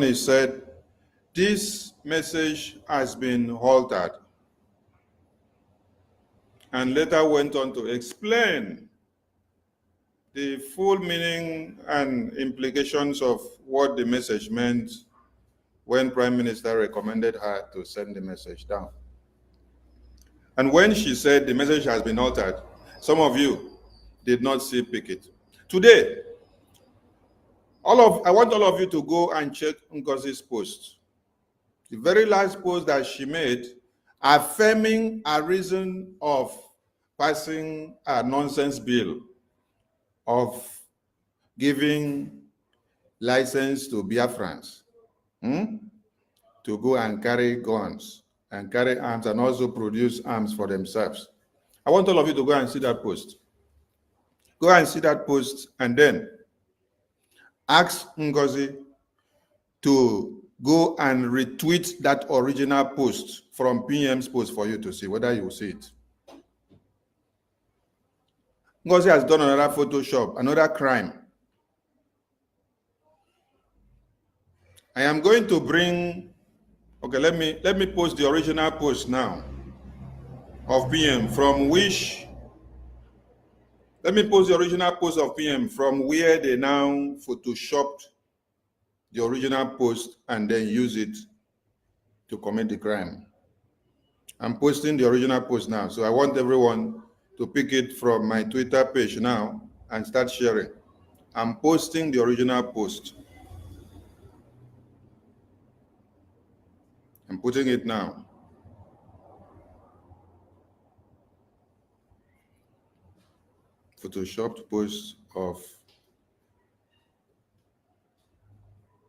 He said, this message has been altered, and later went on to explain the full meaning and implications of what the message meant when Prime Minister recommended her to send the message down. And when she said the message has been altered, some of you did not see pick it. Today, I want all of you to go and check Ngozi's post. The very last post that she made, affirming a reason of passing a nonsense bill of giving license to Biafrans to go and carry guns and carry arms and also produce arms for themselves. I want all of you to go and see that post. Go and see that post and then ask Ngozi to go and retweet that original post from PM's post for you to see whether you will see it. Ngozi has done another Photoshop, another crime. I am going to bring, okay, let me post the original post now of PM from which, let me post the original post of PM from where they now photoshopped the original post and then use it to commit the crime. I'm posting the original post now, so I want everyone to pick it from my Twitter page now and start sharing. I'm posting the original post. I'm putting it now. Photoshopped post of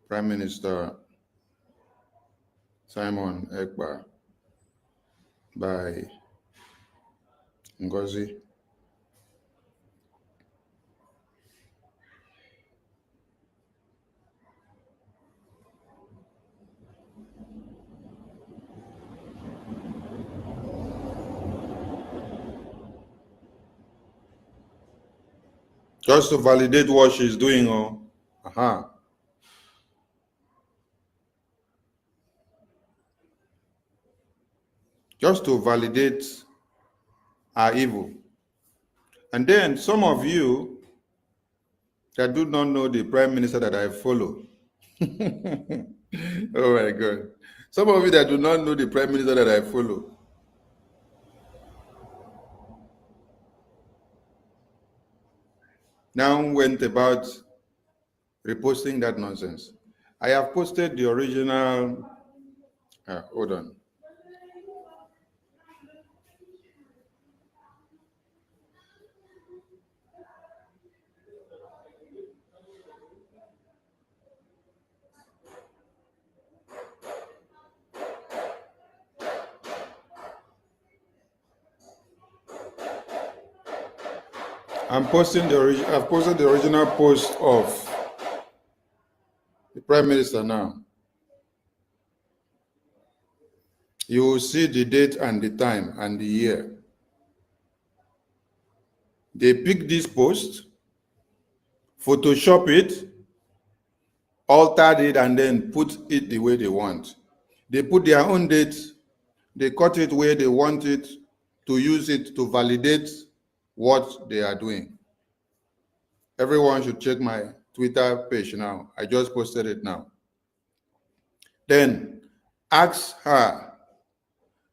Prime Minister Simon Ekpa by Ngozi. Just to validate what she's doing. Just to validate her evil. And then some of you that do not know the Prime Minister that I follow. Oh my God. Some of you that do not know the Prime Minister that I follow. Now went about reposting that nonsense. I have posted the original, hold on. I've posted the original post of the Prime Minister now. You will see the date and the time and the year. They pick this post, Photoshop it, altered it, and then put it the way they want. They put their own date, they cut it where they want it, to use it to validate what they are doing. Everyone should check my Twitter page now. I just posted it now. Then ask her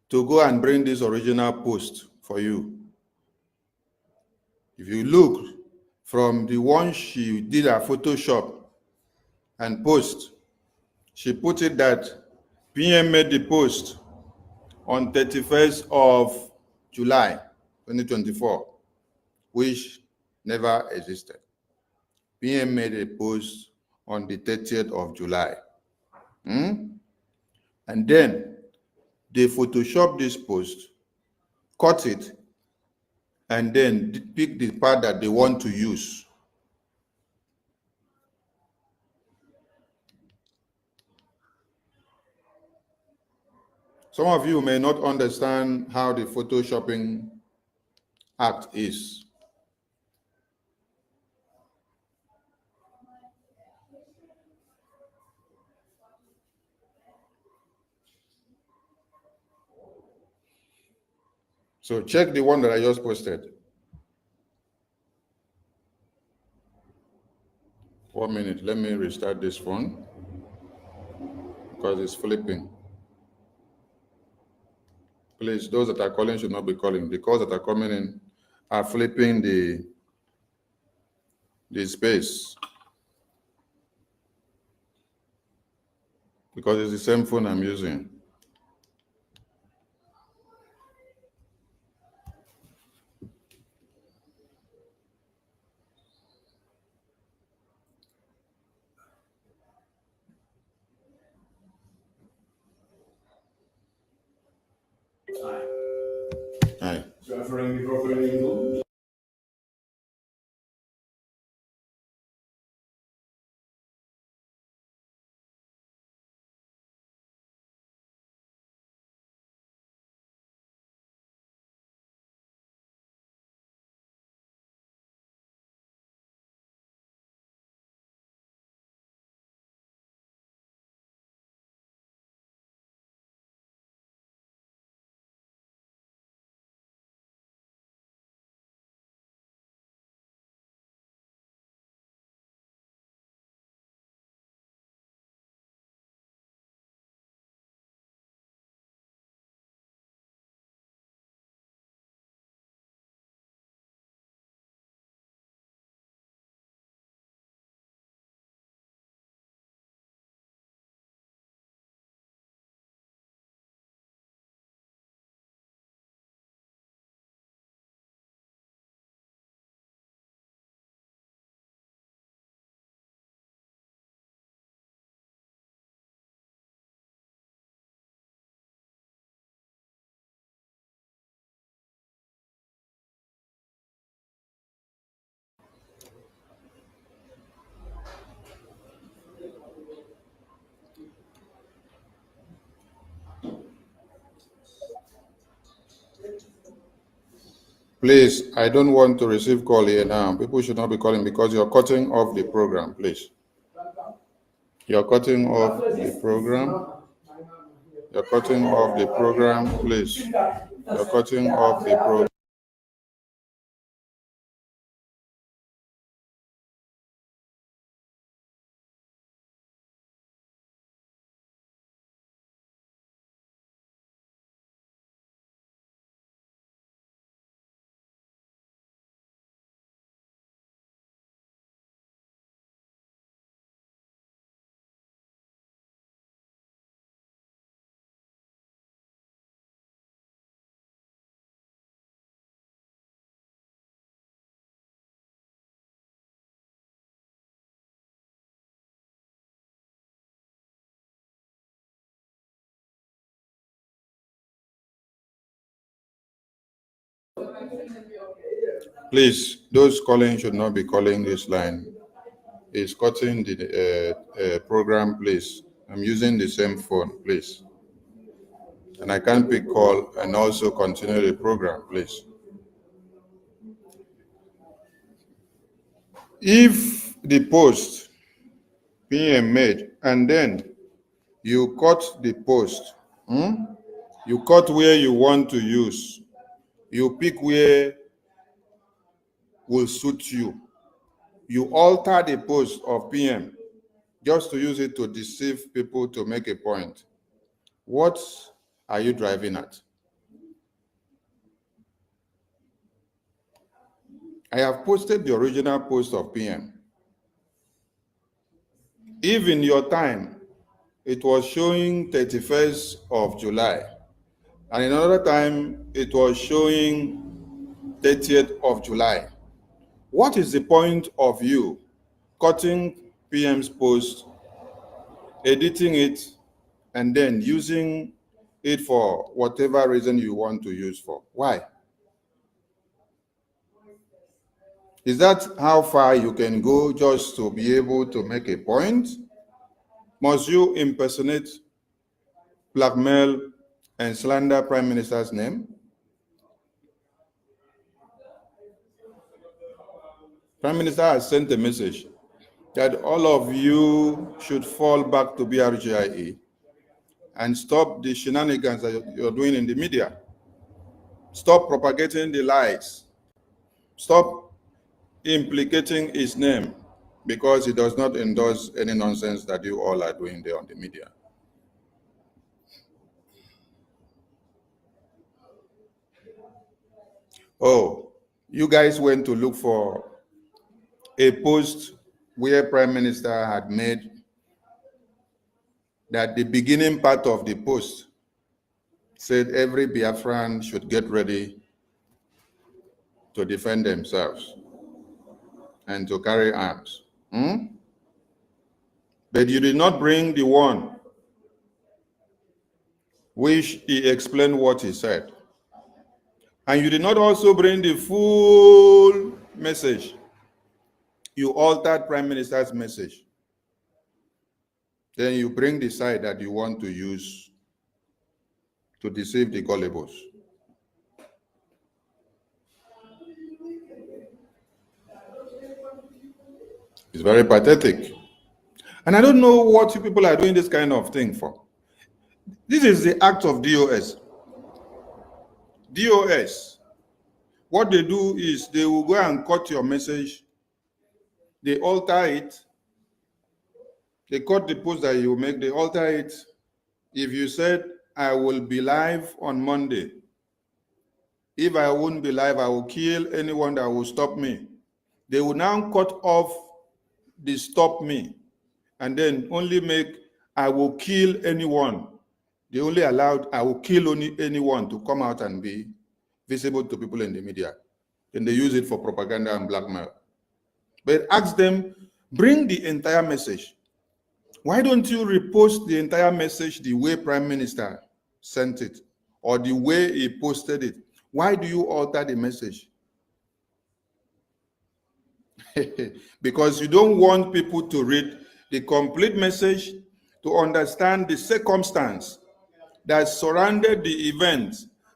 to go and bring this original post for you. If you look from the one she did a Photoshop and post, she put it that PM made the post on 31st of July, 2024, which never existed. PM made a post on the 30th of July. And then they Photoshop this post, cut it, and then pick the part that they want to use. Some of you may not understand how the Photoshopping act is. So check the one that I just posted. 1 minute, let me restart this phone because it's flipping. Please, those that are calling should not be calling. The calls that are coming in are flipping the space because it's the same phone I'm using. Hi. Please, I don't want to receive call here now. People should not be calling because you're cutting off the program, please. You're cutting off the program. You're cutting off the program, please. You're cutting off the program. Please, those calling should not be calling this line. It's cutting the program, please. I'm using the same phone, please. And I can't pick call and also continue the program, please. If the post PM made and then you cut the post, you cut where you want to use, you pick where will suit you. You alter the post of PM just to use it to deceive people to make a point. What are you driving at? I have posted the original post of PM. If in your time, it was showing 31st of July, and in another time, it was showing 30th of July. What is the point of you cutting PM's post, editing it, and then using it for whatever reason you want to use for? Why? Is that how far you can go just to be able to make a point? Must you impersonate, blackmail, and slander Prime Minister's name? Prime Minister has sent a message that all of you should fall back to BRGIE and stop the shenanigans that you're doing in the media. Stop propagating the lies. Stop implicating his name because he does not endorse any nonsense that you all are doing there on the media. Oh, you guys went to look for a post where Prime Minister had made that the beginning part of the post said every Biafran should get ready to defend themselves and to carry arms. But you did not bring the one which he explained what he said. And you did not also bring the full message. You altered Prime Minister's message. Then you bring the side that you want to use to deceive the gullibles. It's very pathetic. And I don't know what you people are doing this kind of thing for. This is the act of DOS. DOS. What they do is they will go and cut your message. They alter it. They cut the post that you make. They alter it. If you said, I will be live on Monday. If I won't be live, I will kill anyone that will stop me. They will now cut off the stop me and then only make, I will kill anyone. They only allowed, I will kill only anyone to come out and be visible to people in the media. Then they use it for propaganda and blackmail. But ask them, bring the entire message. Why don't you repost the entire message the way Prime Minister sent it or the way he posted it? Why do you alter the message? Because you don't want people to read the complete message to understand the circumstance that surrounded the event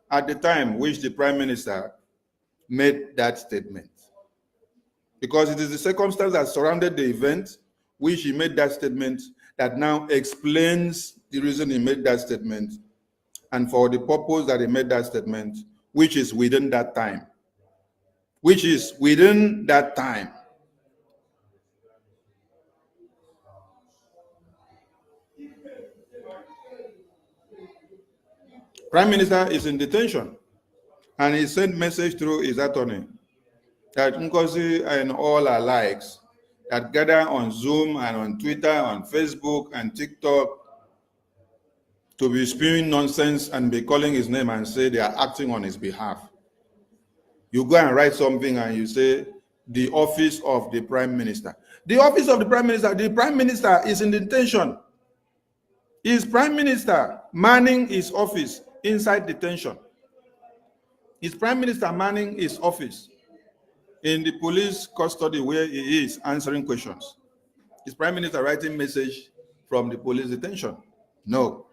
at the time which the Prime Minister made that statement. Because it is the circumstance that surrounded the event which he made that statement that now explains the reason he made that statement and for the purpose that he made that statement, which is within that time. Which is within that time. Prime Minister is in detention and he sent message through his attorney that Ngozi and all our likes that gather on Zoom and on Twitter, on Facebook and TikTok to be spewing nonsense and be calling his name and say they are acting on his behalf. You go and write something and you say, the office of the Prime Minister. The office of the Prime Minister is in detention. Is Prime Minister manning his office inside detention? Is Prime Minister manning his office in the police custody where he is answering questions? Is Prime Minister writing message from the police detention? No.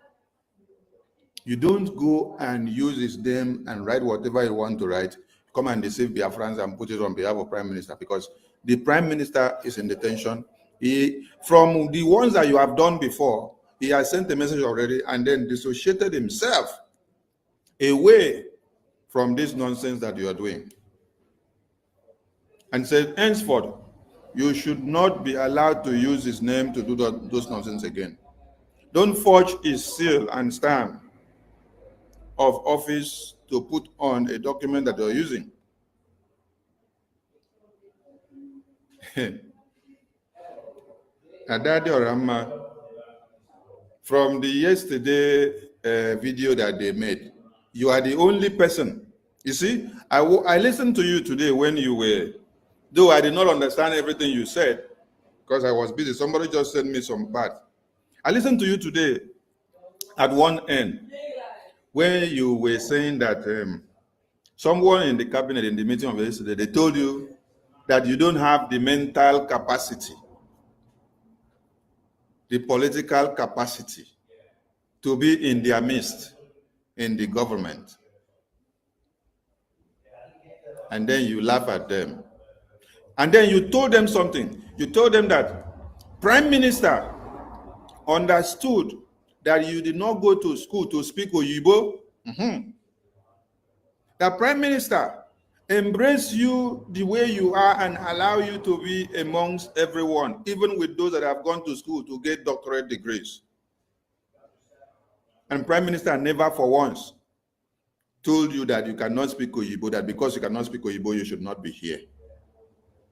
You don't go and use his name and write whatever you want to write, come and deceive Biafrans and put it on behalf of Prime Minister, because the Prime Minister is in detention. From the ones that you have done before, he has sent a message already and then dissociated himself away from this nonsense that you are doing. And said, henceforth, you should not be allowed to use his name to do those nonsense again. Don't forge his seal and stamp of office to put on a document that you're using. Adadi Orama, from the yesterday video that they made, you are the only person. You see, I listened to you today when you were, though I did not understand everything you said because I was busy. Somebody just sent me some part. I listened to you today at one end where you were saying that someone in the cabinet in the meeting of yesterday, they told you that you don't have the mental capacity, the political capacity to be in their midst in the government. And then you laugh at them. And then you told them something. You told them that Prime Minister understood that you did not go to school to speak Oyibo. The Prime Minister embrace you the way you are and allow you to be amongst everyone, even with those that have gone to school to get doctorate degrees. And Prime Minister never for once told you that you cannot speak Oyibo, that because you cannot speak Oyibo, you should not be here.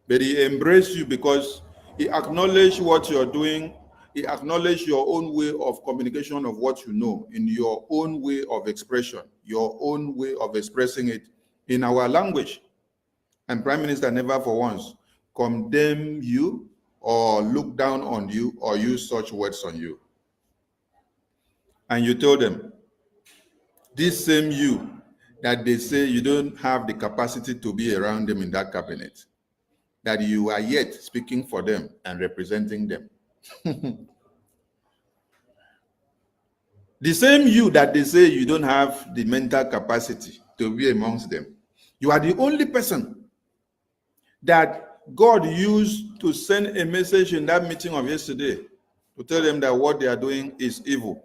But he embraced you because he acknowledged what you're doing. He acknowledged your own way of communication of what you know, in your own way of expression, your own way of expressing it in our language. And Prime Minister never for once condemn you or look down on you or use such words on you. And you told them, this same you that they say you don't have the capacity to be around them in that cabinet, that you are yet speaking for them and representing them. The same you that they say you don't have the mental capacity to be amongst them. You are the only person that God used to send a message in that meeting of yesterday to tell them that what they are doing is evil.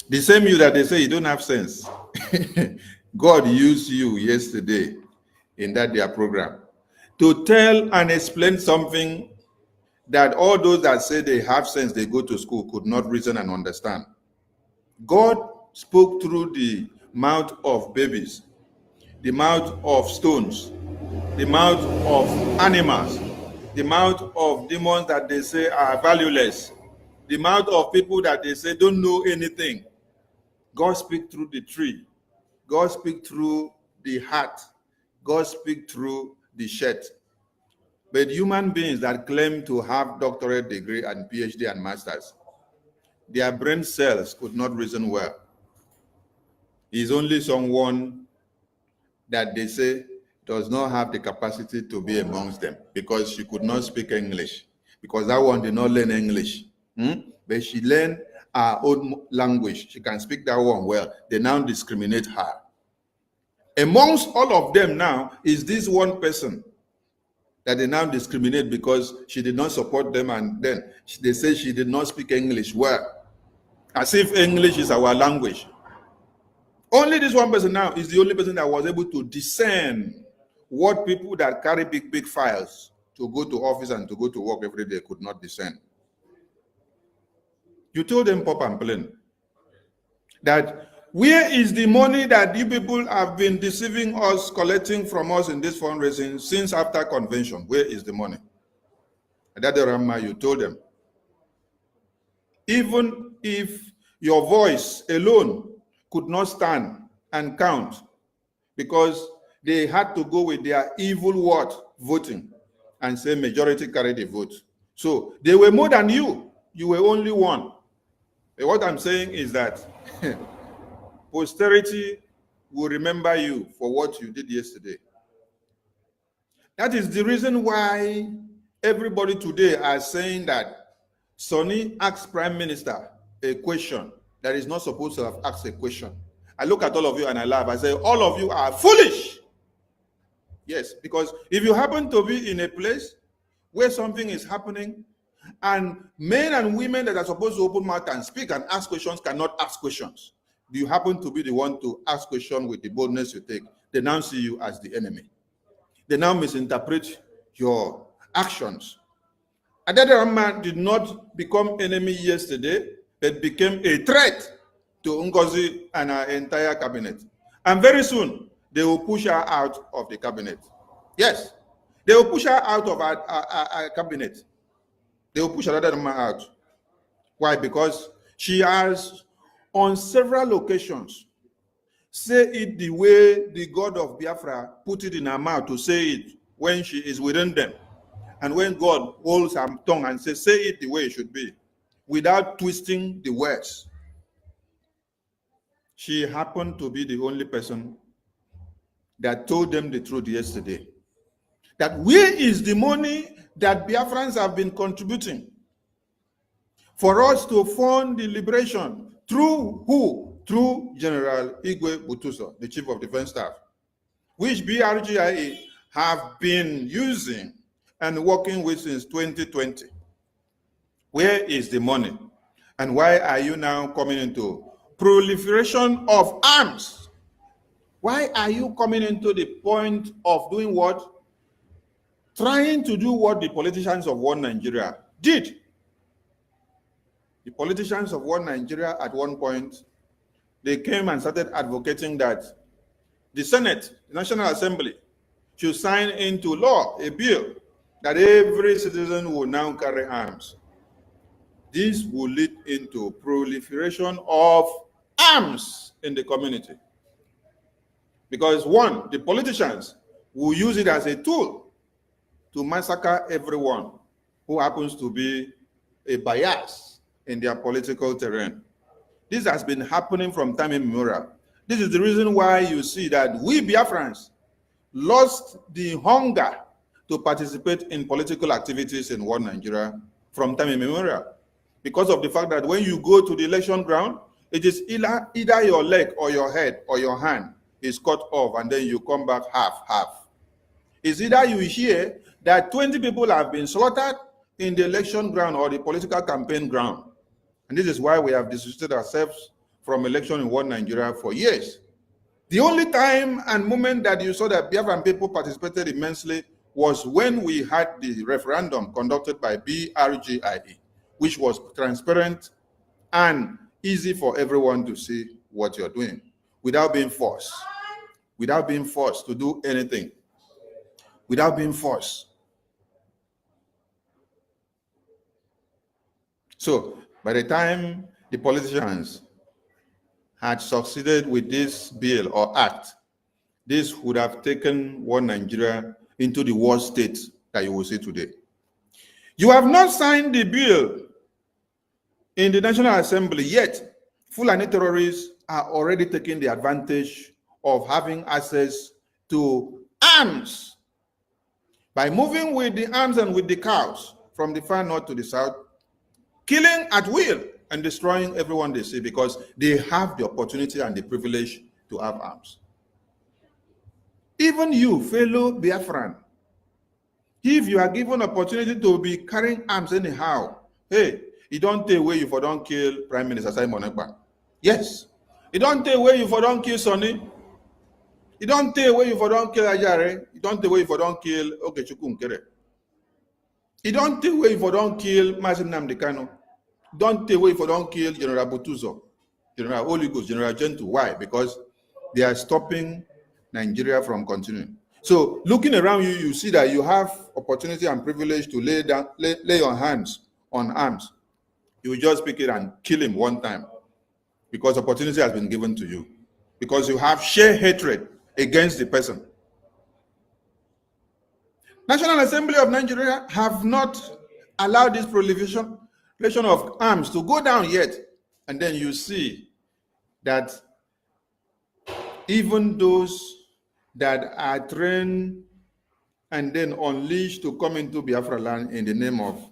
The same you that they say you don't have sense. God used you yesterday in that their program to tell and explain something that all those that say they have sense, they go to school, could not reason and understand. God spoke through the mouth of babies, the mouth of stones, the mouth of animals, the mouth of demons that they say are valueless, the mouth of people that they say don't know anything. God speak through the tree. God speak through the heart. God speak through the shirt. But human beings that claim to have doctorate degree and PhD and masters, their brain cells could not reason well. He's only someone that they say does not have the capacity to be amongst them because she could not speak English, because that one did not learn English. But she learned her own language. She can speak that one well. They now discriminate her. Amongst all of them now is this one person that they now discriminate because she did not support them, and then they say she did not speak English well, as if English is our language. Only this one person now is the only person that was able to discern what people that carry big files to go to office and to go to work every day could not discern. You told them pop and plain that where is the money that you people have been deceiving us, collecting from us in this fundraising since after convention? Where is the money? And that Rama, you told them, even if your voice alone could not stand and count, because they had to go with their evil word voting and say majority carried the vote. So they were more than you. You were only one. But what I'm saying is that posterity will remember you for what you did yesterday. That is the reason why everybody today are saying that Sonny asked Prime Minister a question that is not supposed to have asked a question. I look at all of you and I laugh. I say, all of you are foolish. Yes, because if you happen to be in a place where something is happening and men and women that are supposed to open mouth and speak and ask questions cannot ask questions, you happen to be the one to ask questions with the boldness you take, they now see you as the enemy. They now misinterpret your actions. Adederama did not become enemy yesterday, but became a threat to Ngozi and her entire cabinet. And very soon, they will push her out of the cabinet. Yes, they will push her out of our cabinet. They will push Adederama out. Why? Because she has, on several occasions, say it the way the God of Biafra put it in her mouth to say it when she is within them. And when God holds her tongue and says, say it the way it should be, without twisting the words. She happened to be the only person that told them the truth yesterday. That where is the money that Biafrans have been contributing for us to fund the liberation? Through who? Through General Igwe Butuso, the Chief of Defense Staff, which BRGIA have been using and working with since 2020. Where is the money? And why are you now coming into proliferation of arms? Why are you coming into the point of doing what? Trying to do what the politicians of One Nigeria did. The politicians of One Nigeria at one point, they came and started advocating that the Senate, the National Assembly, should sign into law a bill that every citizen will now carry arms. This will lead into proliferation of arms in the community. Because one, the politicians will use it as a tool to massacre everyone who happens to be a bias in their political terrain. This has been happening from time immemorial. This is the reason why you see that we Biafrans lost the hunger to participate in political activities in One Nigeria from time immemorial. Because of the fact that when you go to the election ground, it is either your leg or your head or your hand is cut off and then you come back half. It's either you hear that 20 people have been slaughtered in the election ground or the political campaign ground. And this is why we have disassociated ourselves from election in One Nigeria for years. The only time and moment that you saw that Biafran people participated immensely was when we had the referendum conducted by BRGIE, which was transparent and easy for everyone to see what you're doing without being forced to do anything, without being forced. So by the time the politicians had succeeded with this bill or act, this would have taken One Nigeria into the worst state that you will see today. You have not signed the bill in the National Assembly yet. Fulani terrorists are already taking the advantage of having access to arms by moving with the arms and with the cows from the far north to the south, killing at will and destroying everyone they see because they have the opportunity and the privilege to have arms. Even you, fellow Biafran, if you are given opportunity to be carrying arms anyhow, hey, it don't take away you for don't kill Prime Minister Simon Ekpa. Yes. It don't take away you for don't kill Sonny. It don't take away you for don't kill Ajare. It don't take away you for don't kill Okechukwu Nkere. It don't take away you for don't kill Mazim Namdekano. Don't take away you for don't kill General Butuzo, General Oligos, General Gentle. Why? Because they are stopping Nigeria from continuing. So looking around you, you see that you have opportunity and privilege to lay your hands on arms. You will just pick it and kill him one time because opportunity has been given to you. Because you have sheer hatred against the person. National Assembly of Nigeria have not allowed this proliferation of arms to go down yet. And then you see that even those that are trained and then unleashed to come into Biafra land in the name of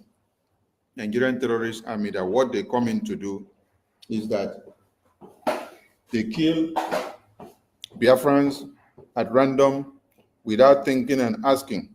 Nigerian terrorist army, that what they come in to do is that they kill Biafrans at random without thinking and asking.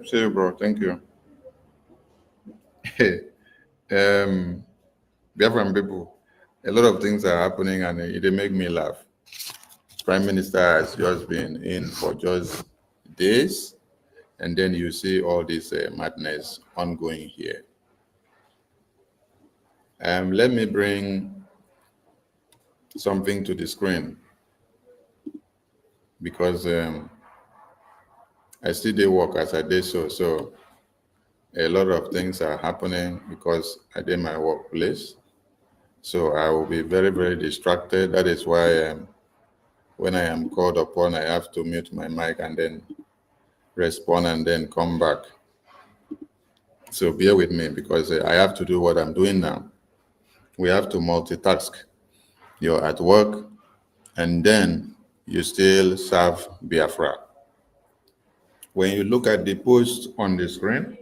See you, bro. Thank you. Biafran people, a lot of things are happening and they make me laugh. Prime Minister has just been in for just days, and then you see all this madness ongoing here. Let me bring something to the screen, because I still do work as I did so a lot of things are happening because I did my workplace. So I will be very, very distracted. That is why when I am called upon, I have to mute my mic and then respond and then come back. So bear with me, because I have to do what I'm doing now. We have to multitask. You're at work and then you still serve Biafra. When you look at the post on the screen,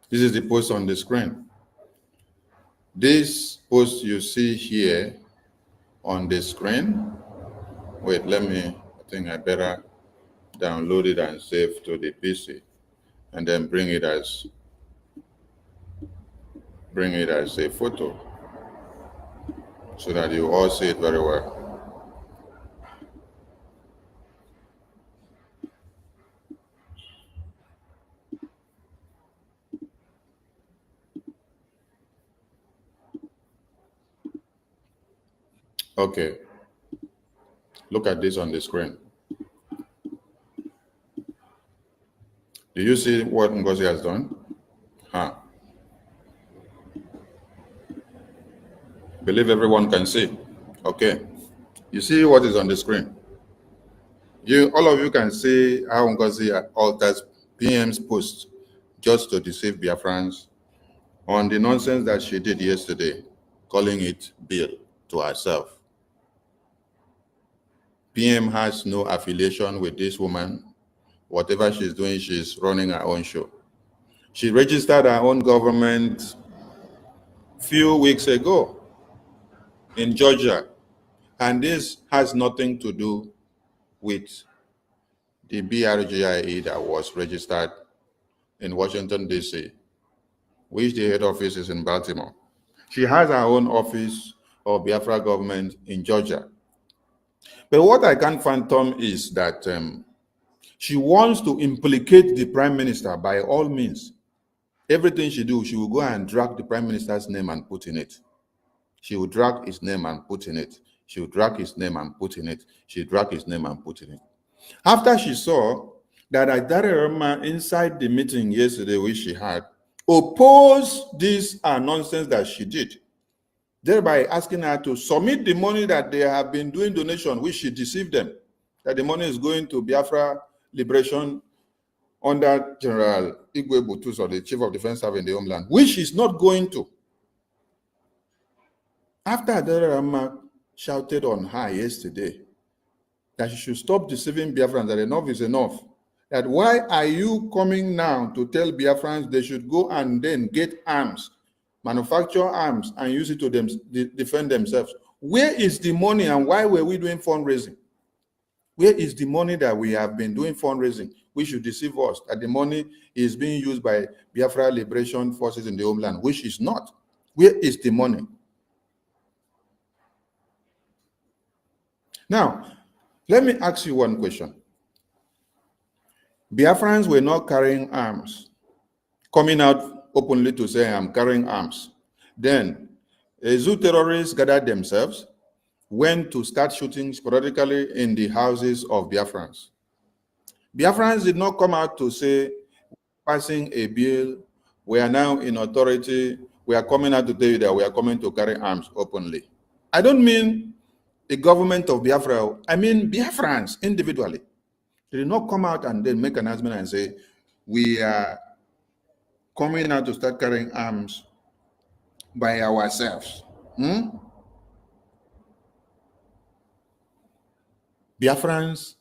this is the post on the screen. This post you see here on the screen, wait, I think I better download it and save to the PC and then bring it as a photo so that you all see it very well. Okay, look at this on the screen. Do you see what Ngozi has done? Believe everyone can see. Okay, you see what is on the screen. All of you can see how Ngozi alters PM's post just to deceive Biafrans on the nonsense that she did yesterday, calling it bill to herself. PM has no affiliation with this woman. Whatever she's doing, she's running her own show. She registered her own government a few weeks ago in Georgia, and this has nothing to do with the BRGIE that was registered in Washington, D.C., which the head office is in Baltimore. She has her own office of Biafra government in Georgia. But what I can't fathom is that she wants to implicate the prime minister by all means. Everything she do, she will go and drag the prime minister's name and put in it. She will drag his name and put in it. She will drag his name and put in it. She will drag his name and put in it. After she saw that Adarema inside the meeting yesterday, which she had, opposed this nonsense that she did, thereby asking her to submit the money that they have been doing donation, which she deceived them, that the money is going to Biafra Liberation under General Igwe Butuso, the Chief of Defense Staff in the Homeland, which is not going to. After Adarema shouted on her yesterday that she should stop deceiving Biafrans, that enough is enough, that why are you coming now to tell Biafrans they should go and then get arms, manufacture arms, and use it to defend themselves? Where is the money, and why were we doing fundraising? Where is the money that we have been doing fundraising? We should deceive us that the money is being used by Biafra Liberation Forces in the Homeland, which is not. Where is the money? Now, let me ask you one question. Biafrans were not carrying arms, coming out openly to say, I'm carrying arms. Then, zoo terrorists gathered themselves, went to start shooting sporadically in the houses of Biafrans. Biafrans did not come out to say, passing a bill, we are now in authority, we are coming out to tell you that we are coming to carry arms openly. I don't mean the government of Biafra, I mean Biafrans individually. They did not come out and then make an announcement and say, we are coming out to start carrying arms by ourselves. Biafrans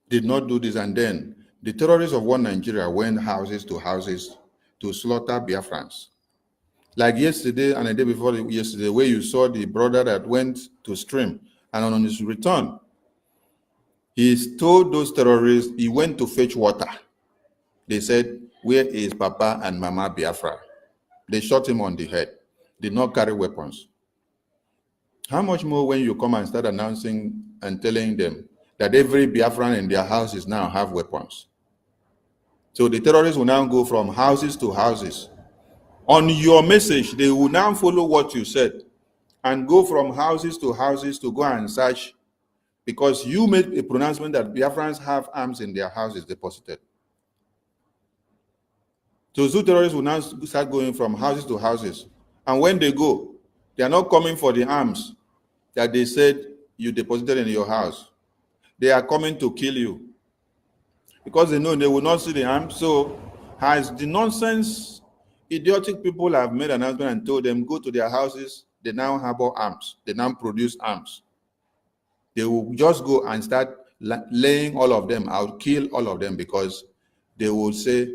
did not do this, and then the terrorists of one Nigeria went houses to slaughter Biafrans. Like yesterday and the day before yesterday, where you saw the brother that went to stream, and on his return, he told those terrorists he went to fetch water. They said, where is Papa and Mama Biafra? They shot him on the head. Did not carry weapons. How much more when you come and start announcing and telling them that every Biafran in their houses now have weapons. So the terrorists will now go from houses to houses. On your message, they will now follow what you said and go from houses to houses to go and search, because you made a pronouncement that Biafrans have arms in their houses deposited. So zoo terrorists will now start going from houses to houses. And when they go, they are not coming for the arms that they said you deposited in your house. They are coming to kill you, because they know they will not see the arms. So as the nonsense, idiotic people have made an announcement and told them, go to their houses, they now harbor arms. They now produce arms. They will just go and start laying all of them out, kill all of them, because they will say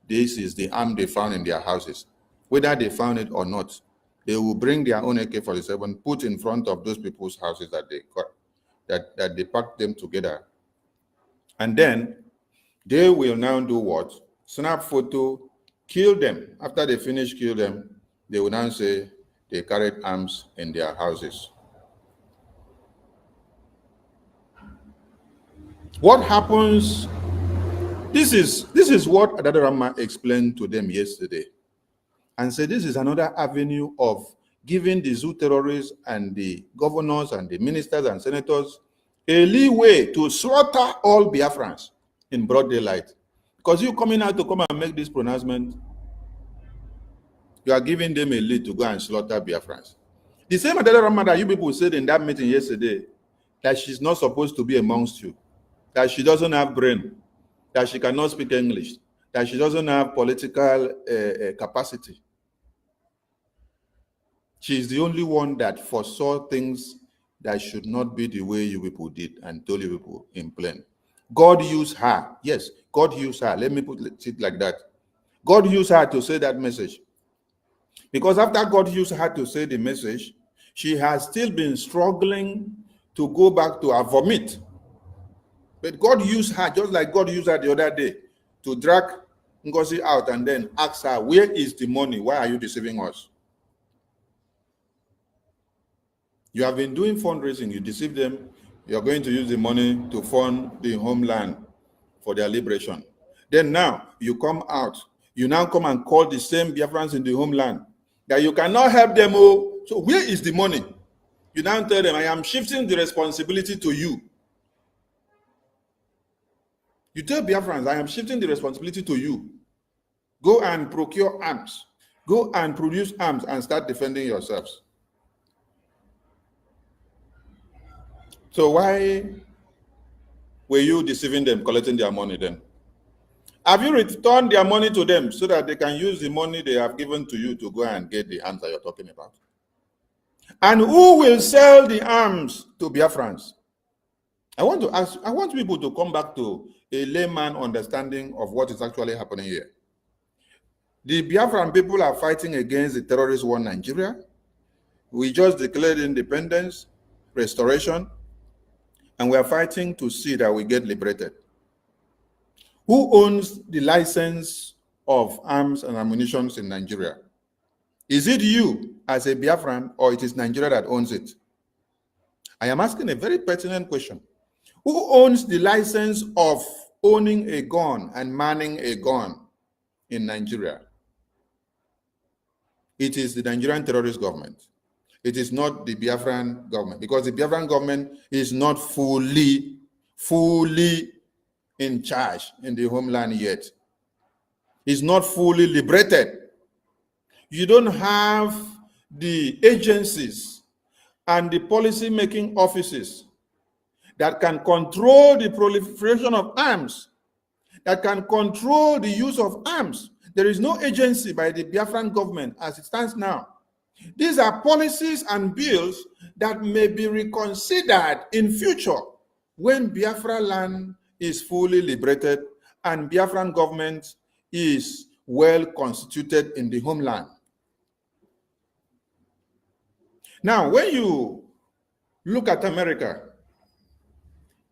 this is the arm they found in their houses. Whether they found it or not, they will bring their own AK-47, put in front of those people's houses that they got, that they packed them together. And then they will now do what? Snap photo, kill them. After they finish kill them, they will now say they carried arms in their houses. What happens? This is what Adadarama explained to them yesterday, and said this is another avenue of giving the zoo terrorists and the governors and the ministers and senators a leeway to slaughter all Biafrans in broad daylight. Because you coming out to come and make this pronouncement, you are giving them a lead to go and slaughter Biafrans. The same Adadarama that you people said in that meeting yesterday, that she's not supposed to be amongst you, that she doesn't have brain, that she cannot speak English, that she doesn't have political capacity. She's the only one that foresaw things that should not be the way you people did and told you people in plain. God used her. Yes, God used her. Let me put it like that. God used her to say that message. Because after God used her to say the message, she has still been struggling to go back to her vomit. But God used her, just like God used her the other day, to drag Ngozi out and then ask her, where is the money? Why are you deceiving us? You have been doing fundraising, you deceive them, you're going to use the money to fund the homeland for their liberation. Then now, you come out, you now come and call the same Biafrans in the homeland that you cannot help them. Oh, so where is the money? You now tell them, I am shifting the responsibility to you. You tell Biafrans, I am shifting the responsibility to you. Go and procure arms. Go and produce arms and start defending yourselves. So why were you deceiving them, collecting their money then? Have you returned their money to them so that they can use the money they have given to you to go and get the arms that you're talking about? And who will sell the arms to Biafrans? I want people to come back to a layman understanding of what is actually happening here. The Biafran people are fighting against the terrorist war in Nigeria. We just declared independence, restoration, and we are fighting to see that we get liberated. Who owns the license of arms and ammunition in Nigeria? Is it you as a Biafran, or it is Nigeria that owns it? I am asking a very pertinent question. Who owns the license of owning a gun and manning a gun in Nigeria? It is the Nigerian terrorist government. It is not the Biafran government, because the Biafran government is not fully in charge in the homeland yet. It's not fully liberated. You don't have the agencies and the policy-making offices that can control the proliferation of arms, that can control the use of arms. There is no agency by the Biafran government as it stands now. These are policies and bills that may be reconsidered in future when Biafra land is fully liberated and Biafran government is well constituted in the homeland. Now, when you look at America,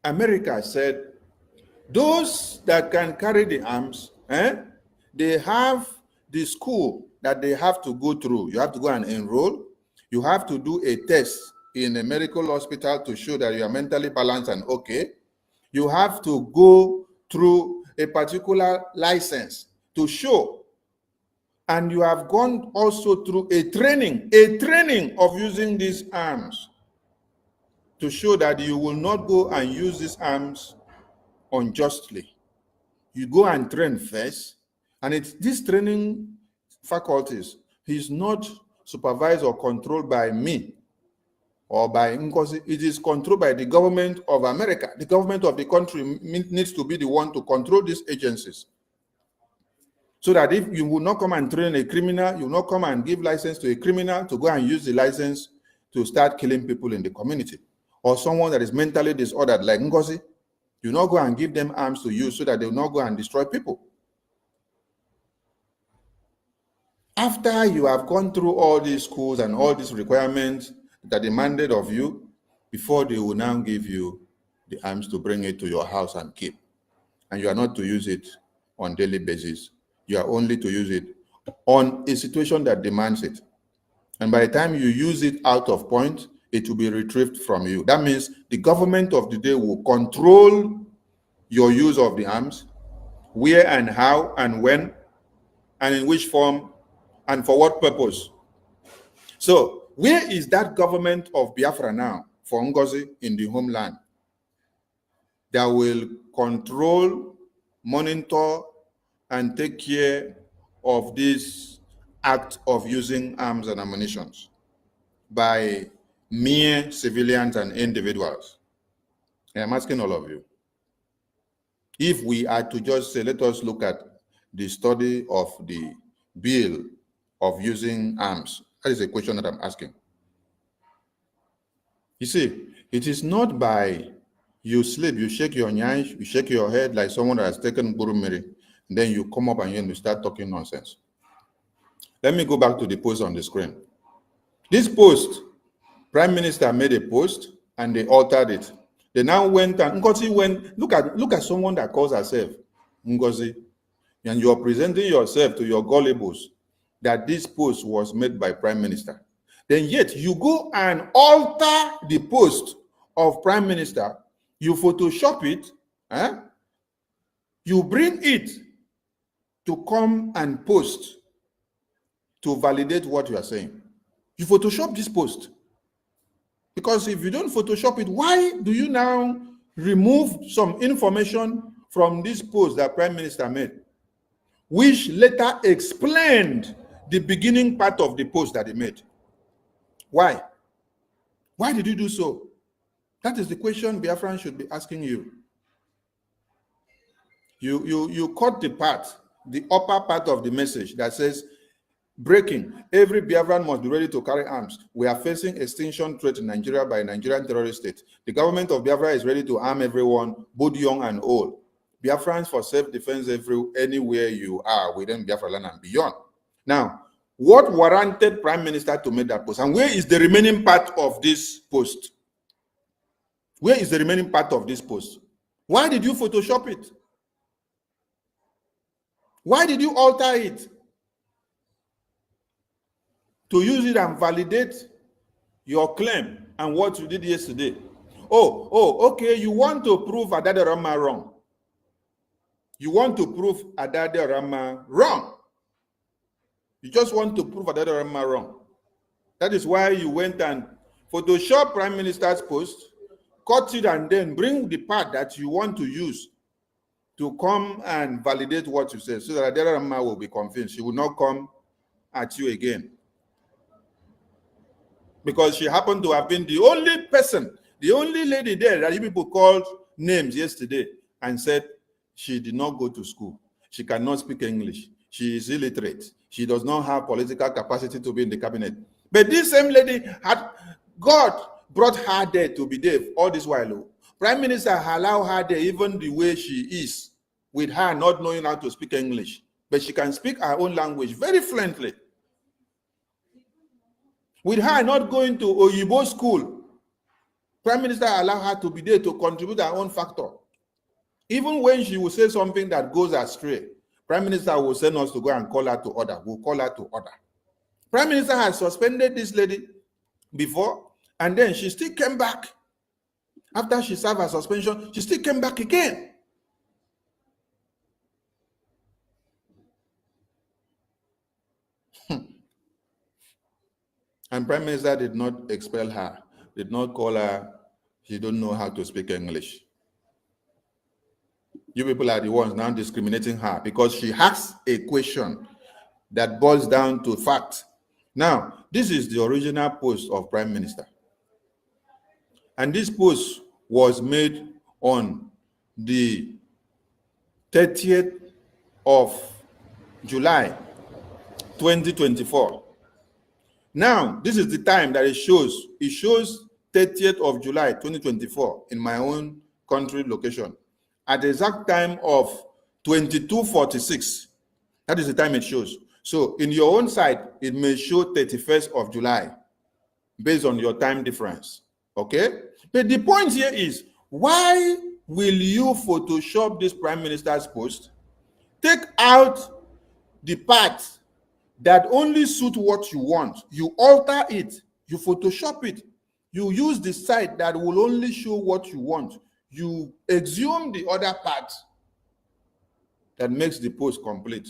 America said those that can carry the arms, they have the school that they have to go through. You have to go and enroll. You have to do a test in a medical hospital to show that you are mentally balanced and okay, you have to go through a particular license to show. And you have gone also through a training of using these arms to show that you will not go and use these arms unjustly. You go and train first, and it's this training faculties is not supervised or controlled by me or by Ngozi. It is controlled by the government of America. The government of the country needs to be the one to control these agencies. So that if you will not come and train a criminal, you will not come and give license to a criminal to go and use the license to start killing people in the community. Or someone that is mentally disordered like Ngozi, you not go and give them arms to use so that they will not go and destroy people. After you have gone through all these schools and all these requirements that are demanded of you, before they will now give you the arms to bring it to your house and keep. And you are not to use it on a daily basis. You are only to use it on a situation that demands it. And by the time you use it out of point, it will be retrieved from you. That means the government of the day will control your use of the arms, where and how and when, and in which form, and for what purpose. So, where is that government of Biafra now for Ngozi in the homeland that will control, monitor, and take care of this act of using arms and ammunition by mere civilians and individuals? I'm asking all of you. If we are to just say, let us look at the study of the bill of using arms, that is a question that I'm asking. You see, it is not by you sleep, you shake your nyai, you shake your head like someone that has taken Burumiri, and then you come up and you start talking nonsense. Let me go back to the post on the screen. This post, Prime Minister made a post and they altered it. They now went and Ngozi went, look at someone that calls herself Ngozi, and you are presenting yourself to your gullibles that this post was made by Prime Minister. Then yet you go and alter the post of Prime Minister, you Photoshop it, you bring it to come and post to validate what you are saying. You Photoshop this post. Because if you don't Photoshop it, why do you now remove some information from this post that Prime Minister made, which later explained the beginning part of the post that he made? Why? Why did you do so? That is the question Biafrans should be asking you. You cut the part, the upper part of the message that says, breaking, every Biafran must be ready to carry arms. We are facing extinction threat in Nigeria by a Nigerian terrorist state. The government of Biafra is ready to arm everyone, both young and old. Biafrans for self-defense anywhere you are within Biafra land and beyond. Now, what warranted Prime Minister to make that post? And where is the remaining part of this post? Where is the remaining part of this post? Why did you Photoshop it? Why did you alter it? To use it and validate your claim and what you did yesterday. Okay, you want to prove Adade Rama wrong. You want to prove Adade Rama wrong. You just want to prove Adade Rama wrong. That is why you went and Photoshop Prime Minister's post, cut it, and then bring the part that you want to use to come and validate what you said, so that Adade Rama will be convinced. She will not come at you again. Because she happened to have been the only person, the only lady there that you people called names yesterday and said she did not go to school. She cannot speak English. She is illiterate. She does not have political capacity to be in the cabinet. But this same lady God brought her there to be there all this while. Prime Minister allowed her there even the way she is, with her not knowing how to speak English. But she can speak her own language very fluently. With her not going to Oyibo school, Prime Minister allowed her to be there to contribute her own factor. Even when she will say something that goes astray, Prime Minister will send us to go and call her to order. We'll call her to order. Prime Minister has suspended this lady before, And then she still came back. After she served her suspension, she still came back again. And Prime Minister did not expel her, did not call her, she don't know how to speak English. You people are the ones now discriminating her because she asks a question that boils down to fact. Now, this is the original post of Prime Minister. And this post was made on the 30th of July, 2024. Now, this is the time that it shows. It shows 30th of July, 2024 in my own country location at the exact time of 22:46. That is the time it shows. So in your own side, it may show 31st of July based on your time difference. Okay? But the point here is, why will you Photoshop this Prime Minister's post? Take out the part that only suit what you want. You alter it. You Photoshop it. You use the site that will only show what you want. You exhume the other part that makes the post complete.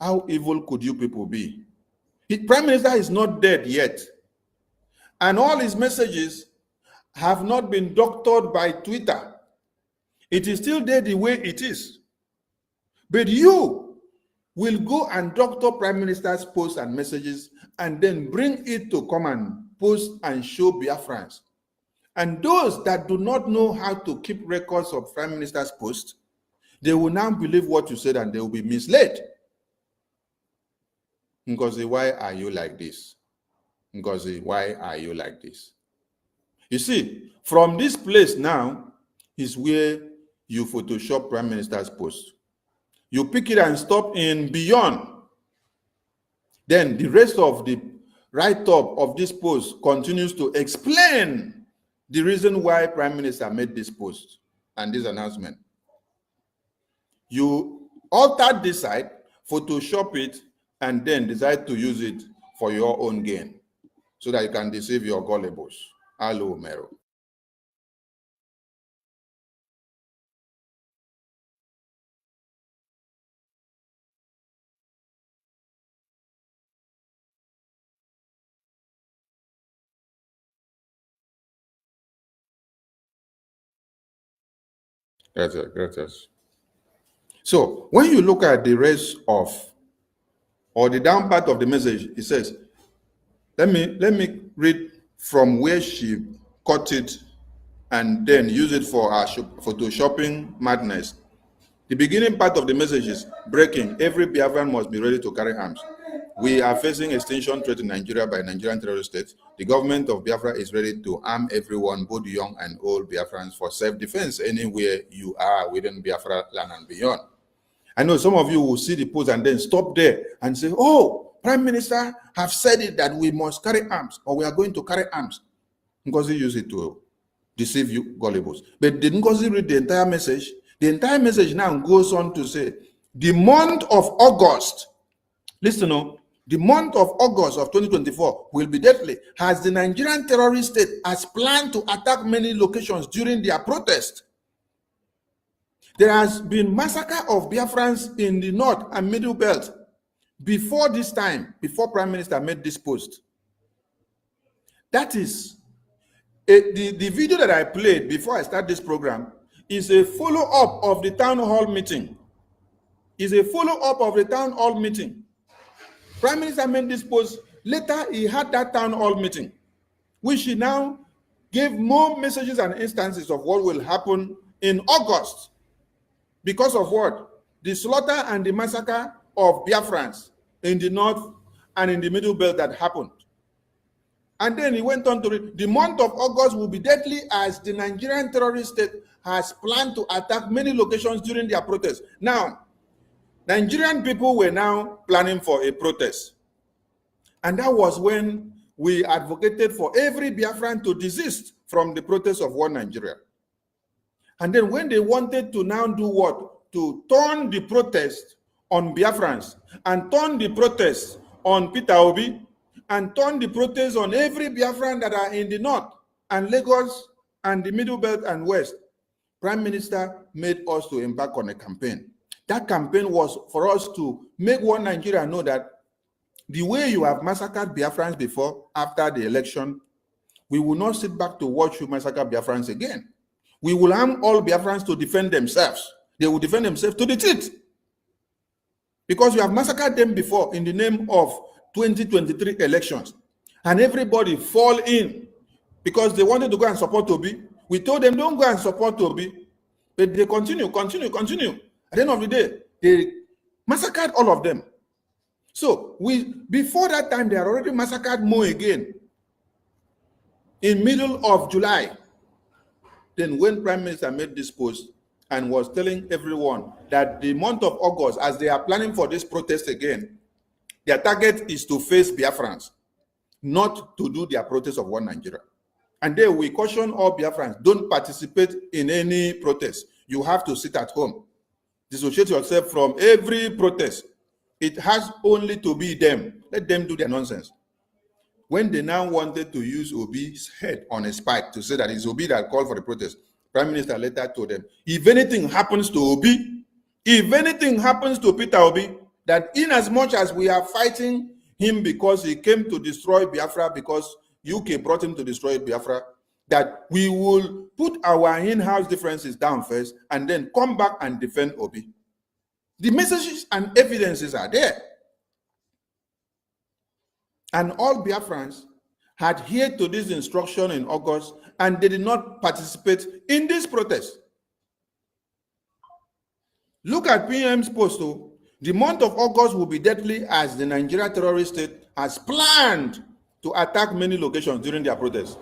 How evil could you people be? The Prime Minister is not dead yet. And all his messages have not been doctored by Twitter. It is still there the way it is. But you will go and doctor Prime Minister's posts and messages and then bring it to come and post and show Biafrans. And those that do not know how to keep records of Prime Minister's posts, they will now believe what you said and they will be misled. Ngozi, why are you like this? Ngozi, why are you like this? You see, from this place now is where you Photoshop Prime Minister's post. You pick it and stop in beyond. Then the rest of the write-up of this post continues to explain the reason why Prime Minister made this post and this announcement. You alter this side, Photoshop it, and then decide to use it for your own gain so that you can deceive your gullibles. Hello, Mero. Gracias. So when you look at the rest of, or the down part of the message, it says, let me read from where she cut it and then use it for her photoshopping madness. The beginning part of the message is breaking. Every Biafran must be ready to carry arms. We are facing extinction threat in Nigeria by Nigerian terrorist states. The government of Biafra is ready to arm everyone, both young and old Biafrans, for self-defense anywhere you are within Biafra land and beyond. I know some of you will see the post and then stop there and say, oh, Prime Minister have said it that we must carry arms, or we are going to carry arms. Ngozi use it to deceive you gullibles. But did Ngozi read the entire message? The entire message now goes on to say, the month of August, listen, the month of August of 2024 will be deadly, as the Nigerian terrorist state has planned to attack many locations during their protest. There has been massacre of Biafrans in the north and middle belt before this time, before Prime Minister made this post. That is, the video that I played before I start this program is a follow-up of the town hall meeting. Prime Minister made this post. Later, he had that town hall meeting, which he now gave more messages and instances of what will happen in August. Because of what? The slaughter and the massacre of Biafrans in the north and in the middle belt that happened. And then he went on to read, the month of August will be deadly as the Nigerian terrorist state has planned to attack many locations during their protest. Now, Nigerian people were now planning for a protest. And that was when we advocated for every Biafran to desist from the protest of one Nigeria. And then when they wanted to now do what? To turn the protest on Biafrans and turn the protest on Peter Obi and turn the protest on every Biafran that are in the north and Lagos and the Middle Belt and West. Prime Minister made us to embark on a campaign. That campaign was for us to make one Nigeria know that the way you have massacred Biafrans before, after the election, we will not sit back to watch you massacre Biafrans again. We will arm all Biafrans to defend themselves. They will defend themselves to the teeth. Because you have massacred them before in the name of 2023 elections. And everybody fall in because they wanted to go and support Obi. We told them, don't go and support Obi. But they continue. At the end of the day, they massacred all of them. So before that time, they had already massacred more again. In middle of July, then when Prime Minister made this post and was telling everyone that the month of August, as they are planning for this protest again, their target is to face Biafrans, not to do their protest of one Nigeria. And then we caution all Biafrans, don't participate in any protest. You have to sit at home. Dissociate yourself from every protest. It has only to be them. Let them do their nonsense. When they now wanted to use Obi's head on a spike to say that it's Obi that called for the protest, Prime Minister later told them, if anything happens to Obi, if anything happens to Peter Obi, that in as much as we are fighting him because he came to destroy Biafra, because UK brought him to destroy Biafra, that we will put our in-house differences down first and then come back and defend Obi. The messages and evidences are there. And all Biafrans adhered to this instruction in August, and they did not participate in this protest. Look at PM's post. The month of August will be deadly as the Nigeria terrorist state has planned to attack many locations during their protest.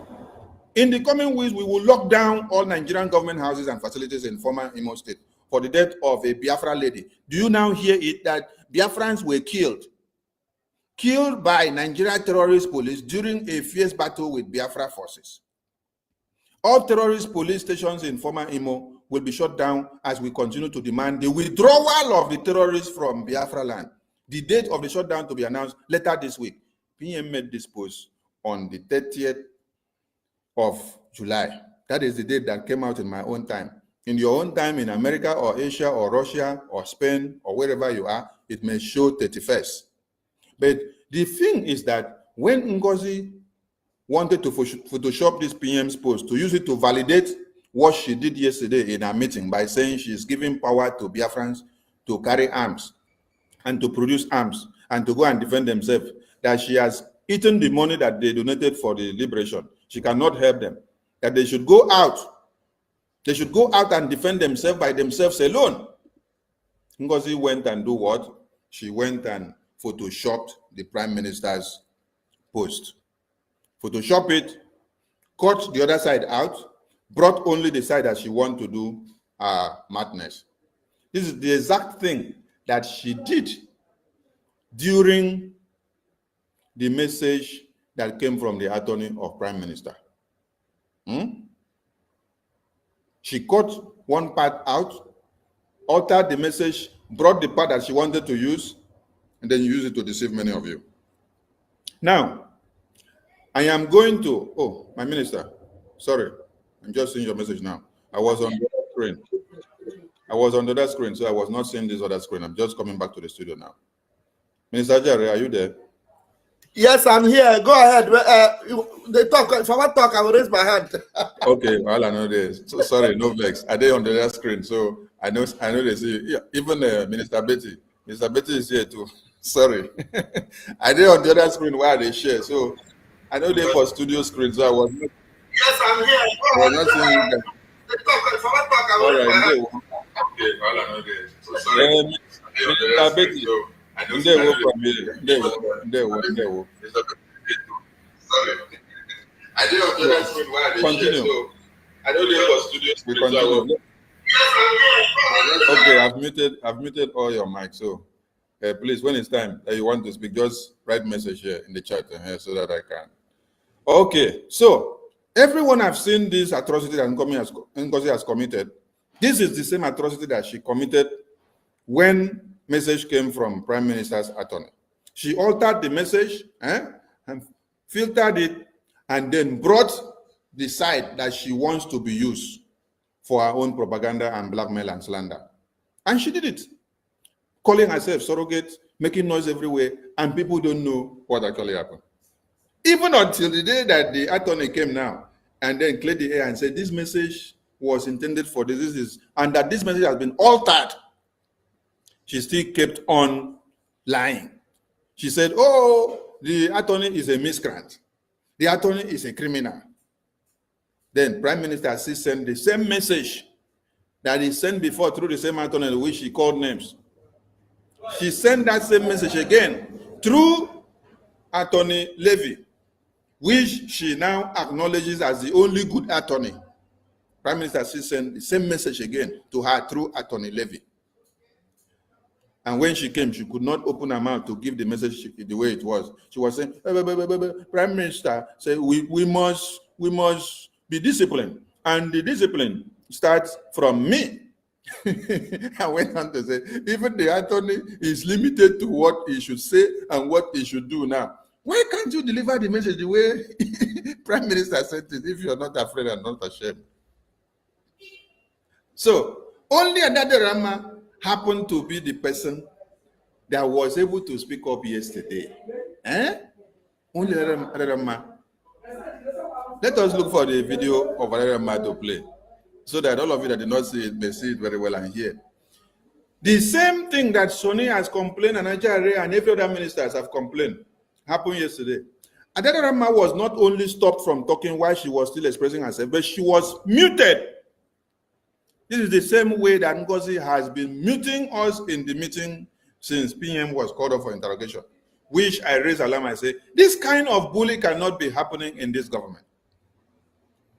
In the coming weeks, we will lock down all Nigerian government houses and facilities in former Imo State for the death of a Biafra lady. Do you now hear it that Biafrans were killed by Nigeria terrorist police during a fierce battle with Biafra forces? All terrorist police stations in former Imo will be shut down as we continue to demand the withdrawal of the terrorists from Biafra land. The date of the shutdown to be announced later this week. PM made this post on the 30th of July. That is the date that came out in my own time. In your own time in America or Asia or Russia or Spain or wherever you are, it may show 31st. But the thing is that when Ngozi wanted to Photoshop this PM's post to use it to validate what she did yesterday in her meeting by saying she's giving power to Biafrans to carry arms and to produce arms and to go and defend themselves, that she has eaten the money that they donated for the liberation. She cannot help them. That they should go out. They should go out and defend themselves by themselves alone. Ngozi went and do what? She went and photoshopped the Prime Minister's post. Photoshop it, cut the other side out, brought only the side that she wanted to do madness. This is the exact thing that she did during the message that came from the attorney of Prime Minister. She cut one part out, altered the message, brought the part that she wanted to use, and then use it to deceive many of you. Now, I am going to, oh, my minister, sorry, I'm just seeing your message now. I was on the other screen. I was on the other screen, so I was not seeing this other screen. I'm just coming back to the studio now. Minister Jerry, are you there? Yes, I'm here. Go ahead. They talk. If I want to talk, I will raise my hand. Okay, well, I know this. So sorry, no vex. Are they on the other screen? So I know they see. Yeah, even Minister Betty is here too. Sorry. Are they on the other screen while they share? So I know they for studio screen, so I was not. Yes, I'm here. I was not seeing them. They talk. If I want to talk, I will raise my hand. Okay, well, I know this. So sorry. Minister Betty. Sorry. I didn't know that screen while they continue. So I know they for studio screen. Continue. Okay, I've muted all your mics. So please, when it's time that you want to speak, just write message here in the chat so that I can. Okay, so everyone have seen this atrocity that Ngozi has committed. This is the same atrocity that she committed when message came from Prime Minister's attorney. She altered the message and filtered it, and then brought the side that she wants to be used for her own propaganda and blackmail and slander. And she did it, calling herself surrogate, making noise everywhere, and people don't know what actually happened. Even until the day that the attorney came now and then cleared the air and said this message was intended for this, and that this message has been altered, she still kept on lying. She said, oh, the attorney is a miscreant. The attorney is a criminal. Then Prime Minister still sent the same message that he sent before through the same attorney, which she called names. She sent that same message again through Attorney Levy, which she now acknowledges as the only good attorney. Prime Minister still sent the same message again to her through Attorney Levy. And when she came, she could not open her mouth to give the message the way it was. She was saying, Prime Minister said, we must be disciplined. And the discipline starts from me. I went on to say, even the attorney is limited to what he should say and what he should do now. Why can't you deliver the message the way Prime Minister said it if you're not afraid and not ashamed? So, only Adadorama happened to be the person that was able to speak up yesterday. Only Adadorama. Let us look for the video of Adadorama to play, so that all of you that did not see it may see it very well and hear. The same thing that Sonny has complained and Ajare and every other ministers have complained happened yesterday. Adadorama was not only stopped from talking while she was still expressing herself, but she was muted. This is the same way that Ngozi has been muting us in the meeting since PM was called up for interrogation, which I raise alarm and say, this kind of bully cannot be happening in this government.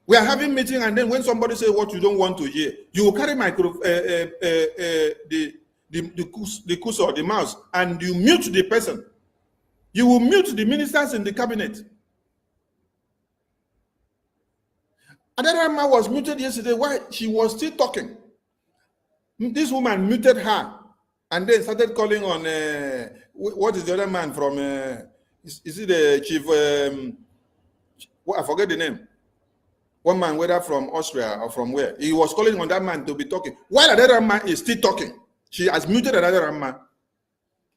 We are having meeting, and then when somebody says what you don't want to hear, you will carry the cursor or the mouse, and you mute the person. You will mute the ministers in the cabinet. Adadorama was muted yesterday while she was still talking. This woman muted her and then started calling on, what is the other man from, is it the chief, I forget the name. One man, whether from Austria or from where, he was calling on that man to be talking. While Adadorama is still talking, she has muted Adadorama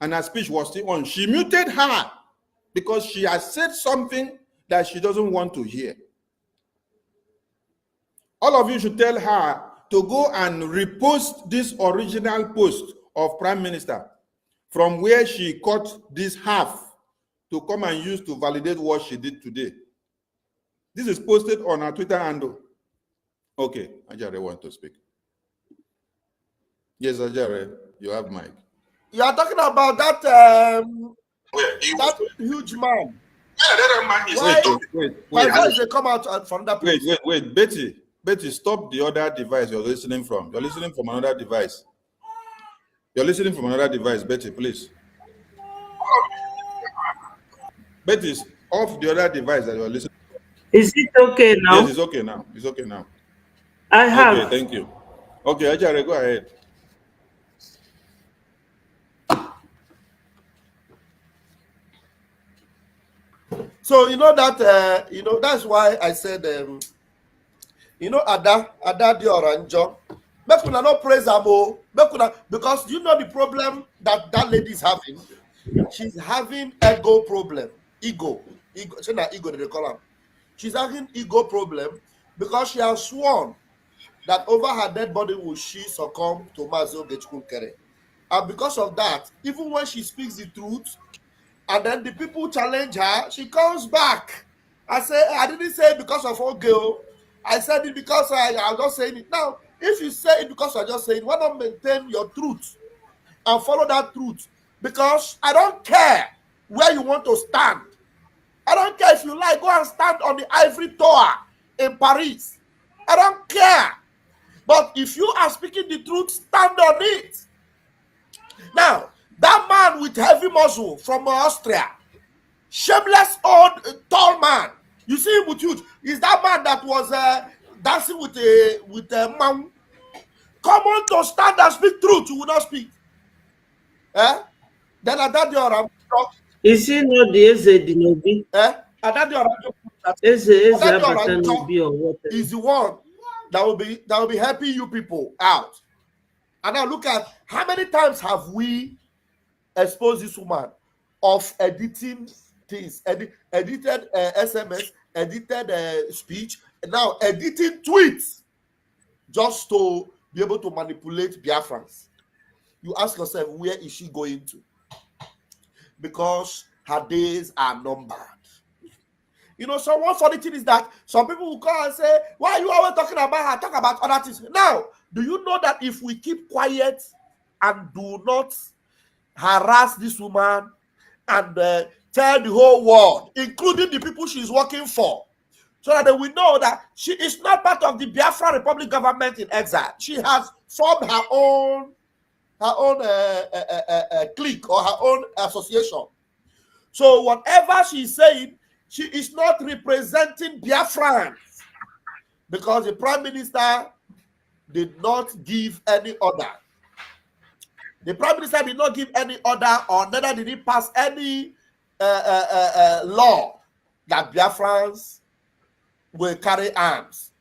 and her speech was still on. She muted her because she has said something that she doesn't want to hear. All of you should tell her to go and repost this original post of Prime Minister from where she cut this half to come and use to validate what she did today. This is posted on her Twitter handle. Okay, Ajare want to speak. Yes, Ajare, you have mic. You are talking about that that huge man. Wait. They come out from that place. Wait, Betty, stop the other device you're listening from. You're listening from another device. Betty, please. Betty, off the other device that you're listening. Is it okay now? Yes, it's okay now. I have. Okay, thank you. Okay, Ajare, go ahead. So you know that that's why I said Ada Dioranjo, make una no praise amo, because you know the problem that lady is having. She's having ego problem. Ego. She's not ego they call her. She's having ego problem because she has sworn that over her dead body will she succumb to Mazo Gechkunkere. And because of that, even when she speaks the truth, and then the people challenge her, she comes back. I didn't say it because of Ogeo. I said it because I was just saying it. Now, if you say it because I just saying it, why not maintain your truth and follow that truth? Because I don't care where you want to stand. I don't care if you like, go and stand on the Ivory Tower in Paris. I don't care. But if you are speaking the truth, stand on it. Now, that man with heavy muscle from Austria, shameless old tall man, you see him with huge, is that man that was dancing with a man. Come on to stand and speak truth, you will not speak. Then at that day, Is he not the Eze Dinobi? Adadio Oranjo Eze Adadio Abatanobi or Oranjo whatever. is the one that will be helping you people out. And now look at how many times have we exposed this woman of editing things, edited SMS, edited speech, and now editing tweets just to be able to manipulate Biafrans. You ask yourself, where is she going to? Because her days are numbered. You know, so one funny thing is that some people will call and say, why are you always talking about her? Talk about other things. Now, do you know that if we keep quiet and do not harass this woman and tell the whole world, including the people she's working for, so that they will know that she is not part of the Biafra Republic government in exile. She has formed her own clique or her own association. So whatever she's saying, she is not representing Biafrans, because the Prime Minister did not give any order. The Prime Minister did not give any order, or neither did he pass any law that Biafrans will carry arms.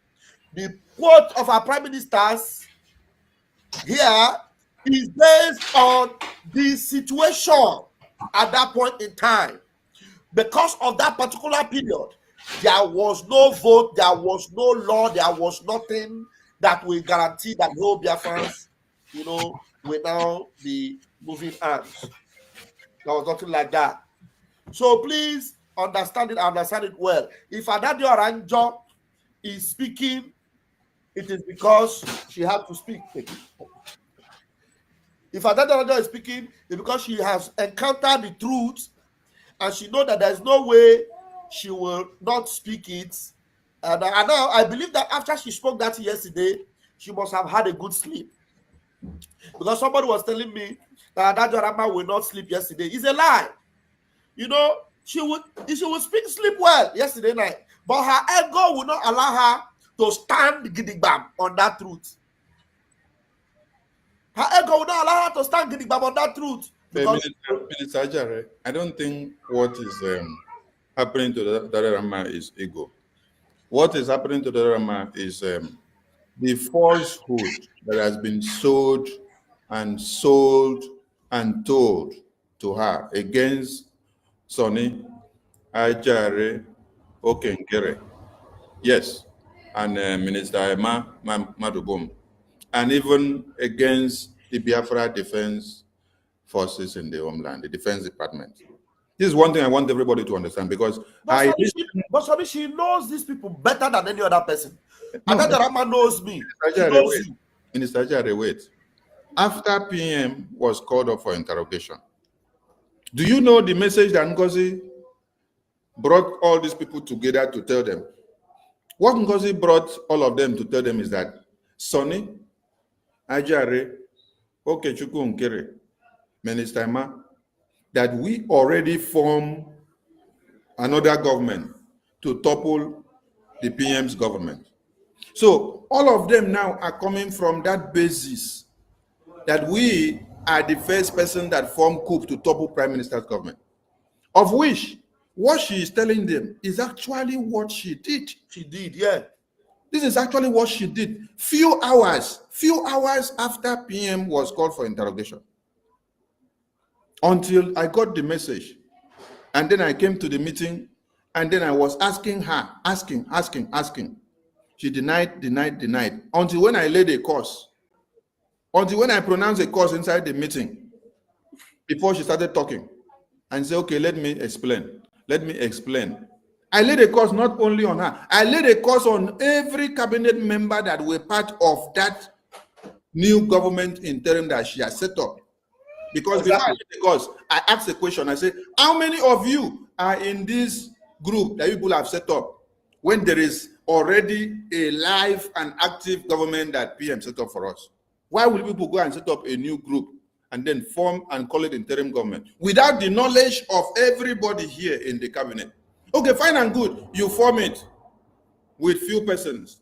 The quote of our Prime Ministers here is based on the situation at that point in time. Because of that particular period, there was no vote, there was no law, there was nothing that will guarantee that no Biafrans, you know, will now be moving arms. There was nothing like that. So please understand it well. If Adadio Oranjo is speaking, it is because she had to speak. If Adadio Oranjo is speaking, it's because she has encountered the truth and she knows that there's no way she will not speak it. And now I believe that after she spoke that yesterday, she must have had a good sleep. Because somebody was telling me that Adadio Oranjo will not sleep yesterday. It's a lie. You know, she would sleep well yesterday night, but her ego will not allow her to stand gidigbam on that truth. Her ego will not allow her to stand gidigbam on that truth. Minister Ajare, I don't think what is happening to the Rama is ego. What is happening to the Rama is the falsehood that has been sold and told to her against Sonny, Ajare, Okengere, yes, and Minister Emma Madubum, and even against the Biafra Defense Forces in the homeland, the Defense Department. This is one thing I want everybody to understand, because she knows these people better than any other person. No, Adadio Oranjo knows me. She knows you. Minister Ajare, wait. After PM was called up for interrogation, do you know the message that Ngozi brought all these people together to tell them? What Ngozi brought all of them to tell them is that Sonny, Ajare, Okechukwu Nkere, Minister Emma, that we already form another government to topple the PM's government. So all of them now are coming from that basis that we are the first person that formed coup to topple Prime Minister's government, of which what she is telling them is actually what she did. She did, yeah. This is actually what she did. Few hours after PM was called for interrogation. Until I got the message. And then I came to the meeting, and then I was asking her, asking. She denied, until when I laid a course. Until when I pronounced a course inside the meeting, before she started talking, and said, okay, let me explain. I laid a course not only on her, I laid a course on every cabinet member that were part of that new government interim that she has set up. Because before I laid the course, I asked a question. I said, how many of you are in this group that people have set up when there is already a live and active government that PM set up for us? Why will people go and set up a new group and then form and call it interim government without the knowledge of everybody here in the cabinet? Okay, fine and good. You form it with few persons.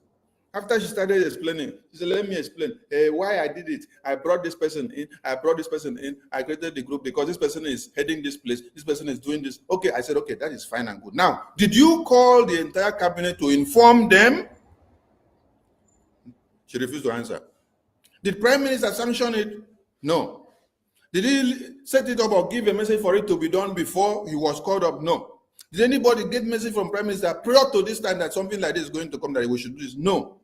After she started explaining, she said, let me explain why I did it. I brought this person in. I created the group because this person is heading this place. This person is doing this. Okay, I said, okay, that is fine and good. Now, did you call the entire cabinet to inform them? She refused to answer. Did Prime Minister sanction it? No. Did he set it up or give a message for it to be done before he was called up? No. Did anybody get message from Prime Minister prior to this time that something like this is going to come, that we should do this? No.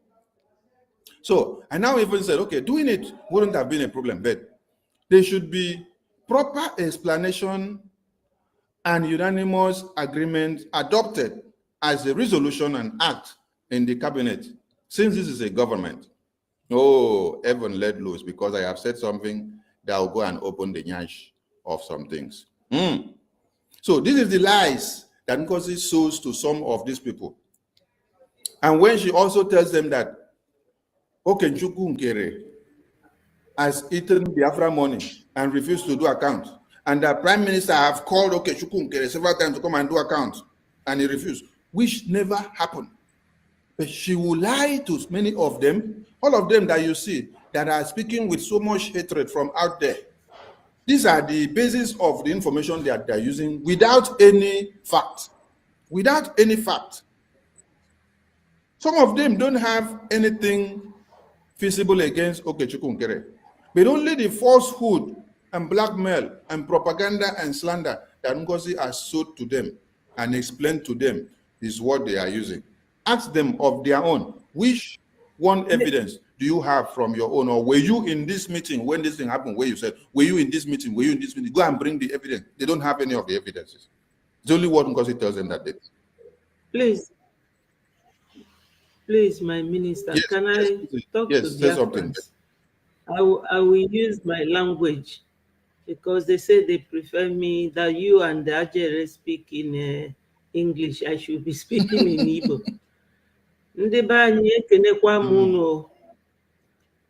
So I now even said, okay, doing it wouldn't have been a problem, but there should be proper explanation and unanimous agreement adopted as a resolution and act in the cabinet, since this is a government. Oh, heaven let loose, because I have said something that will go and open the nyash of some things. So this is the lies that Ngozi sows to some of these people. And when she also tells them that Okenchukwu Nkere has eaten Biafra money and refused to do account, and the Prime Minister have called Okenchukwu Nkere several times to come and do account, and he refused, which never happened. But she will lie to many of them, all of them that you see that are speaking with so much hatred from out there. These are the basis of the information that they're using without any fact. Without any fact. Some of them don't have anything feasible against Okechukwu Nkere, but only the falsehood and blackmail and propaganda and slander that Ngozi has sold to them and explained to them is what they are using. Ask them of their own, which one evidence do you have from your own? Or were you in this meeting when this thing happened, where you said, were you in this meeting? Were you in this meeting? Go and bring the evidence. They don't have any of the evidences. It's only what Ngozi tells them that day. Please, my minister, yes, can I talk to Biafrans? I will use my language, because they say they prefer me, that you and the Ajere speak in English. I should be speaking in Igbo. Ndị be anyị ekenekwa m unu,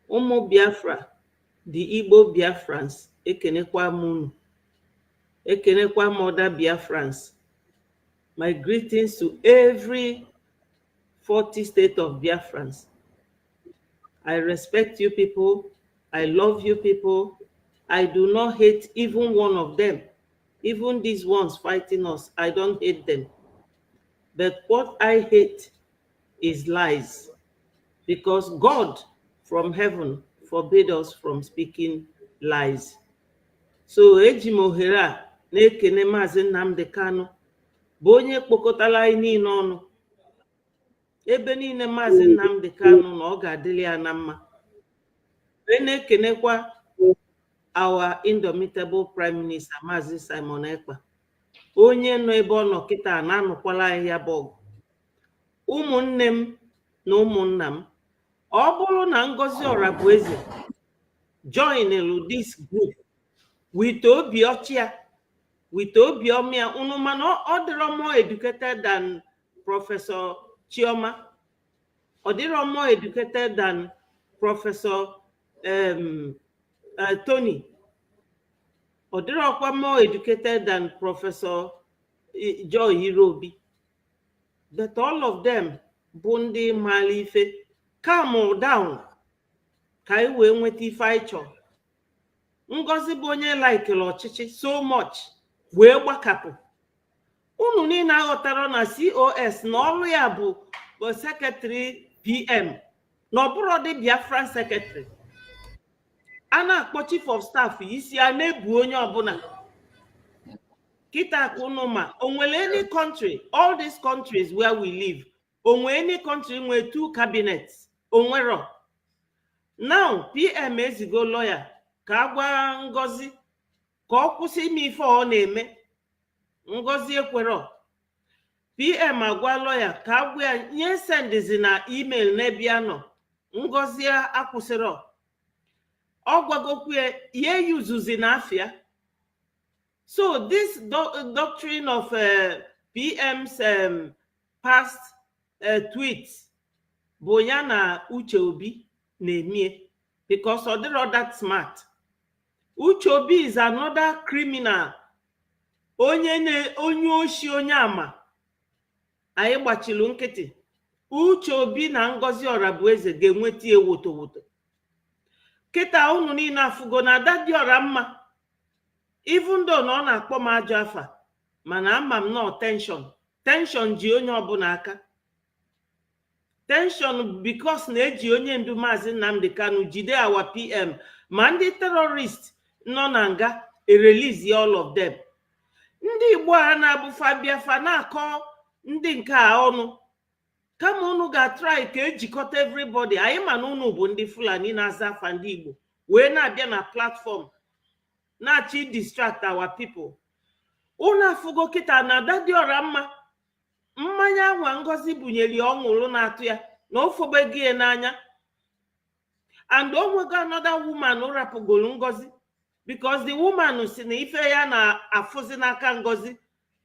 ụmụ Biafra, the Igbo Biafrans, ekenekwa m unu, ekenekwa m other Biafrans. My greetings to every 40 state of Biafrans. I respect you people. I love you people. I do not hate even one of them. Even these ones fighting us, I don't hate them. But what I hate is lies, because God from heaven forbade us from speaking lies. So eji m ohere a na-ekene Maazị Nnamdi Kanu, bụ onye kpokọtara anyị niile ọnụ. Ebe niile Maazị Nnamdi Kanu na ọ ga-adịrị ya na mma. Na-ekenekwa our indomitable Prime Minister Maazị Simon Ekpa, onye nọ ebe ọ nọ kịta na-anụkwala anyị ya bụ ọgụ. Ụmụnne m na ụmụnna m, ọ bụrụ na Ngozi Orabueze join this group with obi ọchịa, with obi ọmịa, unu mana ọ dịrọ more educated than Professor Chioma, ọ dịrọ more educated than Professor Tony, ọ dịrọkwa more educated than Professor Joy Irobi. But all of them bụ ndị maara ife. Calm down ka anyị wee nweta ife anyị chọrọ. Ngozi bụ onye laikere ọchịchị so much wee gbakapụ. Unu niile aghọtara na COS na ọrụ ya bụ secretary PM, na ọ bụrụ dị Biafran secretary. A na-akpọ chief of staff isi a na-ebu onye ọbụla. Kita kunuma, onwere any country, all these countries where we live, onwere any country with 2 cabinets, onwero. Now, PM ezigo lawyer, ka agwa Ngozi, ka ọ kwụsị ime ife ọ na-eme. Ngozi ekwero. PM agwa lawyer, ka agwa ya nye sendizi na email n'ebe ya nọ. Ngozi akwụsịrọ. Ọ gwagokwu ya yuzuzi na afịa. So this doctrine of PM's past tweets, Boyana Uche Obi na-emie, because they're that smart. Uche Obi is another criminal. Onye oshi onye ama. Anyị gbachilu nkịtị. Uche Obi na Ngozi Orabueze ga-enweta ewotowoto. Kịta unu niile afụgo na ada dị ọra mma, even though na ọ na-akpọ m ajọ afa, mana ama m nọ tension ji onye ọbụla aka. Tension because na-eji onye ndu Maazị Nnamdi Kanu jide awa PM, ma ndị terrorist nọ na nga release all of them. Ndị Igbo a na-abụfa Biafra na-akọ ndị nke a ọnụ, kama unu ga-try ka ejikọta everybody. Anyị ma na unu bụ ndị Fulani na-aza afa ndị Igbo wee na-abịa na platform na-achị distract our people. Unu afụgo kịta na ada dị ọra mma, mmanya anwa Ngozi bunyere ya ọṅụrụ na-atụ ya na ofobegi ya n'anya, and onwego another woman rapụgolu Ngozi because the woman si na ife ya na-afụzi n'aka Ngozi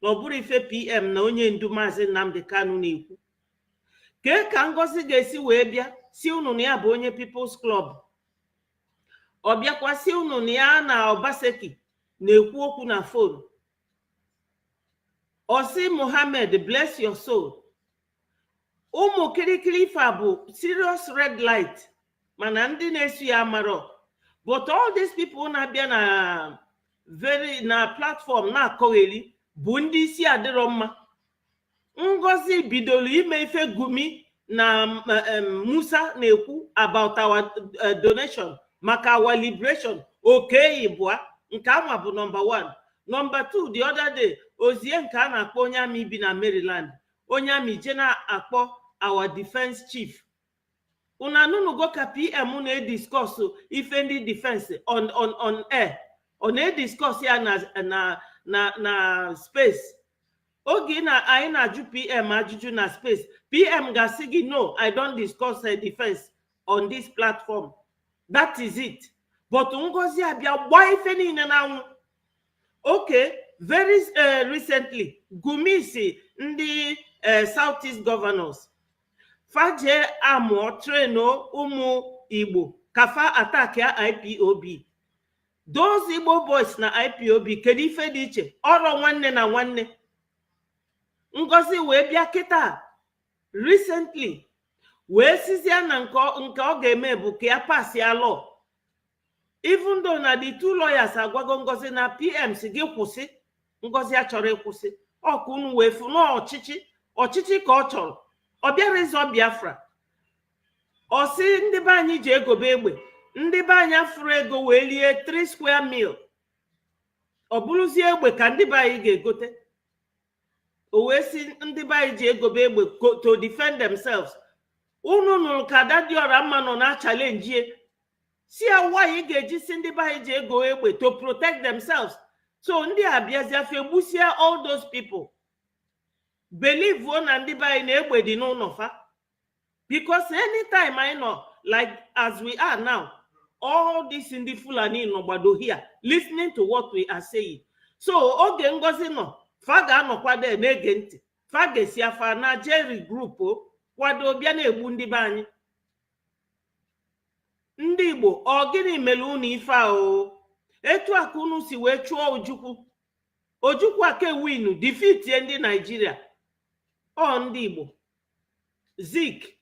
na ọ bụrụ ife PM na onye ndu Maazị Nnamdi Kanu na-ekwu. Kee ka Ngozi ga-esi wee bịa si unu na ya bụ onye People's Club, ọ bịakwa si unu na ya na Obaseki na-ekwu okwu na phone. Osi Mohammed, bless your soul. Ụmụ kirikiri ife bụ serious red light, mana ndị na-esu ya amaro. But all these people na-abịa na platform na-akọgheri bụ ndị isi adịrọ mma. Ngozi bidoro ime ife Gumi na Musa na-ekwu about our donation maka our liberation. Okay, Ibua, nke anwa bụ number 1. Number 2, the other day, ozie nke a na-akpọ onye amị bi na Maryland, onye amị je na-akpọ our defense chief. Una nunugo ka PM na-discuss ife ndị defense on air. Ọ na-discuss ya na space. Oge anyị na-ajụ PM ajụjụ na space, PM ga-asị gị no, I don't discuss defense on this platform. That is it. But Ngozi abịa gba ife niile na anwụ. Okay, very recently, Gumi si ndị Southeast governors faje amụọ treno ụmụ Igbo kafa attack ya IPOB. Those Igbo boys na IPOB kedu ife dị iche? Ọrụ nwanne na nwanne. Ngozi wee bịa kịta recently wee sizia na nke ọ ga-eme bụ ka ya pass ya law. Even though na the 2 lawyers agwago Ngozi na PM si gị kwụsị, Ngozi achọrọ ịkwụsị. Ọkụ unu wee fụ na ọchịchị ka ọ chọrọ. Ọ bịara ịzọ Biafra. Ọ sị ndị be anyị ji egobe egbe, ndị be anyị afụrụ ego wee lie 3 square meal. Ọ bụrụzie egbe ka ndị be anyị ga-egote. O wee sị ndị be anyị ji egobe egbe to defend themselves. Unu nụrụ ka ada dị ọra mma nọ na challenge. See why you get just in the by go away to protect themselves. So ndị abịazia fegbusia all those people. Believe one and the by egbe dị n'ụlọ fa. Because anytime I know, like as we are now, all this in the Fulani nobody here listening to what we are saying. So oge Ngozi no, fa ga-anọkwa there na-ege ntị. Fa ga-esi afa na Jerry group kwado bịa na-egbu ndị be anyị. Ndị Igbo, ọ gịnị mere unu ife ahụ? Etu aka unu si wee chụọ Ojukwu aka winu defeat ndị Nigeria. Ọ ndị Igbo. Zik,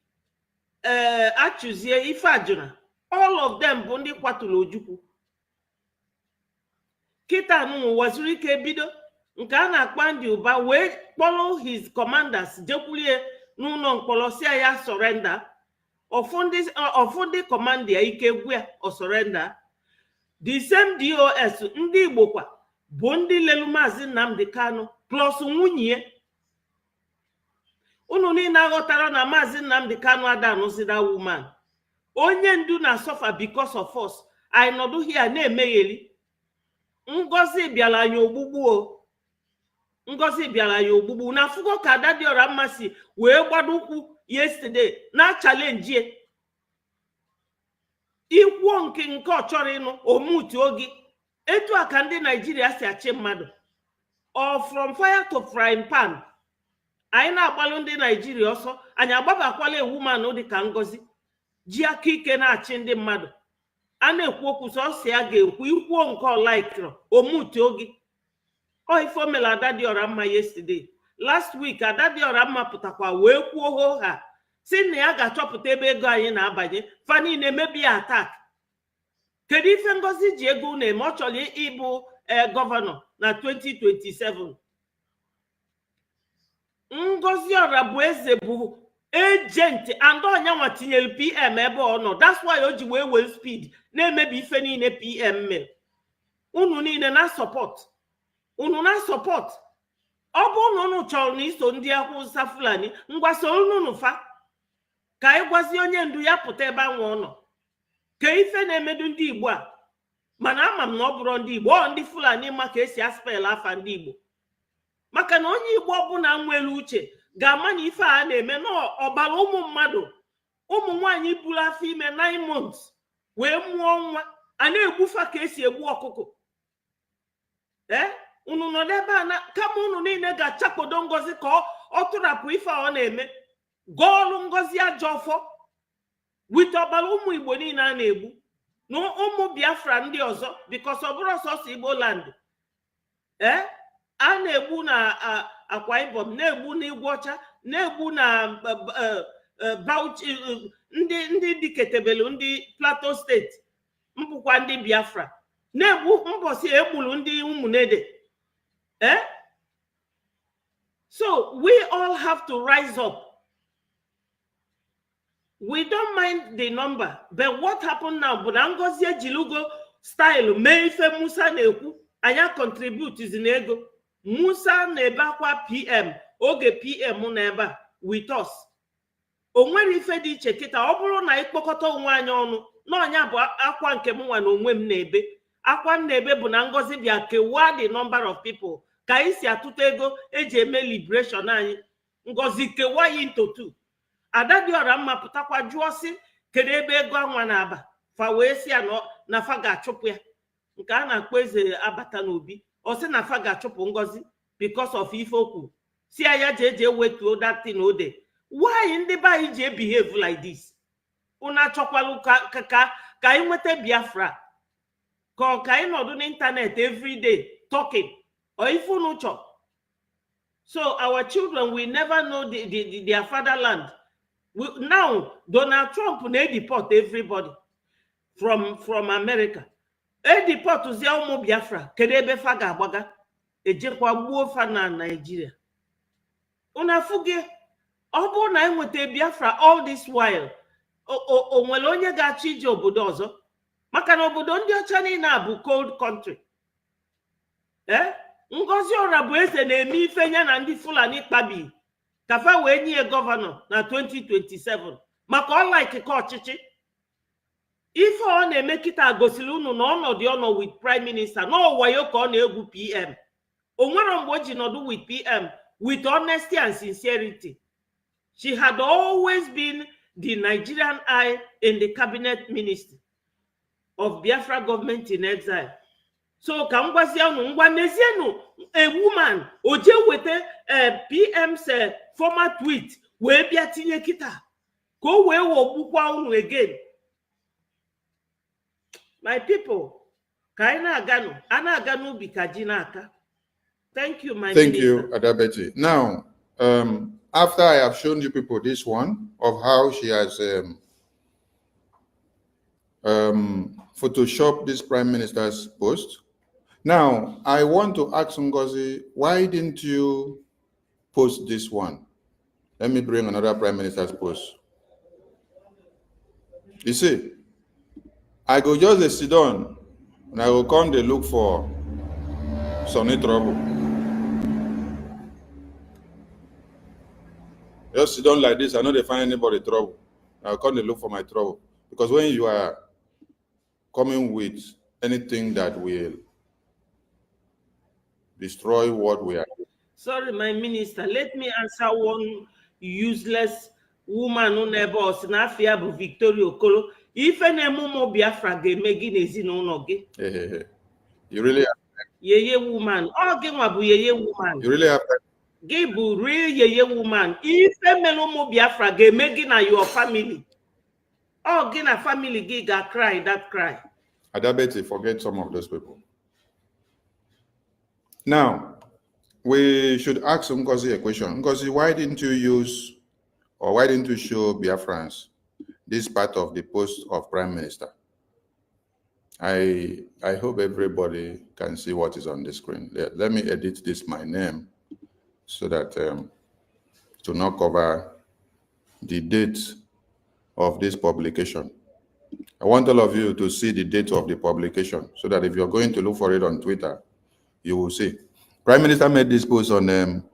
achụzie ife ajụna. All of them bụ ndị kwaturu Ojukwu. Kịta nụ wazuru ike bido nke a na-akpa ndị ụba wee kpọrọ his commanders jekwulie n'ụlọ mkpọrọ si ya surrender. Ofundi command ya ike gwu ya o surrender. The same DOS ndị Igbo kwa bụ ndị lelu Maazị Nnamdi Kanu plus nwunye. Unu niile aghọtara na Maazị Nnamdi Kanu adanụzi that woman. Onye ndu na suffer because of us. Anyị nọdụ here na-emegheri. Ngozi bịara anyị ogbugbu o. Ngozi bịara anyị ogbugbu na afụgo ka ada dị ọra mmasị wee gbado ụkwụ yesterday na challenge ikwuo nke ọ chọrọ ịnụ omutu ogi. Etu aka ndị Nigeria si achị mmadụ. Or from fire to frying pan. Anyị na-agbalụ ndị Nigeria ọsọ, anyị agbabakwala ewu manụ dị ka Ngozi ji aka ike na-achị ndị mmadụ. A na-ekwu okwu sọsọ ya ga-ekwu ikwuo nke ọ laikịrọ omutu ogi. Ọ ifo mela ada dị ọra mma yesterday. Last week ada dị ọra mma pụtakwa wee kwuo ha si na ya ga-achọpụta ebe ego anyị na-abanye fa niile mebi attack. Kedu ife Ngozi ji ego na-eme? Ọ chọrọ ịbụ gọvanọ na 2027. Ngozi Orabueze bụ agent and onyanwa tinyere PM ebe ọ nọ. That's why o ji wee speed na-emebi ife niile PM mere. Unu niile na support. Unu na support. Ọ bụ na unu chọrọ na iso ndị Hausa Fulani, ngwa soro unu fa ka anyị gwazie onye ndu ya pụta ebe anwa ọ nọ. Ka ife na-emedu ndị Igbo a. Mana ama m na ọ bụrụ ndị Igbo, ọ ndị Fulani ma ka esi aspel afa ndị Igbo. Maka na onye Igbo ọbụla nwere uche ga-ama na ife a na-eme n'ọbara ụmụ mmadụ. Ụmụ nwaanyị buru afọ ime 9 months wee mụọ nwa, a na-egbufa ka esi egbu ọkụkọ. Unu nọ n'ebe a kama unu niile ga-achakpodo Ngozi ka ọ tụrapụ ife a ọ na-eme. Gọọlụ Ngozi ajọ ọfọ wite ọbara ụmụ Igbo niile a na-egbu na ụmụ Biafra ndị ọzọ, because ọ bụrụ sọsọ Igbo land. A na-egbu na Akwa Ibom, na-egbu na Igwocha, na-egbu na Bauchi, ndị diketebelu ndị Plateau steeti, mbụkwa ndị Biafra, na-egbu mbọsị egburu ndị Ụmụnede. So we all have to rise up. We don't mind the number, but what happened now? But Ngozi ejilugo style mee ife Musa na-ekwu, anya contribute ego. Musa na-ebe akwa PM, oge PM na ebe with us. O nwere ife dị iche kịta. Ọ bụrụ na ịkpọkọta onwe anyị ọnụ, n'ọnya bụ akwa nke m nwa na onwe m na-ebe. Akwa m na-ebe bụ na Ngozi bịa kewaa the number of people ka anyị si atụta ego eji eme liberation anyị. Ngozi kewaa ya into 2. Adadiora mma pụtakwa jụọ sị kedu ebe ego anwa na-aba, fa wee si ya na fa ga-achụpụ ya. Nke a na-akpọ eze abata n'obi. Ọ sị na fa ga-achụpụ Ngozi because of ife okwu. Si ya je wetuo that thing ode. Why ndị be anyị ji behave like this? Unu achọkwalụ ka anyị nweta Biafra, ka anyị nọdụ n'internet every day talking or ife unu chọ. So our children will never know their fatherland. Now Donald Trump na-deport everybody from America. Deport zie ụmụ Biafra, kedu ebe fa ga-agbaga? Ejekwa gbuo fa na Nigeria. Unu afụghị? Ọ bụrụ na enweta Biafra all this while, o nwere onye ga-achọ ije obodo ọzọ? Maka na obodo ndị ọcha niile bụ cold country. Ngozi Orabueze na-eme ife ya na ndị Fulani kpabi ka fa wee nye gọvanọ na 2027 maka ọ like ka ọchịchị. Ife ọ na-eme kịta gosiri unu na ọnọdụ ọnọ with prime minister na ọwayo ka ọ na-egwu PM. O nwere mgbe o ji nọdụ with PM with honesty and sincerity. She had always been the Nigerian eye in the cabinet ministry of Biafra government in exile. So ka m gwazie unu, ngwa nezienu a woman o je weta PM's former tweet wee bịa tinye kịta ka o wee wogbukwa unu again. My people, ka anyị na-aganụ, a na-aga n'ubi ka ji n'aka. Thank you, my Thank minister. you, Adabeti. Now, after I have shown you people this one of how she has photoshopped this prime minister's post, now I want to ask Ngozi, why didn't you post this one? Let me bring another prime minister's post. You see, I go just sit down and I will come to look for some trouble. Just sit down like this, I know they find anybody trouble. I'll come to look for my trouble. Because when you are coming with anything that will destroy what we are. Sorry, my minister, let me answer one useless woman who never was na afia bụ Victoria Okolo. Ife na-emumo Biafra ga-eme gị n'ezinụlọ gị. You really have Yeye woman. Ọ gị nwa bụ yeye woman. You really have Gị bụ real yeye woman. Ife melumo Biafra ga-eme gị na your family. Ọ gị na family gị ga-cry that cry. Adabeti, forget some of those people. Now, we should ask Ngozi a question. Ngozi, why didn't you use or why didn't you show Biafrans this part of the post of Prime Minister? I hope everybody can see what is on the screen. Let me edit this, my name, so that to not cover the date of this publication. I want all of you to see the date of the publication so that if you're going to look for it on Twitter, you will see. Prime Minister made this post on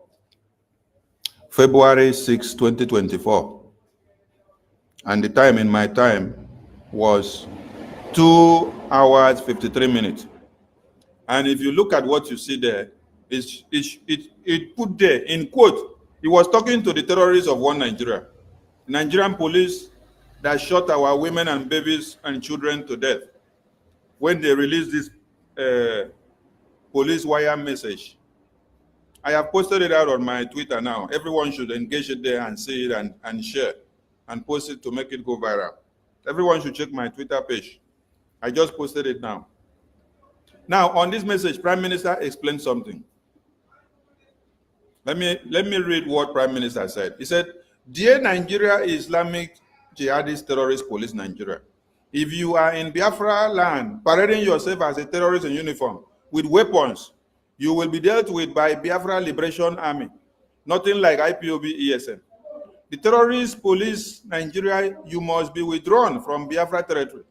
February 6, 2024. And the time in my time was 2 hours, 53 minutes. And if you look at what you see there, it put there in quote, he was talking to the terrorists of one Nigeria, Nigerian police that shot our women and babies and children to death when they released this police wire message. I have posted it out on my Twitter now. Everyone should engage it there and see it and share and post it to make it go viral. Everyone should check my Twitter page. I just posted it now. Now, on this message, Prime Minister explained something. Let me read what Prime Minister said. He said, "Dear Nigeria Islamic Jihadist Terrorist Police Nigeria, if you are in Biafra land parading yourself as a terrorist in uniform with weapons, you will be dealt with by Biafra Liberation Army, nothing like IPOB ESN. The terrorist police Nigeria, you must be withdrawn from Biafra territory,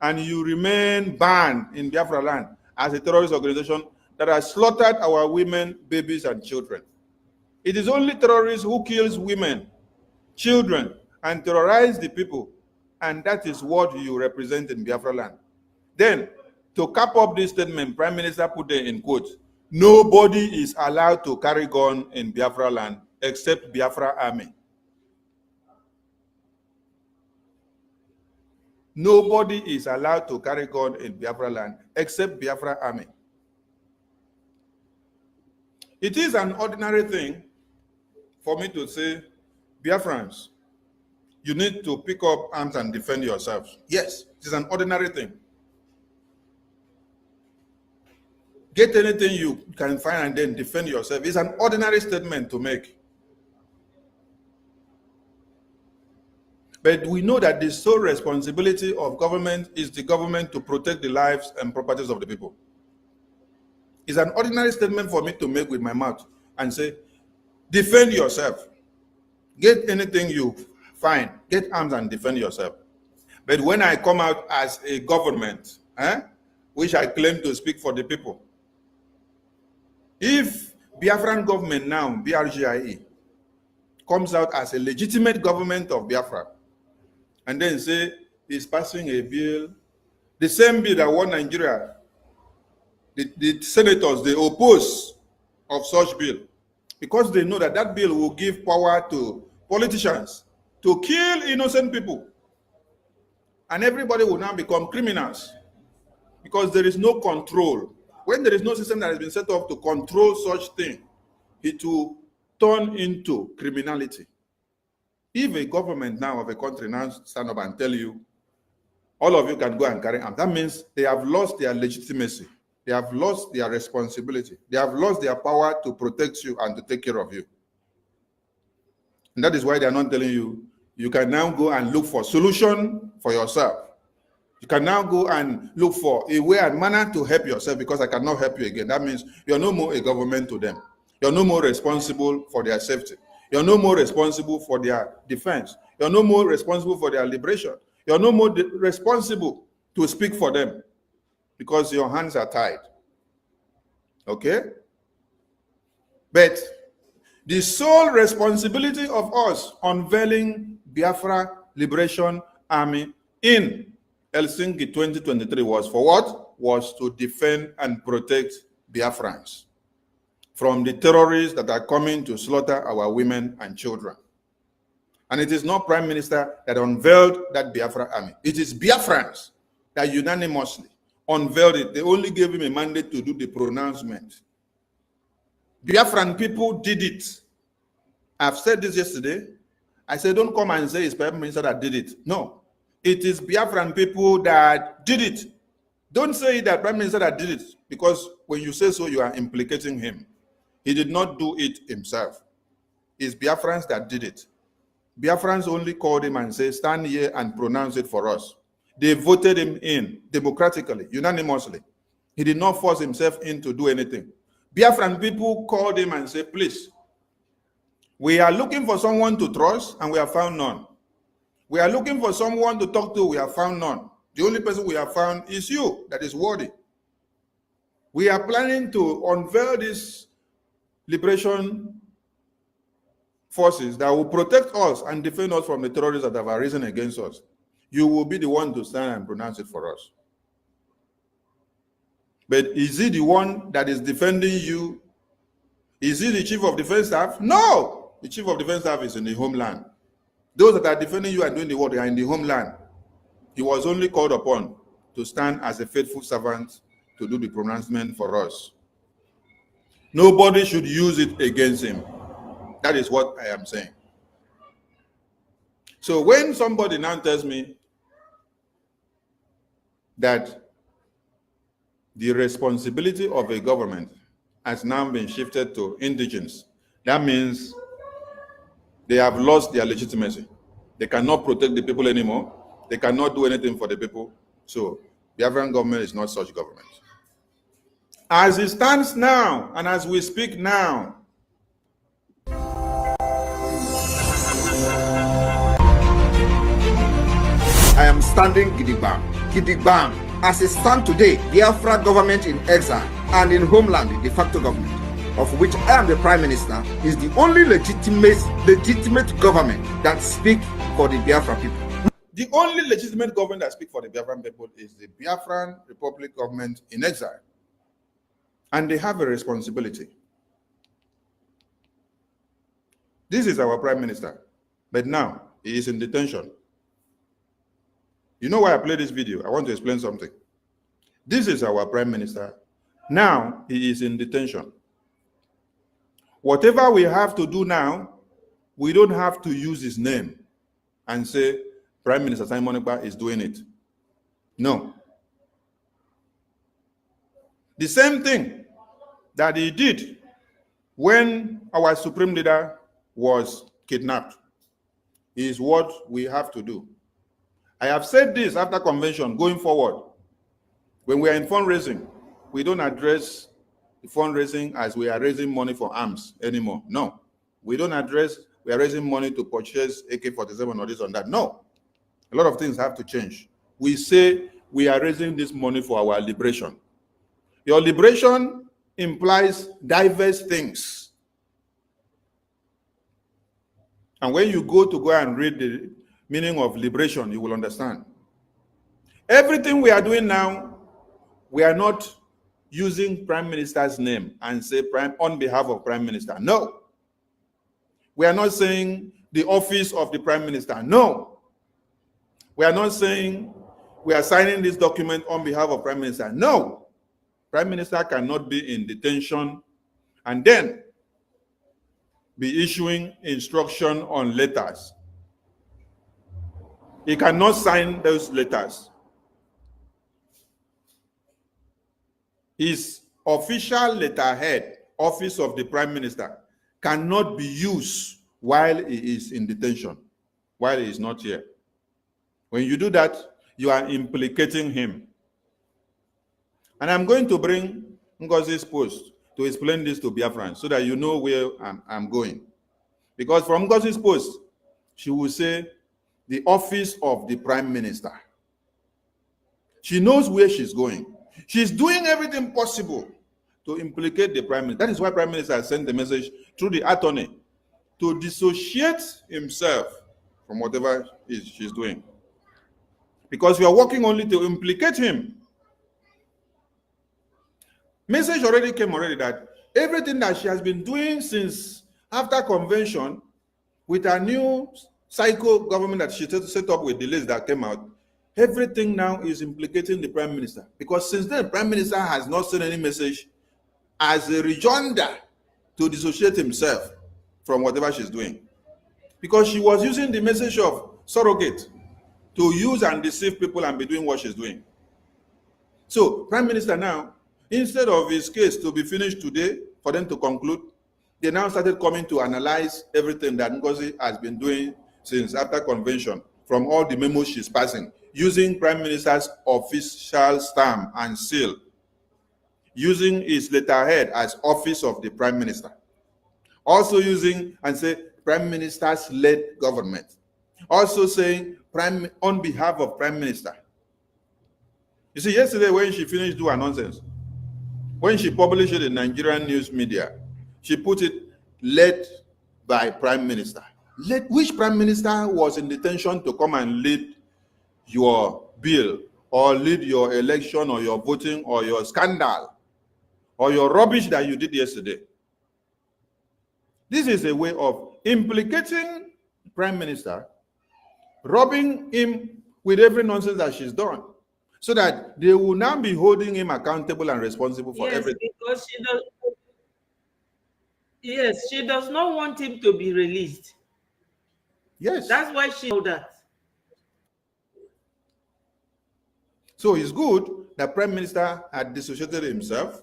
and you remain banned in Biafra land as a terrorist organization that has slaughtered our women, babies, and children. It is only terrorists who kills women, children, and terrorize the people, and that is what you represent in Biafra land." Then, to cap up this statement, Prime Minister put there in quote, "Nobody is allowed to carry gun in Biafra land except Biafra army." Nobody is allowed to carry gun in Biafra land except Biafra army. It is an ordinary thing for me to say, Biafrans, you need to pick up arms and defend yourselves. Yes, it is an ordinary thing. Get anything you can find and then defend yourself. It's an ordinary statement to make. But we know that the sole responsibility of government is the government to protect the lives and properties of the people. It's an ordinary statement for me to make with my mouth and say, defend yourself. Get anything you find, get arms and defend yourself. But when I come out as a government, which I claim to speak for the people, if Biafran government now, BRGIE, comes out as a legitimate government of Biafra, and then say he's passing a bill, the same bill that won Nigeria, the senators, they oppose of such bill because they know that that bill will give power to politicians to kill innocent people. And everybody will now become criminals because there is no control. When there is no system that has been set up to control such thing, it will turn into criminality. If a government now of a country now stand up and tell you, all of you can go and carry arms, that means they have lost their legitimacy. They have lost their responsibility. They have lost their power to protect you and to take care of you. And that is why they are not telling you, you can now go and look for solution for yourself. You can now go and look for a way and manner to help yourself because I cannot help you again. That means you're no more a government to them. You're no more responsible for their safety. You're no more responsible for their defense. You're no more responsible for their liberation. You're no more responsible to speak for them because your hands are tied. Okay? But the sole responsibility of us unveiling Biafra Liberation Army in Helsinki 2023 was for what? Was to defend and protect Biafrans from the terrorists that are coming to slaughter our women and children. And it is not Prime Minister that unveiled that Biafra army. It is Biafrans that unanimously unveiled it. They only gave him a mandate to do the pronouncement. Biafran people did it. I've said this yesterday. I said, don't come and say it's Prime Minister that did it. No, it is Biafran people that did it. Don't say that Prime Minister that did it, because when you say so, you are implicating him. He did not do it himself. It's Biafrans that did it. Biafrans only called him and said, stand here and pronounce it for us. They voted him in democratically, unanimously. He did not force himself in to do anything. Biafran people called him and said, please, we are looking for someone to trust and we have found none. We are looking for someone to talk to, we have found none. The only person we have found is you, that is worthy. We are planning to unveil this liberation forces that will protect us and defend us from the terrorists that have arisen against us. You will be the one to stand and pronounce it for us. But is he the one that is defending you? Is he the chief of defense staff? No! The chief of defense staff is in the homeland. Those that are defending you and doing the work, they are in the homeland. He was only called upon to stand as a faithful servant to do the pronouncement for us. Nobody should use it against him. That is what I am saying. So when somebody now tells me that the responsibility of a government has now been shifted to indigents, that means they have lost their legitimacy. They cannot protect the people anymore. They cannot do anything for the people. So the Biafran government is not such government. As it stands now, and as we speak now, I am standing gidigbam. Gidigbam. As it stands today, Biafra government in exile and in homeland, the de facto government, of which I am the Prime Minister, is the only legitimate government that speaks for the Biafra people. the only legitimate government that speaks for the Biafran people is the Biafran Republic government in exile. And they have a responsibility. This is our Prime Minister, but now he is in detention. You know why I play this video? I want to explain something. This is our Prime Minister. Now he is in detention. Whatever we have to do now, we don't have to use his name and say Prime Minister Simon Ekpa is doing it. No. The same thing that he did when our supreme leader was kidnapped is what we have to do. I have said this after convention going forward. When we are in fundraising, we don't address the fundraising as we are raising money for arms anymore. No. We don't address we are raising money to purchase AK-47 or this or that. No. A lot of things have to change. We say we are raising this money for our liberation. Your liberation implies diverse things. And when you go and read the meaning of liberation, you will understand. Everything we are doing now, we are not using Prime Minister's name and say on behalf of Prime Minister. No. We are not saying the office of the Prime Minister. No. We are not saying we are signing this document on behalf of Prime Minister. No. Prime Minister cannot be in detention and then be issuing instruction on letters. He cannot sign those letters. His official letterhead, office of the Prime Minister, cannot be used while he is in detention, while he is not here. When you do that, you are implicating him. And I'm going to bring Ngozi's post to explain this to Biafrans so that you know where I'm going. Because from Ngozi's post, she will say the office of the Prime Minister. She knows where she's going. She's doing everything possible to implicate the Prime Minister. That is why Prime Minister has sent the message through the attorney to dissociate himself from whatever she's doing. Because we are working only to implicate him. Message already came that everything that she has been doing since after convention with her new psycho government that she set up with the list that came out, everything now is implicating the Prime Minister. Because since then, the Prime Minister has not sent any message as a rejoinder to dissociate himself from whatever she's doing. Because she was using the message of surrogate to use and deceive people and be doing what she's doing. So, Prime Minister now, instead of his case to be finished today, for them to conclude, they now started coming to analyze everything that Ngozi has been doing since after convention from all the memos she's passing, using Prime Minister's official stamp and seal, using his letterhead as Office of the Prime Minister, also using and say Prime Minister's led government, also saying on behalf of Prime Minister. You see, yesterday when she finished doing her nonsense, when she published it in Nigerian news media, she put it led by Prime Minister. Which Prime Minister was in detention to come and lead your bill or lead your election or your voting or your scandal or your rubbish that you did yesterday? This is a way of implicating Prime Minister, robbing him with every nonsense that she's done, so that they will now be holding him accountable and responsible for everything. Because she does not want him to be released. Yes. That's why she knows that. So it's good that Prime Minister had dissociated himself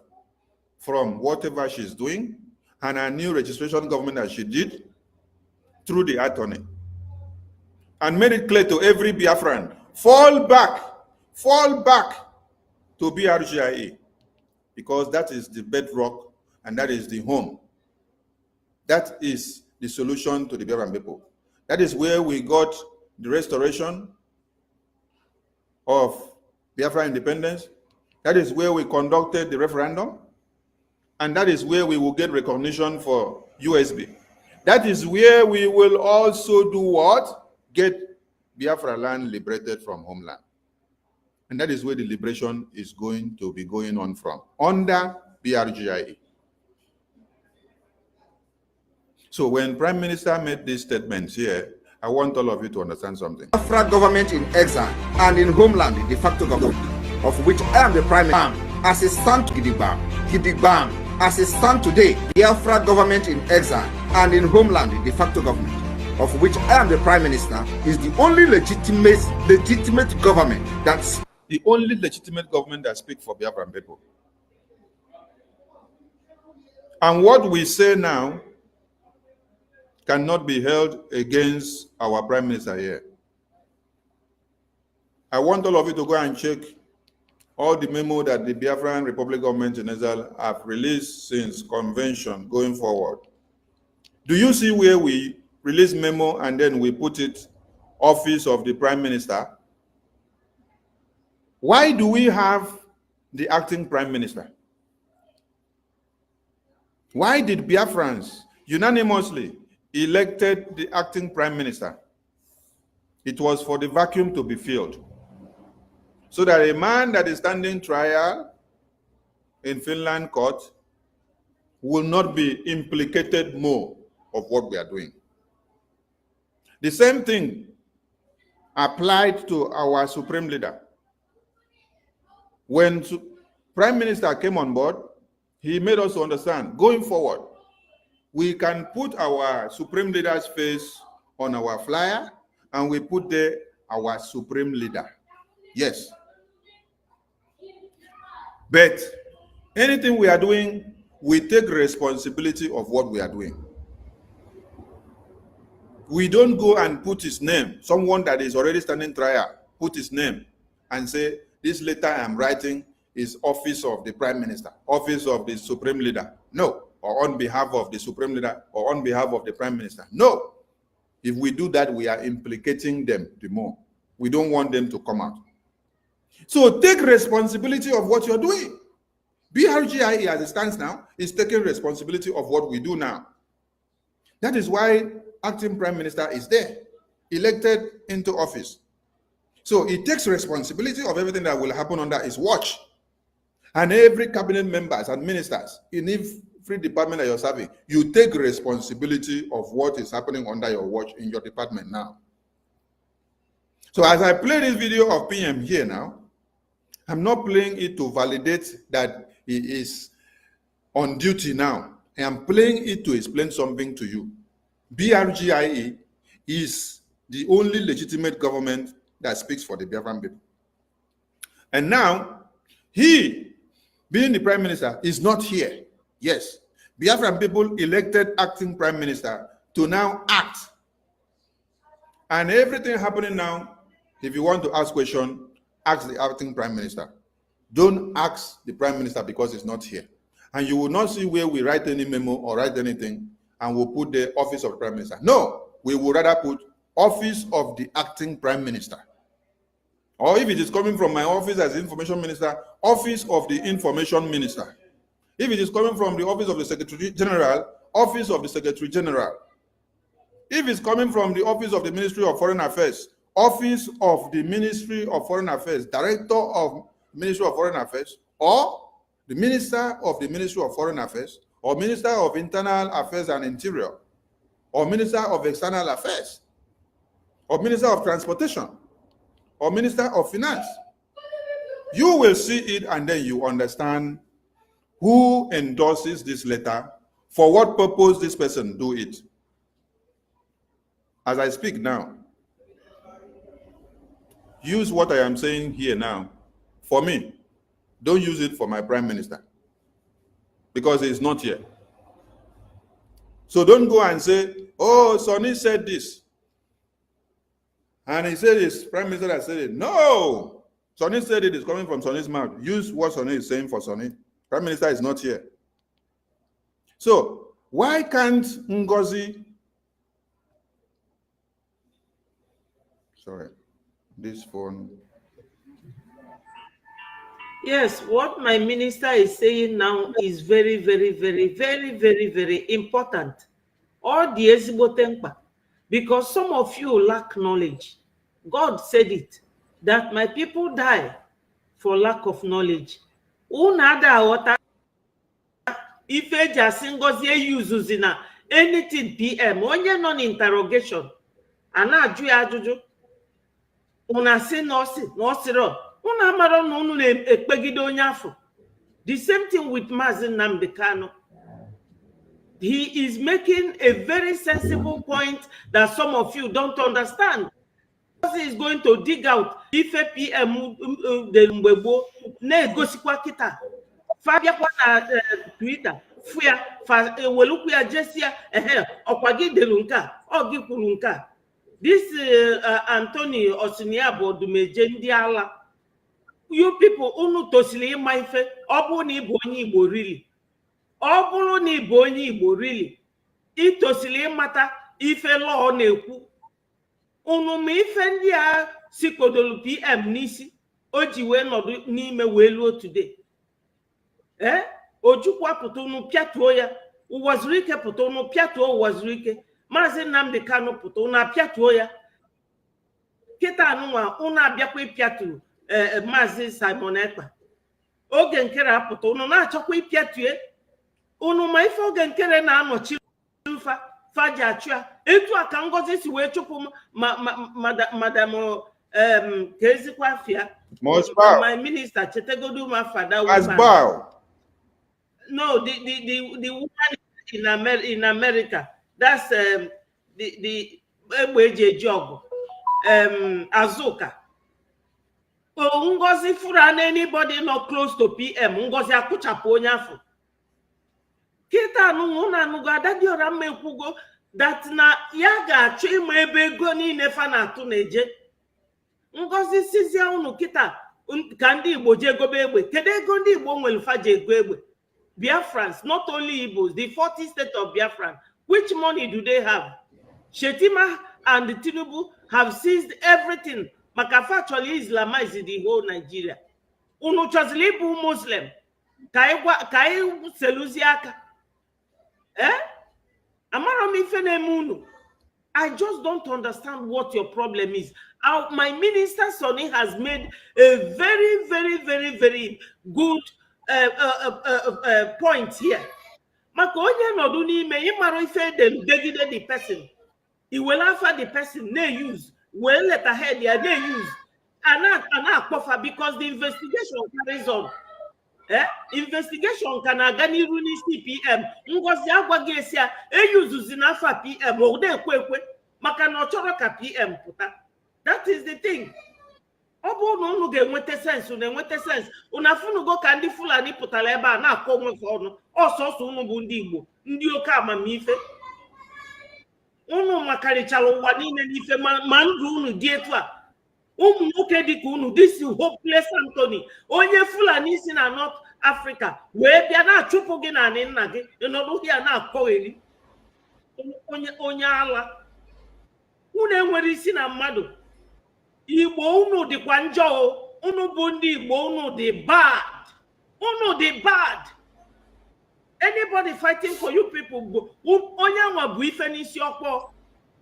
from whatever she's doing and her new registration government that she did through the attorney, and made it clear to every Biafran, fall back to BRGIE, because that is the bedrock and that is the home. That is the solution to the Biafran people. That is where we got the restoration of Biafra independence. That is where we conducted the referendum. And that is where we will get recognition for USB. That is where we will also do what? Get Biafra land liberated from homeland. And that is where the liberation is going to be going on from, under BRGIE. So when Prime Minister made these statements here, I want all of you to understand something. Biafra government in exile and in homeland, the de facto government, of which I am the Prime Minister. As it stands Gidigbam, as it stands today, Biafra government in exile and in homeland, the de facto government, of which I am the Prime Minister, is the only legitimate government that's the only legitimate government that speaks for Biafran people. And what we say now cannot be held against our Prime Minister here. I want all of you to go and check all the memo that the Biafran Republic government in exile have released since convention going forward. Do you see where we release memo and then we put it Office of the Prime Minister? Why do we have the acting Prime Minister? Why did Biafrans unanimously elected the acting Prime Minister? It was for the vacuum to be filled, so that a man that is standing trial in Finland court will not be implicated more of what we are doing. The same thing applied to our supreme leader. When Prime Minister came on board, he made us understand, going forward, we can put our supreme leader's face on our flyer and we put there our supreme leader. Yes. But anything we are doing, we take responsibility of what we are doing. We don't go and put his name, someone that is already standing trial, put his name and say, this letter I'm writing is Office of the Prime Minister, Office of the Supreme Leader. No. Or on behalf of the Supreme Leader, or on behalf of the Prime Minister. No. If we do that, we are implicating them the more. We don't want them to come out. So take responsibility of what you're doing. BRGIE, as it stands now, is taking responsibility of what we do now. That is why acting Prime Minister is there, elected into office. So he takes responsibility of everything that will happen under his watch. And every cabinet members and ministers in every department that you're serving, you take responsibility of what is happening under your watch in your department now. So as I play this video of PM here now, I'm not playing it to validate that he is on duty now. I am playing it to explain something to you. BRGIE is the only legitimate government that speaks for the Biafran people. And now, he, being the Prime Minister, is not here. Yes, Biafran people elected acting Prime Minister to now act And everything happening now, if you want to ask question, ask the acting prime minister. Don't ask the prime minister because he's not here. And you will not see where we write any memo or write anything and we'll put the office of the prime minister. No, we would rather put office of the acting prime minister. Or if it is coming from my office as information minister, office of the information minister. If it is coming from the office of the secretary general, office of the secretary general. If it's coming from the office of the Ministry of Foreign Affairs, office of the Ministry of Foreign Affairs, director of Ministry of Foreign Affairs, or the minister of the Ministry of Foreign Affairs, or minister of Internal Affairs and Interior, or minister of External Affairs, or minister of Transportation, or minister of Finance. You will see it and then you understand who endorses this letter, for what purpose this person do it. As I speak now, use what I am saying here now for me. Don't use it for my prime minister because he's not here. So don't go and say, oh, Sonny said this. And he said his prime minister has said it. No, Sonny said it is coming from Sonny's mouth. Use what Sonny is saying for Sonny. Prime minister is not here. So why can't Ngozi, sorry, this phone. Yes, what my minister is saying now is very, very, very, very, very, very important. All the esibotempa, because some of you lack knowledge. God said it, that my people die for lack of knowledge. Unada water if a Ngozi uses in anything PM, onye non-interrogation, and I do ajuju. Una say no siro. Una maro no unu ekpegido onye afọ. The same thing with Mazi Nnamdi Kanu. He is making a very sensible point that some of you don't understand. He is going to dig out if a PM de Mbebo ne gosikwa kita. Fabia kwa na Twitter. Fuya fa weluku ya jesia okwagi delunka ogi kulunka. This Anthony Osiniabo Dumeje ndi ala. You people unu tosili ima ife obu ni ibo onye Igbo really. Obulu ni ibo onye Igbo really. Itosili imata ife law na-ekwu. Unu ma ife ndị a sikodolu PM n'isi oji wee nọdụ n'ime wee luo today. Ojukwu apụta unu piatuo ya. Uwazuru ike pụta unu piatuo uwazuru ike. Mazi Nnamdi Kanu pụta unu apiatuo ya. Kita anụnwa unu abịakwa ipiatu Mazi Simon Ekpa. Oge nkere apụta unu na-achọkwa ipiatue. Unu ma ife oge nkere na-anọchi faji achụa. Etu a ka Ngozi si wee chụpụ madam ka ezikwa afia. My minister chetegodu ma fada woman. No, the woman in America. That's the Egbeje Job. Azuka. Ngozi fura anybody not close to PM. Ngozi akuchapo onye afọ. Kita nuna nuga dadi ora mekugo that na ya ga-achọ ịma ebe ego niile fa na-atụ na-eje. Ngozi sizia unu kita ka ndị Igbo je gobe egbe. Kedu ego ndị Igbo nwere fa je ego egbe? Biafrans, not only Igbos, the 40 state of Biafran. Which money do they have? Shetima and Tinubu have seized everything. Makafa actually Islamized the whole Nigeria. Unu chazili bu Muslim. Kai seluziaka. I just don't understand what your problem is. My minister Sonny has made a very, very, very, very good point here. Makonya no do ni me imaro ife dem degide the person. He will offer the person they use. Well let ahead they use. And not because the investigation carries on. Investigation can agani runi CPM. Ngozi agwagesia use zinafa PM or de kwekwe maka no choro ka PM puta. That is the thing. Obo no nu ga-enwete sense una enwete sense una funu go ka ndị Fulani pụtara ebe a na-akọ nwe ọnụ ọsọsọ unu bụ ndị Igbo ndị oke amamife unu makarichara ụwa niile n'ife ma ndụ unu dị etu a ụmụ nwoke dịka unu this hopeless Anthony onye Fulani si na North Africa wee bịa na-achụpụ gị na nna gị nọdụ ya na-akọgheri onye ala unu enwere isi na mmadụ Igbo unu dịkwa njọ unu bụ ndị Igbo unu dị bad anybody fighting for you people onye nwa bụ ife n'isi ọkpọ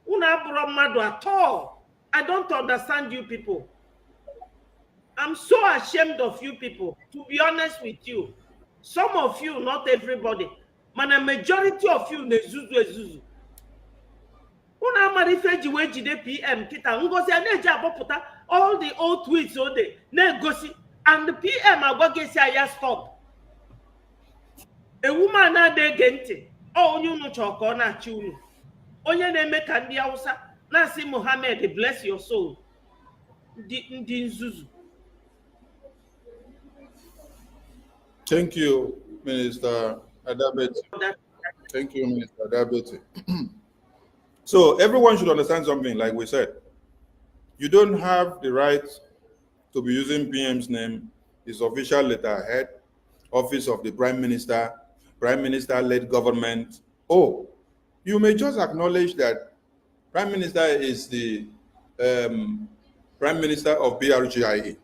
unu abụrụ mmadụ at all. I don't understand you people. I'm so ashamed of you people, to be honest with you. Some of you, not everybody, but a majority of you nezuzu. Una marifeji weji de PM kita Ngozi aneji aboputa all the old tweets all day Ngozi and the PM agwagesi aya stop. A woman na de gente oh onye unu choko na chi unu onye na-eme ka ndị Hausa na-asị Mohammed bless your soul ndị nzuzu. Thank you, Minister Adabeti. Thank you, Minister Adabeti. So everyone should understand something, like we said. You don't have the right to be using PM's name, his official letterhead, office of the Prime Minister-led government. Oh, you may just acknowledge that Prime Minister is the Prime Minister of BRGIE.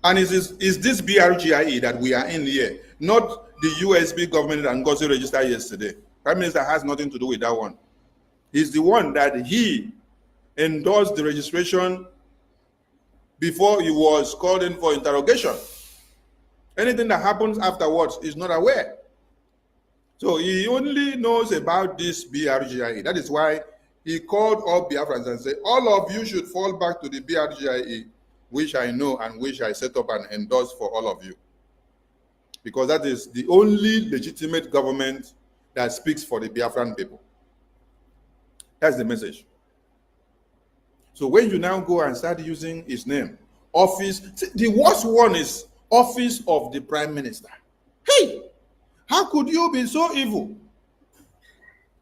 And is this BRGIE that we are in here, not the USB government that Ngozi registered yesterday. Prime Minister has nothing to do with that one. He's the one that he endorsed the registration before he was called in for interrogation. Anything that happens afterwards is not aware. So he only knows about this BRGIE. That is why he called all Biafrans and said, all of you should fall back to the BRGIE, which I know and which I set up and endorse for all of you. Because that is the only legitimate government that speaks for the Biafran people. That's the message. So when you now go and start using his name, office, the worst one is office of the Prime Minister. Hey, how could you be so evil?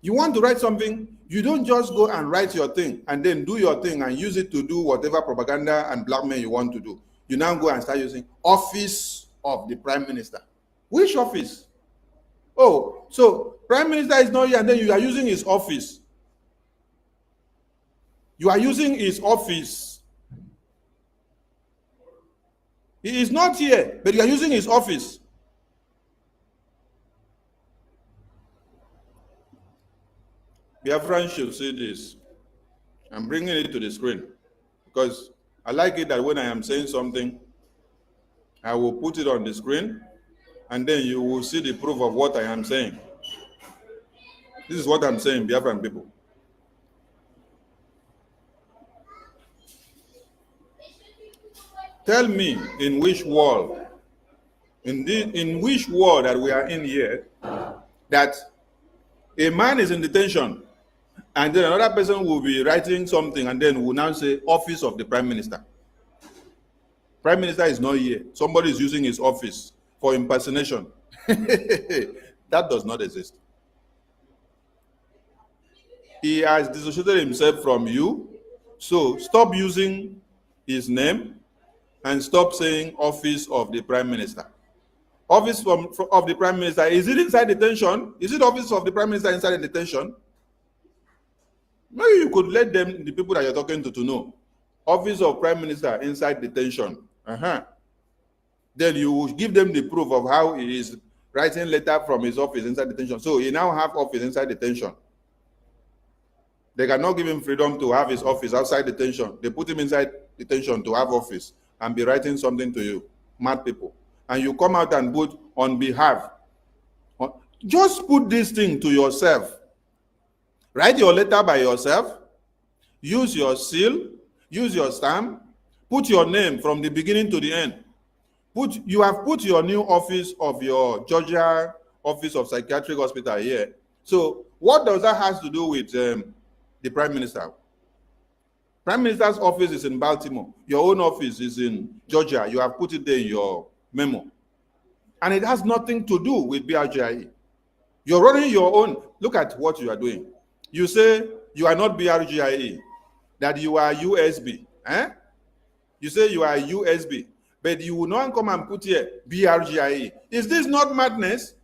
You want to write something, you don't just go and write your thing and then do your thing and use it to do whatever propaganda and blackmail you want to do. You now go and start using office of the Prime Minister. Which office? Oh, so Prime Minister is not here and then you are using his office. You are using his office. He is not here, but you are using his office. Biafrans should see this. I'm bringing it to the screen because I like it that when I am saying something, I will put it on the screen and then you will see the proof of what I am saying. This is what I'm saying, Biafran people. Tell me in which world, in which world that we are in here, that a man is in detention and then another person will be writing something and then will now say office of the Prime Minister. Prime Minister is not here. Somebody is using his office for impersonation. That does not exist. He has dissociated himself from you. So stop using his name and stop saying office of the Prime Minister. Office of the Prime Minister, is it inside detention? Is it office of the Prime Minister inside the detention? Maybe you could let them, the people that you're talking to know. Office of Prime Minister inside detention. Then you will give them the proof of how he is writing letter from his office inside detention. So he now have office inside detention. They cannot give him freedom to have his office outside detention. They put him inside detention to have office and be writing something to you, mad people. And you come out and put on behalf. Just put this thing to yourself. Write your letter by yourself. Use your seal. Use your stamp. Put your name from the beginning to the end. You have put your new office of your Georgia Office of Psychiatric Hospital here. So what does that have to do with the Prime Minister? Prime Minister's office is in Baltimore. Your own office is in Georgia. You have put it there in your memo. And it has nothing to do with BRGIE. You're running your own. Look at what you are doing. You say you are not BRGIE, that you are USB. Eh? You say you are USB, but you will not come and put here BRGIE. Is this not madness?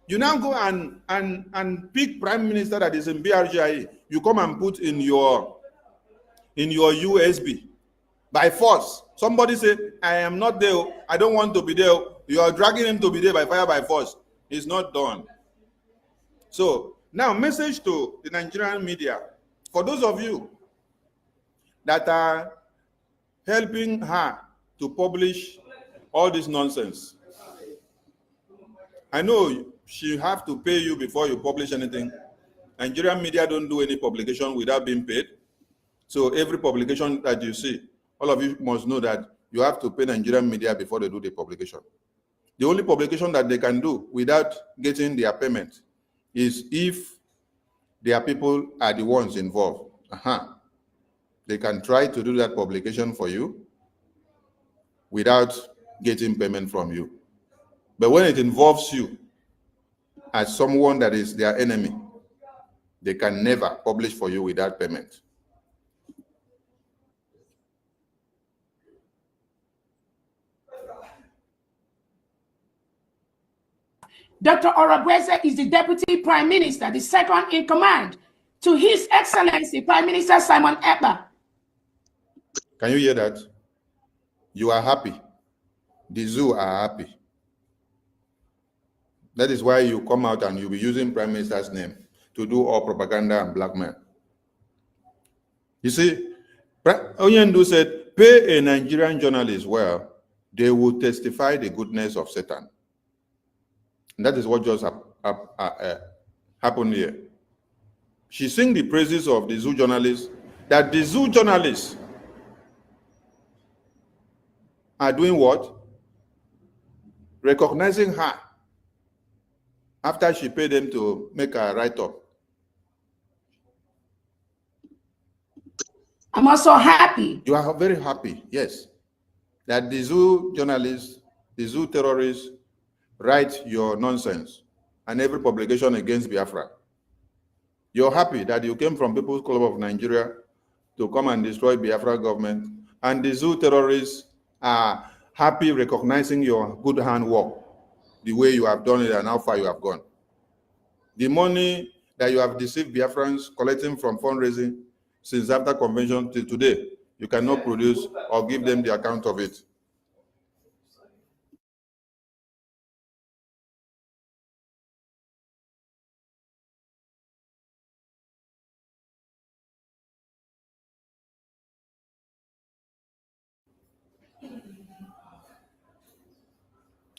You now go and pick prime minister that is in BRGIE. You come and put in your USB by force. Somebody say, I am not there. I don't want to be there. You are dragging him to be there by fire, by force. It's not done. So now, message to the Nigerian media. For those of you that are helping her to publish all this nonsense, I know she have to pay you before you publish anything. Nigerian media don't do any publication without being paid. So every publication that you see, all of you must know that you have to pay Nigerian media before they do the publication. The only publication that they can do without getting their payment is if their people are the ones involved. They can try to do that publication for you without getting payment from you. But when it involves you as someone that is their enemy, they can never publish for you without payment. Dr. Orobweze is the Deputy Prime Minister, the second in command to His Excellency Prime Minister Simon Ekpa. Can you hear that? You are happy. The zoo are happy. That is why you come out and you'll be using Prime Minister's name to do all propaganda and blackmail. You see, Onyendu said, pay a Nigerian journalist well, they will testify the goodness of Satan. And that is what just happened here. She sing the praises of the zoo journalists, that the zoo journalists are doing what? Recognizing her after she paid them to make a write-up. I'm also happy. You are very happy, yes, that the zoo journalists, the zoo terrorists write your nonsense and every publication against Biafra. You're happy that you came from People's Club of Nigeria to come and destroy Biafra government, and the zoo terrorists are happy recognizing your good handwork, the way you have done it and how far you have gone. The money that you have deceived Biafrans collecting from fundraising since after convention till today, you cannot produce or give them the account of it.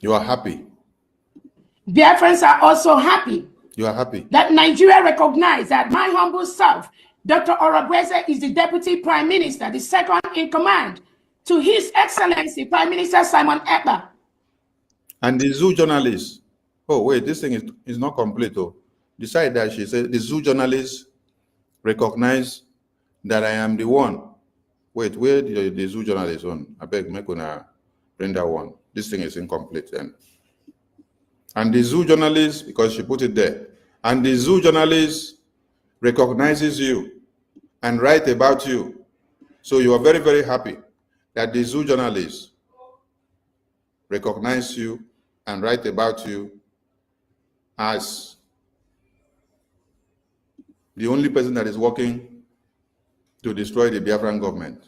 You are happy. Biafrans are also happy. You are happy. That Nigeria recognized that my humble self, Dr. Orobweze, is the Deputy Prime Minister, the second in command to His Excellency Prime Minister Simon Ekpa. And the zoo journalists, oh wait, this thing is not complete. Oh, decide that she said the zoo journalists recognize that I am the one. Wait, where did the zoo journalists on? I beg, make una bring that one. This thing is incomplete then. And the zoo journalists, because she put it there, and the zoo journalists recognizes you and write about you. So you are very, very happy that the zoo journalists recognize you and write about you as the only person that is working to destroy the Biafran government.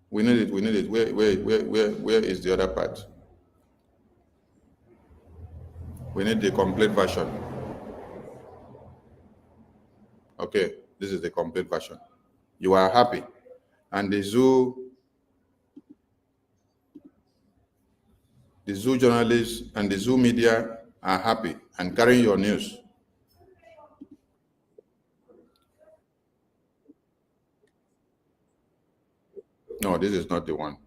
We need it, we need it. Where is the other part? We need the complete version. Okay, this is the complete version. You are happy. And the zoo journalists and the zoo media are happy and carrying your news. No, this is not the one.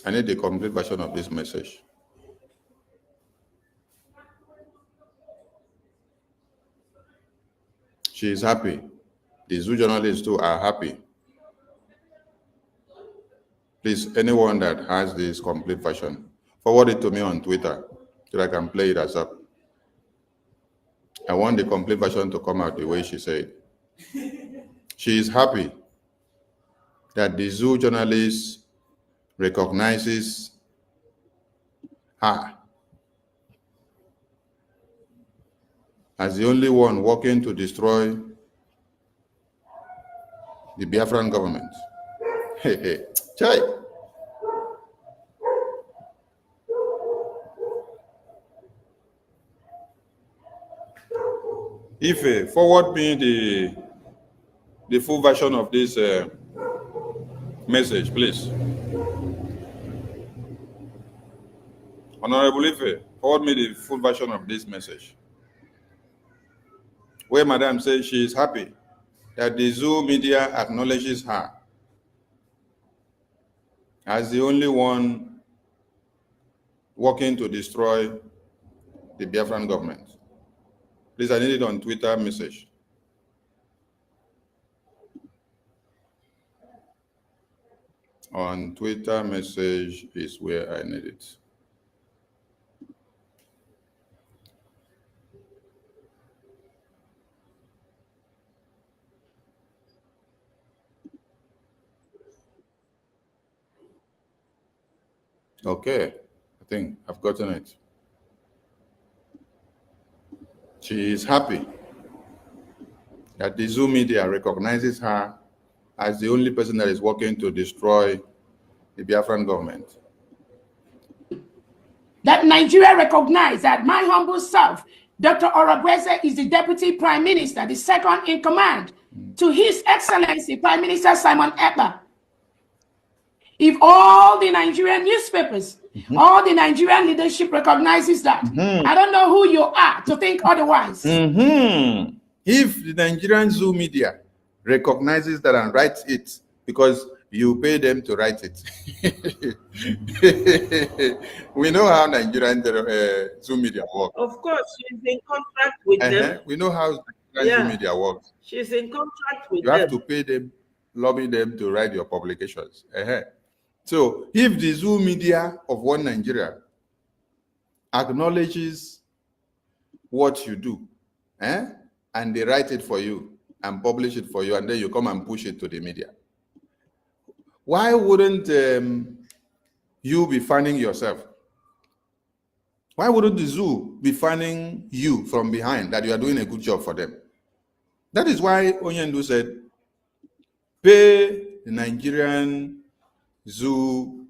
I need the complete version of this message. She is happy. The zoo journalists too are happy. Please, anyone that has this complete version, forward it to me on Twitter so that I can play it as up. I want the complete version to come out the way she said. She is happy that the zoo journalist recognizes her as the only one working to destroy the Biafran government. Hey, hey, chai. Ife, forward me the full version of this message, please. Honorable Ife, forward me the full version of this message, where Madam says she is happy that the zoo media acknowledges her as the only one working to destroy the Biafran government. Please, I need it on Twitter message. On Twitter message is where I need it. Okay, I think I've gotten it. She is happy that the Zoo media recognizes her as the only person that is working to destroy the Biafran government. That Nigeria recognized that my humble self, Dr. Orobweze, is the Deputy Prime Minister, the second in command to His Excellency Prime Minister Simon Ekpa. If all the Nigerian newspapers, all the Nigerian leadership recognizes that, I don't know who you are to think otherwise. If the Nigerian Zoo media recognizes that and writes it, because you pay them to write it. We know how Nigerian Zoo media works. Of course, she's in contract with them. We know how Nigerian Zoo media works. She's in contract with them. You have them. to pay them, lobby them to write your publications. So if the Zoo media of one Nigeria acknowledges what you do, and they write it for you and publish it for you, and then you come and push it to the media, why wouldn't you be fanning yourself? Why wouldn't the Zoo be fanning you from behind that you are doing a good job for them? That is why Onyendu said, pay the Nigerian Zoo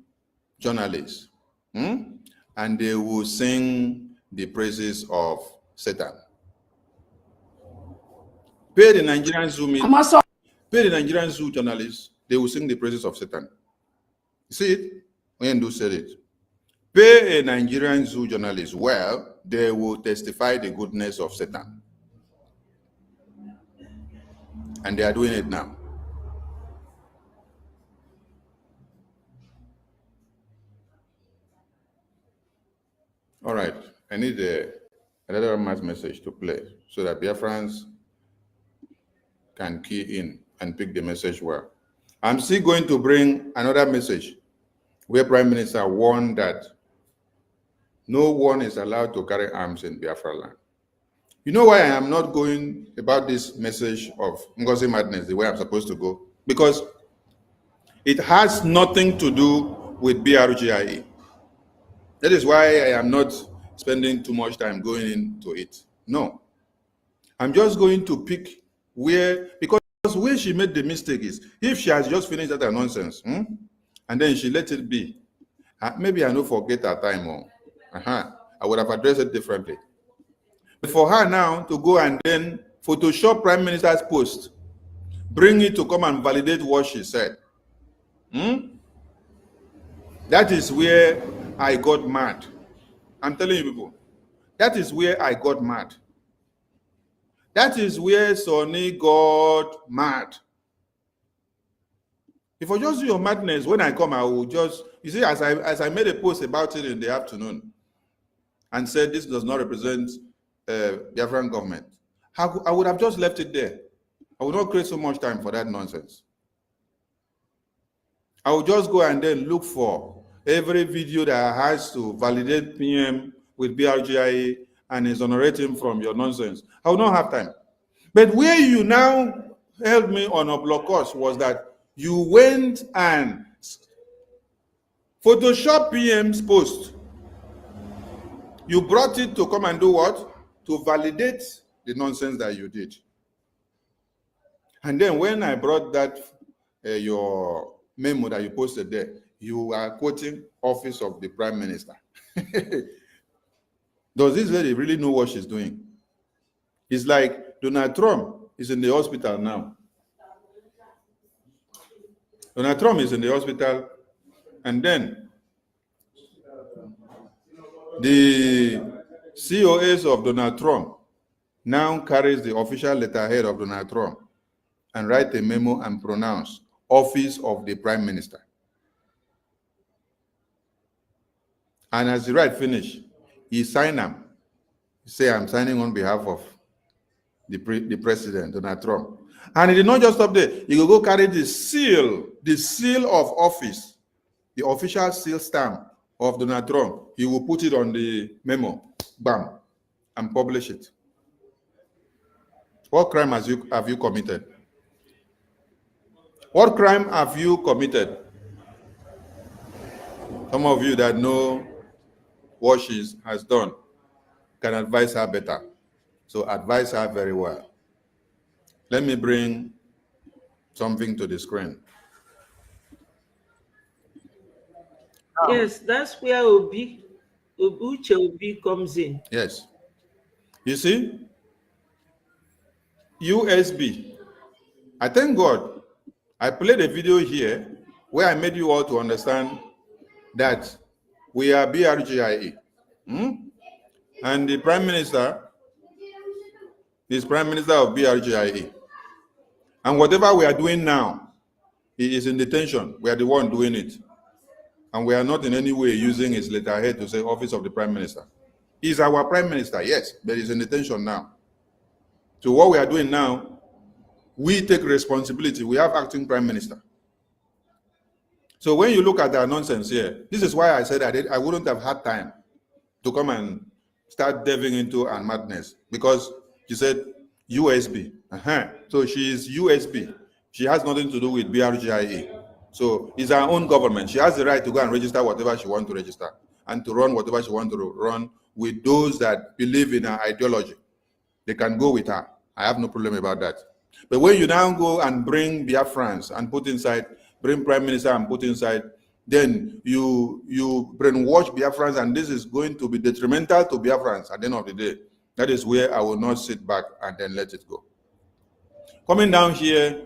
journalists, and they will sing the praises of Satan. Pay the Nigerian Zoo media, pay the Nigerian Zoo journalists, they will sing the praises of Satan. You see it? Onyendu said it. Pay a Nigerian Zoo journalist well, they will testify the goodness of Satan. And they are doing it now. All right, I need another mass message to play so that Biafrans can key in and pick the message well. I'm still going to bring another message where Prime Minister warned that no one is allowed to carry arms in Biafra land. You know why I am not going about this message of Ngozi madness the way I'm supposed to go? Because it has nothing to do with BRGIE. That is why I am not spending too much time going into it. No. I'm just going to pick where, because where she made the mistake is, if she has just finished that nonsense, and then she let it be, maybe I don't forget her time, or I would have addressed it differently. But for her now to go and then Photoshop Prime Minister's post, bring it to come and validate what she said, that is where I got mad. I'm telling you people, that is where I got mad. That is where Sonny got mad. If I just do your madness, when I come, I will just, you see, as I made a post about it in the afternoon and said this does not represent the Biafran government, I would have just left it there. I would not create so much time for that nonsense. I will just go and then look for every video that has to validate PM with BRGIA and exonerate him from your nonsense. I will not have time. But where you now held me on a block course was that you went and Photoshop PM's post. You brought it to come and do what? To validate the nonsense that you did. And then when I brought that, your memo that you posted there, you are quoting Office of the Prime Minister. Does this lady really know what she's doing? It's like Donald Trump is in the hospital now. Donald Trump is in the hospital, and then the COS of Donald Trump now carries the official letterhead of Donald Trump and write a memo and pronounce Office of the Prime Minister. And as he write finish, he sign them. He say, I'm signing on behalf of the president, Donald Trump. And he did not just stop there. He will go carry the seal of office, the official seal stamp of Donald Trump. He will put it on the memo, bam, and publish it. What crime have you committed? What crime have you committed? Some of you that know what she has done can advise her better. So advise her very well. Let me bring something to the screen. Yes, that's where Uche Obi comes in. Yes. You see, USB. I thank God I played a video here where I made you all to understand that we are BRGIA. And the Prime Minister is Prime Minister of BRGIA. And whatever we are doing now, he is in detention. We are the one doing it. And we are not in any way using his letterhead to say Office of the Prime Minister. He's our Prime Minister, yes, but he's in detention now. So what we are doing now, we take responsibility. We have acting Prime Minister. So when you look at that nonsense here, this is why I said I wouldn't have had time to come and start delving into a madness, because she said USB. So she is USB. She has nothing to do with BRGIA. So it's her own government. She has the right to go and register whatever she wants to register and to run whatever she wants to run with those that believe in her ideology. They can go with her. I have no problem about that. But when you now go and bring Biafrans and put inside, bring Prime Minister and put inside, then you brainwash Biafrans, and this is going to be detrimental to Biafrans at the end of the day. That is where I will not sit back and then let it go. Coming down here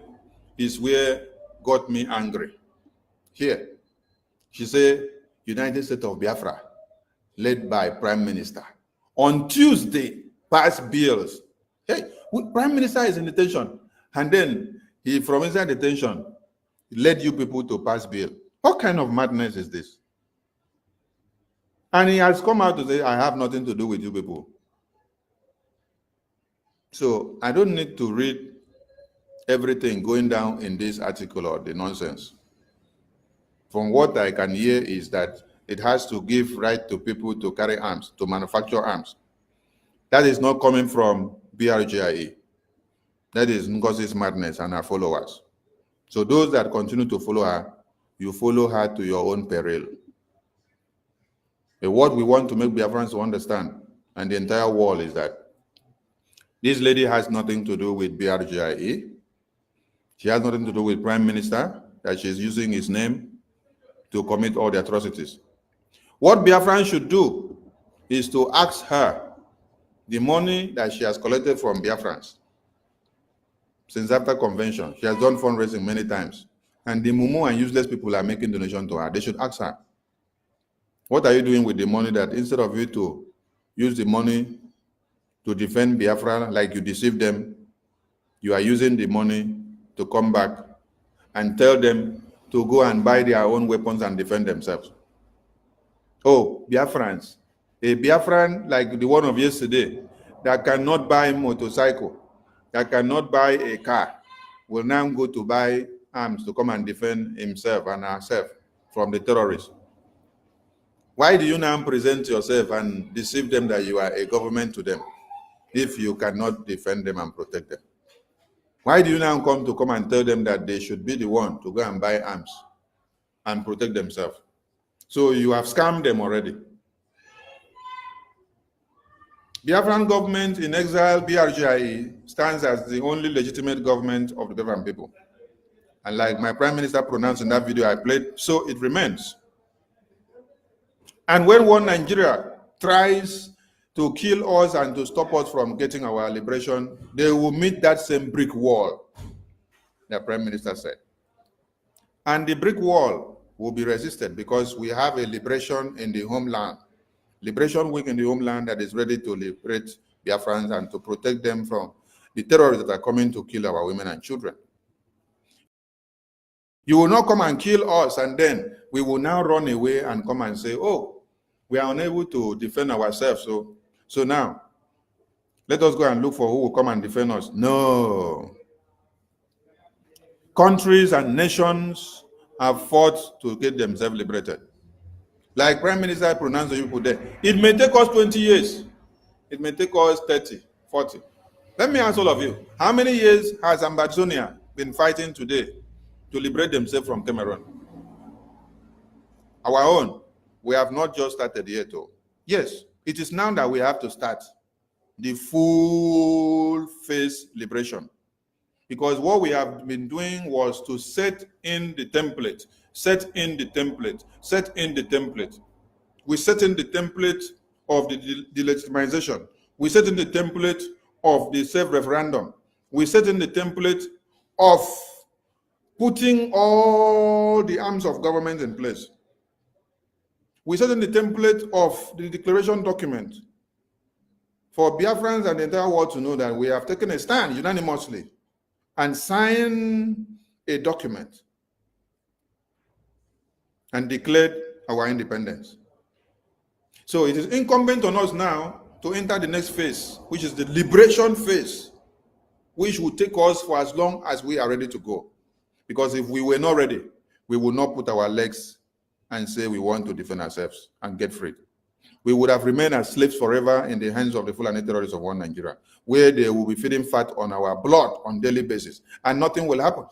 is where got me angry. Here, she said, United States of Biafra, led by Prime Minister. On Tuesday, passed bills. Hey, Prime Minister is in detention. And then he, from inside detention, led you people to pass bill. What kind of madness is this? And he has come out to say, I have nothing to do with you people. So I don't need to read everything going down in this article or the nonsense. From what I can hear is that it has to give right to people to carry arms, to manufacture arms. That is not coming from BRGIA. That is Ngozi's madness and her followers. So those that continue to follow her, you follow her to your own peril. But what we want to make Biafrans to understand, and the entire world, is that this lady has nothing to do with BRGIA. She has nothing to do with Prime Minister, that she's using his name to commit all the atrocities. What Biafrans should do is to ask her the money that she has collected from Biafrans since after convention. She has done fundraising many times. And the mumu and useless people are making donations to her. They should ask her, what are you doing with the money that instead of you to use the money to defend Biafra like you deceived them, you are using the money to come back and tell them to go and buy their own weapons and defend themselves. Oh, Biafrans. A Biafran like the one of yesterday that cannot buy a motorcycle, that cannot buy a car, will now go to buy arms to come and defend himself and herself from the terrorists. Why do you now present yourself and deceive them that you are a government to them if you cannot defend them and protect them? Why do you now come and tell them that they should be the one to go and buy arms and protect themselves? So you have scammed them already. Biafran government in exile, BRG, stands as the only legitimate government of the Biafran people. And like my prime minister pronounced in that video I played, so it remains. And when one Nigeria tries to kill us and to stop us from getting our liberation, they will meet that same brick wall, the prime minister said. And the brick wall will be resisted because we have a liberation in the homeland, liberation week in the homeland that is ready to liberate Biafrans and to protect them from the terrorists that are coming to kill our women and children. You will not come and kill us and then we will now run away and come and say, oh, we are unable to defend ourselves. So now, let us go and look for who will come and defend us. No. Countries and nations have fought to get themselves liberated. Like Prime Minister pronounced the people there. It may take us 20 years. It may take us 30, 40. Let me ask all of you, how many years has Ambazonia been fighting today to liberate themselves from Cameroon? Our own. We have not just started yet. Oh. Yes, it is now that we have to start the full phase liberation. Because what we have been doing was to set in the template, set in the template, set in the template. We set in the template of the delegitimization. We set in the template of the self-referendum. We set in the template of putting all the arms of government in place. We set in the template of the declaration document for Biafrans and the entire world to know that we have taken a stand unanimously and signed a document and declared our independence. So it is incumbent on us now to enter the next phase, which is the liberation phase, which will take us for as long as we are ready to go. Because if we were not ready, we would not put our legs and say we want to defend ourselves and get free. We would have remained as slaves forever in the hands of the Fulani terrorists of one Nigeria, where they will be feeding fat on our blood on a daily basis, and nothing will happen.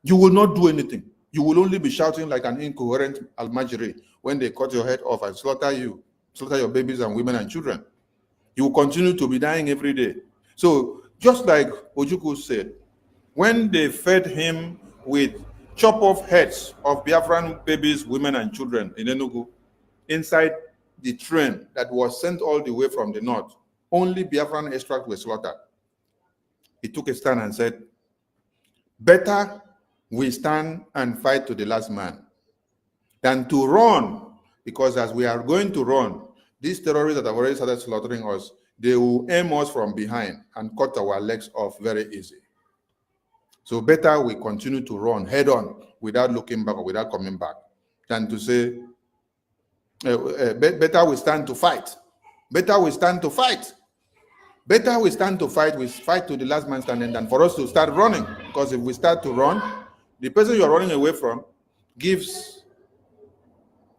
You will not do anything. You will only be shouting like an incoherent almajiri when they cut your head off and slaughter you, slaughter your babies and women and children. You will continue to be dying every day. So just like Ojukwu said, when they fed him with chop-off heads of Biafran babies, women, and children in Enugu, inside the train that was sent all the way from the north, only Biafran extract was slaughtered. He took a stand and said, better we stand and fight to the last man than to run, because as we are going to run, these terrorists that have already started slaughtering us, they will aim us from behind and cut our legs off very easy. So better we continue to run head on without looking back or without coming back than to say, better we stand to fight. Better we stand to fight. Better we stand to fight. We fight to the last man standing than for us to start running. Because if we start to run, the person you are running away from gives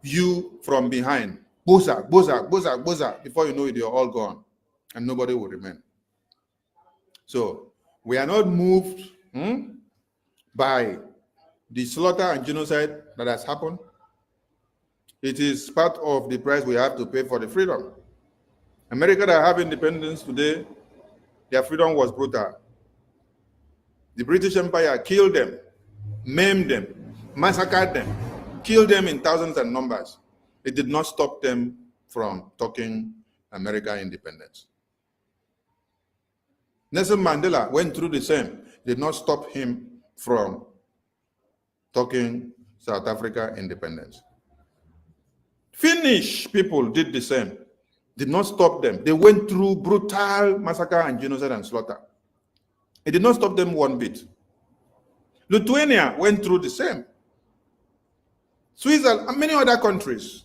you from behind. Boza, boza, boza, boza. Before you know it, you're all gone. And nobody will remain. So we are not moved by the slaughter and genocide that has happened. It is part of the price we have to pay for the freedom. America that have independence today, their freedom was brutal. The British Empire killed them, maimed them, massacred them, killed them in thousands and numbers. It did not stop them from talking America independence. Nelson Mandela went through the same. Did not stop him from talking South Africa independence. Finnish people did the same. Did not stop them. They went through brutal massacre and genocide and slaughter. It did not stop them one bit. Lithuania went through the same. Switzerland and many other countries.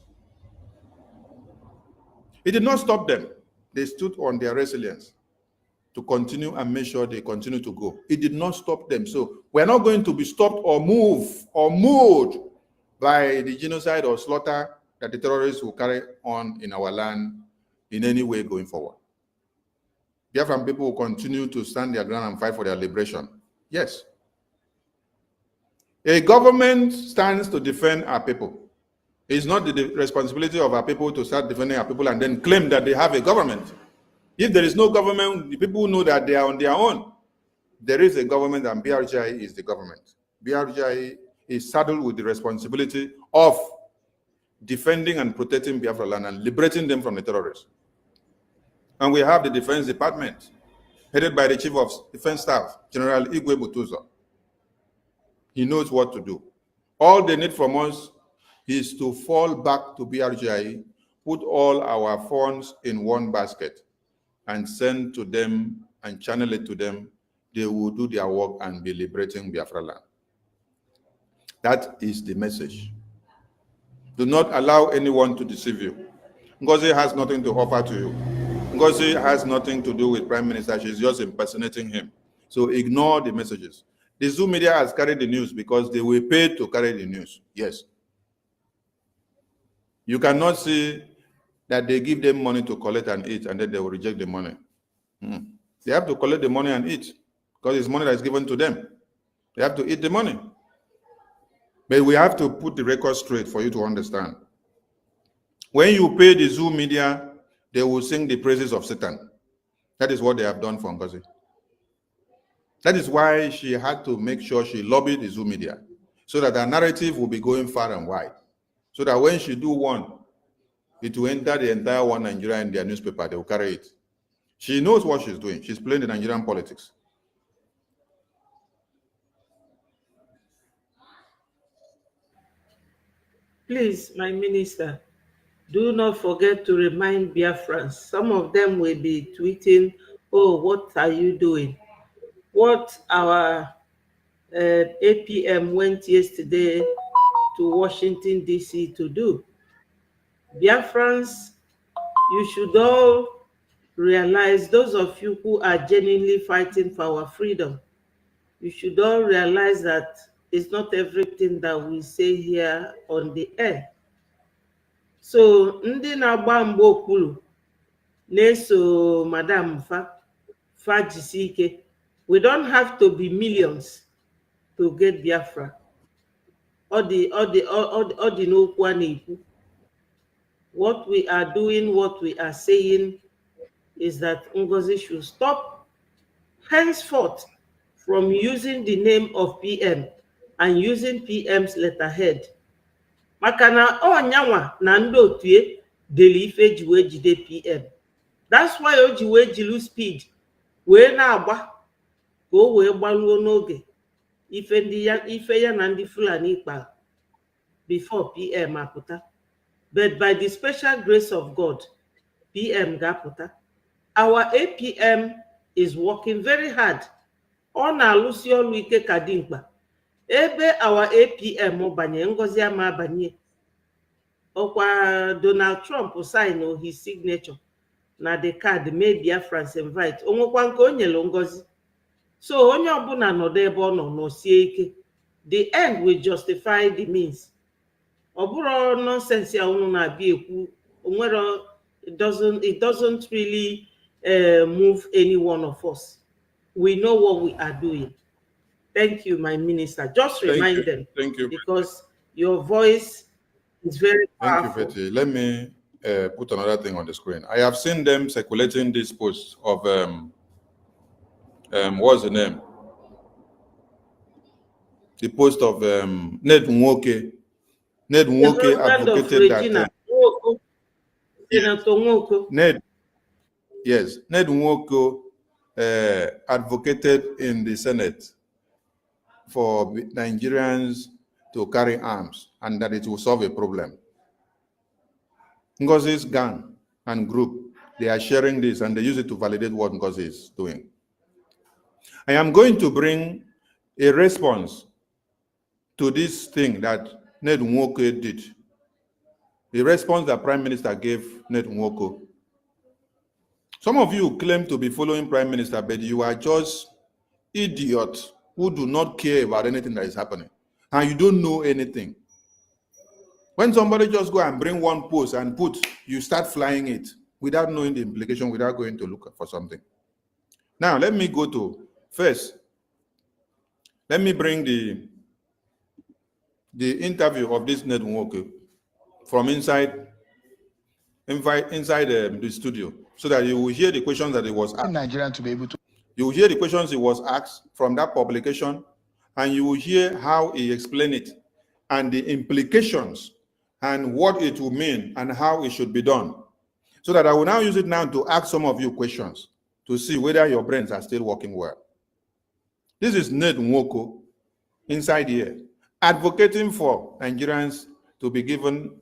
It did not stop them. They stood on their resilience. to continue and make sure they continue to go. It did not stop them. So we're not going to be stopped or moved by the genocide or slaughter that the terrorists will carry on in our land in any way going forward. Biafran people will continue to stand their ground and fight for their liberation. Yes. A government stands to defend our people. It's not the responsibility of our people to start defending our people and then claim that they have a government. If there is no government, the people know that they are on their own. There is a government and BRG is the government. BRG is saddled with the responsibility of defending and protecting Biafra land and liberating them from the terrorists. And we have the Defense Department, headed by the Chief of Defense Staff, General Igwe Butuzo. He knows what to do. All they need from us is to fall back to BRG, put all our funds in one basket, and send to them and channel it to them. They will do their work and be liberating Biafra land. That is the message. Do not allow anyone to deceive you. Ngozi has nothing to offer to you. Ngozi has nothing to do with Prime Minister. She's just impersonating him. So ignore the messages. The Zoom media has carried the news because they were paid to carry the news. Yes. You cannot see that they give them money to collect and eat, and then they will reject the money. They have to collect the money and eat because it's money that is given to them. They have to eat the money. But we have to put the record straight for you to understand. When you pay the Zoom media, they will sing the praises of Satan. That is what they have done for Ngozi. That is why she had to make sure she lobbied the Zoom media so that her narrative will be going far and wide. So that when she do one, it will enter the entire One Nigeria in their newspaper. They will carry it. She knows what she's doing. She's playing the Nigerian politics. Please, my minister, do not forget to remind Biafrans. Some of them will be tweeting, oh, what are you doing? What our APM went yesterday to Washington, D.C. to do. Biafrans, you should all realize, those of you who are genuinely fighting for our freedom, you should all realize that it's not everything that we say here on the air. So, ndị na-agba mgbe okpuru na-eso Madam Fa jisi ike. We don't have to be millions to get Biafra. What we are doing, what we are saying is that Ngozi should stop henceforth from using the name of PM and using PM's letterhead. Makana onyanwa na ndị otu deli ife ji wee jide PM. That's why o ji wee jilu speed wee na-agba ka o wee gbaluo n'oge ife ya na ndị Fulani ikpa before PM apụta. But by the special grace of God, PM ga-apụta. Our APM is working very hard. Ọ na-alụsi ọrụ ike ka dimkpa. Ebe our APM banye, Ngozi ama abanye. Ọkwa Donald Trump sign his signature na the card made Biafrans invite. Onwekwa nke o nyelu Ngozi. So onye ọbụla nọdụ ebe ọ nọ n'osie ike. The end will justify the means. Ọbụrụ nonsense ya unu na-abịa ekwu, onwere it doesn't really move any one of us. We know what we are doing. Thank you, my minister. Just remind them. Thank you. Because your voice is very powerful. Thank you, Betty. Let me put another thing on the screen. I have seen them circulating this post of what's the name? The post of Ned Nwoke. Ned Nwoke advocated that. Ned Nwoke advocated in the Senate for Nigerians to carry arms and that it will solve a problem. Ngozi's gang and group, they are sharing this and they use it to validate what Ngozi is doing. I am going to bring a response to this thing that Ned Nwoke did. The response that Prime Minister gave Ned Nwoke Some of you claim to be following Prime Minister, but you are just idiots who do not care about anything that is happening. And you don't know anything. When somebody just go and bring one post and put, you start flying it without knowing the implication, without going to look for something. Now, let me go to, first, let me bring the interview of this Ned Nwoke from inside the studio, so that you will hear the questions that he was asked. Nigerian to be able to. You will hear the questions he was asked from that publication, and you will hear how he explained it, and the implications, and what it will mean, and how it should be done. So that I will now use it now to ask some of you questions to see whether your brains are still working well. This is Ned Nwoke inside here, advocating for Nigerians to be given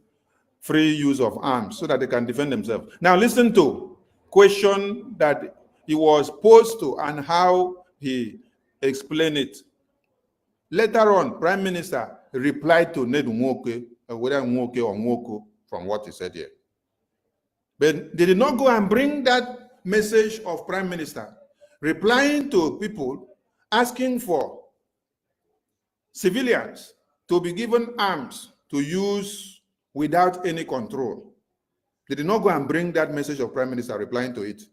free use of arms so that they can defend themselves. Now listen to question that he was posed to and how he explained it. Later on, Prime Minister replied to Ned Nwoke, whether Nwoke or Nwoko, from what he said here. But they did not go and bring that message of Prime Minister replying to people asking for civilians to be given arms to use without any control. They did not go and bring that message of Prime Minister replying to it.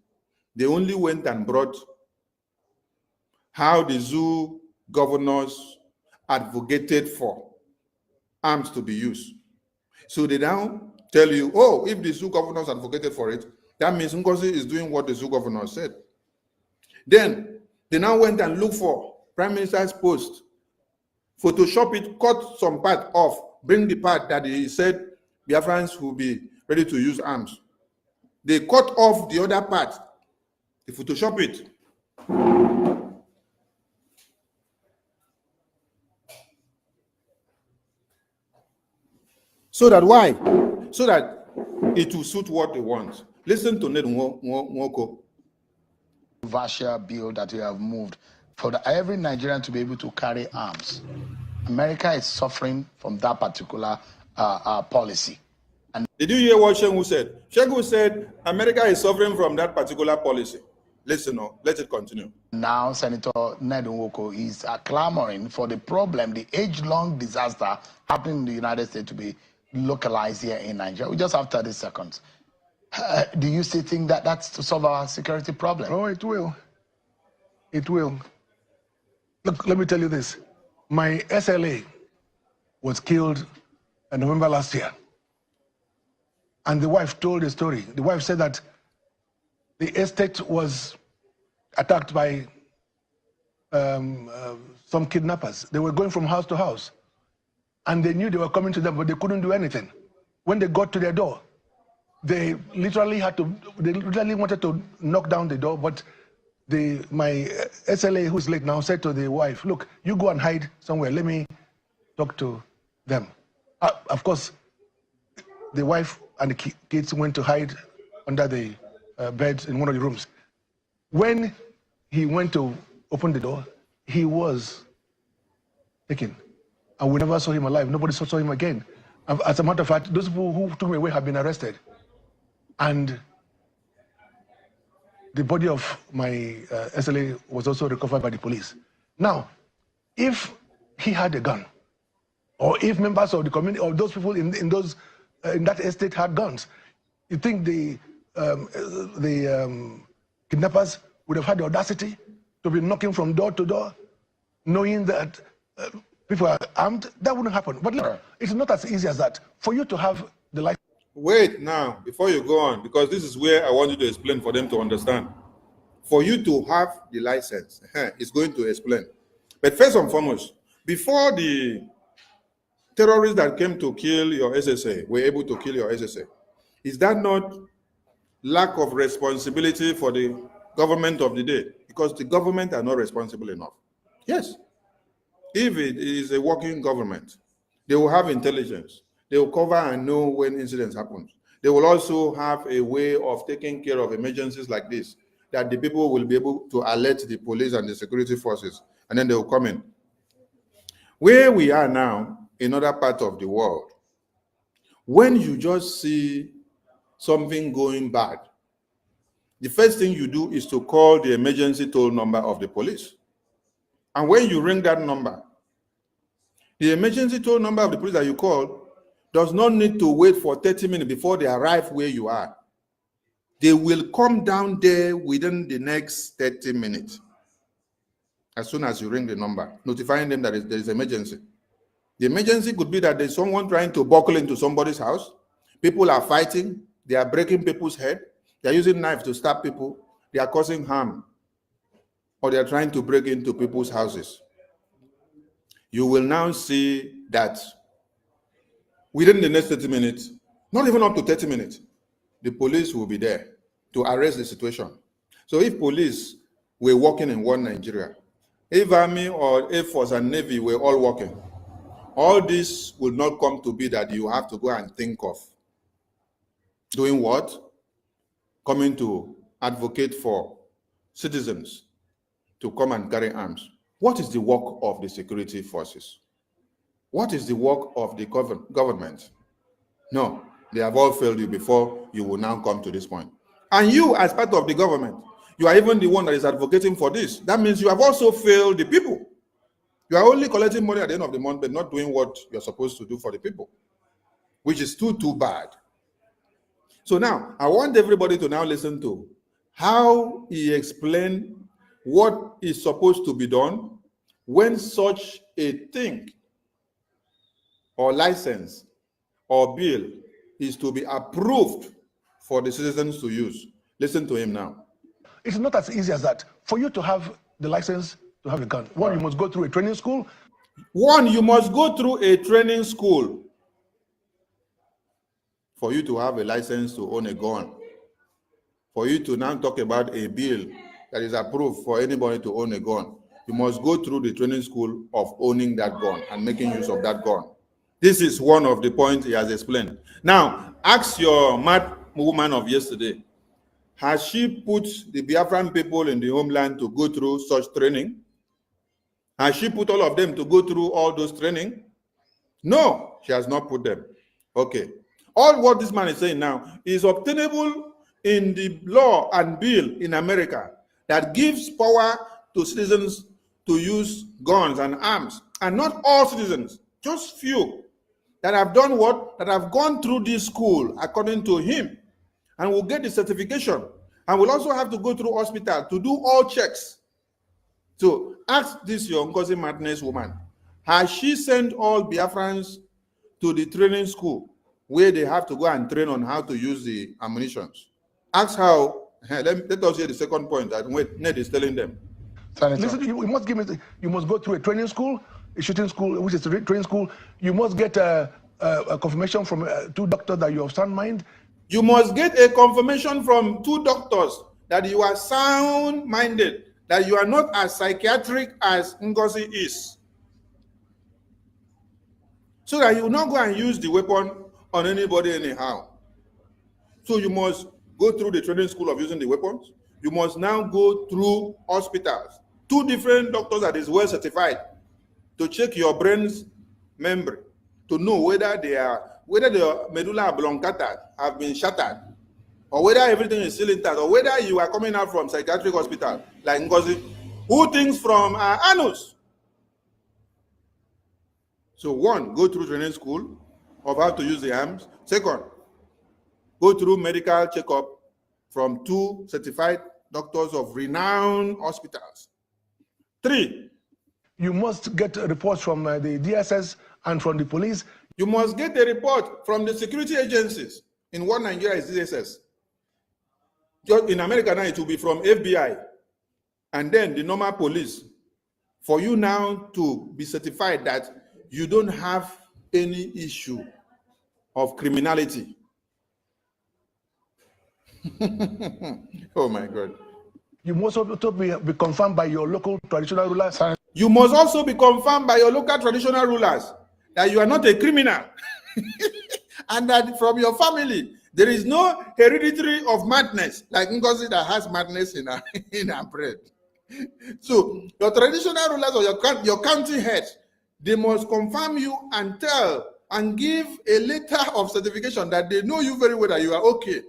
They only went and brought how the zoo governors advocated for arms to be used. So they now tell you, oh, if the zoo governors advocated for it, that means Ngozi is doing what the zoo governors said. Then they now went and looked for Prime Minister's post, Photoshop it, cut some part off, bring the part that he said Biafrans will be ready to use arms. They cut off the other part, they Photoshop it. So that why? So that it will suit what they want. Listen to Ned Nwoke. Controversial bill that you have moved for every Nigerian to be able to carry arms. America is suffering from that particular policy. And did you hear what Shengu said? Shengu said America is suffering from that particular policy. Listen, let it continue. Now, Senator Ned Nwoke is clamoring for the problem, the age-long disaster happening in the United States to be localized here in Nigeria. We just have 30 seconds. Do you still think that that's to solve our security problem? Oh, it will. It will. Look, let me tell you this. My SLA was killed in November last year. And the wife told the story. The wife said that the estate was attacked by some kidnappers. They were going from house to house. And they knew they were coming to them, but they couldn't do anything. When they got to their door, they literally wanted to knock down the door, but my SLA, who's late now, said to the wife, look, you go and hide somewhere. Let me talk to them. Of course, the wife and the kids went to hide under the bed in one of the rooms. When he went to open the door, he was taken. And we never saw him alive. Nobody saw him again. As a matter of fact, those people who took him away have been arrested. And the body of my SLA was also recovered by the police. Now, if he had a gun, or if members of the community, or those people in that estate had guns, you think the kidnappers would have had the audacity to be knocking from door to door, knowing that people are armed? That wouldn't happen. But look, it's not as easy as that. For you to have the life. Wait now, before you go on, because this is where I want you to explain for them to understand. For you to have the license, it's going to explain. But first and foremost, before the terrorists that came to kill your SSA were able to kill your SSA, is that not lack of responsibility for the government of the day? Because the government are not responsible enough. Yes. If it is a working government, they will have intelligence. They will cover and know when incidents happen. They will also have a way of taking care of emergencies like this, that the people will be able to alert the police and the security forces, and then they will come in. Where we are now, in other parts of the world, when you just see something going bad, the first thing you do is to call the emergency toll number of the police. And when you ring that number, the emergency toll number of the police that you call does not need to wait for 30 minutes before they arrive where you are. They will come down there within the next 30 minutes. As soon as you ring the number, notifying them that there is emergency. The emergency could be that there's someone trying to buckle into somebody's house. People are fighting. They are breaking people's head. They are using knives to stab people. They are causing harm. Or they are trying to break into people's houses. You will now see that within the next 30 minutes, not even up to 30 minutes, the police will be there to arrest the situation. So if police were working in one Nigeria, if Army or Air Force and Navy were all working, all this will not come to be that you have to go and think of doing what? Coming to advocate for citizens to come and carry arms. What is the work of the security forces? What is the work of the government? No, they have all failed you before you will now come to this point. And you, as part of the government, you are even the one that is advocating for this. That means you have also failed the people. You are only collecting money at the end of the month, but not doing what you're supposed to do for the people, which is too bad. So now, I want everybody to now listen to how he explained what is supposed to be done when such a thing or license or bill is to be approved for the citizens to use. Listen to him now. It's not as easy as that. For you to have the license to have a gun, one, you must go through a training school. One, you must go through a training school for you to have a license to own a gun. For you to now talk about a bill that is approved for anybody to own a gun, you must go through the training school of owning that gun and making use of that gun. This is one of the points he has explained. Now, ask your mad woman of yesterday, has she put the Biafran people in the homeland to go through such training? Has she put all of them to go through all those training? No, she has not put them. Okay. All what this man is saying now is obtainable in the law and bill in America that gives power to citizens to use guns and arms. And not all citizens, just few that have done what? That have gone through this school according to him and will get the certification and will also have to go through hospital to do all checks. So ask this your Ngozi madness woman, has she sent all Biafrans to the training school where they have to go and train on how to use the ammunitions? Ask how. Let us hear the second point that Ned is telling them. Listen, you must give me. You must go through a training school, a shooting school, which is a training school. You must get a confirmation from 2 doctors that you have sound mind. You must get a confirmation from 2 doctors that you are sound-minded, that you are not as psychiatric as Ngozi is. So that you will not go and use the weapon on anybody anyhow. So you must go through the training school of using the weapons. You must now go through hospitals. 2 different doctors that is well certified to check your brain's memory, to know whether the medulla oblongata have been shattered, or whether everything is still intact, or whether you are coming out from psychiatric hospital like Ngozi, who thinks from anus. So 1, go through training school of how to use the arms. 2nd, go through medical checkup from 2 certified doctors of renowned hospitals. 3, you must get reports from the DSS and from the police. You must get a report from the security agencies. In one Nigeria is DSS. Just in America now it will be from FBI and then the normal police. For you now to be certified that you don't have any issue of criminality. Oh my God. You must also be confirmed by your local traditional rulers. You must also be confirmed by your local traditional rulers that you are not a criminal and that from your family there is no hereditary of madness like Ngozi that has madness in her bread. So your traditional rulers or your county heads, they must confirm you and tell and give a letter of certification that they know you very well, that you are okay.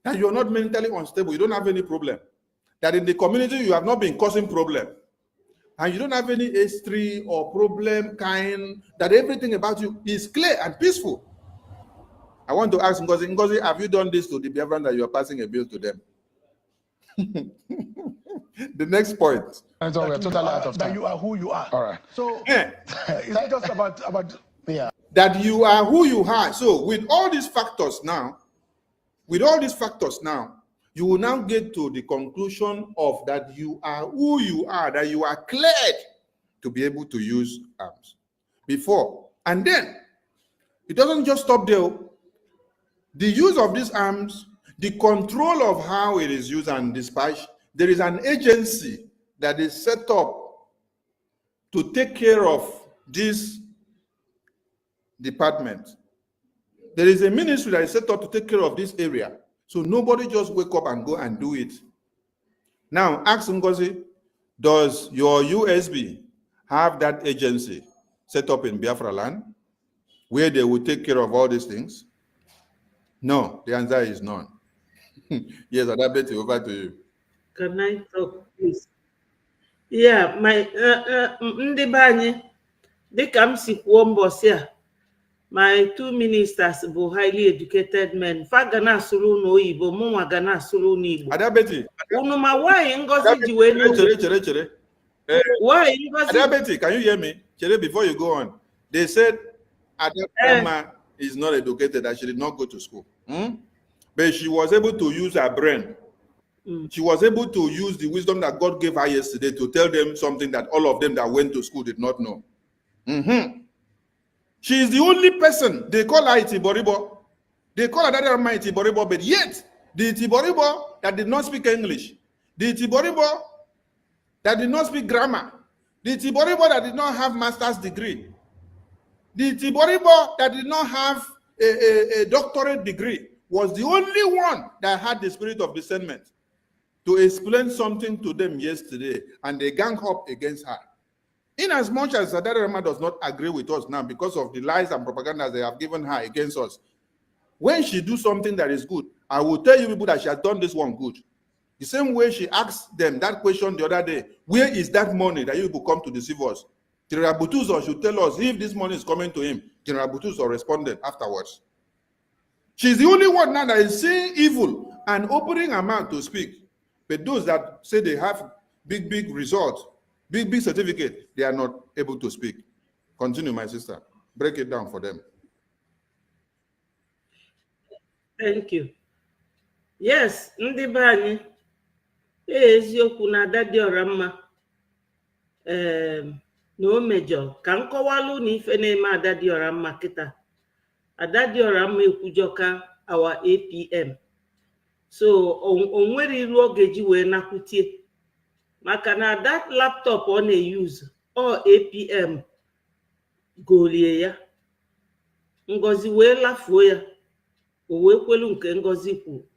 that you're not mentally unstable, you don't have any problem, that in the community you have not been causing problem, and you don't have any history or problem kind, that everything about you is clear and peaceful. I want to ask Ngozi, Ngozi, have you done this to the Biafrans that you are passing a bill to them? The next point. And so we're totally out of time. That you are who you are. All right. So it's not just about that you are who you are. So with all these factors now, you will now get to the conclusion of that you are who you are, that you are cleared to be able to use arms before. And then it doesn't just stop there. The use of these arms, the control of how it is used and dispatched, there is an agency that is set up to take care of this department. There is a ministry that is set up to take care of this area. So nobody just wake up and go and do it. Now, ask Ngozi, does your USB have that agency set up in Biafra land where they will take care of all these things? No, the answer is none. Yes, Adabeti, over to you. Can I talk, please? Yeah, my ndị be anyị dịka m si kwuo mbọsị a, my two ministers bụ highly educated men. Fa ga na-asụrụ unu oyibo, mụnwa ga na-asụrụ unu Igbo. Adabeti, unu ma why Ngozi ji wee chere. Why Ngozi? Adabeti, can you hear me? Chere, before you go on, they said Adabeti is not educated, that she did not go to school. But she was able to use her brain. She was able to use the wisdom that God gave her yesterday to tell them something that all of them that went to school did not know. She is the only person, they call her Itiboribo. They call her that Itiboribo, but yet the Itiboribo that did not speak English, the Itiboribo that did not speak grammar, the Itiboribo that did not have master's degree, the Itiboribo that did not have a doctorate degree was the only one that had the spirit of discernment to explain something to them yesterday, and they gang up against her. In as much as Sadari Rama does not agree with us now because of the lies and propaganda they have given her against us, when she do something that is good, I will tell you people that she has done this one good. The same way she asked them that question the other day, where is that money that you people come to deceive us? General Butuzo should tell us if this money is coming to him. General Butuzo responded afterwards. She's the only one now that is seeing evil and opening her mouth to speak. But those that say they have big results, big certificate, they are not able to speak. Continue, my sister. Break it down for them. Thank you. Yes, ndị be anyị eziokwu na ada dị ọra mma na o mejọ ka nkọwalụ na ife na-eme ada dị ọra mma kịta. Ada dị ọra mma ekwujọka our APM. So o nwere iru oge ji wee nakwutie maka na that laptop ọ na-use ọ APM golie ya. Ngozi wee lafuo ya, o wee kwelu nke Ngozi kwuru.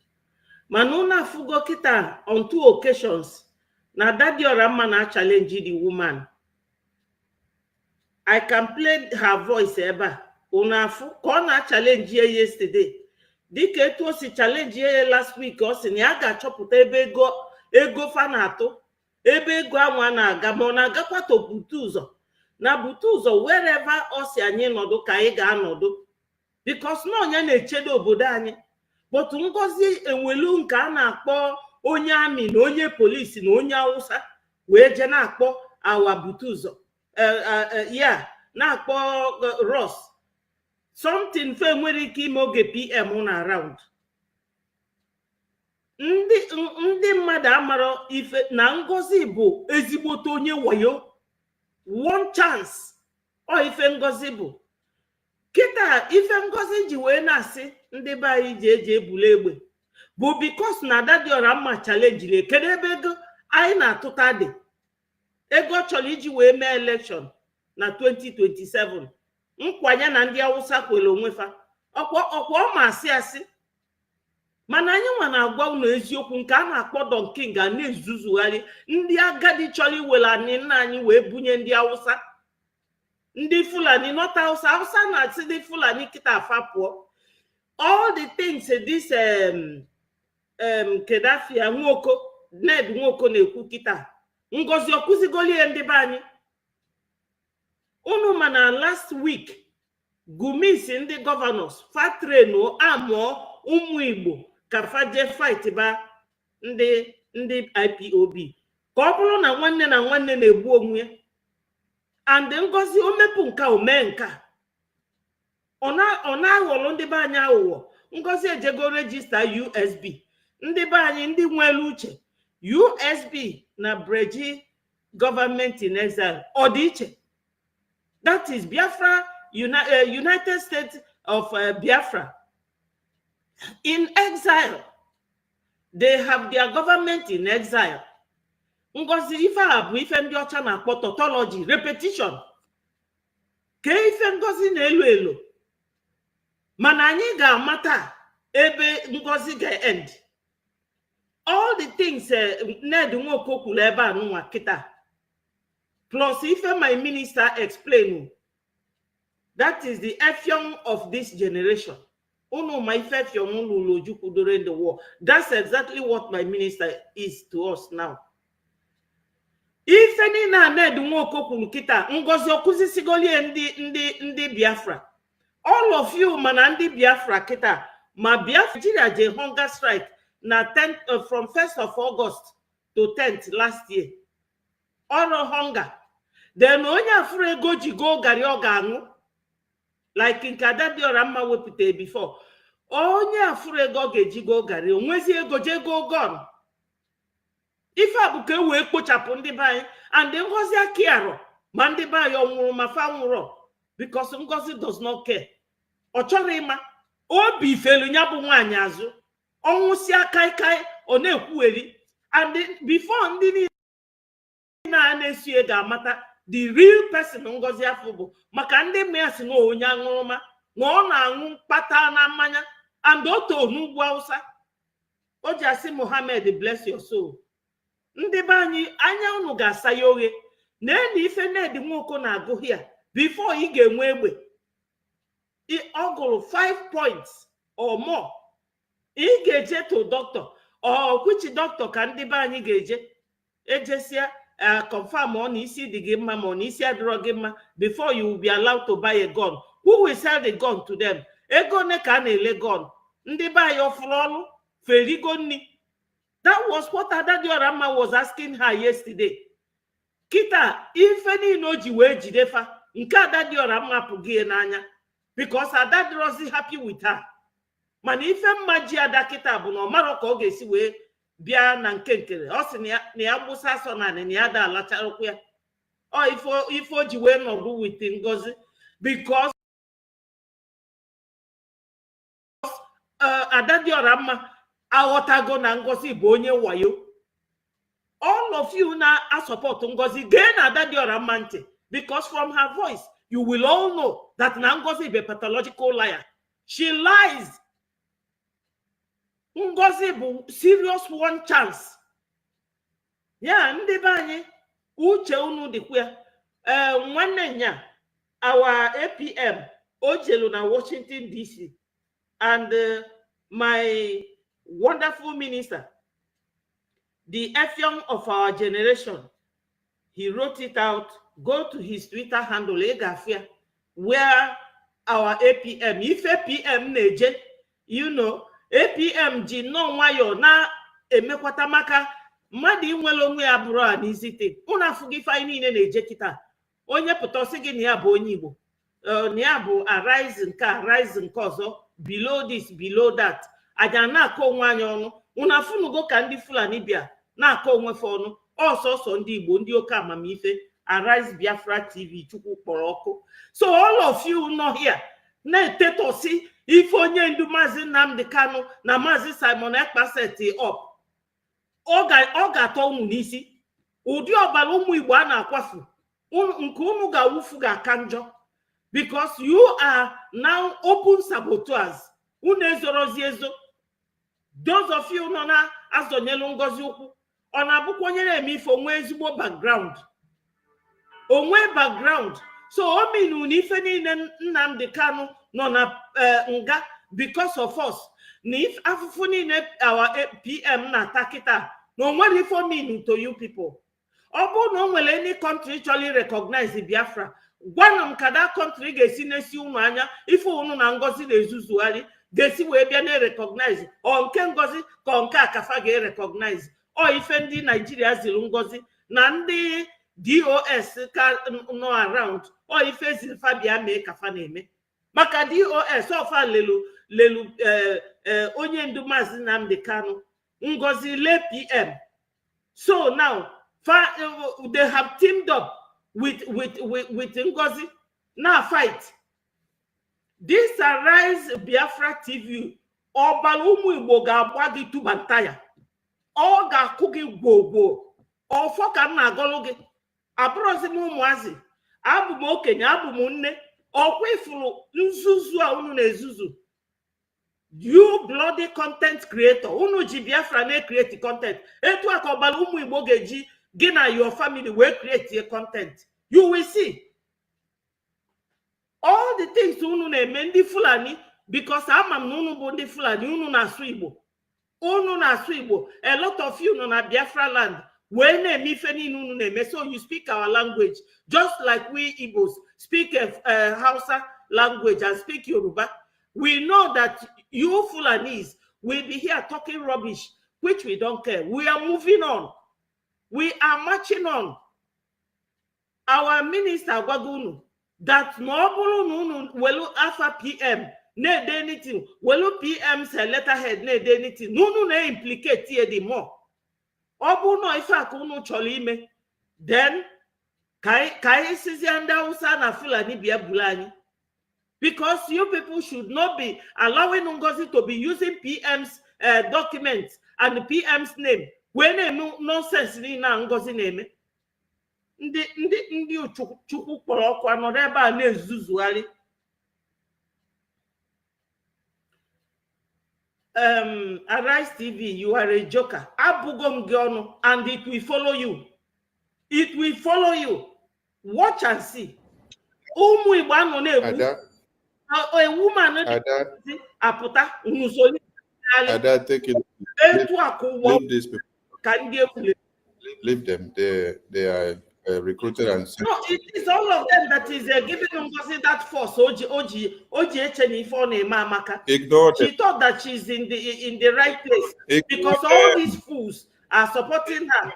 Mana unu afụgo kịta on 2 occasions na Ada dị ọra mma na challenge the woman. I can play her voice ebe a. Unu afụ ka ọ na challenge ya yesterday. Dịka etu o si challenge ya last week, ọ sị na ya ga-achọpụta ebe ego fa na-atụ, ebe ego anwa na-aga, ma ọ na-agakwa to butu ụzọ. Na butu ụzọ wherever ọ si anyị nọdụ ka anyị ga-anọdụ. Because na onye na-echedo obodo anyị. But Ngozi enwelu nke a na-akpọ onye amị na onye polisi na onye Hausa wee je na-akpọ awa butu ụzọ. Ya na-akpọ Ross. Something fe nwere ike ime oge PM na around. Ndị mmadụ amaro ife na Ngozi bụ ezigbote onye wayo. One chance. O ife Ngozi bụ. Kita ife Ngozi ji wee na-asị ndị be anyị ji eji ebule egbe bụ because na Ada dị ọra mma challenge le kedu ebe ego anyị na-atụta dị. Ego chọrọ iji wee mee election na 2027. Nkwanye na ndị Hausa kwere onwe fa. Ọkwa ọ ma asị. Mana anyị nwa na-agwa unu eziokwu nke a na-akpọ Debunking ga na-ezuzugharị ndị agadi chọrọ iwere anyị nna anyị wee bunye ndị Hausa. Ndị Fulani not Hausa na-asị ndị Fulani kịta afa pụọ. All the things this Kedafia Nwoko Ned Nwoko na-ekwu kita Ngozi okuzigolie ndị be anyị unu mana last week Gumis ndị governors fatreno amụọ ụmụ Igbo ka faje fight ba ndị IPOB ka ọ bụrụ na nwanne na nwanne na-egbu onwe and Ngozi omepụ nka ome nka ọ na-aghọrọ ndị be anyị aghụghọ Ngozi ejego register USB ndị be anyị ndị nwere uche USB na BRG government in exile ọ dị iche. That is Biafra, United States of Biafra in exile. They have their government in exile. Ngozi ife a bụ ife ndị ọcha na-akpọ tautology, repetition. Ka ife Ngozi na-elu elu mana anyị ga-amata ebe Ngozi ga-end. All the things Ned Nwoko kwuru ebe a nwa kita plus ife my minister explain, that is the effiong of this generation. Unu my effiong Ojukwu during the war. That's exactly what my minister is to us now. If any na Ned Nwoko kwuru kita Ngozi okuzigolie ndị Biafra. All of you mana ndị Biafra kita ma Biafra je hunger strike na 10th from 1st of August to 10th last year. Oro hunger. Then onye afro ego ji go gari ọ ga-aṅụ like nke Adadiora mma wepụta before. Onye afro ego ga-eji go gari onwezi ego je go gun. Ife a bụ ka wee kpochapụ ndị be anyị and Ngozi akiaro ma ndị be anyị ọnwụrụ ma fa nwụrụ because Ngozi does not care. Ọ chọrọ ịma obi felu nya bụ nwaanyị azụ ọnwụ si aka aka ọ na-ekwueri and before ndị na-esi ga-amata the real person Ngozi afọ bụ maka ndị mmanya si na onye aṅụrụma na ọ na-aṅụ mkpata na mmanya and oto n'ugwu Hausa o ji asị Mohammed bless your soul. Ndị be anyị anya unu ga-asa ya oghe na-eni ife Ned Nwoko na-agụ hia before ị ga-enwe egbe ọ gụrụ 5 points or more ị ga-eje to doctor or which doctor ka ndị be anyị ga-eje ejesia confirm on isi dị gị mma ma on isi adịrọ gị mma before you will be allowed to buy a gun. Who will sell the gun to them? Ego ne ka na-ele gun ndị be anyị ọfụrụ ọrụ ferigo nni. That was what Adadiora mma was asking her yesterday. Kita ife niile o ji wee jidefa nke Adadiora mma pụghị n'anya because Adadirozi happy with her. Mana ife mma ji ada kita bụ na ọ marọ ka ọ ga-esi wee bịa na nke nkere ọ sị na ya gbụsa asọ na ya da alacharụkwu ya ọ ifo o ji wee nọrụ with Ngozi because Adadiora mma aghọtago na Ngozi bụ onye wayo. All of you na support Ngozi gee na Adadiora mma ntị because from her voice you will all know that na Ngozi be a pathological liar. She lies. Ngozi bụ serious one chance. Ya ndị be anyị uche unu dịkwa nwanne nya our APM ojelu na Washington DC and my wonderful minister, the effiong of our generation, he wrote it out. Go to his Twitter handle Egafia where our APM if APM neje you know APM ji no nwayo na emekwata maka mmadụ inwele onwe ya bụrụ a n'izite unu afụghị ife anyị niile na-eje kịta onye pụta ọsị gị na ya bụ onye Igbo na ya bụ arise nke ọzọ below this below that aja na-akọ onwe anyị ọnụ unu afụnugo ka ndị Fulani bịa na-akọ onwe fa ọnụ ọsọsọ ndị Igbo ndị oke amamife Arise Biafra TV chukwu kpọrọ ọkụ. So all of you know here na-etetosi ife onye ndu Maazị Nnamdi Kanu na Maazị Simon Ekpa seti up ọ ga-atọ unu n'isi ụdị ọbara ụmụ Igbo a na-akwafu nke unu ga-awụfu ga-aka njọ because you are now open saboteurs. Unu ezorozi ezo. Those of you nọ na azonyelu Ngozi ụkwụ ọ na-abụkwa onye na-eme ife onwe ezigbo background onwe background. So o minu n'ife niile Nnamdi Kanu nọ na nga because of us if afufuni our PM na takita, no one for meaning to you people. Obo no will any country actually recognize the Biafra. One kada country get sinesi unanya if unu na Ngozi de Zuzuali, they see we be recognize or Ngozi konka kafage recognize or if any Nigeria zilungozi nandi DOS no around or if Fabia make kafaneme. Maka DOS so far lelu onye ndumazi Nnamdi Kanu Ngozi le PM. So now they have teamed up with Ngozi. Now fight. This Arise Biafra TV. Obalumu Igbo ga-agbagi tubantaya. Ọ ga-akụgi gbogbo. Ọfọ na agologi. Abụrụzi m ụmụazị. Abụ m okenye, abụ m nne. Ọkwa ifuru nzuzu a unu na-ezuzu. You bloody content creator. Unu ji Biafra na-create content. Etu aka ọbala ụmụ Igbo ga-eji gị na your family will create a content. You will see. All the things unu na-eme ndị Fulani because ama m na unu bụ ndị Fulani, unu na-asụ Igbo. Unu na-asụ Igbo. A lot of you nọ na Biafra land. Wee na-eme ife niile unu na-eme. So you speak our language. Just like we Igbos speak Hausa language and speak Yoruba. We know that you Fulanis will be here talking rubbish, which we don't care. We are moving on. We are marching on. Our minister Gwagunu, that no welu alpha PM, ne de anything, welu PM say letterhead, ne de anything, no ne implicate here the more. Obu no ifa kunu cholime, then kai sisi anda usa na Fulani biya bulani. Because you people should not be allowing Ngozi to be using PM's documents and the PM's name. When nonsense ni na Ngozi name. Ndi chukwu kpọrọ ọkwa nọ ebe a na-ezuzugharị. Arise TV, you are a joker. Abugom gị ọnụ, and it will follow you. It will follow you. Watch and see. Ụmụ Igbo anọ na-egbu. A woman apụta n'usoro Ada, take it. Leave these people. Leave them. They are recruited and sent. No, it is all of them that is giving Ngozi that force. Ignore them. She thought that she's in the right place because all these fools are supporting her.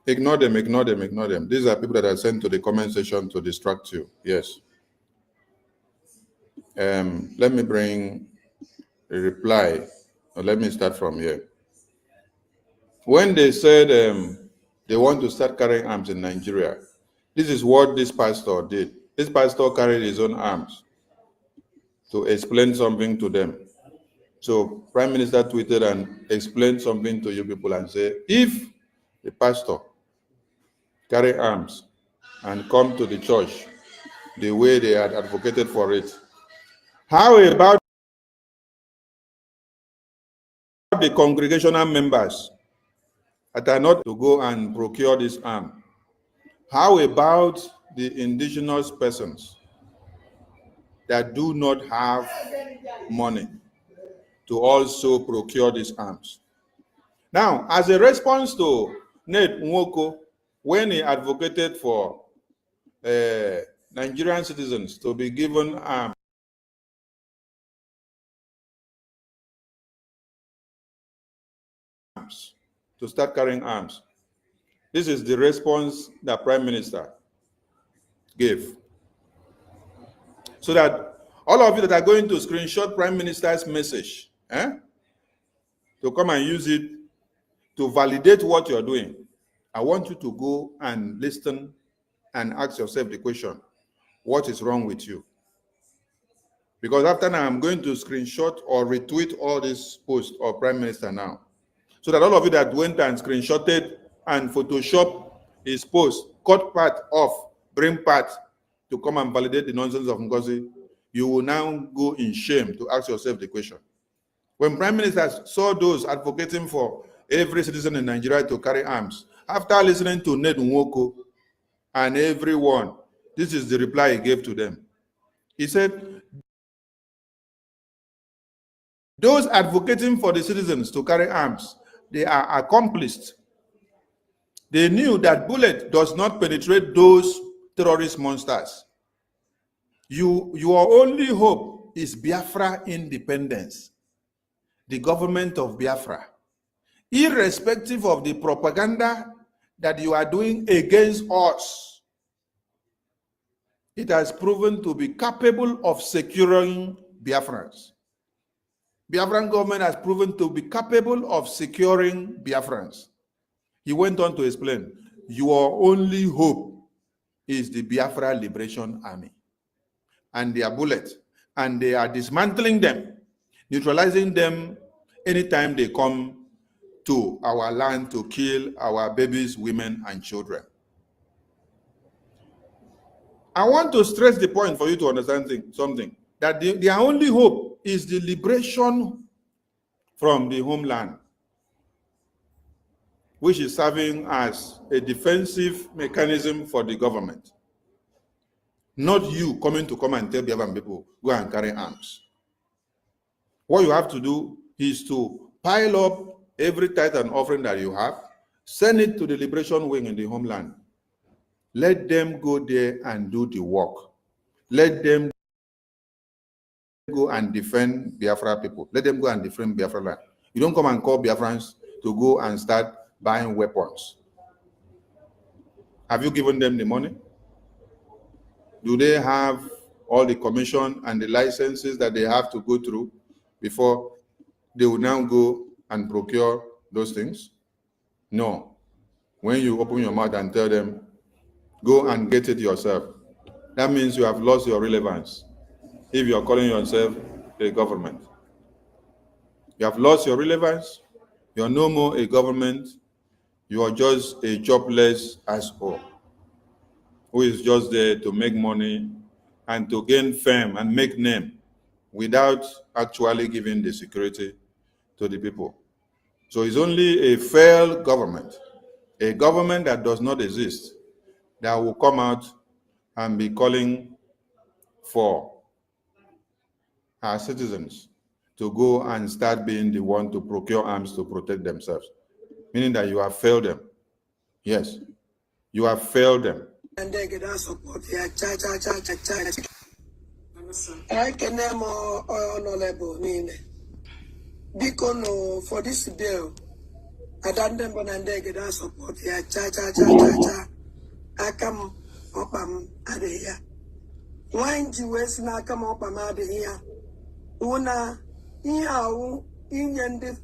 Ignore them. Ignore them. Ignore them. These are people that are sent to the comment section to distract you. Yes. Let me bring a reply. Let me start from here. When they said they want to start carrying arms in Nigeria, this is what this pastor did. This pastor carried his own arms to explain something to them. So Prime Minister tweeted and explained something to you people and said, if the pastor carry arms and come to the church the way they had advocated for it, how about the congregational members that are not to go and procure this arm? How about the indigenous persons that do not have money to also procure these arms? Now, as a response to Ned Nwoko, when he advocated for Nigerian citizens to be given arms, to start carrying arms. This is the response that Prime Minister gave. So that all of you that are going to screenshot Prime Minister's message, to come and use it to validate what you're doing, I want you to go and listen and ask yourself the question, what is wrong with you? Because after now, I'm going to screenshot or retweet all these posts of Prime Minister now. So that all of you that went and screenshotted and Photoshop his post, cut part off, bring part to come and validate the nonsense of Ngozi, you will now go in shame to ask yourself the question. When Prime Minister saw those advocating for every citizen in Nigeria to carry arms, after listening to Ned Nwoko and everyone, this is the reply he gave to them. He said, Those advocating for the citizens to carry arms, they are accomplished. They knew that bullet does not penetrate those terrorist monsters. Your only hope is Biafra independence, the government of Biafra. Irrespective of the propaganda that you are doing against us, it has proven to be capable of securing Biafrans. Biafran government has proven to be capable of securing Biafrans. He went on to explain, your only hope is the Biafra Liberation Army and their bullet, and they are dismantling them, neutralizing them anytime they come to our land to kill our babies, women, and children. I want to stress the point for you to understand something, that their only hope is the liberation from the homeland, which is serving as a defensive mechanism for the government. Not you coming to come and tell Biafran people, go and carry arms. What you have to do is to pile up every tithe and offering that you have, send it to the liberation wing in the homeland. Let them go there and do the work. Let them go and defend Biafra people. Let them go and defend Biafra land. You don't come and call Biafrans to go and start buying weapons. Have you given them the money? Do they have all the commission and the licenses that they have to go through before they will now go and procure those things? No. When you open your mouth and tell them, go and get it yourself, that means you have lost your relevance. If you are calling yourself a government, you have lost your relevance. You are no more a government. You are just a jobless asshole who is just there to make money and to gain fame and make name without actually giving the security to the people. So it's only a failed government, a government that does not exist, that will come out and be calling for our citizens to go and start being the one to procure arms to protect themselves, meaning that you have failed them. Yes, you have failed them. And they get us support. I can name honorable Nine. Because for this bill, I don't know when they get us support. I come up at here. Why do you waste not come up at here? Una Indian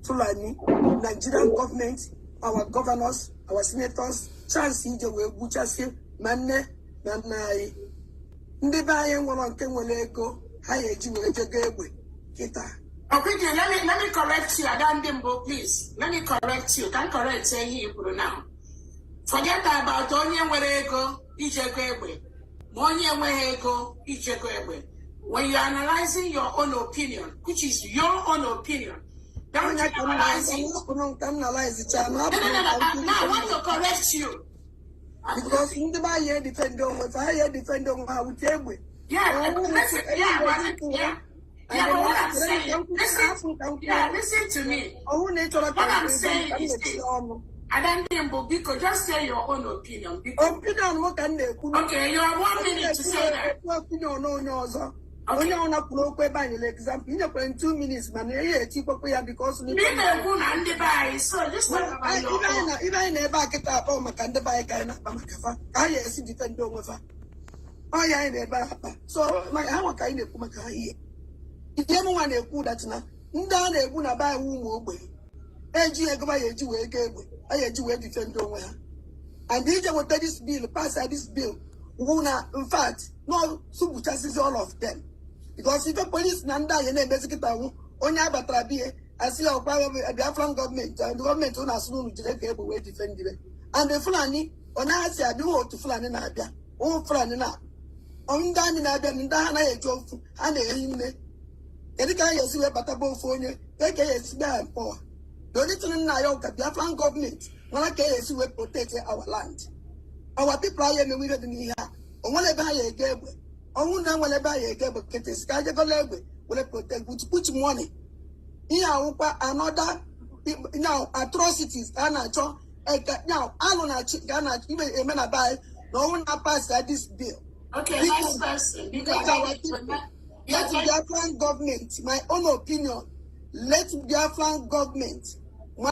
Fulani, Nigerian government, our governors, our senators, chance in way which I say, Manne, Nanai. Ndibaye one can go, higher Jimu, Kita. Okay, let me correct you. I don't dimbo, please. Let me correct you. Can correct say Hebrew now. Forget about Onye Werego, Ijegwe. Monye Werego, Ijegwe. When you're analyzing your own opinion, which is your own opinion, don't analyze it. No, I want to correct you. Because in the Baye depend on what I depend on how we tell with. Yeah, listen, but what I'm saying, listen to me. What I'm saying is this. I don't think because just say your own opinion. Okay, you have 1 minute to say that. No. Okay. Only on a proper by example, in 2 minutes, man, because so just talk about your if I never get up on my candy by I see defend over. Oh, yeah, never. So, my how kind of Kumaka here. If anyone a good at now, Nda they wouldn't buy womb away. AG, I go by a Jew, I had to defend over. And DJ will take this bill, pass this bill. In fact, no, Subuchas all of them. Because if a police Nanda, you know, basically, only Abatrabi, I see our Biafran government, and the government on us soon to take away defend it. And the Fulani, on us, I do to Fulani Nabia, oh, Fulani. On Dani Nabia, and Dana, a joke, and a him. Any guy you see a batabo for you, take a small poor. The little Nayoka, Biafran government, when I can see we protect our land. Our people are in the middle of the year. On one buy a game, on one buy a game of Kitty Sky, will protect with which money? Here, another now atrocities. Now, I don't know. Even a man buy no one pass this bill. Okay, next person. Let the Biafran government, my own opinion, let the Biafran government, will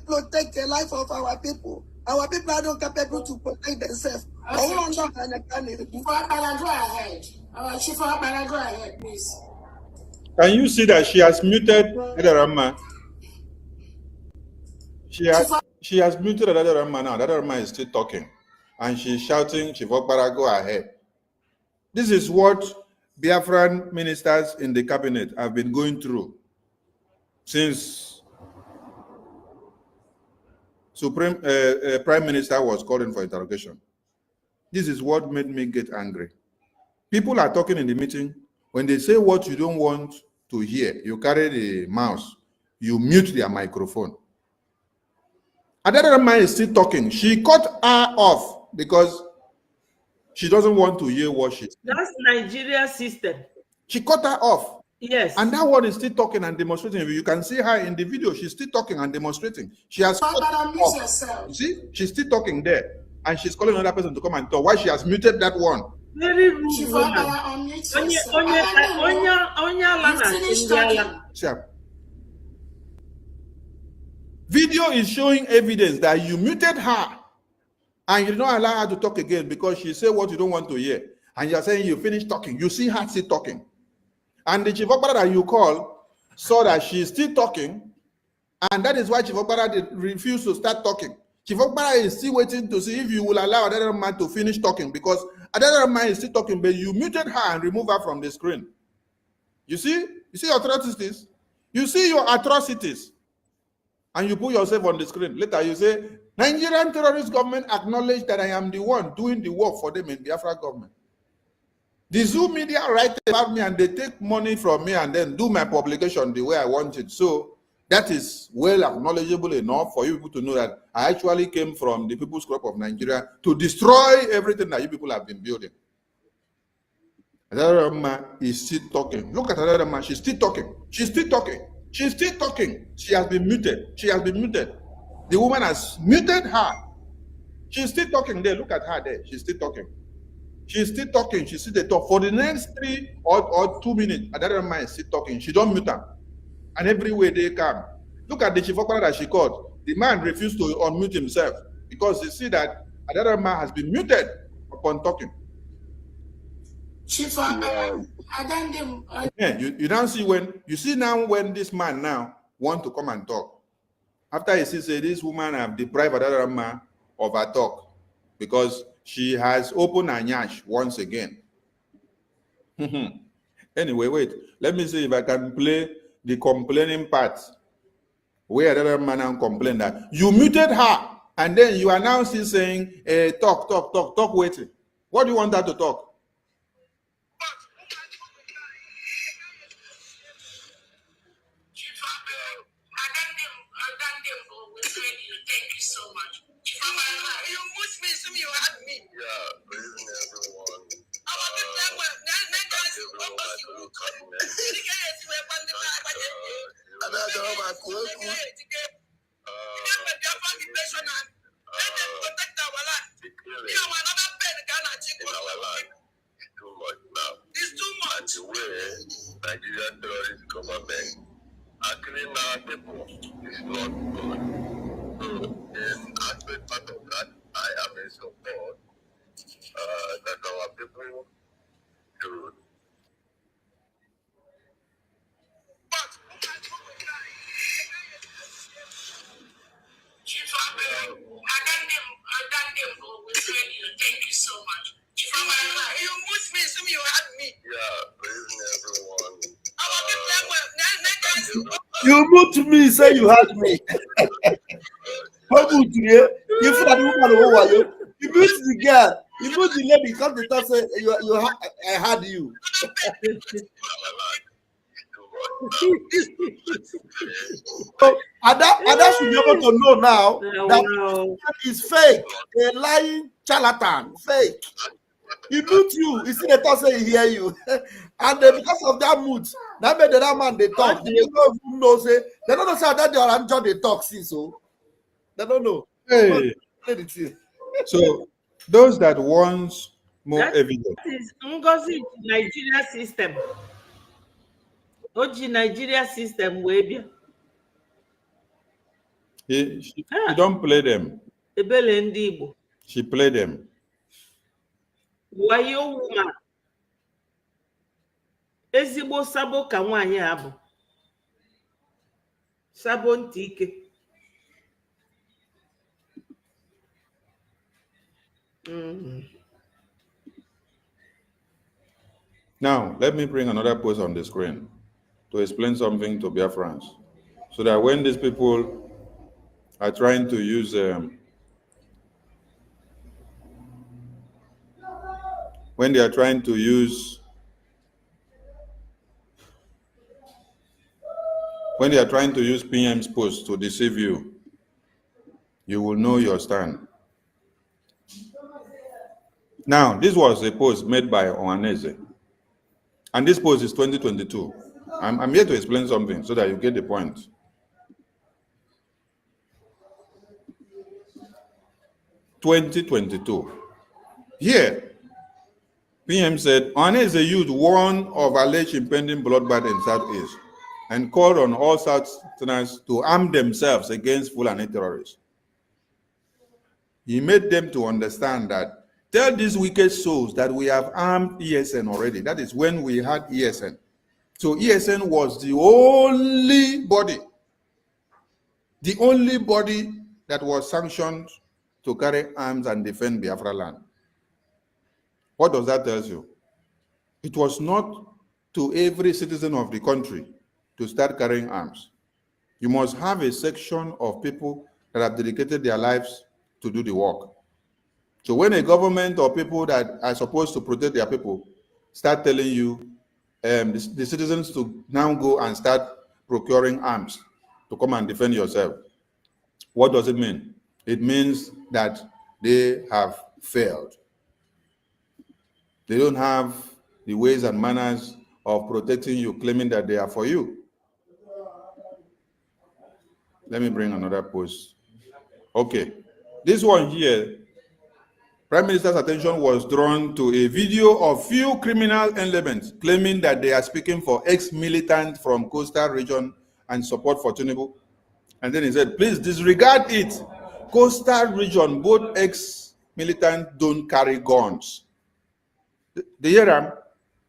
protect the life of our people. Our people are not capable to protect themselves. Okay. Before I go ahead, go ahead, please. Can you see that she has muted Adarama? She has muted Adarama now. Adarama is still talking. And she's shouting, Chifokbara, go ahead. This is what Biafran ministers in the cabinet have been going through since Supreme Prime Minister was calling for interrogation. This is what made me get angry. People are talking in the meeting. When they say what you don't want to hear, you carry the mouse, you mute their microphone. Adarama is still talking. She cut her off because she doesn't want to hear what she's saying. That's Nigeria system. She cut her off. Yes. And that one is still talking and demonstrating. You can see her in the video. She's still talking and demonstrating. She has cut off. You see, she's still talking there. And she's calling another person to come and talk. Why she has muted that one? Very rude woman. Video is showing evidence that you muted her and you don't allow her to talk again because she said what you don't want to hear. And you're saying you finished talking. You see her still talking. And the Chief Okpara that you call saw that she's still talking. And that is why Chief Okpara refused to start talking. Chief Okpara is still waiting to see if you will allow another man to finish talking because another man is still talking, but you muted her and removed her from the screen. You see? You see your atrocities? You see your atrocities. And you put yourself on the screen. Later you say, Nigerian terrorist government acknowledge that I am the one doing the work for them in Biafra government. The Zoom media write about me and they take money from me and then do my publication the way I want it. So that is well acknowledgeable enough for you people to know that I actually came from the People's Club of Nigeria to destroy everything that you people have been building. Another man is still talking. Look at another man. She's still talking. She's still talking. She's still talking. She has been muted. She has been muted. The woman has muted her. She's still talking there. Look at her there. She's still talking. She's still talking. She's still talking. For the next 3 or 2 minutes, another man is still talking. She don't mute her. And everywhere they come. Look at the Chief Okpara that she called. The man refused to unmute himself because you see that another man has been muted upon talking. Chief, yeah, you now see when this man now want to come and talk. After he sees this woman have deprived another man of her talk because she has opened her nyash once again. Anyway, wait. Let me see if I can play the complaining part where another man now complained that you muted her and then you are now still saying, talk, waiting. What do you want her to talk? Thank you so much. You pushed me, so you had me. Yeah, good evening, everyone. It's too much. The way Nigerian terrorist government are killing our people is not good. So, in aspect part of that, I am in support that our people should. Thank you so much. You pushed me, so you had me. Yeah, good evening, everyone. You moved me, say you had me. How good you? You feel like you moved the girl. You moved the lady because the time say I had you. So, and that should be able to know now that is fake, a lying charlatan, fake. He mute you. You see the talk say he hear you. And because of that mute, that made the other man they talk. They don't even know say they don't know say that they are enjoy they talk see so. They don't know. Hey. So those that want more evidence. That is Ngozi Nigeria system. Oji Nigeria system webia. She don't play them. Ebele ndị Igbo. She played them. Wayo woman. Ezigbo sabo ka nwaanyị a bụ. Sabo ntị ike. Now, let me bring another post on the screen to explain something to Biafrans, so that when these people are trying to use when they are trying to use PM's post to deceive you, you will know your stand. Now, this was a post made by Ohaneze, and this post is 2022. I'm here to explain something so that you get the point. (2022). Here, PM said, Ohaneze youth warned of alleged impending bloodbath in Southeast and called on all Southerners to arm themselves against Fulani terrorists. He made them to understand that, tell these wicked souls that we have armed ESN already. That is when we had ESN. So ESN was the only body that was sanctioned to carry arms and defend Biafra land. What does that tell you? It was not to every citizen of the country to start carrying arms. You must have a section of people that have dedicated their lives to do the work. So when a government or people that are supposed to protect their people start telling you the citizens to now go and start procuring arms to come and defend yourself, what does it mean? It means that they have failed. They don't have the ways and manners of protecting you, claiming that they are for you. Let me bring another post. Okay. This one here, Prime Minister's attention was drawn to a video of few criminal elements claiming that they are speaking for ex-militants from coastal region and support for Tinubu. And then he said, please disregard it. Coastal region, both ex-militants don't carry guns. The year,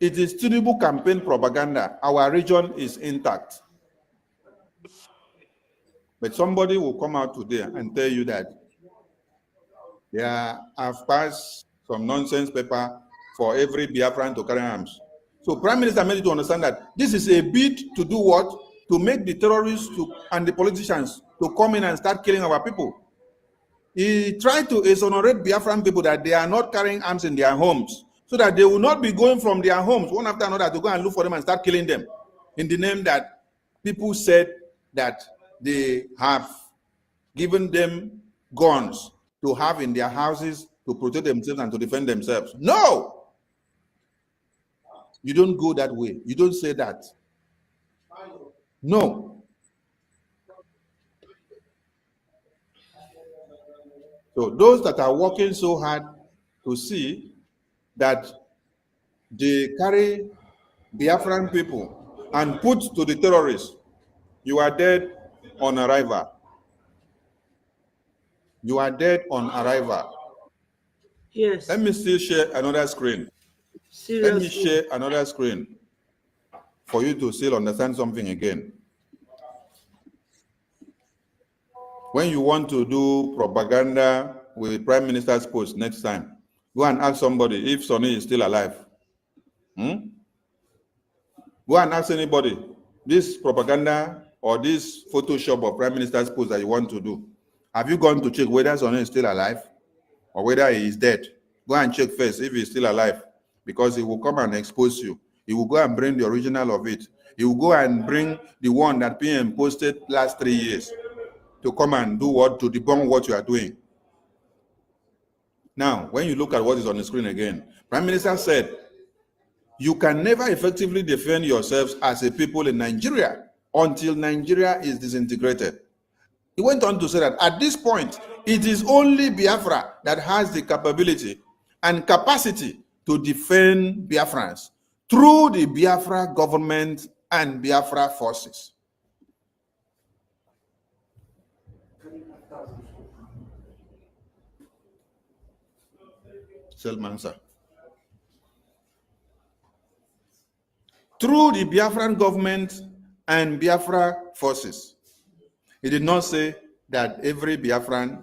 it is Tinubu campaign propaganda. Our region is intact. But somebody will come out today and tell you that they have passed some nonsense paper for every Biafran to carry arms. So Prime Minister made it to understand that this is a bid to do what? To make the terrorists and the politicians to come in and start killing our people. He tried to exonerate Biafran people that they are not carrying arms in their homes, so that they will not be going from their homes one after another to go and look for them and start killing them in the name that people said that they have given them guns to have in their houses to protect themselves and to defend themselves. No! You don't go that way. You don't say that. No. So those that are working so hard to see that they carry Biafran people and put to the terrorists, you are dead on arrival. You are dead on arrival. Yes. Let me still share another screen. Seriously. Let me share another screen for you to still understand something again. When you want to do propaganda with Prime Minister's post next time, go and ask somebody if Sonny is still alive. Go and ask anybody, this propaganda or this Photoshop of Prime Minister's post that you want to do, have you gone to check whether Sonny is still alive or whether he is dead? Go and check first if he's still alive, because he will come and expose you. He will go and bring the original of it. He will go and bring the one that PM posted last 3 years to come and do what? To debunk what you are doing. Now, when you look at what is on the screen again, Prime Minister said, you can never effectively defend yourselves as a people in Nigeria until Nigeria is disintegrated. He went on to say that at this point, it is only Biafra that has the capability and capacity to defend Biafrans through the Biafra government and Biafra forces. Selmansa. Through the Biafran government and Biafra forces. He did not say that every Biafran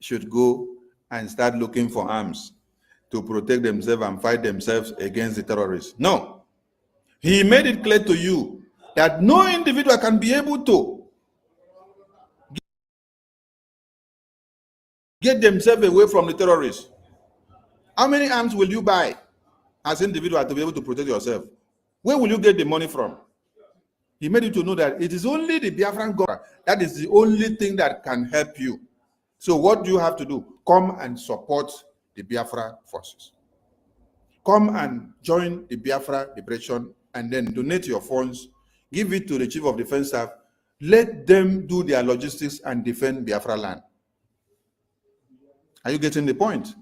should go and start looking for arms to protect themselves and fight themselves against the terrorists. No. He made it clear to you that no individual can be able to get themselves away from the terrorists. How many arms will you buy as an individual to be able to protect yourself? Where will you get the money from? He made you to know that it is only the Biafran government that is the only thing that can help you. So what do you have to do? Come and support the Biafra forces. Come and join the Biafra liberation and then donate your funds, give it to the Chief of Defense Staff, let them do their logistics and defend Biafra land. Are you getting the point?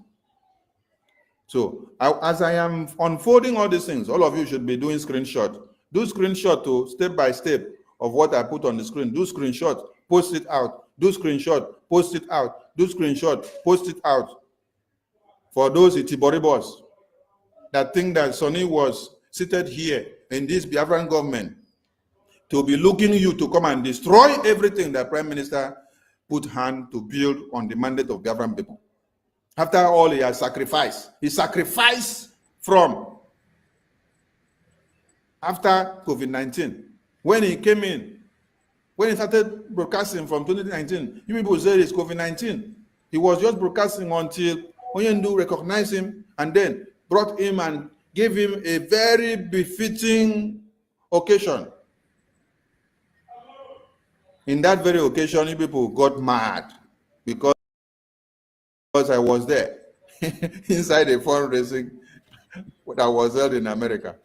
So as I am unfolding all these things, all of you should be doing screenshot. Do screenshot to step by step of what I put on the screen. Do screenshot, post it out. Do screenshot, post it out. Do screenshot, post it out. For those Itiboribos that think that Sonny was seated here in this Biafran government to be looking you to come and destroy everything that Prime Minister put hand to build on the mandate of Biafran people. After all, he has sacrificed. He sacrificed from after COVID-19. When he came in, when he started broadcasting from 2019, you people said it's COVID-19. He was just broadcasting until Onyendu recognized him and then brought him and gave him a very befitting occasion. In that very occasion, you people got mad because I was there inside a fundraising that was held in America.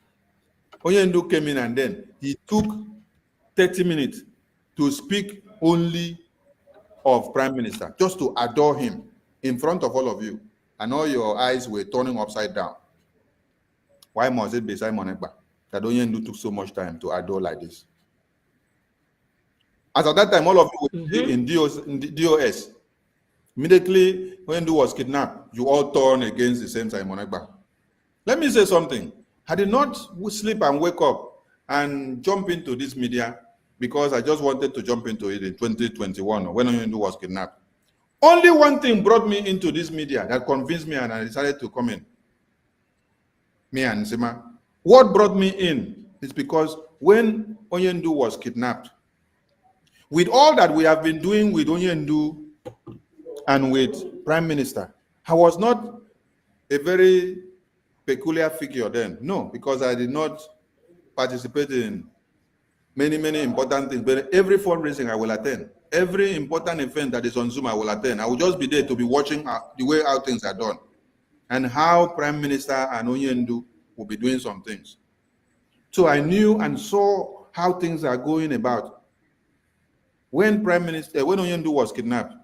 Onyendu came in and then he took 30 minutes to speak only of Prime Minister, just to adore him in front of all of you. And all your eyes were turning upside down. Why must it be Simon Ekpa that Onyendu took so much time to adore like this? As at that time, all of you were in DOS. Immediately, when Onyendu was kidnapped, you all turned against the same Simon Ekpa. Let me say something. I did not sleep and wake up and jump into this media because I just wanted to jump into it in 2021 when Onyendu was kidnapped. Only one thing brought me into this media that convinced me and I decided to come in. Me and Nsima. What brought me in is because when Onyendu was kidnapped, with all that we have been doing with Onyendu and with Prime Minister, I was not a very peculiar figure then. No, because I did not participate in many important things. But every fundraising I will attend. Every important event that is on Zoom I will attend. I will just be there to be watching the way how things are done and how Prime Minister and Onyendu will be doing some things. So I knew and saw how things are going about. When Onyendu was kidnapped,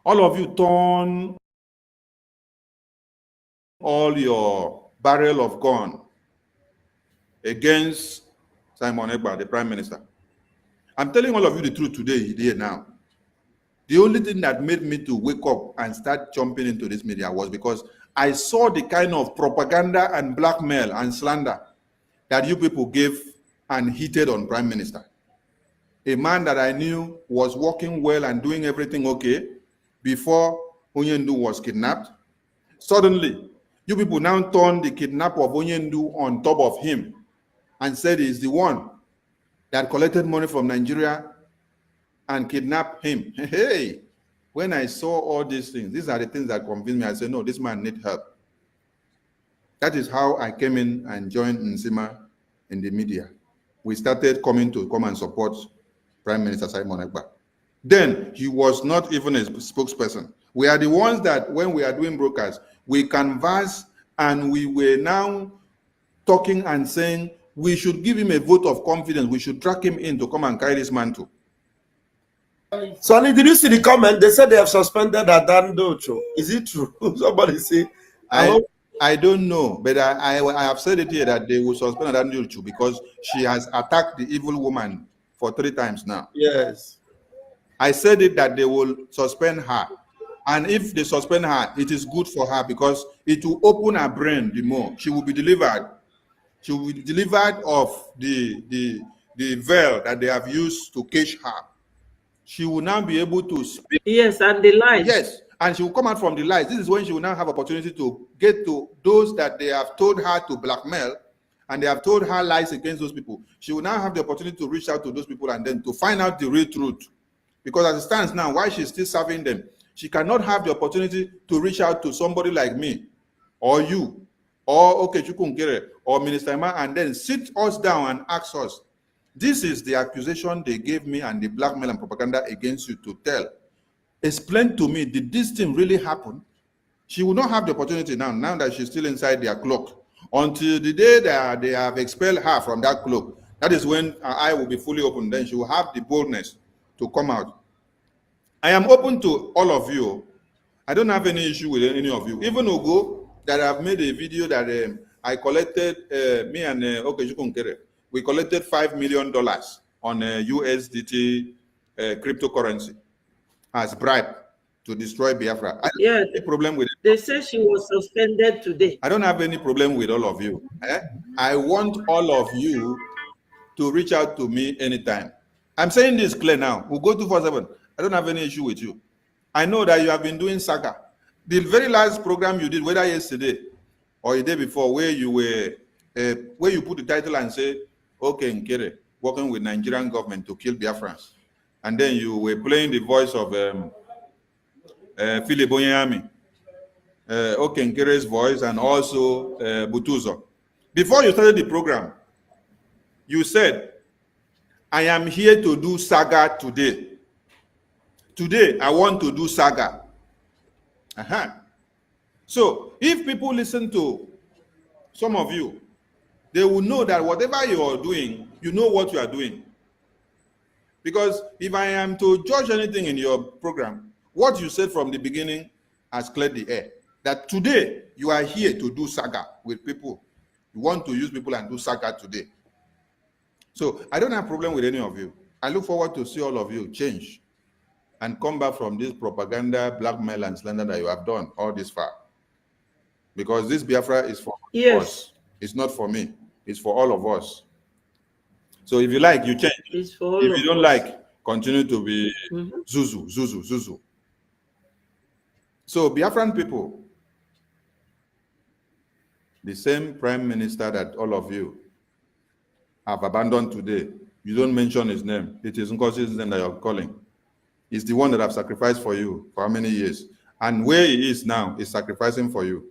all of you turn all your barrel of gun against Simon Ekpa, the Prime Minister. I'm telling all of you the truth today, here now. The only thing that made me to wake up and start jumping into this media was because I saw the kind of propaganda and blackmail and slander that you people gave and heated on Prime Minister. A man that I knew was working well and doing everything okay before Onyendu was kidnapped. Suddenly, you people now turned the kidnap of Onyendu on top of him and said he's the one that collected money from Nigeria and kidnapped him. Hey, when I saw all these things, these are the things that convinced me. I said, no, this man needs help. That is how I came in and joined Nsima in the media. We started coming to come and support Prime Minister Simon Ekpa. Then he was not even a spokesperson. We are the ones that, when we are doing broadcasts, we canvass and we were now talking and saying we should give him a vote of confidence. We should track him in to come and carry this mantle. Sonny, did you see the comment? They said they have suspended Adando. Is it true? Somebody say, I don't know, but I have said it here that they will suspend Adando because she has attacked the evil woman for 3 times now. Yes. I said it that they will suspend her. And if they suspend her, it is good for her because it will open her brain the more. She will be delivered. She will be delivered of the veil that they have used to cage her. She will now be able to speak. Yes, and the lies. Yes, and she will come out from the lies. This is when she will now have opportunity to get to those that they have told her to blackmail, and they have told her lies against those people. She will now have the opportunity to reach out to those people and then to find out the real truth. Because as it stands now, while she's still serving them, she cannot have the opportunity to reach out to somebody like me, or you, or Okechukwu Nkere, or Minister Emma, and then sit us down and ask us, this is the accusation they gave me and the blackmail and propaganda against you to tell. Explain to me, did this thing really happen? She will not have the opportunity now that she's still inside their cloak, until the day that they have expelled her from that cloak. That is when her eye will be fully open. Then she will have the boldness to come out. I am open to all of you. I don't have any issue with any of you. Even Ogo, that I've made a video that I collected, me and Okechukwu Nkere, we collected $5 million on USDT cryptocurrency as bribe to destroy Biafra. I don't have any problem with it. They say she was suspended today. I don't have any problem with all of you. I want all of you to reach out to me anytime. I'm saying this clear now. We'll go 247. I don't have any issue with you. I know that you have been doing saga. The very last program you did, whether yesterday or a day before, where you were, where you put the title and say, okay, Nkere, working with Nigerian government to kill Biafrans. And then you were playing the voice of Philip Onyami, okay, Nkere's voice, and also Butuzo. Before you started the program, you said, I am here to do saga today. Today, I want to do saga. So, if people listen to some of you, they will know that whatever you are doing, you know what you are doing. Because if I am to judge anything in your program, what you said from the beginning has cleared the air. That today, you are here to do saga with people. You want to use people and do saga today. So, I don't have a problem with any of you. I look forward to see all of you change and come back from this propaganda, blackmail, and slander that you have done all this far. Because this Biafra is for us. It's not for me. It's for all of us. So if you like, you change. It's for all if of you don't us. like, continue to be Zuzu, Zuzu, Zuzu. So Biafran people, the same prime minister that all of you have abandoned today, you don't mention his name. It is Ngozi's name that you're calling. He's the one that have sacrificed for you for how many years? And where he is now is sacrificing for you.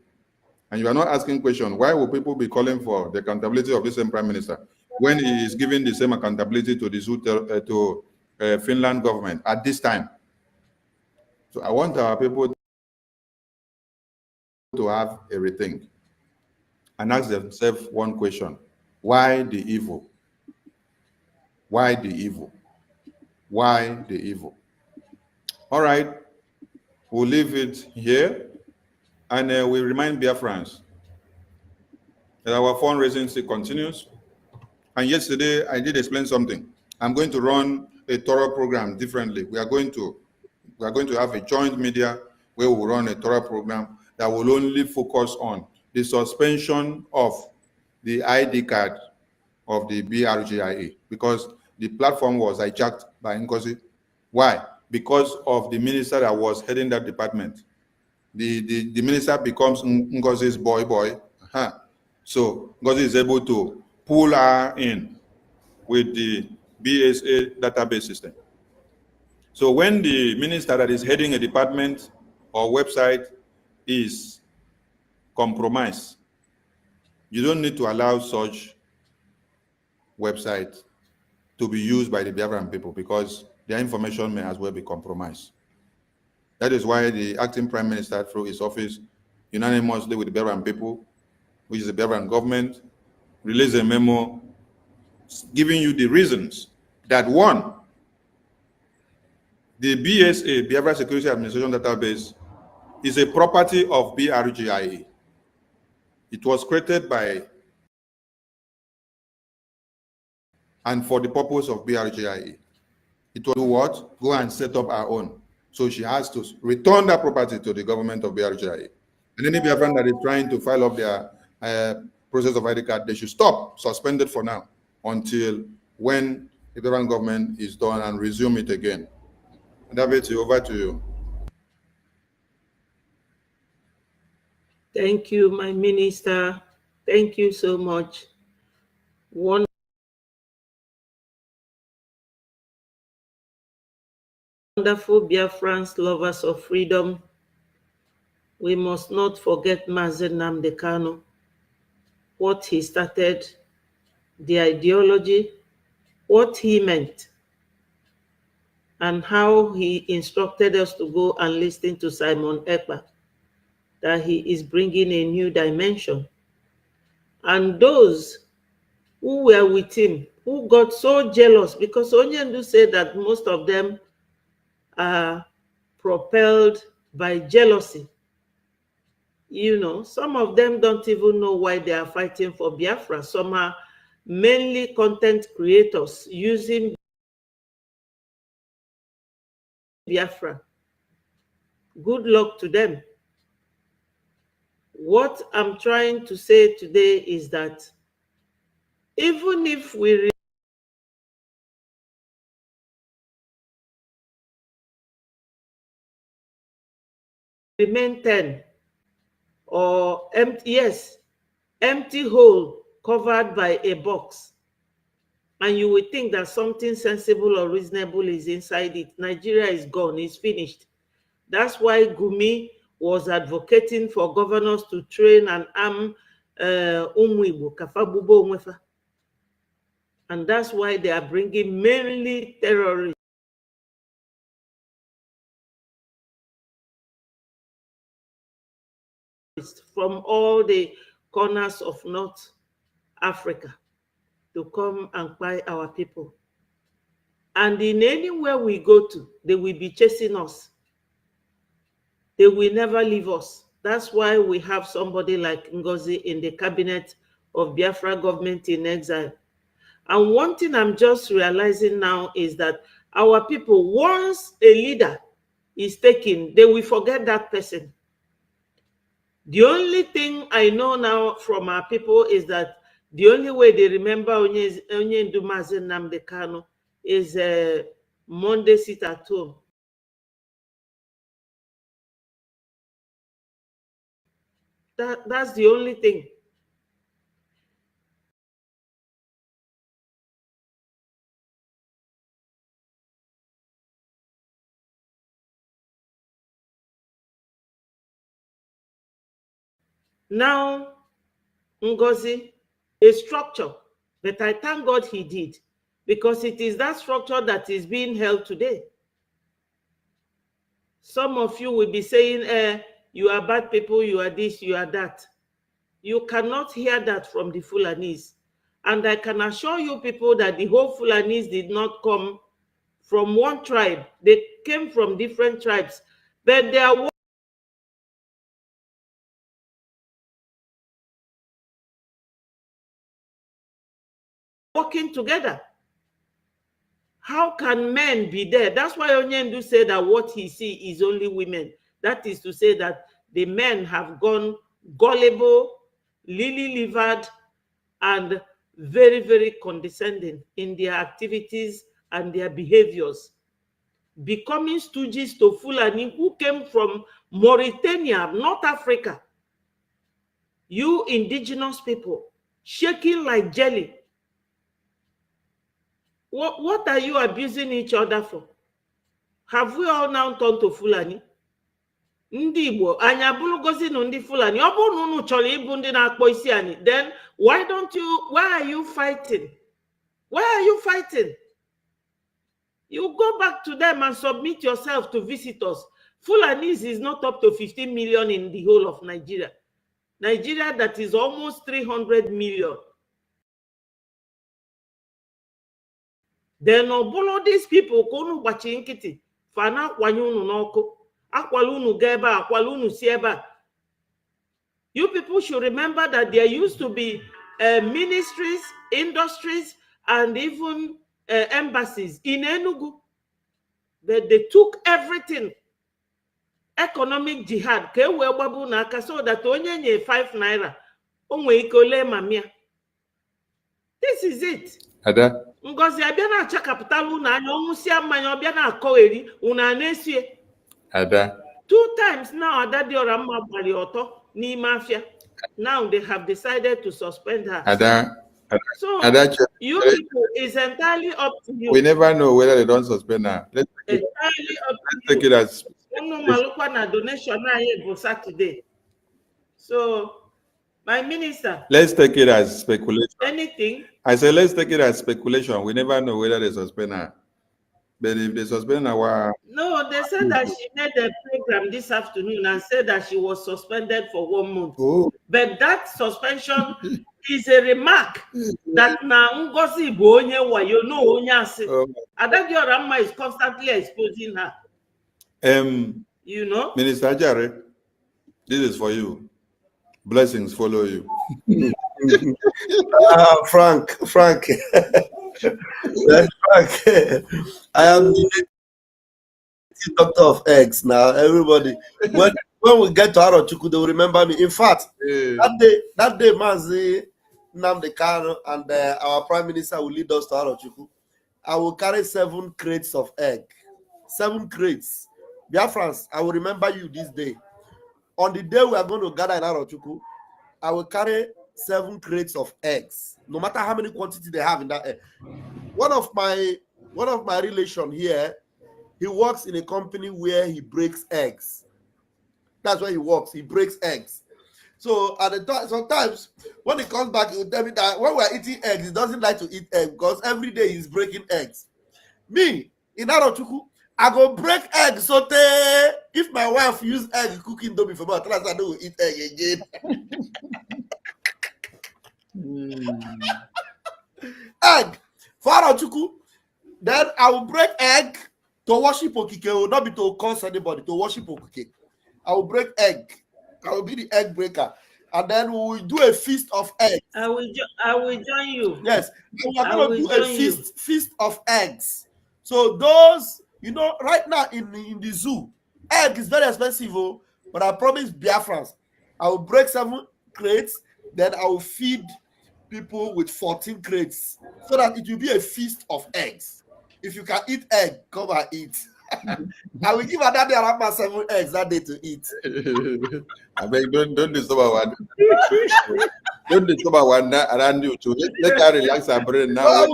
And you are not asking question, why will people be calling for the accountability of the same prime minister when he is giving the same accountability to the Finland government at this time? So I want our people to have a rethink and ask themselves one question. Why the evil? Why the evil? Why the evil? All right, we'll leave it here, and we remind Biafrans that our fundraising still continues. And yesterday, I did explain something. I'm going to run a thorough program differently. We are going to have a joint media where we'll run a thorough program that will only focus on the suspension of the ID card of the BRGIA, because the platform was hijacked by Ngozi. Why? Because of the minister that was heading that department. The minister becomes Ngozi's boy. So Ngozi is able to pull her in with the BSA database system. So when the minister that is heading a department or website is compromised, you don't need to allow such website to be used by the Biafran people, because their information may as well be compromised. That is why the acting prime minister, through his office, unanimously with the Biafran people, which is the Biafran government, released a memo giving you the reasons that, one, the BSA, Biafra Security Administration Database, is a property of BRGIA. It was created by and for the purpose of BRGIA. It was what? Go and set up our own. So she has to return that property to the government of BRGIA. And any Biafran that is trying to file up their process of ID card, they should stop, suspend it for now, until when the Biafran government is done and resume it again. David, over to you. Thank you, my minister. Thank you so much. Wonderful Biafrans, lovers of freedom. We must not forget Mazi Nnamdi Kanu, what he started, the ideology, what he meant, and how he instructed us to go and listen to Simon Ekpa, that he is bringing a new dimension. And those who were with him, who got so jealous, because Onyendu said that most of them are propelled by jealousy. You know, some of them don't even know why they are fighting for Biafra. Some are mainly content creators using Biafra. Good luck to them. What I'm trying to say today is that even if we remain 10 or empty hole covered by a box, and you would think that something sensible or reasonable is inside it, Nigeria is gone, it's finished. That's why Gumi was advocating for governors to train and arm Umuibo, Kafabubo Onwefa. And that's why they are bringing mainly terrorists from all the corners of North Africa to come and buy our people. And in anywhere we go to, they will be chasing us. They will never leave us. That's why we have somebody like Ngozi in the cabinet of Biafra government in exile. And one thing I'm just realizing now is that our people, once a leader is taken, they will forget that person. The only thing I know now from our people is that the only way they remember Onyendu Mazi Nnamdi Kanu is Monday sit at home. That's the only thing. Now, Ngozi, a structure, but I thank God he did, because it is that structure that is being held today. Some of you will be saying, you are bad people, you are this, you are that. You cannot hear that from the Fulanese. And I can assure you people that the whole Fulanese did not come from one tribe. They came from different tribes, but they are working together. How can men be there? That's why Onyendu said that what he sees is only women. That is to say that the men have gone gullible, lily-livered, and very, very condescending in their activities and their behaviors, becoming stooges to Fulani who came from Mauritania, North Africa. You indigenous people, shaking like jelly. What are you abusing each other for? Have we all now turned to Fulani? Ndị Igbo, anyị abụrụgozi na ndị Fulani. Ọ bụrụ na unu chọrọ ịbụ ndị na-akpọ isi anyị, then why are you fighting? Why are you fighting? You go back to them and submit yourself to visitors. Fulanis is not up to 15 million in the whole of Nigeria. Nigeria that is almost 300 million. Then all these people konu gbachi nkiti fana akwanye unu n'ọkụ akwala unu ga ebe a akwala unu si ebe a. You people should remember that there used to be ministries, industries, and even embassies in Enugu. But they took everything. Economic jihad, so that onye nye 5 naira, onwe ikole mamia. This is it. Ada. Ngozi abia na acha capital una anya onwusi amanya obia na akọgheri una na-esie. Ada. 2 times now Ada Diora mma gbali ọtọ n'ime afia. Now they have decided to suspend her. Ada. So Ada, you people is entirely up to you. We never know whether they don't suspend her. Let's take it as donation Saturday. So my minister. Let's take it as speculation. Anything? I say let's take it as speculation. We never know whether they suspend her. But if they suspend her, no, they said that she made a program this afternoon and said that she was suspended for 1 month. Oh. But that suspension is a remark that na Ngozi bụ onye wayo no onye asị. Adagio Ramma is constantly exposing her. You know? Minister Ajare, this is for you. Blessings follow you. Frank. Frank, I am the doctor of eggs now. Everybody, when we get to Arochukwu, they will remember me. In fact, that day, Mazi Nnamdi Kanu and our Prime Minister will lead us to Arochukwu. I will carry 7 crates of egg. 7 crates. Biafrans, I will remember you this day. On the day we are going to gather in Arochukwu, I will carry 7 crates of eggs, no matter how many quantity they have in that egg. One of my relation here, he works in a company where he breaks eggs. That's where he works. He breaks eggs. So at the time, sometimes when he comes back, he will tell me that when we are eating eggs, he doesn't like to eat eggs because every day he's breaking eggs. Me, in Arochukwu, I go break eggs. So if my wife use egg cooking dough before, I tell her I don't eat egg again. Egg for Arochukwu. Then I will break egg to worship Okike, not be to curse anybody, to worship Okike. I will break egg. I will be the egg breaker. And then we will do a feast of eggs. I will join you. Yes. We are going to do a feast of eggs. So those, you know, right now in the zoo, egg is very expensive, but I promise Biafrans, I will break 7 crates, then I will feed people with 14 crates so that it will be a feast of eggs. If you can eat egg, come and eat. I will give Adade Arama 7 eggs that day to eat. I beg, don't disturb one. Don't disturb one around you too. Let her relax her brain now. I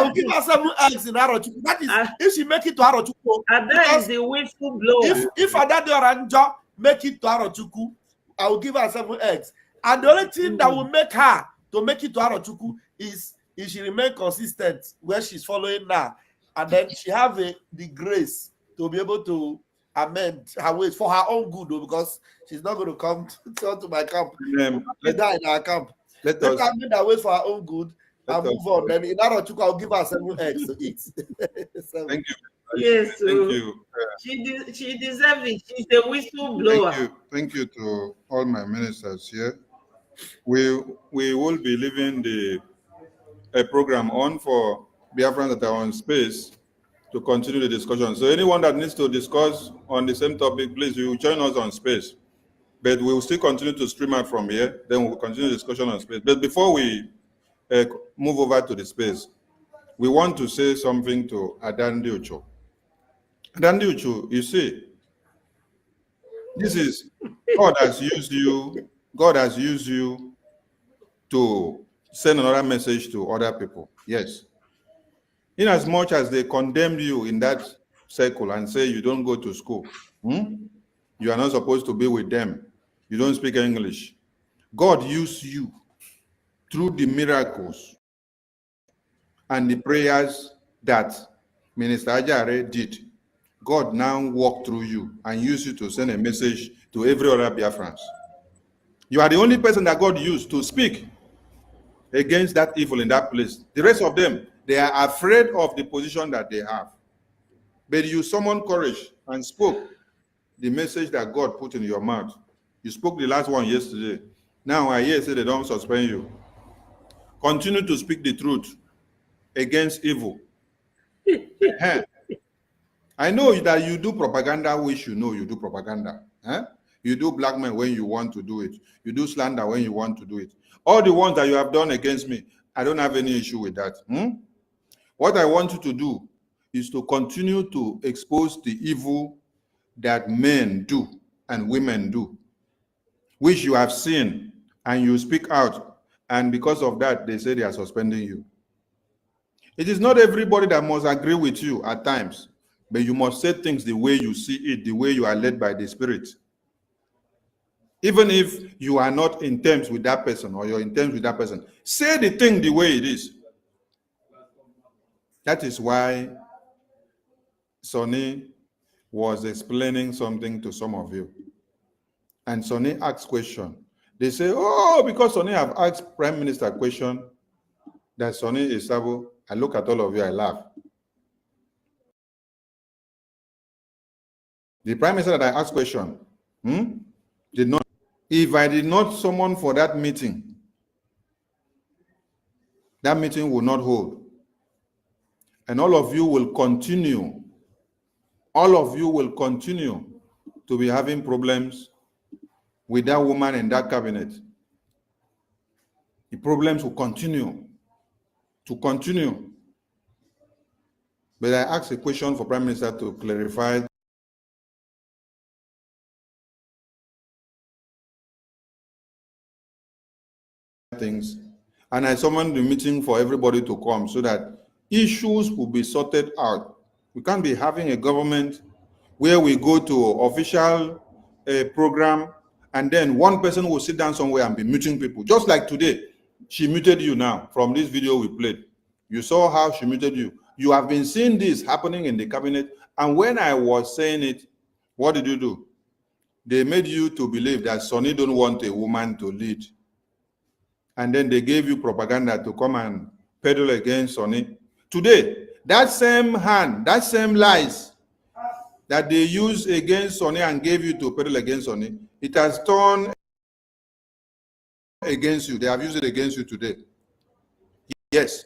will give her 7 eggs in Arochukwu. That is, if she make it to Arochukwu. And that is the willful blow. If Adade Oranjo make it to Arochukwu, I will give her 7 eggs. And the only thing that will make her to make it to Arochukwu is if she remain consistent where she's following now, and then she have the grace to be able to amend her ways for her own good, because she's not going to come to my camp. Let die in our camp. Let us amend her ways for her own good and move on. Then in Arochukwu, I'll give her 7 eggs to eat. Thank you. Yes, thank you. She deserves it. She's a whistleblower. Thank you to all my ministers here. We will be leaving a program on for Biafrans that are on space to continue the discussion. So anyone that needs to discuss on the same topic, please, you join us on space. But we will still continue to stream out from here. Then we'll continue the discussion on space. But before we move over to the space, we want to say something to Adandi Ucho. Adandi Ucho, you see, this is, God has used you. God has used you to send another message to other people. Yes. In as much as they condemned you in that circle and say you don't go to school, you are not supposed to be with them, you don't speak English, God used you through the miracles and the prayers that Minister Ajare did. God now walk through you and use you to send a message to every other Biafrans. You are the only person that God used to speak against that evil in that place. The rest of them, they are afraid of the position that they have. But you summoned courage and spoke the message that God put in your mouth. You spoke the last one yesterday. Now I hear say they don't suspend you. Continue to speak the truth against evil. I know that you do propaganda, which you know you do propaganda. You do blackmail when you want to do it. You do slander when you want to do it. All the ones that you have done against me, I don't have any issue with that. What I want you to do is to continue to expose the evil that men do and women do, which you have seen, and you speak out, and because of that, they say they are suspending you. It is not everybody that must agree with you at times, but you must say things the way you see it, the way you are led by the Spirit. Even if you are not in terms with that person or you're in terms with that person, say the thing the way it is. That is why Sonny was explaining something to some of you. And Sonny asked question. They say, oh, because Sonny have asked Prime Minister question, that Sonny is Sabo. I look at all of you, I laugh. The Prime Minister that I asked question did not. If I did not summon for that meeting will not hold. And all of you will continue. All of you will continue to be having problems with that woman in that cabinet. The problems will continue. But I asked a question for Prime Minister to clarify things. And I summoned the meeting for everybody to come so that issues will be sorted out. We can't be having a government where we go to official program and then one person will sit down somewhere and be muting people. Just like today, she muted you now from this video we played. You saw how she muted you. You have been seeing this happening in the cabinet. And when I was saying it, what did you do? They made you to believe that Sonny don't want a woman to lead. And then they gave you propaganda to come and peddle against Sonny. Today, that same hand, that same lies that they used against Sonny and gave you to peddle against Sonny, it has turned against you. They have used it against you today. Yes.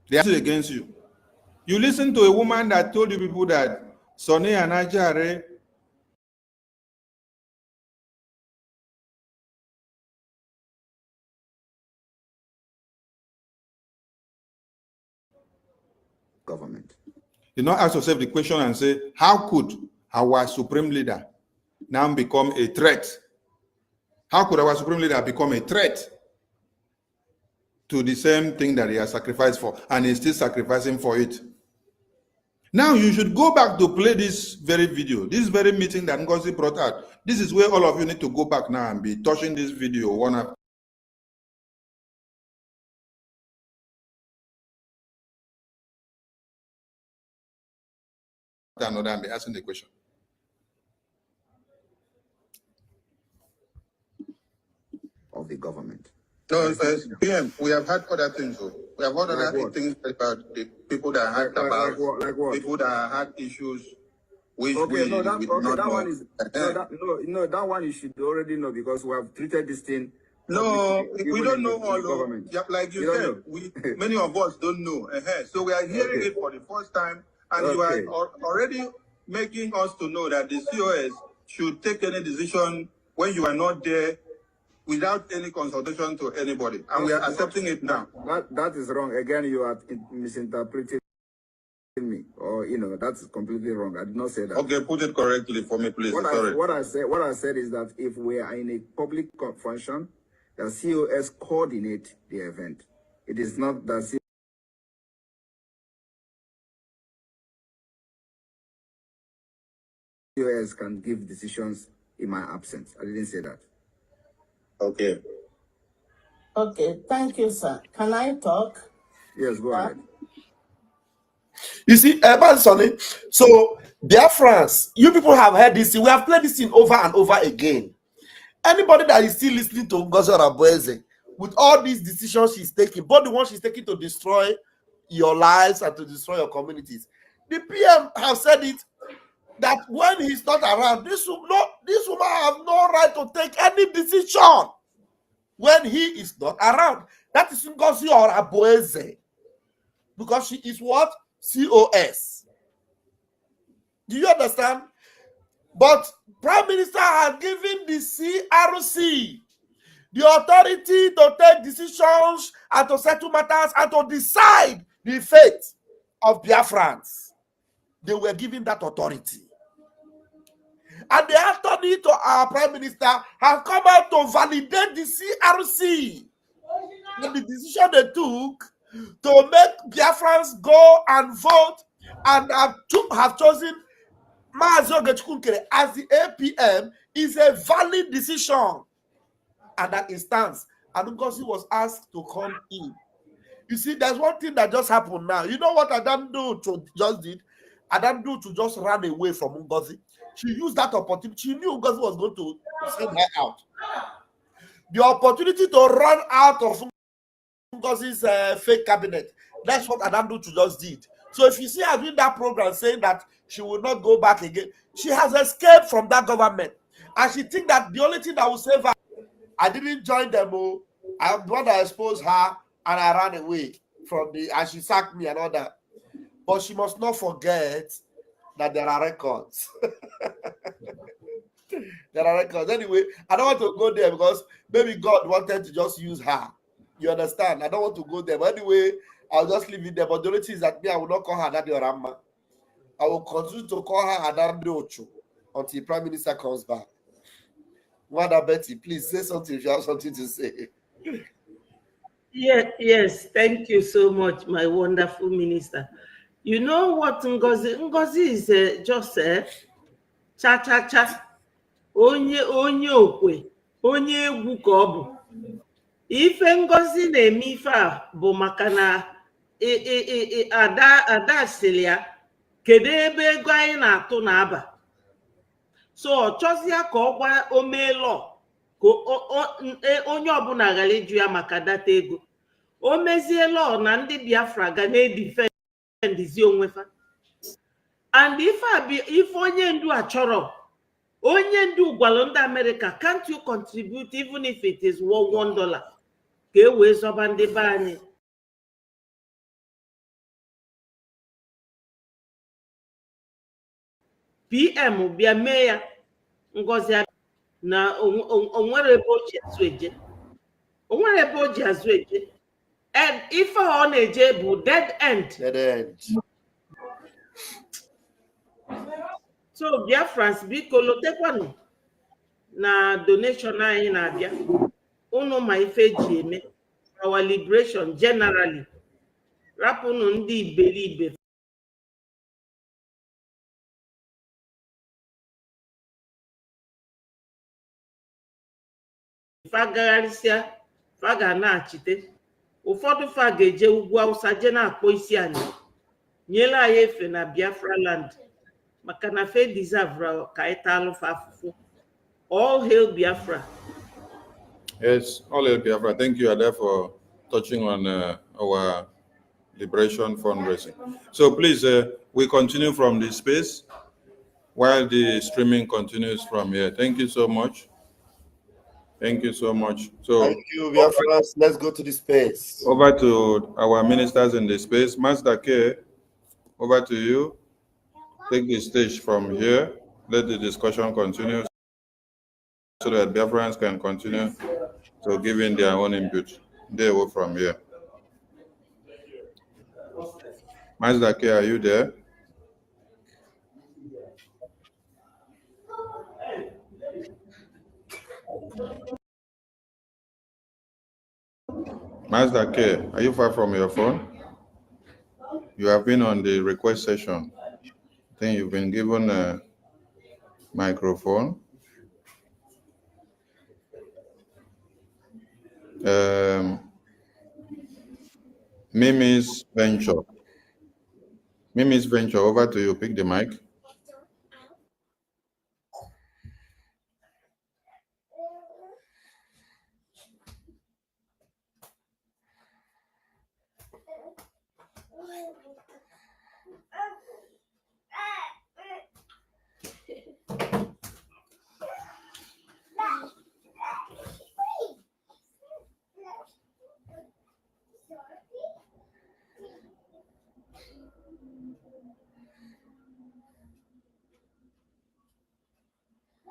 They have used it against you. You listen to a woman that told you people that Sonny and Ajare government. did not ask yourself the question and say, how could our supreme leader now become a threat? How could our supreme leader become a threat to the same thing that he has sacrificed for, and he's still sacrificing for it? Now you should go back to play this very video, this very meeting that Ngozi brought out. This is where all of you need to go back now and be touching this video one after another and be asking the question. Of the government. No, PM, we have had other things. We have heard other things about the people that had people that had issues. Which that one is that one you should already know because we have treated this thing. No, we don't know all. Like you said, many of us don't know. So we are hearing it for the first time, and you are already making us to know that the COS should take any decision when you are not there without any consultation to anybody, and we are accepting it now. That is wrong. Again, you are misinterpreting me, or that's completely wrong. I did not say that. Okay, put it correctly for me, please. What I said is that if we are in a public function, the COS coordinate the event. It is not that COS can give decisions in my absence. I didn't say that. Okay. Okay, thank you, sir. Can I talk? Yes, go ahead. You see, Sonny, so Biafrans, you people have heard this. We have played this scene over and over again. Anybody that is still listening to Ngozi Orabueze, with all these decisions she's taking, both the ones she's taking to destroy your lives and to destroy your communities, the PM have said it, that when he's not around, this woman have no right to take any decision when he is not around. That is Ngozi Orabueze, because she is what? COS. Do you understand? But Prime Minister has given the CRC the authority to take decisions and to settle matters and to decide the fate of Biafrans. They were given that authority. And the attorney to our Prime Minister have come out to validate the CRC and the decision they took to make Biafrans go and vote and have chosen Mazi Ogechukwu as the APM is a valid decision. And that instance, and Ngozi was asked to come in. You see, there's one thing that just happened now. You know what Adandu just did? Adandu to just run away from Ngozi. She used that opportunity. She knew Ngozi was going to send her out. The opportunity to run out of Ngozi's fake cabinet. That's what Adandu just did. So if you see her doing that program saying that she will not go back again, she has escaped from that government. And she thinks that the only thing that will save her, I didn't join them. I'm the one that exposed her and I ran away from and she sacked me and all that. But she must not forget that there are records. There are records. Anyway, I don't want to go there because maybe God wanted to just use her. You understand? I don't want to go there. But anyway, I'll just leave it there. But the only thing is that me, I will not call her Daddy or Amma. I will continue to call her Adande Ocho until Prime Minister comes back. Wanda Betty, please say something if you have something to say. Yes, thank you so much, my wonderful minister. You know what Ngozi is just cha onye okwe onye egwu ka ọ bụ. Ife Ngozi na-eme ife a bụ maka na ada sịrị ya kedu ebe ego anyị na-atụ n'aba. So ọ chọzịa ka ọ gwa omeelọ ka onye ọbụla ghara ịjụ ya maka data ego. O mezie law na ndị Biafra ga na-edifendizi onwe fa. And if onye ndu a chọrọ, onye ndu gwalụ ndị America, can't you contribute even if it is $1 ka e wee zọba ndị be anyị? PM bịa mee ya, Ngozi na onwere ebe o ji azụ eje. Onwere ebe o ji azụ eje. And if ọ na-eje bụ dead end. So Biafrans biko lotekwanụ na donation anyị na-abịa. Unu ma ife ji eme our liberation generally. Rapụnụ ndị iberibe. Fagagharịsịa, faga na-achite. Ụfọdụ fa ga-eje ugwu Hausa je na-akpọ isi anyị. Nyela anyị efe na Biafra land. Maka na fe deserve ka anyị taalụ fa afụfụ. All hail Biafra. Yes, all hail Biafra. Thank you, Ada, for touching on our liberation fundraising. So please, we continue from this space while the streaming continues from here. Thank you so much. Thank you so much. So thank you, Biafrans. Let's go to the space. Over to our ministers in the space. Master K, over to you. Take the stage from here. Let the discussion continue so that Biafrans can continue to give in their own input. They will from here. Master K, are you there? Master K, are you far from your phone? You have been on the request session. I think you've been given a microphone. Mimi's venture. Mimi's Venture, over to you. Pick the mic.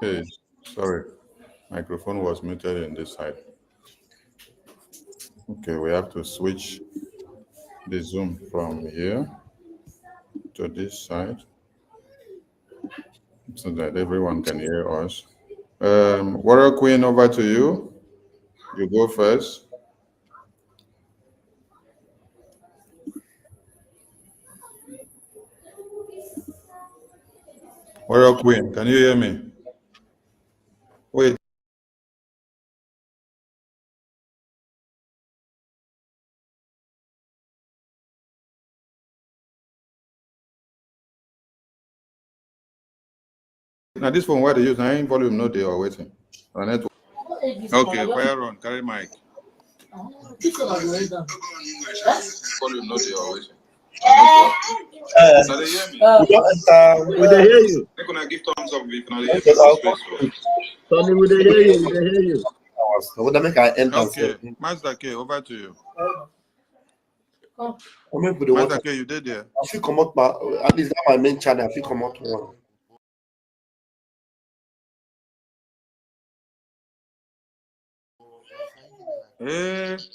Hey, sorry. Microphone was muted on this side. Okay, we have to switch the Zoom from here to this side so that everyone can hear us. Warrior Queen, over to you. You go first. Warrior Queen, can you hear me? Wait. Now this phone, why they use? I ain't volume no day or waiting. Okay, fire on, carry mic. Volume no day or waiting. So they hear me? We they hear you. They're gonna give thumbs up if you can hear me. Tony, we they hear you. We they hear you. Okay, Master K, over to you. Master K, you did there. I feel come out at least that's my main channel. I feel come out one.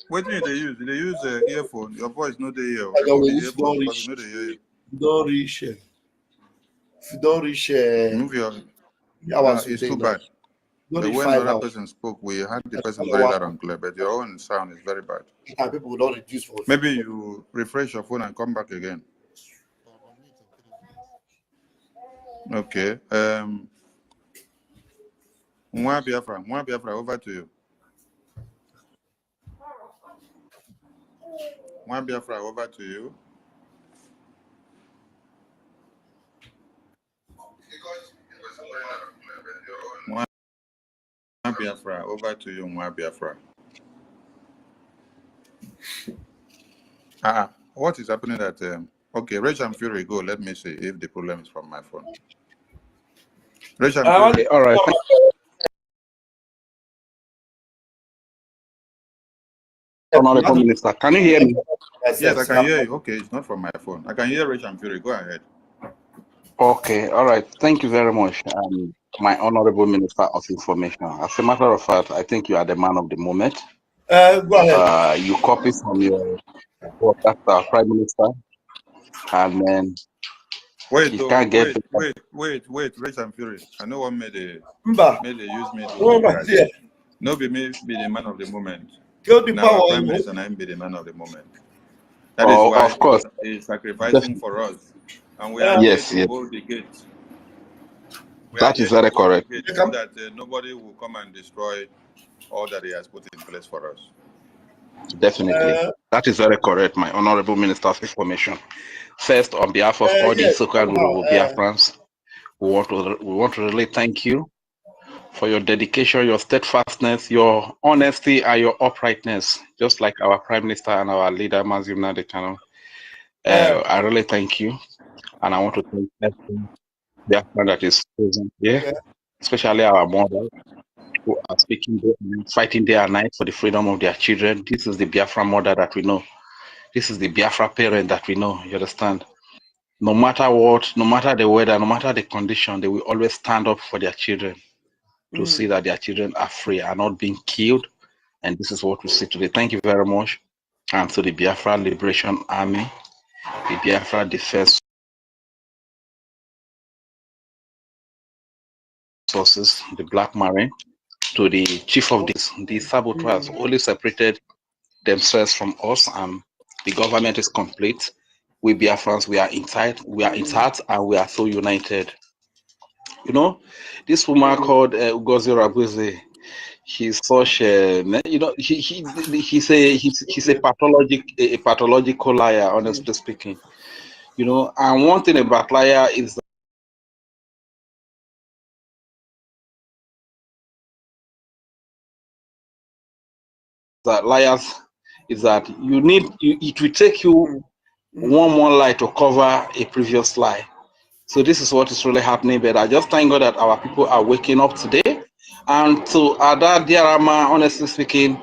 What do they use? They use earphone. Your voice no they hear. Don't Earphone, reach. no they hear you. Don't reach. If you don't reach, Move your. It's too bad. But when another person spoke, we had the person very loud and clear, but your own sound is very bad. And people will not reduce. Maybe you refresh your phone and come back again. Okay. Mwa Biafra, over to you. Mwa Biafra, over to you. Mwa Biafra, over to you, Mwa Biafra. What is happening at okay, Rage and Fury, go. Let me see if the problem is from my phone. Rage and Fury. Okay, all right. Honorable Minister, can you hear me? Yes, I can hear you. Okay, it's not from my phone. I can hear Rage and Fury. Go ahead. Okay, all right. Thank you very much, my Honorable Minister of Information. As a matter of fact, I think you are the man of the moment. Go ahead. You copy from your Prime Minister, and then wait, Rage and Fury. I know what made they use me to no be me be the man of the moment. Now Prime Minister and I be the man of the moment. That is why of course he's sacrificing for us. And we are here to hold the gate. That is very correct. So that nobody will come and destroy all that he has put in place for us. Definitely. That is very correct, my Honorable Minister of Information. First, on behalf of all the so-called Biafrans, we want to really thank you for your dedication, your steadfastness, your honesty, and your uprightness, just like our Prime Minister and our leader, Mazim Nadekano. I really thank you, and I want to thank every Biafran that is present here, especially our mothers who are fighting day and night for the freedom of their children. This is the Biafra mother that we know. This is the Biafra parent that we know. You understand? No matter what, no matter the weather, no matter the condition, they will always stand up for their children to see that their children are free, are not being killed. And this is what we see today. Thank you very much. And to the Biafra Liberation Army, the Biafra Defense Forces, the Black Marine, to the chief of this, the saboteurs only separated themselves from us, and the government is complete. We Biafrans, we are intact, and we are so united. You know, this woman called Ngozi Rabuse, he's such a, you know, he's a pathological liar, honestly speaking. You know, and one thing about liar is that liars is that you need it will take you one more lie to cover a previous lie. So this is what is really happening. But I just thank God that our people are waking up today. And to Ada Diarama, honestly speaking,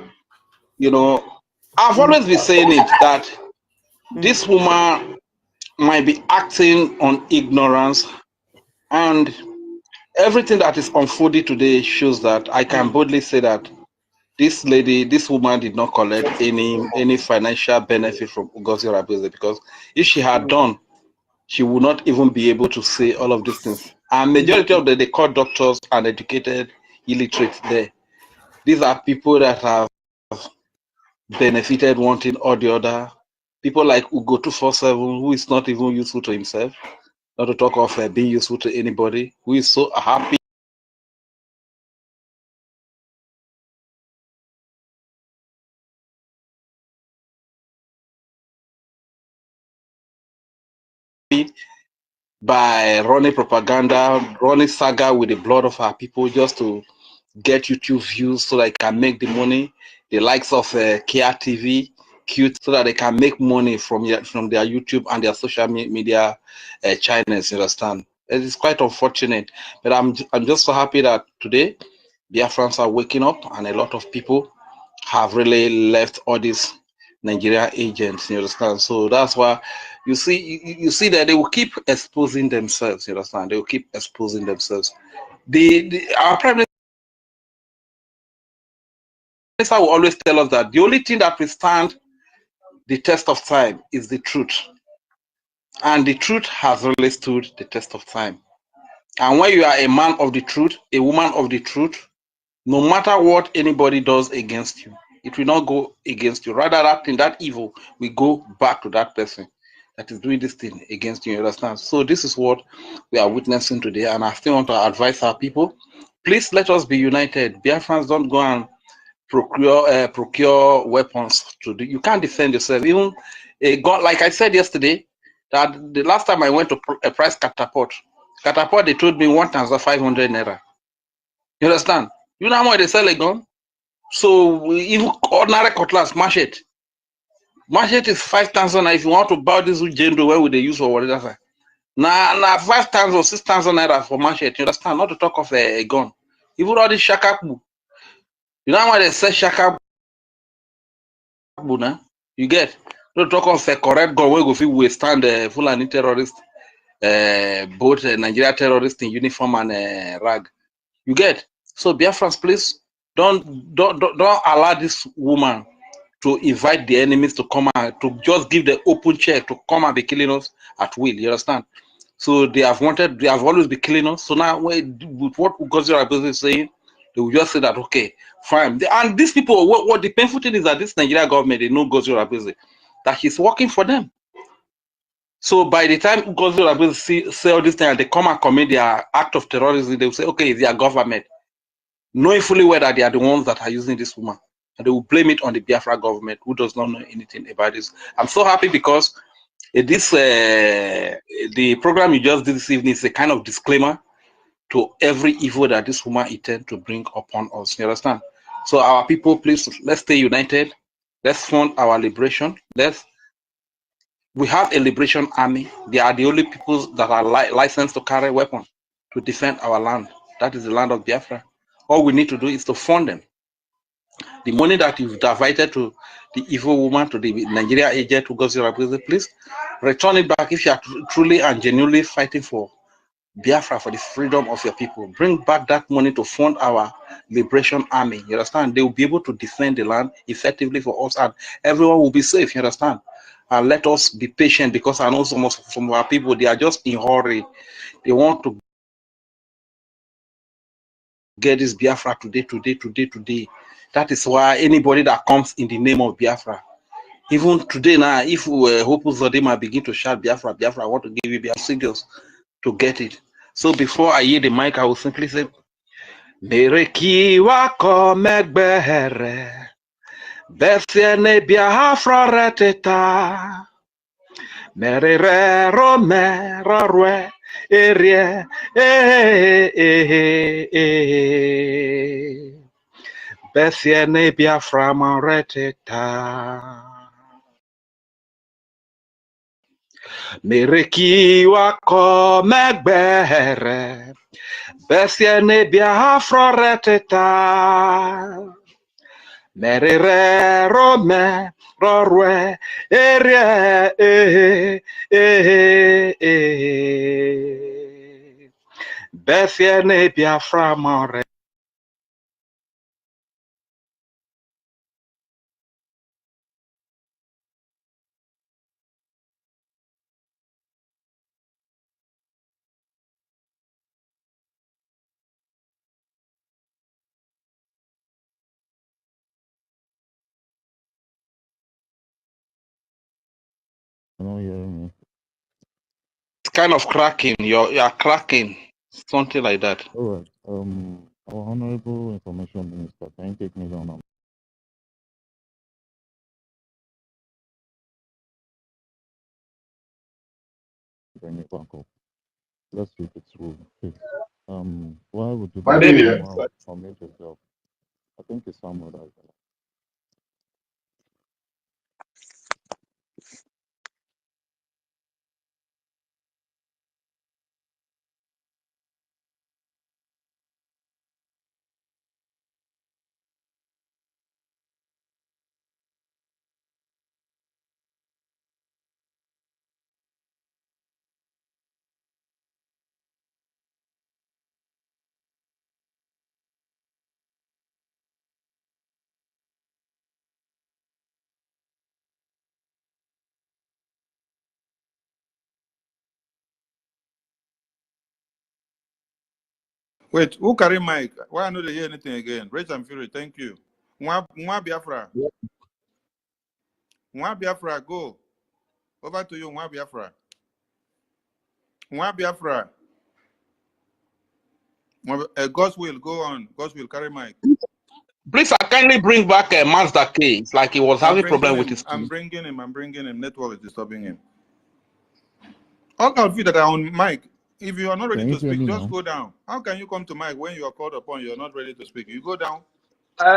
you know, I've always been saying it that this woman might be acting on ignorance, and everything that is unfolding today shows that I can boldly say that this lady, this woman did not collect any financial benefit from Ngozi Orebeze, because if she had done, she would not even be able to say all of these things. And majority of they call doctors and educated illiterates there. These are people that have benefited one thing or the other. People like Ugo 247, who is not even useful to himself, not to talk of being useful to anybody, who is so happy by running propaganda, running saga with the blood of our people just to get YouTube views so that they can make the money. The likes of Kia TV, cute, so that they can make money from their YouTube and their social media channels. You understand? It is quite unfortunate, but I'm just so happy that today Biafrans are waking up, and a lot of people have really left all these Nigeria agents. You understand? So that's why you see that they will keep exposing themselves. You understand? They will keep exposing themselves. Our prime minister will always tell us that the only thing that will stand the test of time is the truth, and the truth has really stood the test of time. And when you are a man of the truth, a woman of the truth, no matter what anybody does against you, it will not go against you. Rather, that thing, that evil, will go back to that person that is doing this thing against you. You understand? So this is what we are witnessing today, and I still want to advise our people: please let us be united. Biafrans, don't go and procure weapons to do. You can't defend yourself. Even a gun, like I said yesterday, that the last time I went to a price catapult, they told me 1,500 naira. You understand? You know how much they sell a gun? So even ordinary cutlass, machete is 5,000. If you want to buy this gendo, where would they use for whatever? Now 5,000 or 6,000 naira for machete. You understand? Not to talk of a gun. Even all this shakabu. You know how much they sell shakabu? You get? Not to talk of a correct gun where go fit withstand the Fulani terrorist, both Nigeria terrorists in uniform and rag. You get? So Biafrans, please don't allow this woman to invite the enemies to come out, to just give the open check to come and be killing us at will. You understand? So they have always been killing us. So now with what Ngozi Orebeze is saying, they will just say that, okay, fine. And these people, what the painful thing is that this Nigeria government, they know Ngozi Orebeze, that he's working for them. So by the time Ngozi Orebeze say all this thing, they come and commit their act of terrorism, they will say, okay, it's their government, knowing fully well that they are the ones that are using this woman. And they will blame it on the Biafra government, who does not know anything about this. I'm so happy because the program you just did this evening is a kind of disclaimer to every evil that this woman intends to bring upon us. You understand? So our people, please, let's stay united. Let's fund our liberation. We have a liberation army. They are the only people that are licensed to carry weapons to defend our land. That is the land of Biafra. All we need to do is to fund them. The money that you've diverted to the evil woman, to the Nigeria agent who goes your prison, please return it back if you are truly and genuinely fighting for Biafra, for the freedom of your people. Bring back that money to fund our liberation army. You understand? They will be able to defend the land effectively for us, and everyone will be safe. You understand? And let us be patient, because I know some of our people, they are just in a hurry. They want to get this Biafra today. That is why anybody that comes in the name of Biafra, even today now, if Hope Uzodinma begin to shout Biafra, I want to give you Biafra signals to get it. So before I hear the mic, I will simply say, Mereki megbehere, Besiene Biafra reteta, Merere rome rorwe erie Besiene Biafra mareteta Mereki wako megbere Besiene Biafra reteta Merere rome rorwe erie Besiene Biafra more. It's kind of cracking. You're cracking. Something like that. All right. Our Honorable Information Minister, can you take me down? Let's read it through. Okay. Why would you unmute yourself? I think it's somewhere like that. Wait, who carry mic? Why I not hear anything again? Rage and Fury, thank you. Mwa Biafra. Mwa Biafra, go. Over to you, Mwa Biafra. Mwa Biafra. God's will, go on. God's will, carry mic. Please, I kindly bring back a Mazda K. It's like he was having problem with his. I'm bringing him. Network is disturbing him. All of you that are on mic, if you are not ready to speak, just go down. How can you come to mic when you are called upon? You are not ready to speak. You go down.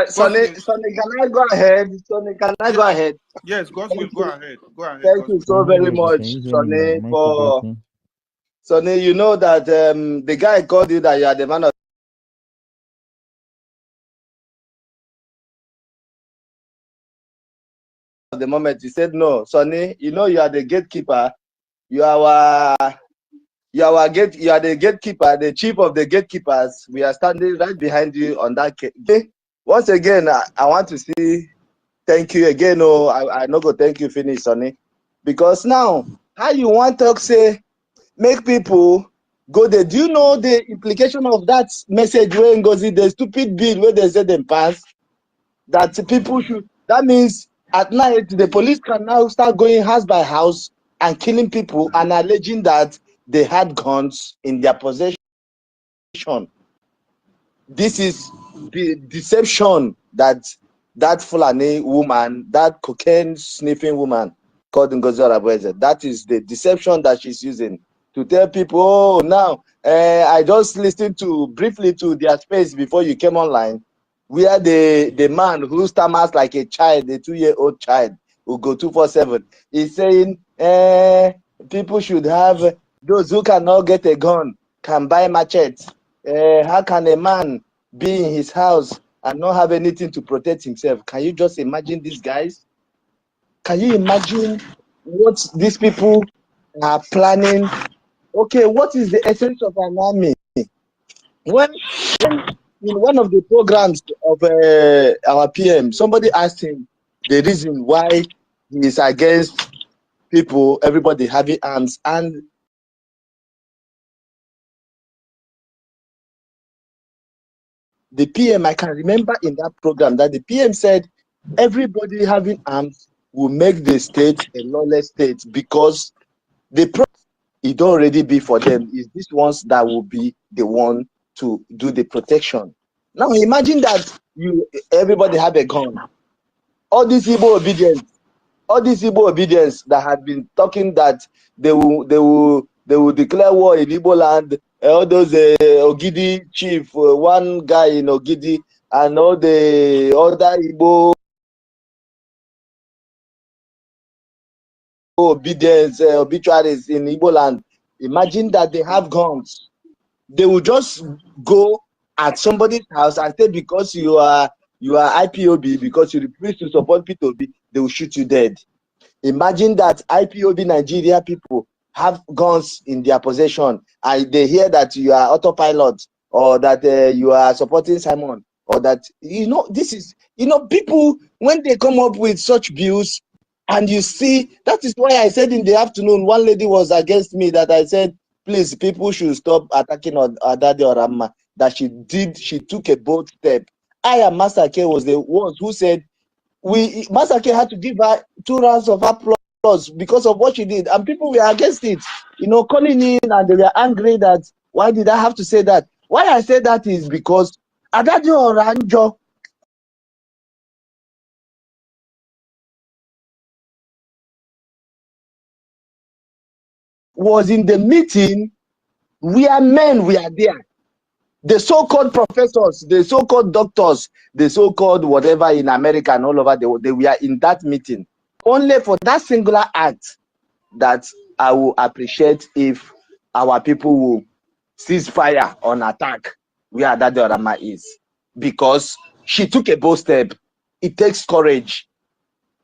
Sonny, can I go ahead? Sonny, can I go ahead? Yes, God will go ahead. Go ahead. Thank you so very much, Sonny, for Sonny. You know that the guy called you that you are the man of the moment. He said no, Sonny. You know you are the gatekeeper. You are the gatekeeper, the chief of the gatekeepers. We are standing right behind you on that case. Once again, I want to say thank you again. Oh, I no go thank you finish, Sonny. Because now, how you want to say, make people go there? Do you know the implication of that message where Ngozi, the stupid bill where they said them pass? That people should, that means at night, the police can now start going house by house and killing people and alleging that they had guns in their possession. This is the deception that Fulani woman, that cocaine sniffing woman called Ngozi Arabweze, that is the deception that she's using to tell people, oh, now, I just listened briefly to their space before you came online, where the man who stammers like a child, a 2-year-old child, who go 247, is saying, people should have, those who cannot get a gun can buy machetes. How can a man be in his house and not have anything to protect himself? Can you just imagine these guys? Can you imagine what these people are planning? Okay, what is the essence of an army? When in one of the programs of our PM, somebody asked him the reason why he is against people, everybody having arms, and the PM, I can remember in that program that the PM said everybody having arms will make the state a lawless state because the it already be for them is these ones that will be the one to do the protection. Now imagine that everybody have a gun. All these Igbo obedience, all these Igbo obedience that had been talking that they will declare war in Igbo land, all those Ogidi chief, one guy in Ogidi, and all the other Igbo obedience obituaries in Igbo land. Imagine that they have guns. They will just go at somebody's house and say, because you are IPOB, because you refuse to support P2B, they will shoot you dead. Imagine that IPOB Nigeria people have guns in their possession, and they hear that you are autopilot, or that you are supporting Simon, or that, this is, people, when they come up with such views, and you see, that is why I said in the afternoon, one lady was against me, that I said, please, people should stop attacking Adade Orama, that she took a bold step. I and Master K was the ones who said, Master K had to give her 2 rounds of applause because of what she did, and people were against it, calling in, and they were angry that, why did I have to say that? Why I say that is because Adade Oranjo was in the meeting where men were there. The so-called professors, the so-called doctors, the so-called whatever in America and all over, they were in that meeting. Only for that singular act that I will appreciate if our people will cease fire on attack where Adade Orama is. Because she took a bold step. It takes courage.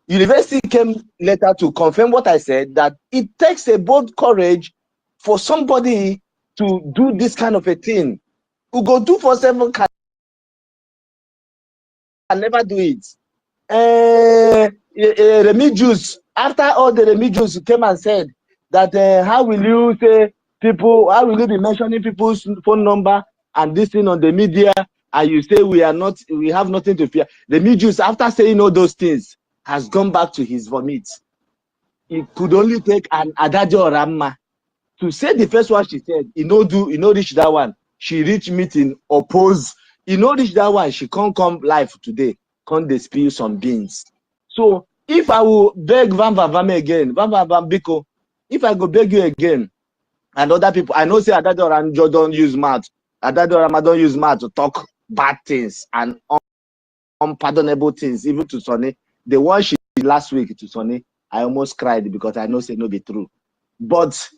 University came later to confirm what I said, that it takes a bold courage for somebody to do this kind of a thing. Ugo 247 can never do it. Remigius, after all the Remigius came and said that how will you say people, how will you be mentioning people's phone number and this thing on the media, and you say we have nothing to fear. Remigius, after saying all those things, has gone back to his vomit. It could only take an Adade Orama to say the first one she said, reach that one. She reach meeting, oppose. Reach that one, she can't come live today. Can't they spill some beans? So if I will beg Van again, Van Biko, if I go beg you again, and other people, I know say Adade Oranjo don't use mouth. Adade Orama don't use mouth to talk bad things and unpardonable things, even to Sonny. The one she did last week to Sonny, I almost cried because I know say no be true. But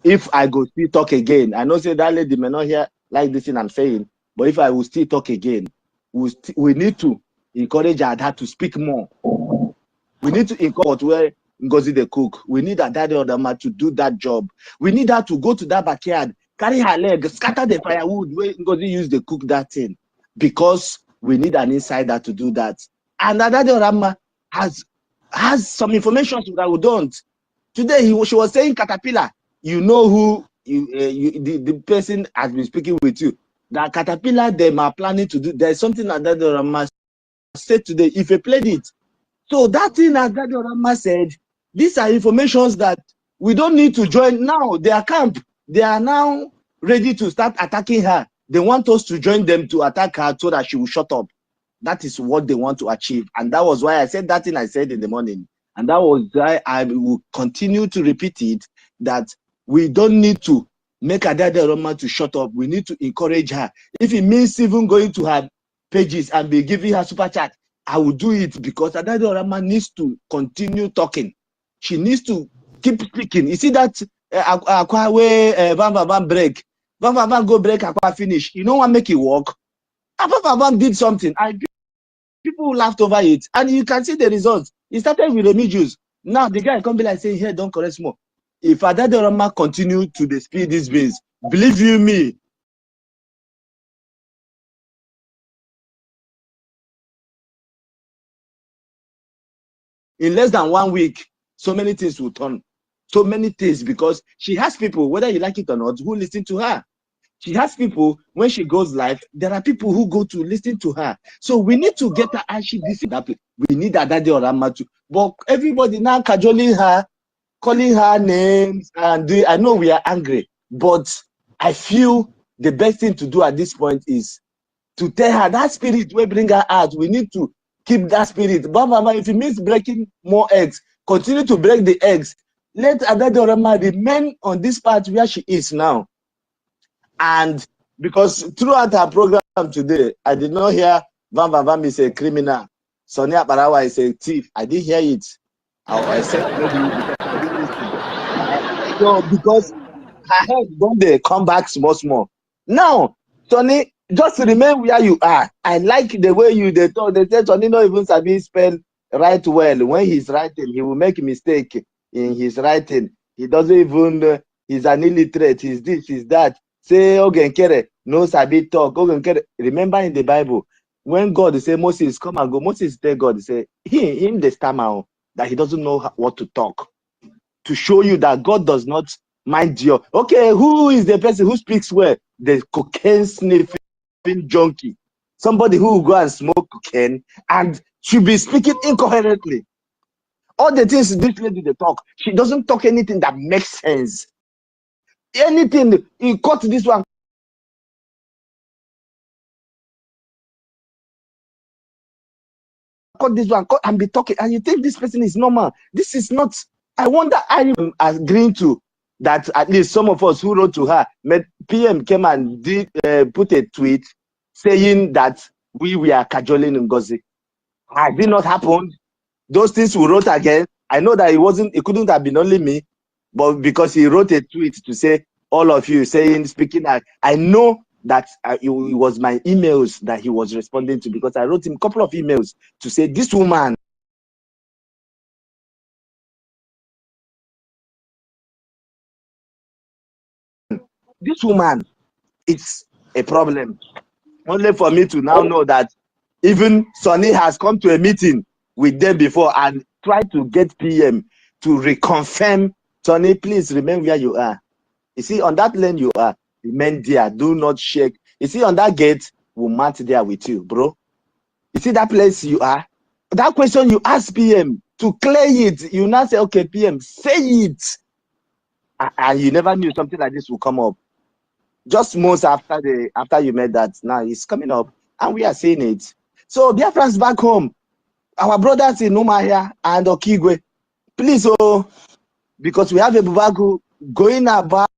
if I go still talk again, I know say that lady may not hear like this thing I'm saying, but if I will still talk again, we need to encourage her to speak more. We need to encourage where Ngozi the cook. We need Adade Orama to do that job. We need her to go to that backyard, carry her leg, scatter the firewood where Ngozi used to cook that thing, because we need an insider to do that. And Adade Orama has some information that we don't. Today she was saying Caterpillar. You know who the person has been speaking with you. That Caterpillar, them are planning to do. There's something that Adade Orama said today. If you played it, so that thing that Adade Orama said, these are informations that we don't need to join now. Their camp, they are now ready to start attacking her. They want us to join them to attack her so that she will shut up. That is what they want to achieve, and that was why I said that thing I said in the morning. And that was why I will continue to repeat it, that we don't need to make Adade Orama to shut up. We need to encourage her. If it means even going to her pages and be giving her super chat, I will do it, because Adade Orama needs to continue talking. She needs to keep speaking. You see that Akwa way Van break. Van go break, Akwa finish. You know what make it work? Van did something. People laughed over it, and you can see the results. It started with Remigius. Now the guy come be like saying, "Here, don't correct more." If Adade Orama continue to display these beans, believe you me, in less than 1 week, so many things will turn. So many things, because she has people, whether you like it or not, who listen to her. She has people, when she goes live, there are people who go to listen to her. So we need to get her, and she that. We need Adade Orama to. But everybody now cajoling her, calling her names, and I know we are angry, But I feel the best thing to do at this point is to tell her that spirit will bring her out. We need to keep that spirit. But Mama, if it means breaking more eggs, continue to break the eggs. Let Adadorama remain on this part where she is now. And because throughout her program today, I did not hear Van Van Van is a criminal, Sonia Barawa is a thief. I didn't hear it. I said maybe because I didn't listen. So because her head don't they come back small. Now, Tony, just remain where you are. I like the way you they talk. They say Tony not even sabi spell write well. When he's writing, he will make a mistake in his writing. He doesn't even. He's an illiterate. He's this. He's that. Say Ogenkere no sabi talk. Ogenkere. Remember in the Bible when God say Moses come and go. Moses tell God say him the stammer that he doesn't know what to talk, to show you that God does not mind your. Okay, who is the person who speaks well? The cocaine sniffing junkie, somebody who will go and smoke cocaine and should be speaking incoherently. All the things this lady they talk, she doesn't talk anything that makes sense. Anything you cut this one, cut this one, cut and be talking, and you think this person is normal. This is not. I wonder, I am agreeing to that. At least some of us who wrote to her, PM came and did put a tweet saying that we were cajoling Ngozi. Has it not happened? Those things we wrote again. I know that it couldn't have been only me, but because he wrote a tweet to say all of you saying, speaking, I know that it was my emails that he was responding to, because I wrote him a couple of emails to say this woman, it's a problem. Only for me to now know that even Sonny has come to a meeting with them before and tried to get PM to reconfirm. Sonny, please remain where you are. You see, on that lane you are, remain there. Do not shake. You see, on that gate, we'll march there with you, bro. You see that place you are? That question you ask PM to clear it, you now say, okay, PM, say it. And you never knew something like this will come up. Just months after you made that, now it's coming up, and we are seeing it. So Biafrans back home, our brothers in Umahia and Okigwe, please, because we have a Bubagu going about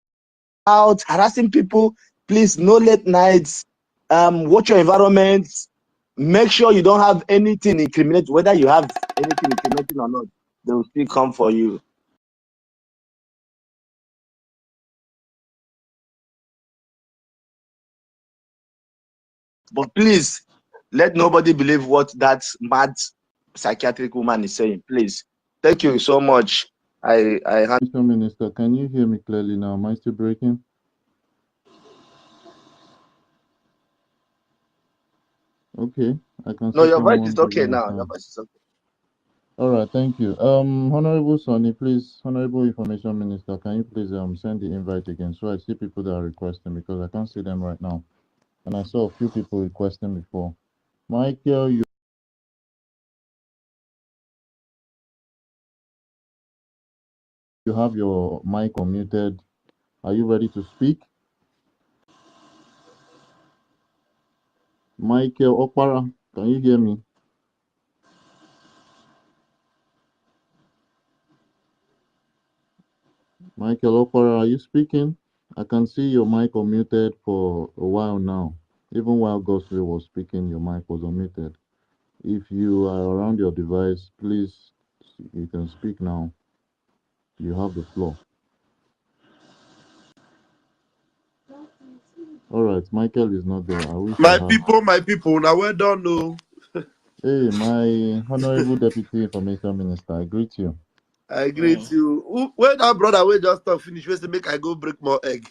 harassing people, please, no late nights, watch your environment, make sure you don't have anything incriminating, whether you have anything incriminating or not, they will still come for you. But please, let nobody believe what that mad psychiatric woman is saying. Please. Thank you so much. Mr. Minister, can you hear me clearly now? Am I still breaking? Okay, I can see. No, your voice is okay now. Your voice is okay. All right, thank you. Honorable Sonny, please, Honorable Information Minister, can you please send the invite again so I see people that are requesting, because I can't see them right now. And I saw a few people requesting before. Michael, you have your mic unmuted. Are you ready to speak? Michael Okpara, can you hear me? Michael Okpara, are you speaking? I can see your mic unmuted for a while now. Even while Goswell was speaking, your mic was unmuted. If you are around your device, please, you can speak now. You have the floor. All right, Michael is not there. I wish my people, now well done, no. Hey, my Honorable Deputy Information Minister, I greet you. I greet you. Where that brother will just talk finish, we say make I go break more egg.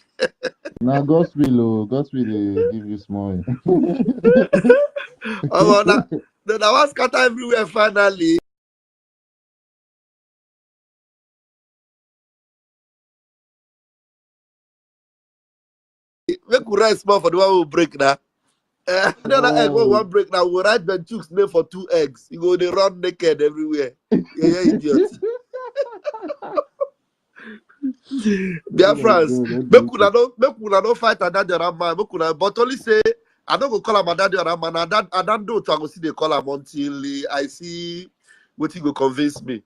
Now, God will give you small. Oh, now was scatter everywhere finally. Make we write small for the one who break now. The other egg one break now. We write Ben Chooks name for 2 eggs. You go they run naked everywhere. Yeah, idiot. Biafrans, make una no fight Adadi Orama, make una but only say I don't go call him Adadi Orama, and I don't know to I go see they call him until I see what he go convince me.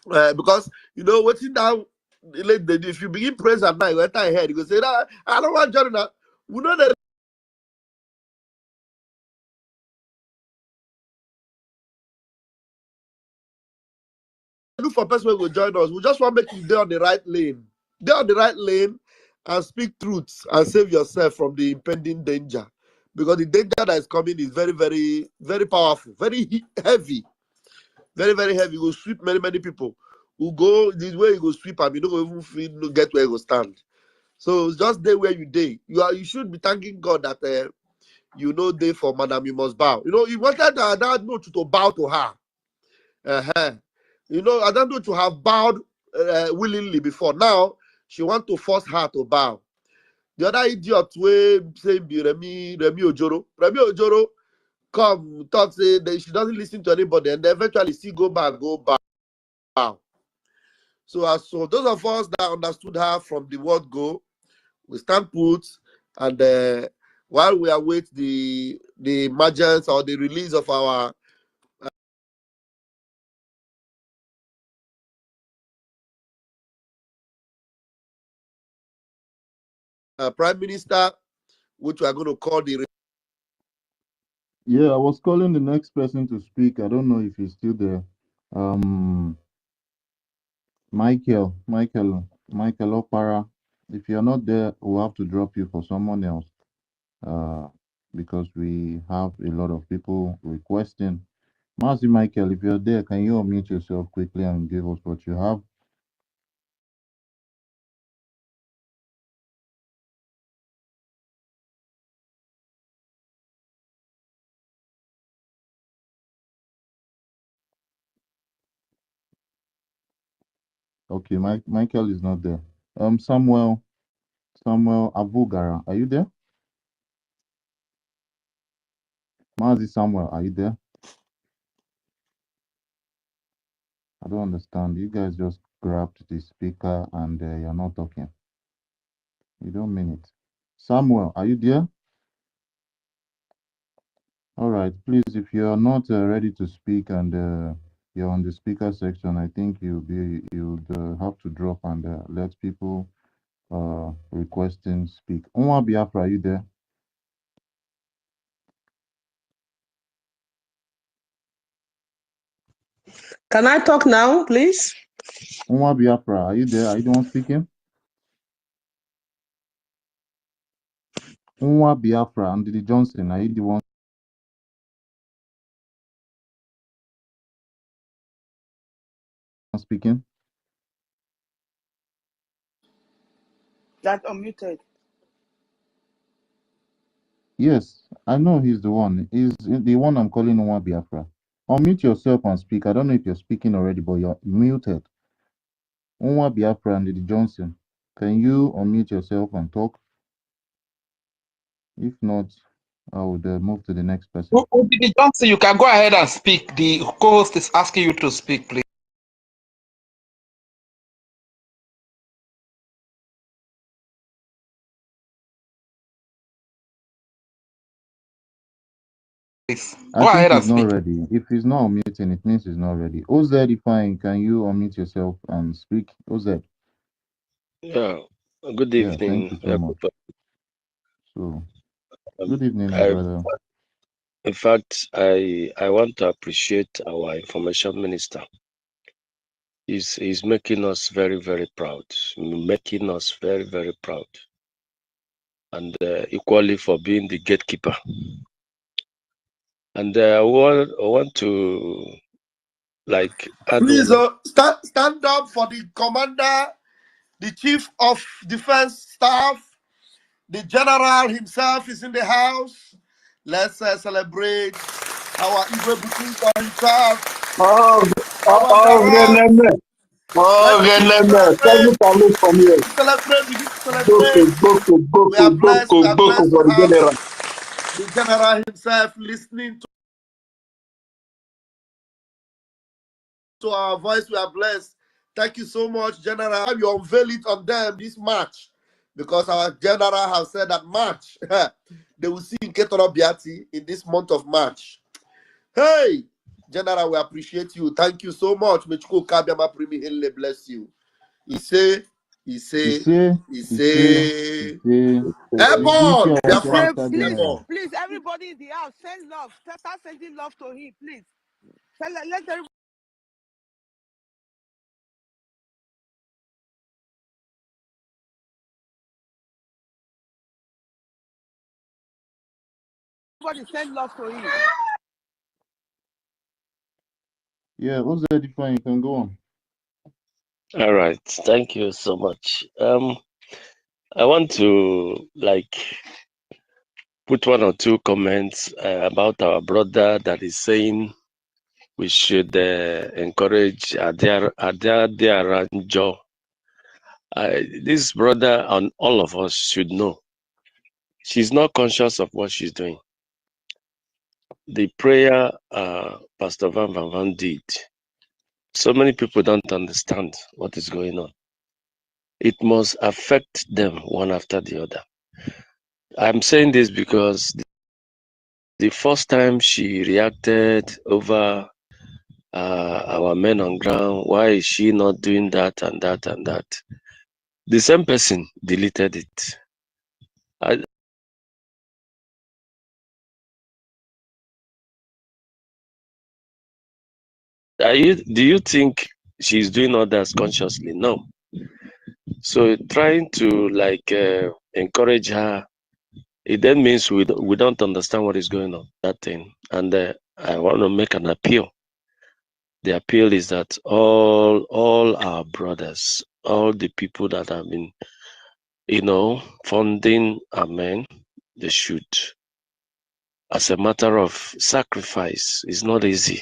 Because you know what he now if you begin praise at night, you enter your head, you go say, nah, I don't want Jordan. We know that look for person who will join us. We just want to make you there on the right lane. There on the right lane and speak truths and save yourself from the impending danger. Because the danger that is coming is very, very, very powerful, very heavy. Very, very heavy. You will sweep many people. Who go this way, you go sweep and you don't even feel get where you go stand. So just there where you day. You should be thanking God that you know day for Madam you must bow. You know, he wanted that note to bow to her. You know, I don't know to have bowed willingly before. Now she want to force her to bow. The other idiot way saying be Remy Ojoro. Remy Ojoro come talk say that she doesn't listen to anybody and eventually still go bow. So those of us that understood her from the word go, we stand put and while we await the emergence or the release of our Prime Minister, which we are going to call the. Yeah, I was calling the next person to speak. I don't know if he's still there. Michael Opara. If you're not there, we'll have to drop you for someone else. Because we have a lot of people requesting. Mazi Michael, if you're there, can you unmute yourself quickly and give us what you have? Okay, Michael is not there. Samuel Abugara, are you there? Mazi Samuel, are you there? I don't understand. You guys just grabbed the speaker and you're not talking. You don't mean it. Samuel, are you there? All right, please, if you're not ready to speak and you're on the speaker section, I think you'd have to drop and let people requesting speak. Unwa Biafra, are you there? Can I talk now, please? Unwa Biafra, are you there? Are you the one speaking? Unwa Biafra and Didi Johnson, are you the one speaking? That unmuted. Yes, I know he's the one. He's the one I'm calling Unwa Biafra. Unmute yourself and speak. I don't know if you're speaking already, but you're muted. Unwa Biafra and Didi Johnson, can you unmute yourself and talk? If not, I would move to the next person. Didi Johnson, you can go ahead and speak. The co-host is asking you to speak, please. I Go think ahead and he's not speak. ready. If he's not unmuting, it means he's not ready. Oz, fine. Can you unmute yourself and speak? Oz. Yeah, good Yeah, thank evening, you so much. So, good evening, my brother. In fact, I want to appreciate our information minister. He's making us very, very proud, making us very, very proud, and equally for being the gatekeeper. And I want to Please stand up for the commander, the chief of defense staff, the general himself is in the house. Let's celebrate our Igwe Buku for himself. Our general. Celebrate. We are blessed to have the general himself listening to our voice. We are blessed. Thank you so much, General. You unveil it on them this March, because our General has said that March, they will see in Ketoro Biati in this month of March. Hey, General, we appreciate you. Thank you so much. Mechuko Kabiama Primi Hele bless you. He say, Airborne, Biafra, please, everybody in the house, send love. Start sending love to him, please. Let everybody send love to him. Yeah, what's the define? You can go on. All right, thank you so much. I want to put one or two comments about our brother that is saying we should encourage Adiaranjo. This brother and all of us should know she's not conscious of what she's doing. The prayer Pastor Van Van Van did, so many people don't understand what is going on. It must affect them one after the other. I'm saying this because the first time she reacted over our men on ground, why is she not doing that and that and that? The same person deleted it. Do you think she's doing all that consciously? No. So trying to encourage her, it then means we don't understand what is going on, that thing. And I want to make an appeal. The appeal is that all our brothers, all the people that have been, funding our men, they should, as a matter of sacrifice, it's not easy,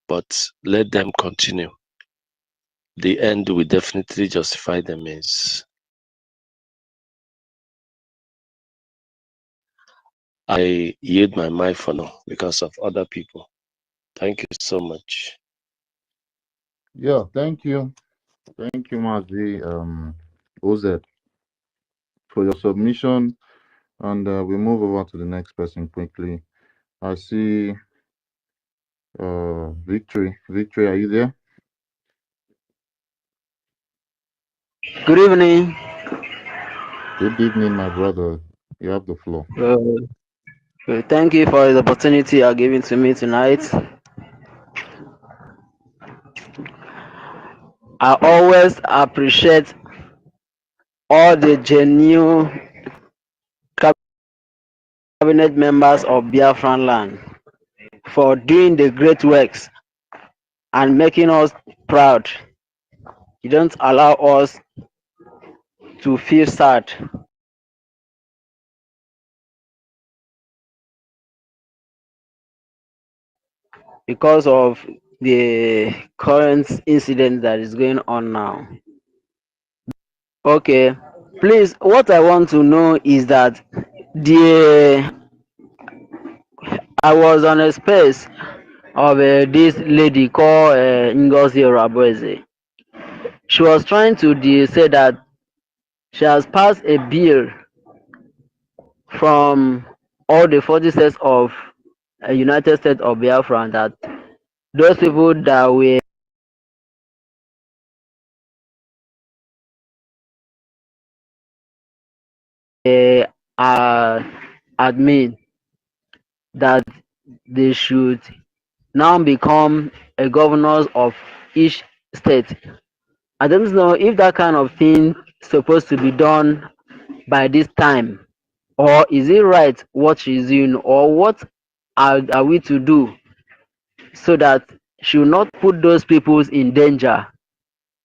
but let them continue. The end will definitely justify the means. I yield my mind for now because of other people. Thank you so much. Yeah, thank you. Thank you, Mazi, OZ, for your submission. And we move over to the next person quickly. I see Victory. Victory, are you there? Good evening. Good evening, my brother. You have the floor. Thank you for the opportunity you are giving to me tonight. I always appreciate all the genuine cabinet members of Biafran land for doing the great works and making us proud. You don't allow us to feel sad. Because of the current incident that is going on now. Okay, please, what I want to know is that I was on a space of this lady called Ngozi Orabueze. She was trying to say that she has passed a bill from all the 40 states of United States of Biafra that those people that were admit that they should now become a governors of each state. I don't know if that kind of thing is supposed to be done by this time, or is it right what she's doing, or what are we to do so that she will not put those people in danger?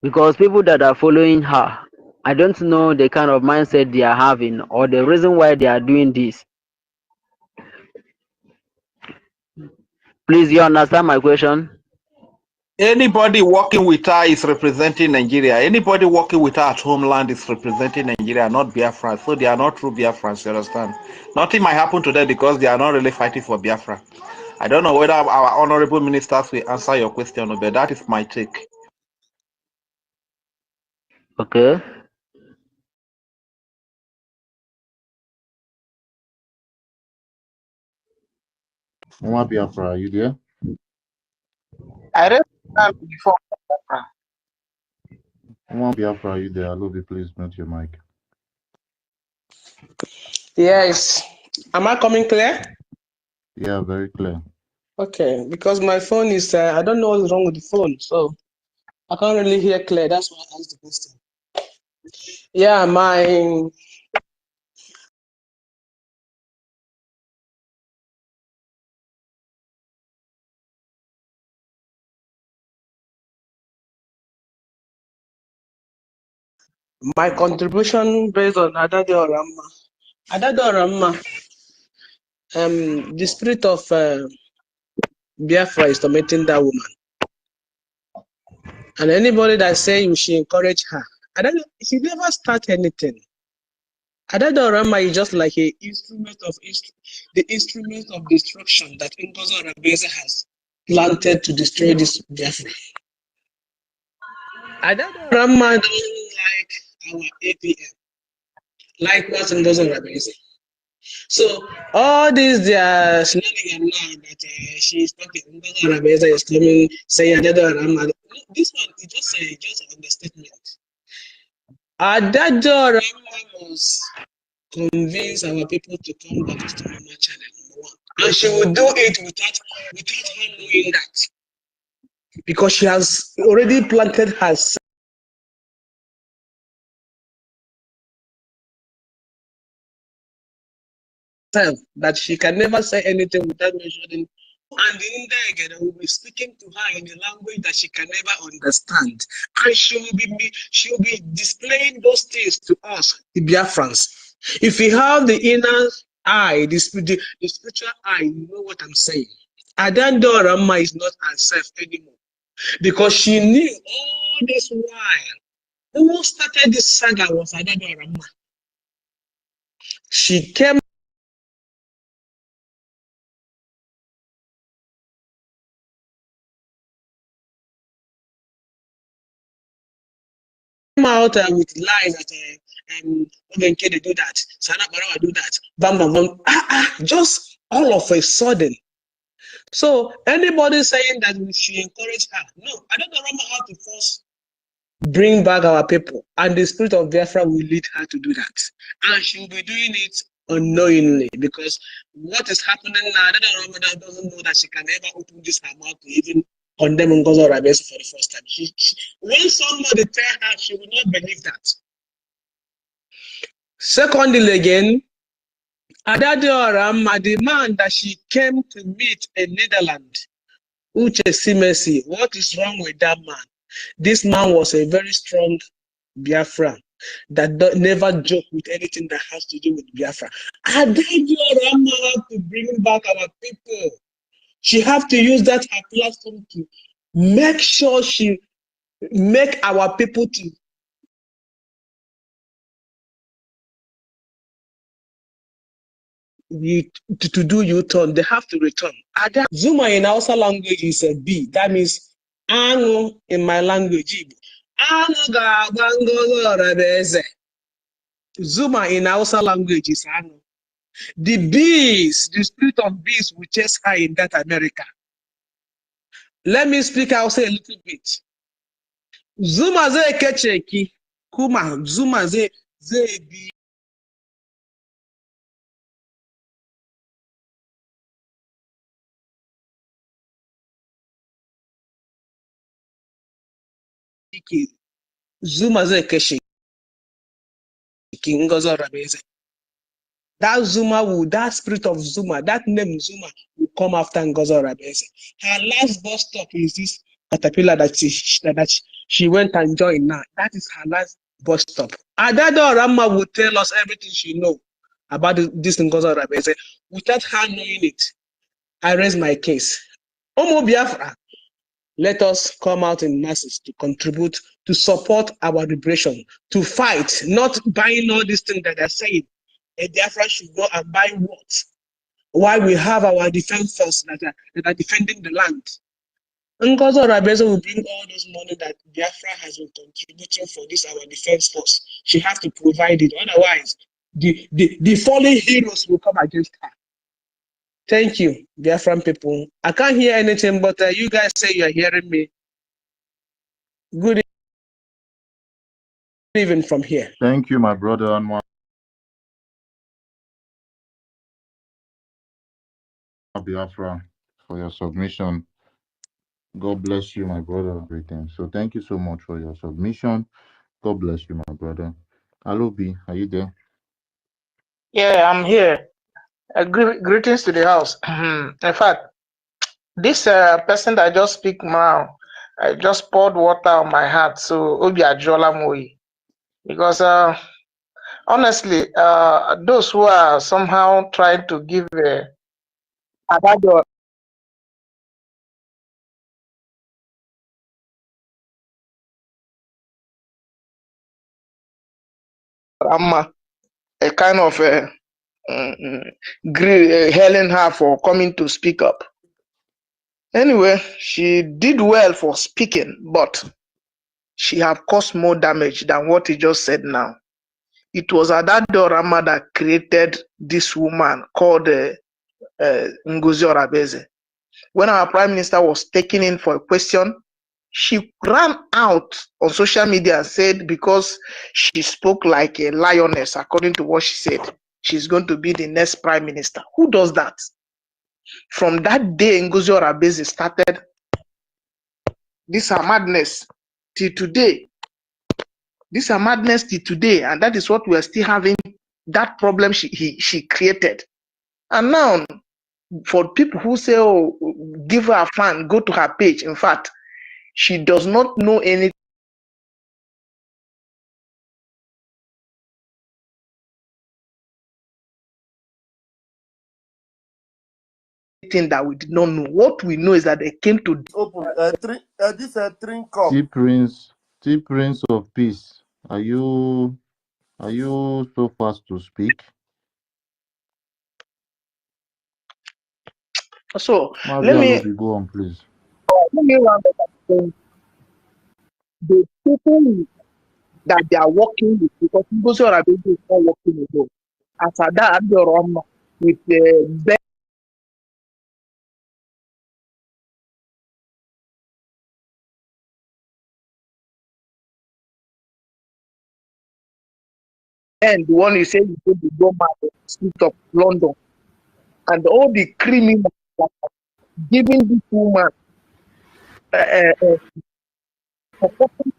Because people that are following her, I don't know the kind of mindset they are having or the reason why they are doing this. Please, you understand my question? Anybody working with her is representing Nigeria. Anybody working with her at homeland is representing Nigeria, not Biafra. So they are not true Biafrans, you understand? Nothing might happen to them because they are not really fighting for Biafra. I don't know whether our honorable ministers will answer your question, but that is my take. Okay. Nwa Biafra, are you there? I read that before. Nwa Biafra, are you there? Alobi, please mute your mic. Yes. Am I coming clear? Yeah, very clear. Okay, because my phone is, I don't know what's wrong with the phone, so I can't really hear clear. That's why I asked the question. Yeah, my contribution based on Adade Oramma. Adade Oramma, the spirit of Biafra is tormenting that woman. And anybody that say you should encourage her, she never start anything. Adade Oramma is just like the instrument of destruction that Ngozi Orebeze has planted to destroy this Biafra. Adade Oramma doesn't like our APM, like what Ngozi Orebeze. So all these their shenanigans now that she's talking, Ngozi Orebeze is coming saying Adade Oramma. This one is just an understatement. Adade Oramma must convince our people to come back to normal channel, number one. And she will do it without her knowing that. Because she has already planted herself that she can never say anything without mentioning. And in there again, will be speaking to her in a language that she can never understand. And she will be displaying those things to us, the Biafrans. If you have the inner eye, the spiritual eye, you know what I'm saying. Adade Oramma is not herself anymore. Because she knew all this while who started this saga was Adade Oramma. She came out with lies that they do that, Sana Barawa do that, bam bam bam. Just all of a sudden. So anybody saying that we should encourage her, no, I don't know how to force bring back our people, and the spirit of Biafra will lead her to do that, and she will be doing it unknowingly, because what is happening now, that doesn't know that she can never open this her mouth to even condemn Ngozi Orebeze for the first time. When somebody tell her, she will not believe that. Secondly, again, Adade Oramma, the man that she came to meet in Netherlands, Uche, what is wrong with that man? This man was a very strong Biafra that never joke with anything that has to do with Biafra. Adade Oramma have to bring back our people. She have to use that her platform to make sure she make our people to do U-turn. They have to return. Zuma in Hausa language is a B. That means Anu in my language. Anu ga-agba Ngozi Orebeze. Zuma in Hausa language is Anu. The bees, the spirit of bees will chase her in that America. Let me speak Hausa a little bit. Zuma ze kecheki, kuma Zuma ze bi. Zuma ze kecheki Ngozi Orebeze. That Zuma that spirit of Zuma, that name Zuma will come after Ngozi Orebeze. Her last bus stop is this caterpillar that she went and joined now. That is her last bus stop. Adade Oramma will tell us everything she knows about this Ngozi Orebeze without her knowing it. I raise my case. Omo Biafra, let us come out in masses to contribute, to support our liberation, to fight, not buying all these things that they're saying. A Biafra should go and buy what? Why we have our defense force that are defending the land. Ngozi Orabezo will bring all those money that Biafra has been contributing for this our defense force. She has to provide it. Otherwise, the fallen heroes will come against her. Thank you, Biafran people. I can't hear anything, but you guys say you are hearing me. Good evening from here. Thank you, my brother Anwar Biafra, for your submission. God bless you, my brother. Everything. So thank you so much for your submission. God bless you, my brother. Alobi, are you there? Yeah, I'm here. Greetings to the house. In fact, this person that just speak now, I just poured water on my heart. So Obi Ajola Moi, because honestly, those who are somehow trying to give Adado Rama a kind of hailing her for coming to speak up. Anyway, she did well for speaking, but she have caused more damage than what he just said now. It was Adado Rama that created this woman called Ngozi Orabezo. When our prime minister was taken in for a question, she ran out on social media and said because she spoke like a lioness, according to what she said, she's going to be the next prime minister. Who does that? From that day Ngozi Orabezo started this her madness till today. This her madness till today, and that is what we are still having, that problem she created. And now, for people who say, oh, give her a fan, go to her page. In fact, she does not know anything that we did not know. What we know is that they came to Open this drink cup. T Prince of Peace. Are you so fast to speak? So Let me go on, please. Let me round up and say the people that they are working with, because Ngozi Orabezo is not working alone. As Ada Adorom with the and the one you say you going to go back to the street of London, and all the criminals that are giving this woman supporting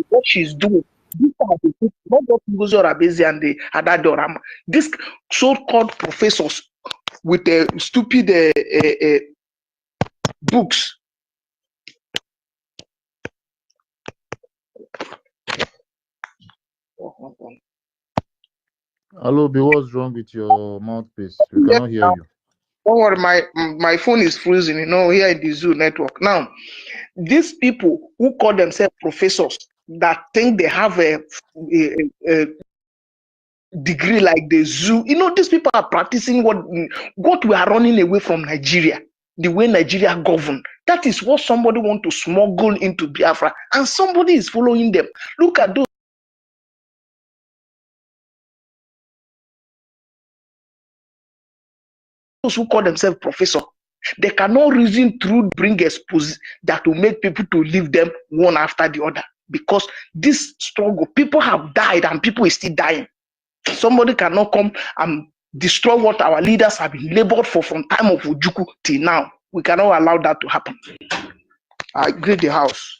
what she's doing. These are the people, not just Ngozi Orabezo and the Ada Adoram. These so-called professors with stupid books. Alobi, what's wrong with your mouthpiece? We cannot hear you. Don't worry, my phone is freezing, here in the Zoo network. Now, these people who call themselves professors that think they have a degree like the Zoo, these people are practicing what we are running away from Nigeria, the way Nigeria govern. That is what somebody want to smuggle into Biafra, and somebody is following them. Look at those who call themselves professor. They cannot reason through bring expose that will make people to leave them one after the other, because this struggle, people have died and people is still dying. Somebody cannot come and destroy what our leaders have been labored for from time of Ojukwu till now. We cannot allow that to happen. I greet the house.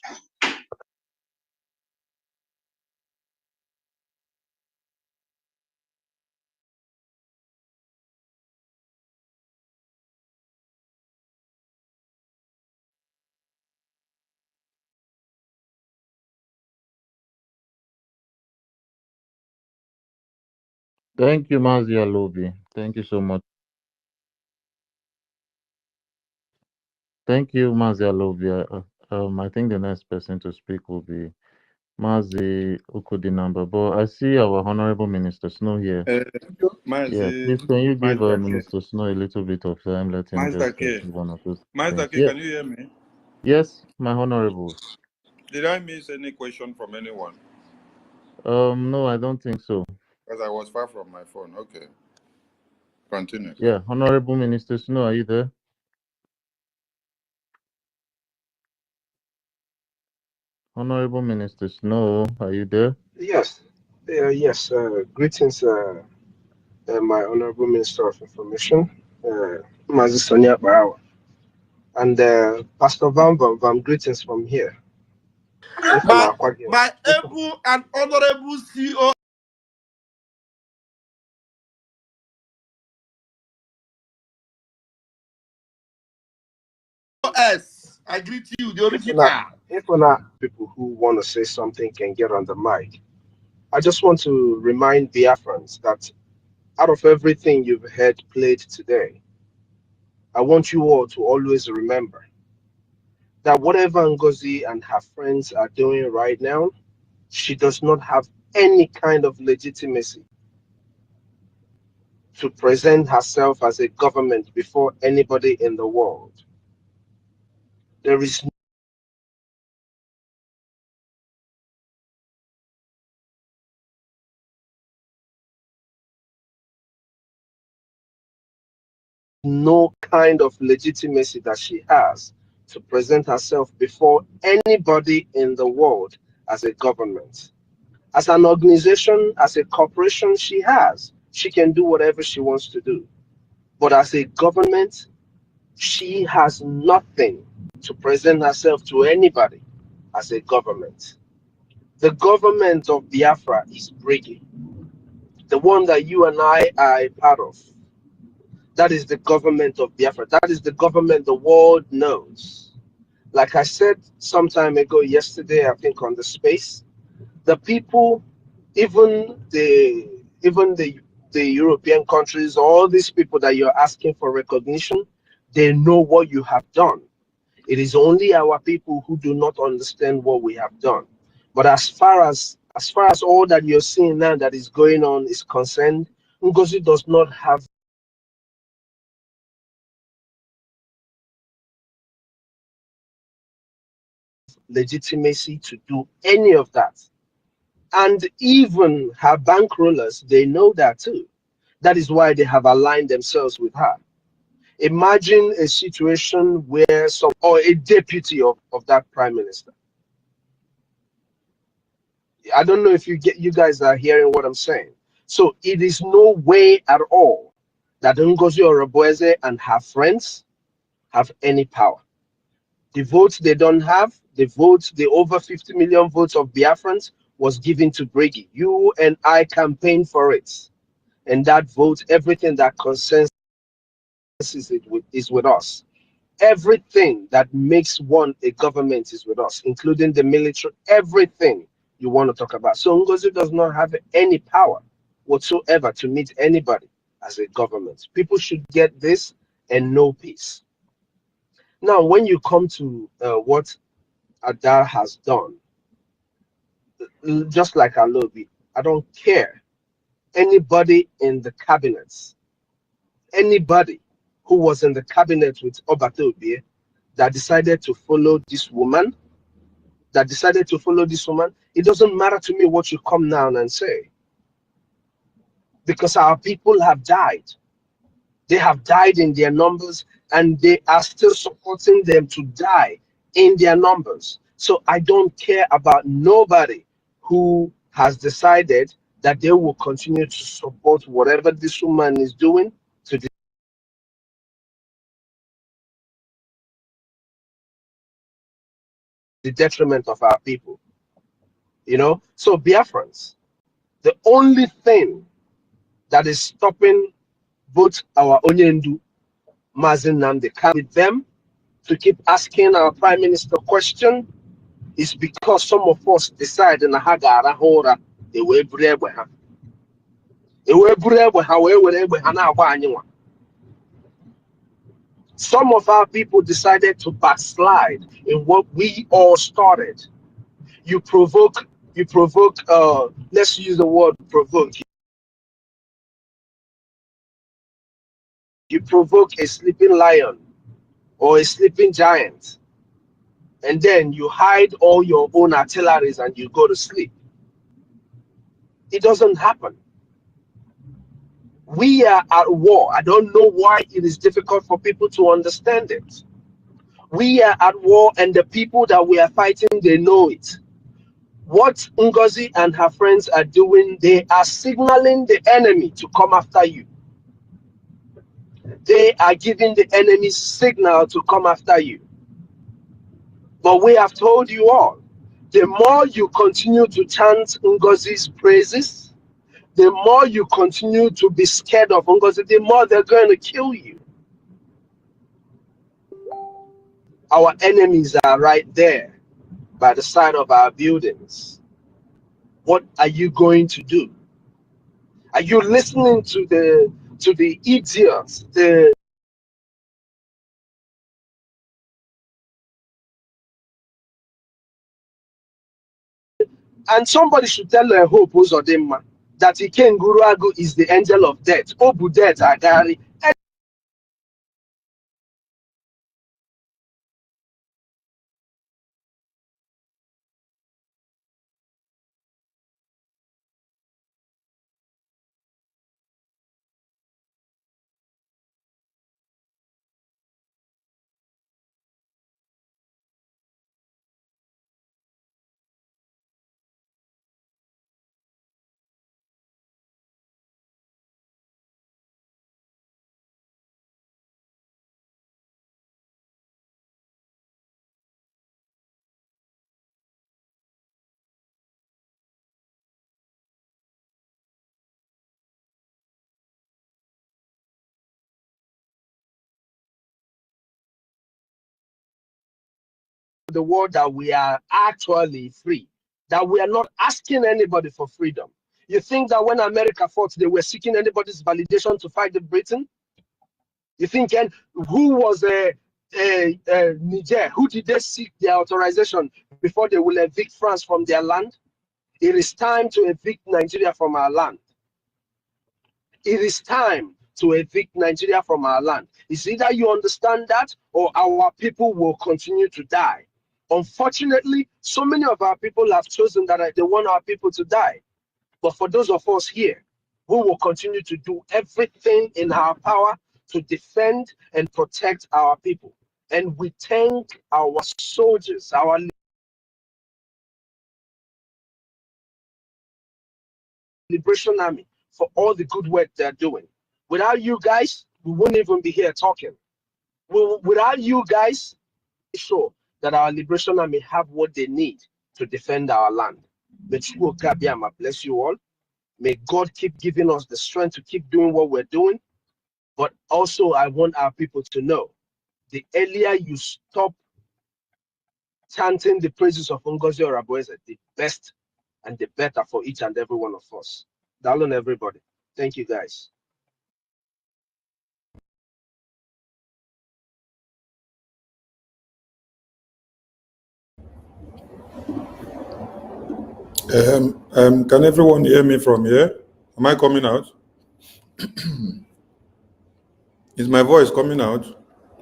Thank you, Mazi Alobi. Thank you so much. Thank you, Mazi Alobi. I think the next person to speak will be Mazi Ukudinamba. But I see our Honorable Minister Snow here. Yeah, please, can you give Minister Snow a little bit of time? Let him just give one or two things. Can you hear me? Yes, my honorables. Did I miss any question from anyone? No, I don't think so. Because I was far from my phone. Okay. Continue. Yeah, Honorable Minister Snow, are you there? Honorable Minister Snow, are you there? Yes, yes. Greetings, my Honorable Minister of Information, Mazi Sonia Barawa, and Pastor Vam. Greetings from here. My able and honorable CEO. Yes, I greet you, the original. If not, people who want to say something can get on the mic. I just want to remind Biafrans that out of everything you've heard played today, I want you all to always remember that whatever Ngozi and her friends are doing right now, she does not have any kind of legitimacy to present herself as a government before anybody in the world. There is no kind of legitimacy that she has to present herself before anybody in the world as a government. As an organization, as a corporation, she has. She can do whatever she wants to do. But as a government, she has nothing to present herself to anybody as a government. The government of Biafra is breaking. The one that you and I are a part of. That is the government of Biafra. That is the government the world knows. Like I said some time ago, yesterday, I think on the space, the people, even the European countries, all these people that you're asking for recognition, they know what you have done. It is only our people who do not understand what we have done. But as far as all that you're seeing now that is going on is concerned, Ngozi does not have legitimacy to do any of that. And even her bankrollers, they know that too. That is why they have aligned themselves with her. Imagine a situation where some or a deputy of that prime minister. I don't know if you guys are hearing what I'm saying. So it is no way at all that Ngozi Oroboeze and her friends have any power. The votes they don't have, the over 50 million votes of Biafrans was given to Brady. You and I campaigned for it. And that vote, everything that concerns it is with us. Everything that makes one a government is with us, including the military, everything you want to talk about. So Ngozi does not have any power whatsoever to meet anybody as a government. People should get this and know peace. Now, when you come to what Ada has done, just like Alobi, I don't care. Anybody in the cabinets, anybody who was in the cabinet with Obatobi that decided to follow this woman, it doesn't matter to me what you come now and say. Because our people have died. They have died in their numbers and they are still supporting them to die in their numbers. So I don't care about nobody who has decided that they will continue to support whatever this woman is doing to the detriment of our people. You know, so Biafrans, the only thing that is stopping both our Onyendu, Mazin Namde, with them to keep asking our Prime Minister question is because some of us decide in a hagara hora the way brave we have. Some of our people decided to backslide in what we all started. You provoke, let's use the word provoke. You provoke a sleeping lion or a sleeping giant. and then you hide all your own artilleries and you go to sleep. It doesn't happen. We are at war. I don't know why it is difficult for people to understand it. We are at war, and the people that we are fighting, they know it. What Ngozi and her friends are doing, they are signaling the enemy to come after you. They are giving the enemy signal to come after you. But we have told you all, the more you continue to chant Ngozi's praises, the more you continue to be scared of Ngozi, the more they're going to kill you. Our enemies are right there by the side of our buildings. What are you going to do? Are you listening to the idiots, and somebody should tell Hope Uzodimma that Iken Guruagu is the angel of death. Obu death Agari. The world that we are actually free, that we are not asking anybody for freedom. You think that when America fought, they were seeking anybody's validation to fight the Britain? You think, and who was Niger? Who did they seek their authorization before they will evict France from their land? It is time to evict Nigeria from our land. It is time to evict Nigeria from our land. It's either you understand that or our people will continue to die. Unfortunately, so many of our people have chosen that they want our people to die. But for those of us here, we will continue to do everything in our power to defend and protect our people. And we thank our soldiers, our Liberation Army, for all the good work they're doing. Without you guys, we wouldn't even be here talking. Without you guys, sure that our Liberation Army have what they need to defend our land. May Chukwuka bless you all. May God keep giving us the strength to keep doing what we're doing. But also, I want our people to know, the earlier you stop chanting the praises of Ngozi Orabueze, the best and the better for each and every one of us. Down everybody. Thank you, guys. Can everyone hear me from here? Am I coming out? Is my voice coming out?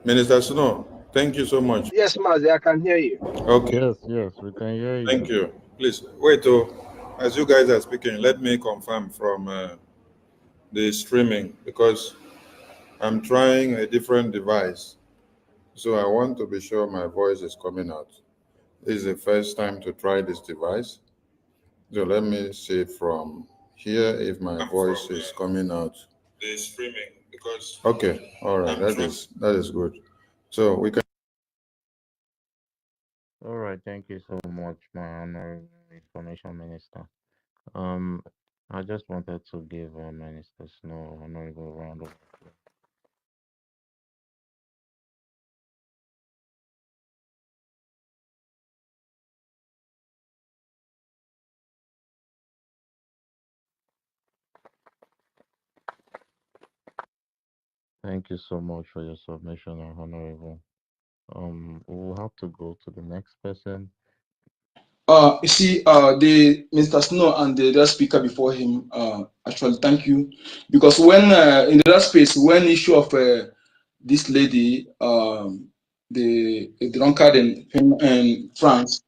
Minister Snow, thank you so much. Yes, Mazi, I can hear you. Okay. Yes, we can hear you. Thank you. Please, wait, as you guys are speaking, let me confirm from the streaming, because I'm trying a different device. So I want to be sure my voice is coming out. This is the first time to try this device. So let me see from here if my voice is coming out. The streaming, because okay, all right, that is good. So we can. All right, thank you so much, my honorable information minister. I just wanted to give Minister Snow an honorable round of applause. Thank you so much for your submission, honorable. We'll have to go to the next person. You see, the Mr. Snow and the other speaker before him, actually, thank you, because when in the last space, when issue of this lady, the drunkard in France,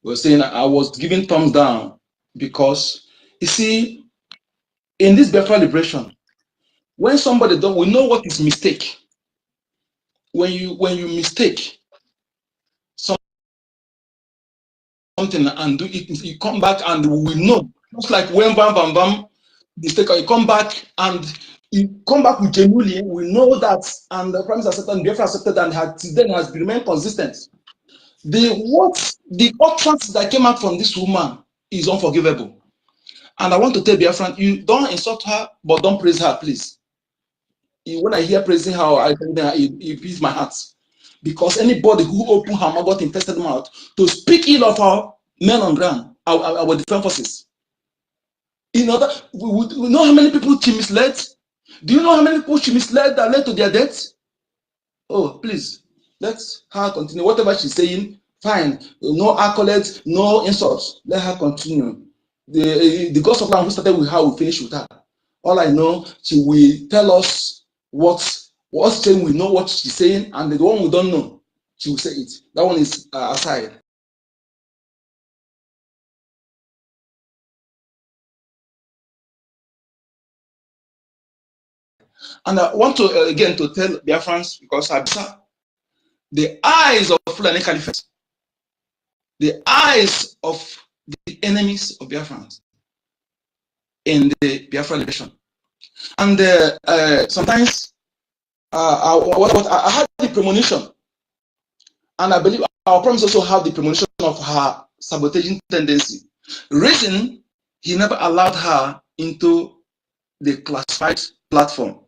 was saying I was giving thumbs down because, you see, in this Biafra liberation, when somebody don't, we know what is mistake. When you mistake something and do it, you come back and we know. Just like when bam mistake, you come back and you come back with genuinely, we know that, and the Prime Minister accepted, Biafra accepted, and then has remained consistent. The utterance that came out from this woman is unforgivable. And I want to tell Biafran, you don't insult her, but don't praise her, please. When I hear praising her, it beats my heart. Because anybody who opened her mouth, infested mouth, to speak ill of our men on ground, our defense forces. You know that we know how many people she misled. Do you know how many people she misled that led to their death? Oh, please, let her continue. Whatever she's saying, fine. No accolades, no insults. Let her continue. The God of land who started with her will finish with her. All I know, she will tell us what's saying. We know what she's saying, and the one we don't know, she will say it. That one is aside. And I want to again to tell Biafrans, because the eyes of Fulani Caliphate, the eyes of the enemies of Biafrans in the Biafra liberation. And sometimes I had the premonition, and I believe our promise also have the premonition of her sabotaging tendency. Reason he never allowed her into the classified platform.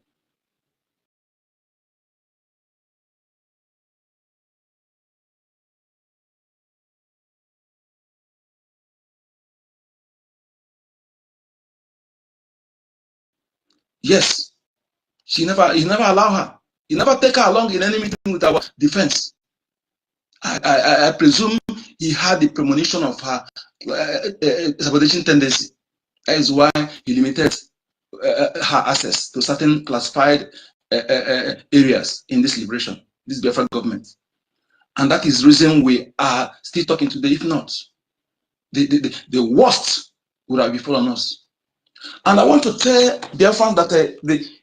Yes, he never allowed her. He never take her along in any meeting with our defense. I presume he had the premonition of her sabotaging tendency. That is why he limited her access to certain classified areas in this liberation, this Biafra government. And that is the reason we are still talking today. If not, the worst would have befallen us. And I want to tell Biafran that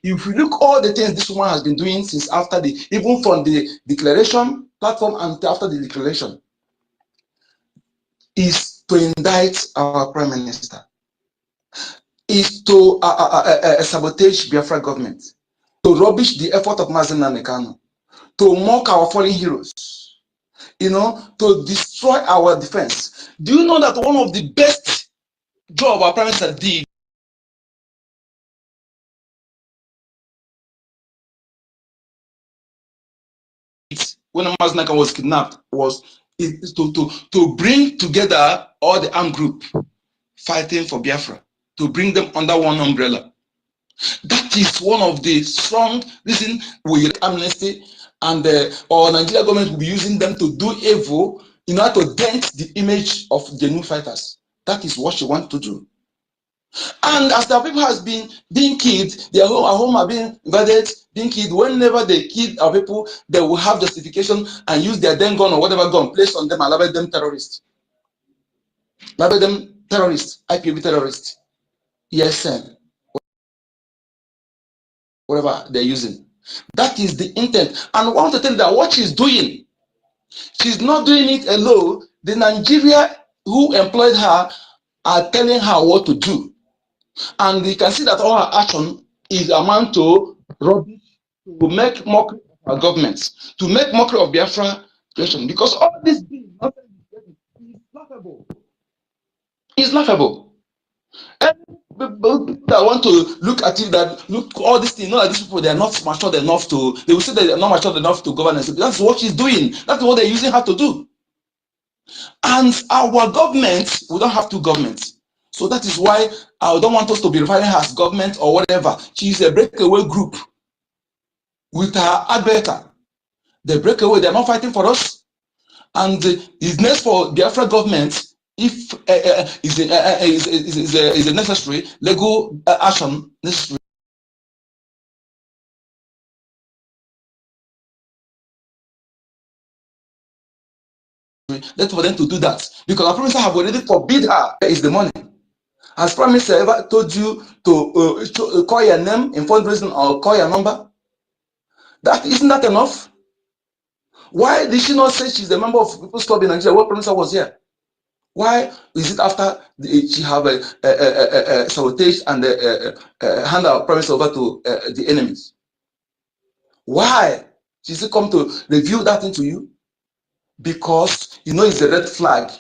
if you look all the things this woman has been doing since after even from the declaration platform and after the declaration, is to indict our Prime Minister, is to sabotage Biafra government, to rubbish the effort of Mazen Namekano, to mock our fallen heroes, to destroy our defense. Do you know that one of the best job our Prime Minister did when Mazen Namekano was kidnapped was to bring together all the armed group fighting for Biafra, to bring them under one umbrella. That is one of the strong reasons we get amnesty, and our Nigeria government will be using them to do evil in order to dent the image of the new fighters. That is what she wants to do. And as the people has been being killed, their home are being invaded, being killed. Whenever they kill our people, they will have justification and use their then gun or whatever gun placed on them and label them terrorists. Label them terrorists, IPOB terrorists, ESN, whatever they're using. That is the intent. And I want to tell you that what she's doing, she's not doing it alone. The Nigeria who employed her are telling her what to do. And you can see that all her action is amount to rubbish, to make mockery of our governments, to make mockery of Biafra nation. Because all this is laughable. It's laughable. People that want to look at it, that look all these things, know that these people, they are not matured enough to, they will say that they are not matured enough to govern. That's what she's doing. That's what they're using her to do. And our government, we don't have two governments. So that is why I don't want us to be referring her as government or whatever. She's a breakaway group with her adverter. The breakaway, they're not fighting for us. And it's next for Biafra government, if is a necessary legal action necessary. let for them to do that. Because our Prime Minister have already forbid her. Where is the money? Has Prime Minister ever told you to call your name in fundraising or call your number? That isn't that enough? Why did she not say she's a member of People's Club in Nigeria? What Prime Minister was here? Why is it after she have a sabotage and hand our Prime Minister over to the enemies? Why? She still come to review that thing to you? Because you know it's a red flag.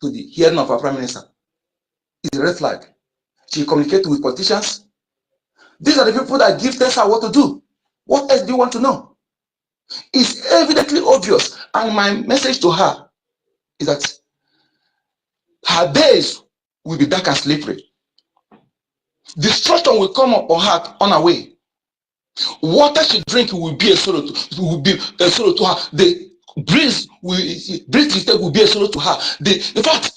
To the hearing of our Prime Minister. It's a red flag. She communicates with politicians. These are the people that give Tessa what to do. What else do you want to know? It's evidently obvious. And my message to her is that her days will be dark and slippery. Destruction will come up on her on her way. Water she drink will be a sorrow to her. The breeze will be a sorrow to her. In fact,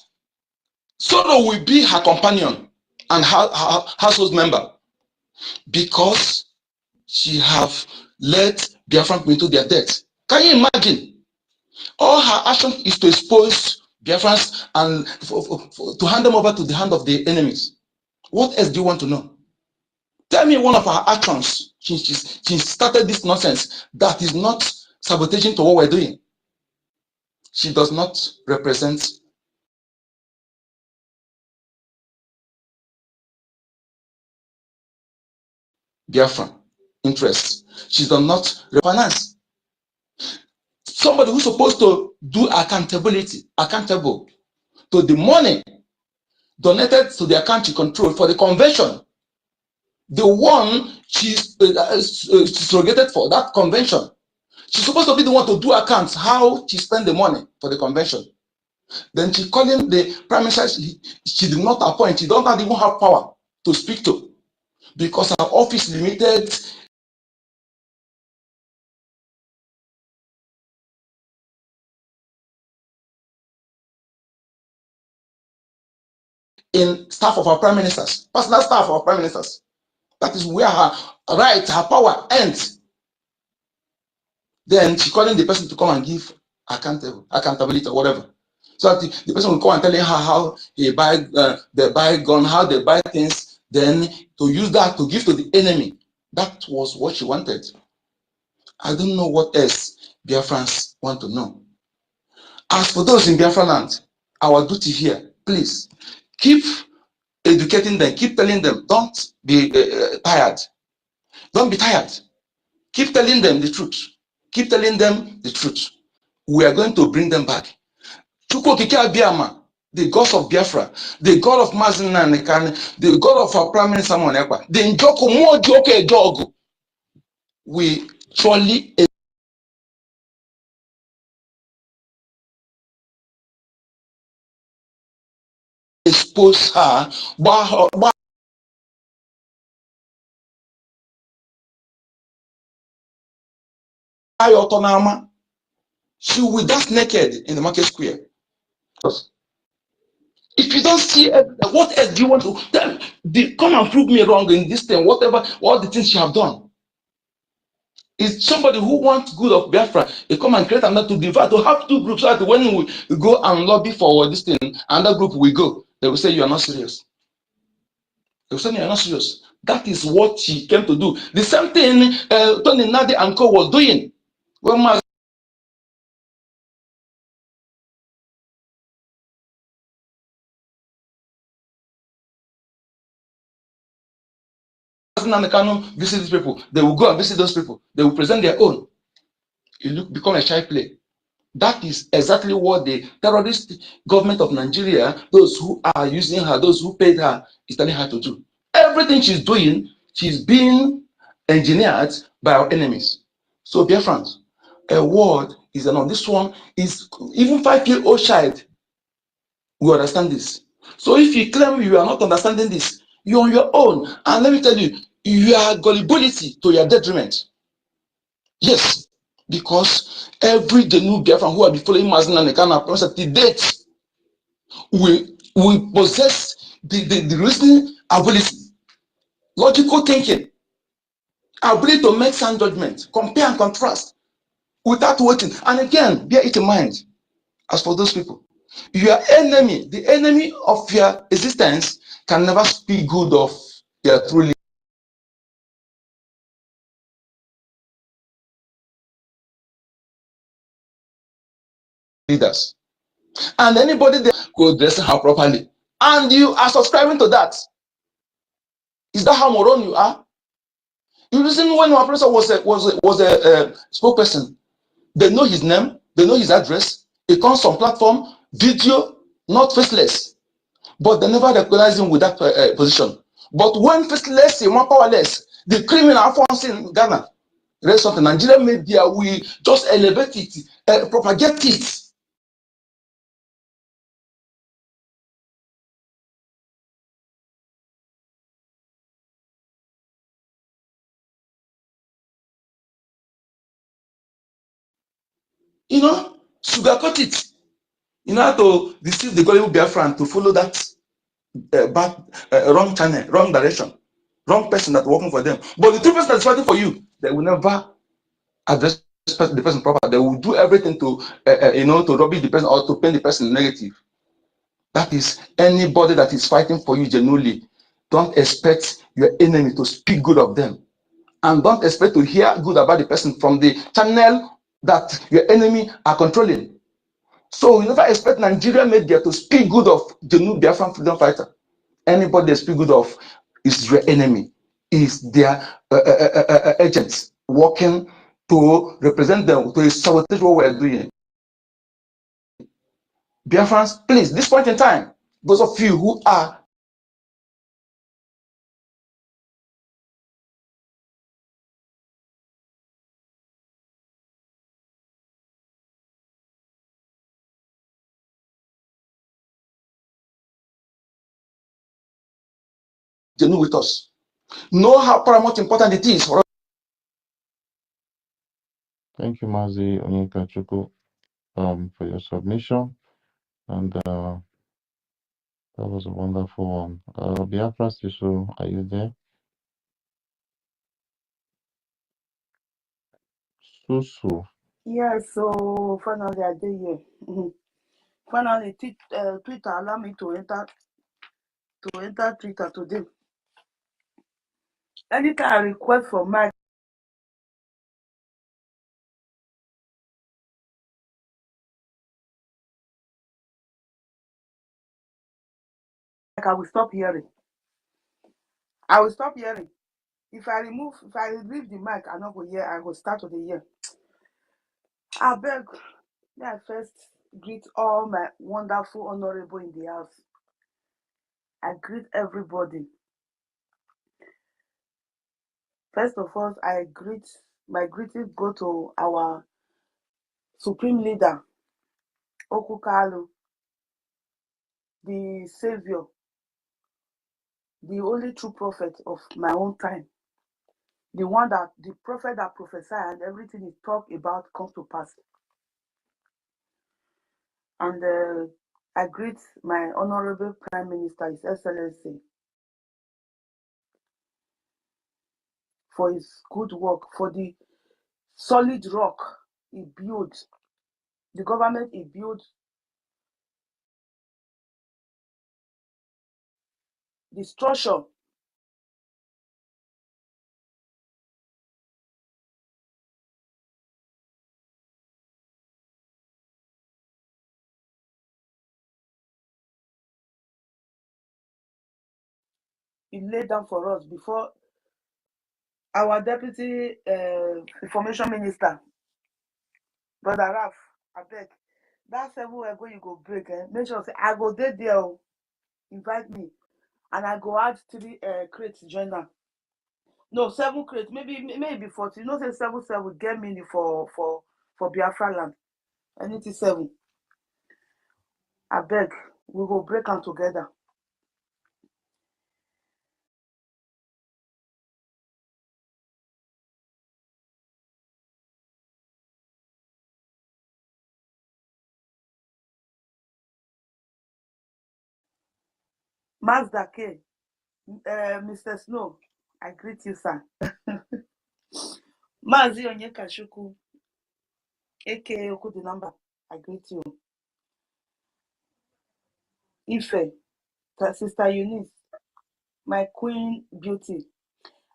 sorrow will be her companion and her household member, because she have led Biafran into their death. Can you imagine? All her action is to expose Biafrans and to hand them over to the hand of the enemies. What else do you want to know? Tell me one of her actions since she started this nonsense that is not sabotaging to what we're doing. She does not represent Biafran interests. She does not finance. Somebody who's supposed to do accountable to the money donated to the account she controlled for the convention. The one she's surrogated for, that convention. She's supposed to be the one to do accounts, how she spent the money for the convention. Then she calling the Prime Minister she did not appoint. She don't even have power to speak to, because her office limited in staff of our Prime Ministers, personal staff of our Prime Ministers. That is where her right, her power ends. Then she calling the person to come and give accountability or whatever. So that the person will come and telling her how they buy gun, how they buy things, then to use that to give to the enemy. That was what she wanted. I don't know what else Biafrans want to know. As for those in Biafra land, our duty here, please keep educating them, keep telling them, don't be tired. Don't be tired. Keep telling them the truth. Keep telling them the truth. We are going to bring them back. The God of Biafra, the God of Mazinanikan, the God of our Prime Minister Monekwa, the Njoku Mojoke Dog, we surely expose her. She will dance naked in the market square. If you don't see what else do you want to tell? Come and prove me wrong in this thing, whatever, all the things she have done. It's somebody who wants good of Biafra. They come and create another to divide, to have two groups, so that when we go and lobby for this thing, another group will go. They will say you are not serious. They will say you are not serious. That is what she came to do. The same thing Tony Nadi and Co was doing. When Namekano visit these people, they will go and visit those people. They will present their own. It become a child play. That is exactly what the terrorist government of Nigeria, those who are using her, those who paid her, is telling her to do. Everything she's doing, she's being engineered by our enemies. So, dear friends, a word is enough. This one is even 5-year-old child will understand this. So, if you claim you are not understanding this, you're on your own. And let me tell you, your gullibility to your detriment. Yes, because every new Biafran who will be following Mazin and Ekana to date will possess the reasoning ability, logical thinking, ability to make sound judgment, compare and contrast without waiting. And again, bear it in mind, as for those people, your enemy, the enemy of your existence, can never speak good of your true leaders. And anybody there could dress her properly. And you are subscribing to that. Is that how moron you are? You listen when our professor was a spokesperson. They know his name, they know his address. He comes on platform, video, not faceless. But they never recognize him with that position. But when faceless, more powerless, the criminal forms in Ghana, rest of the Nigerian media, we just elevate it, propagate it. You know, sugarcoat it. You know how to deceive the gullible Biafran to follow that wrong channel, wrong direction, wrong person that's working for them. But the true person that's fighting for you, they will never address the person proper. They will do everything to, to rubbish the person or to paint the person negative. That is anybody that is fighting for you genuinely. Don't expect your enemy to speak good of them, and don't expect to hear good about the person from the channel that your enemy are controlling. So you never expect Nigerian media to speak good of the new Biafran freedom fighter. Anybody they speak good of is your enemy, is their agents working to represent them, to sabotage what we're doing. Biafrans, please, this point in time, those of you who are genuine with us, know how paramount important it is for us. Thank you, Mazi Onyekachuku, for your submission. And that was a wonderful one. Biafra Sisu, are you there? Susu. Yeah, so finally I did here. Finally, Twitter allowed me to enter Twitter today. Anytime I request for Mike, I will stop hearing. I will stop hearing. If I leave the mic, I not go hear. I go start to the hear. I beg. May I first greet all my wonderful honorable in the house. I greet everybody. First of all, my greetings go to our supreme leader, Okukalu, the savior, the only true prophet of my own time. The prophet that prophesied and everything he talked about comes to pass. And I greet my honorable Prime Minister, His Excellency, for his good work, for the solid rock he built, the government he built, the structure he laid down for us before our deputy information minister, Brother Ralph, I beg. That 7 we're going, you go break. Make sure say, I go there, invite me, and I go add 3 crates joiner. No, 7 crates, maybe 40. You know, say 7 get me for Biafra land. Anything 7. I beg, we go break them together. Mazda K, Mr. Snow, I greet you, sir. Mazi Onyekashuku, aka Okudu number, I greet you. Ife, Sister Eunice, my queen beauty.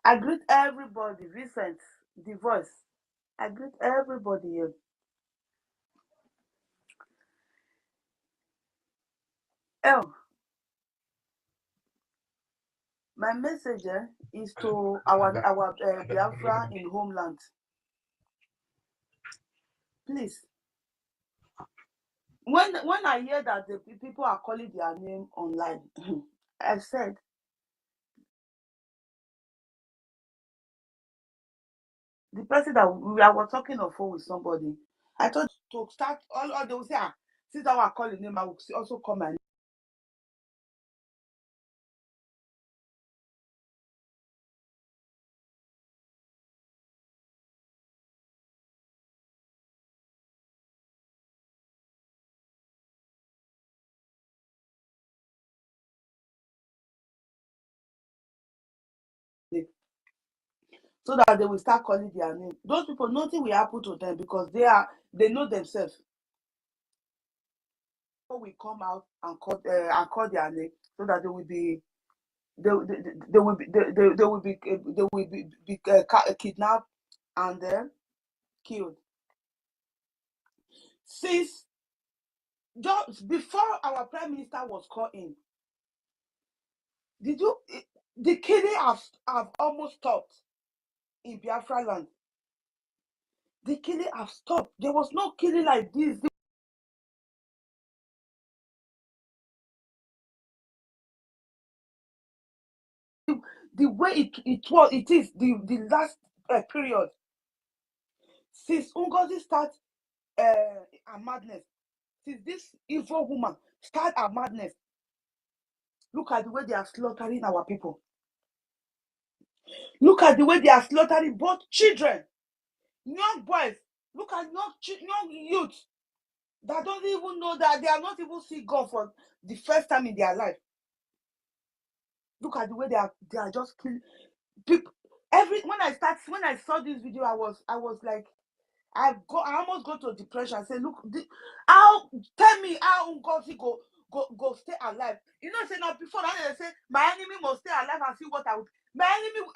I greet everybody. Vincent, the voice. I greet everybody here. Oh, my message is to our Biafra in homeland. Please, when I hear that the people are calling their name online, I said, the person that I was talking on phone with somebody, I thought to start all they will say, since I was calling name, I will also come and so that they will start calling their name. Those people, nothing will happen to them because they know themselves. We come out and call their name so that they will be kidnapped and then killed. Since just before our prime minister was called in, the killing have almost stopped in Biafra land. The killing have stopped. There was no killing like this. The way it is the last period since Ngozi start a madness, since this evil woman start a madness. Look at the way they are slaughtering our people. Look at the way they are slaughtering both children, young boys. Look at young youth that don't even know that they are not even see God for the first time in their life. Look at the way they are just killing people. When I saw this video, I was like, I almost go to depression. I say, look, tell me how Ngozi go stay alive. You know, say now before that they say my enemy must stay alive and see what I would. My enemy,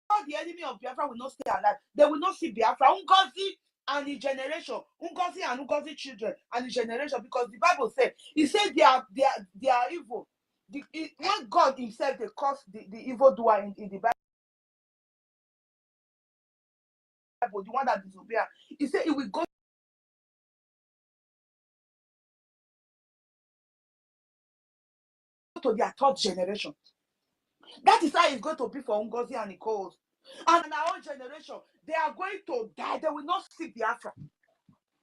all the enemy of Biafra will not stay alive. They will not see Biafra. Ngozi and his generation, Ngozi and Ngozi children and his generation, because the Bible said, he said they are evil. When God himself they cause the evil doer in the Bible, the one that disobey, he said he will go to their third generation. That is how it's going to be for Ngozi and Nichols. And in our own generation, they are going to die. They will not see Biafra.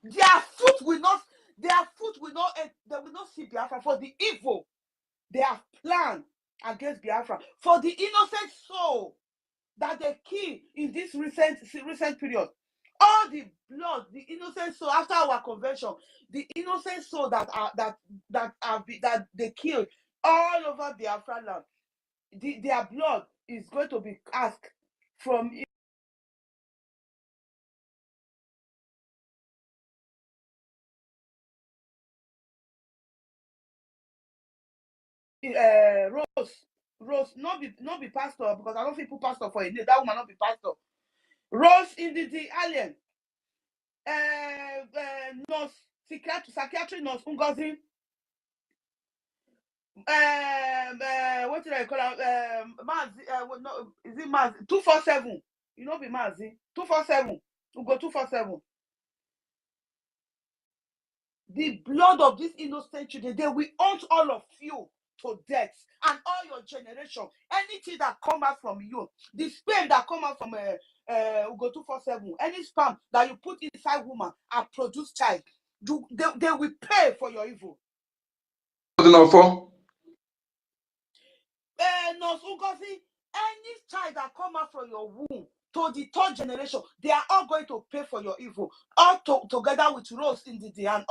Their foot will not they will not see Biafra for the evil they have planned against Biafra, for the innocent soul that they kill in this recent period. All the blood, the innocent soul after our convention, the innocent soul that they killed all over Biafra land, their blood is going to be asked from Rose, not be pastor, because I don't think people pastor for a name. That woman not be pastor. Rose in the alien, nurse, psychiatry nurse, Ngozi. What did I call her? Mazi, no, is it Mazi? 247. You know, be Mazi. 247. We go 247. The blood of these innocent children, they will haunt all of you to death, and all your generation. Anything that come out from you, the sperm that come out from Ugo 247, any sperm that you put inside woman and produce child, they will pay for your evil. Nurse Ngozi, any child that come out from your womb to the third generation, they are all going to pay for your evil. All together with Rose in the and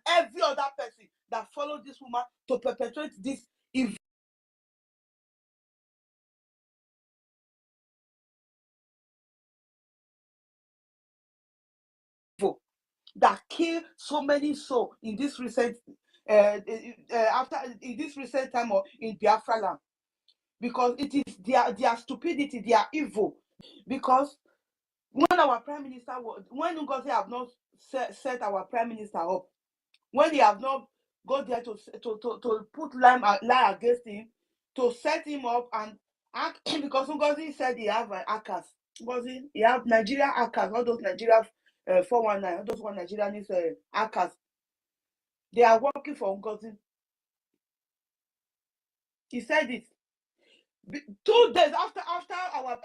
every other person that follow this woman to perpetrate this evil. that killed so many souls in this recent in this recent time or in Biafra land, because it is their stupidity, their evil. Because when our prime minister was, when Ngozi have not set our prime minister up, when they have not go there to put lie against him, to set him up and act, because Ngozi said he have hackers. Ngozi, he have Nigeria hackers, all those Nigeria 419, all those one Nigerian hackers. They are working for Ngozi. He said it 2 days after our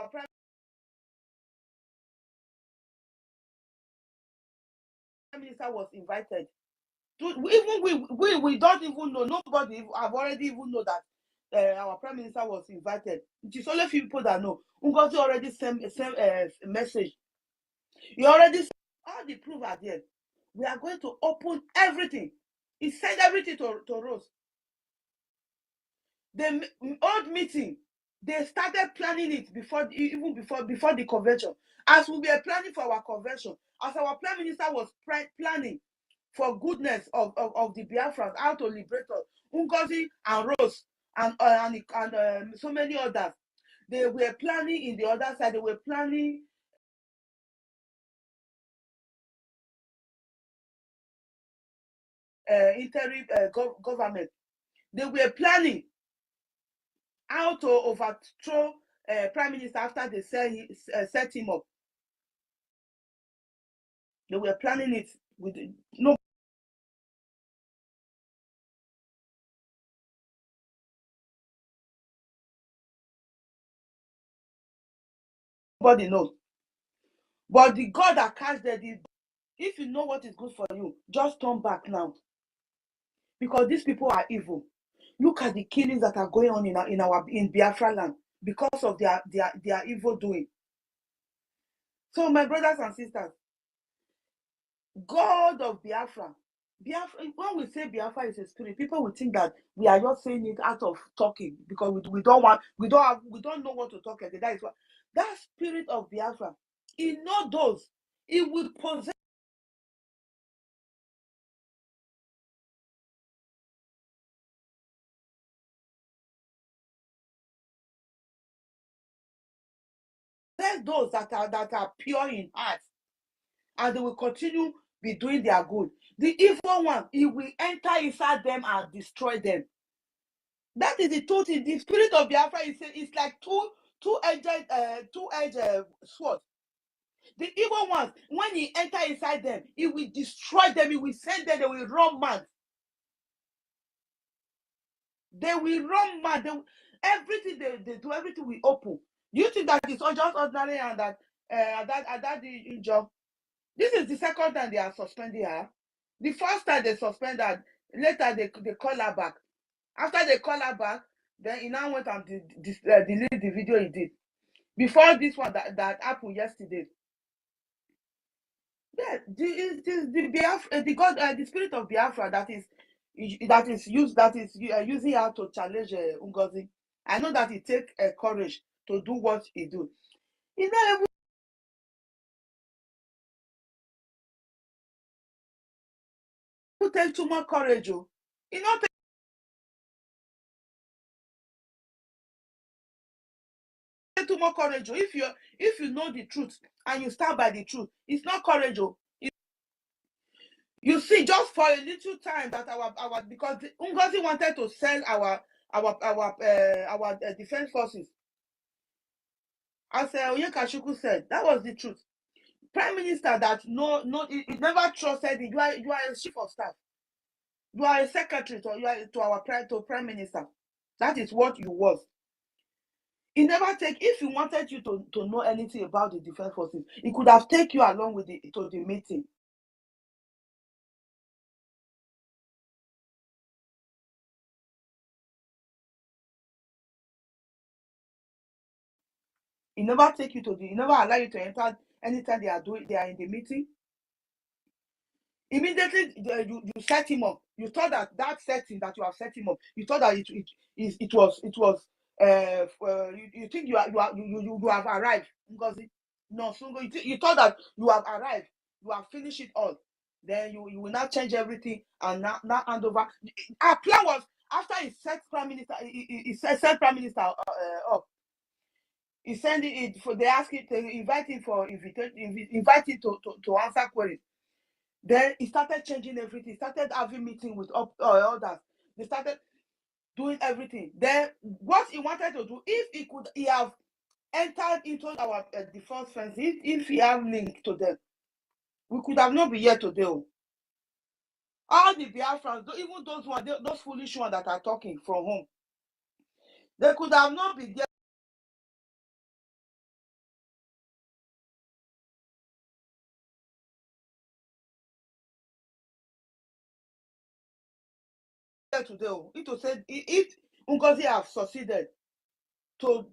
prime minister was invited. Even we don't even know. Nobody have already even know that our prime minister was invited. It is only few people that know. Ngozi already sent a message. He already sent, all the proof are there. We are going to open everything. He sent everything to Rose. The old meeting, they started planning it before the convention. As we were planning for our convention, as our prime minister was planning for goodness of the Biafrans, how to liberate us, Ngozi and Rose and so many others, they were planning in the other side. They were planning interim government. They were planning how to overthrow prime minister after they set him up. They were planning it with no. Nobody knows. But the God that cast them, if you know what is good for you, just turn back now. Because these people are evil. Look at the killings that are going on in Biafra land because of their evil doing. So my brothers and sisters, God of Biafra, when we say Biafra is a spirit, people will think that we are just saying it out of talking because we don't know what to talk again. That is what that spirit of Biafra, he knows those, he will possess those that are pure in heart, and they will continue be doing their good. The evil one, he will enter inside them and destroy them. That is the truth. In the spirit of Biafra, it's like two-edged sword. The evil ones, when he enter inside them, he will destroy them. He will send them. They will run mad. They will run mad. Everything they do, everything will open. Do you think that it's just ordinary and that the job? This is the second time they are suspending her. The first time they suspended, later they call her back. After they call her back, then he now went and delete the video he did. Before this one that happened yesterday. Yeah, the spirit of Biafra that is using her to challenge Ngozi. I know that it takes courage to do what he do. He's not able to take too much courage. He not take too much courage. If you know the truth and you stand by the truth, it's not courage. You see, just for a little time that our because Ngozi wanted to sell our defense forces. As Onyekachukwu said, that was the truth. Prime Minister that he never trusted you. You are a chief of staff. You are a secretary to Prime Minister. That is what you was. He never take. If he wanted you to know anything about the defense forces, he could have taken you along with to the meeting. He never take you he never allow you to enter anytime they are in the meeting. Immediately you set him up. You thought that setting that you have set him up, you thought that it was you think you have arrived, Ngozi. No, so you thought that you have arrived. you have finished it all. Then you will now change everything and now hand over. Our plan was after he set prime minister, he set prime minister up. He sent it for, they asked him to invite him for invite him to answer queries. Then he started changing everything. He started having meeting with others. They started doing everything. Then what he wanted to do, if he could, he have entered into our defense fence. If he have link to them, we could have not been here today. All the Biafrans, even those foolish ones that are talking from home, they could have not been there today. It will say if Ngozi have succeeded to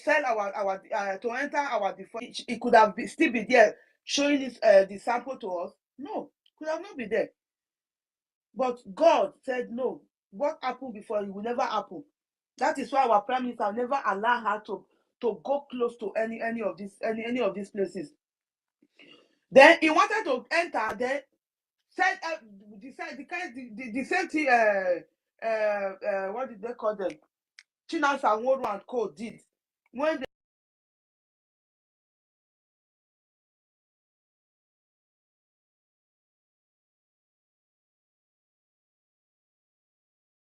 sell our to enter our defense, it could have still be there showing his the sample to us. No, could have not been there. But God said no. What happened before, it will never happen. That is why our prime minister never allow her to go close to any of these places. Then he wanted to enter. Then said the same thing. What did they call them? Chinasa Nworu and Co did when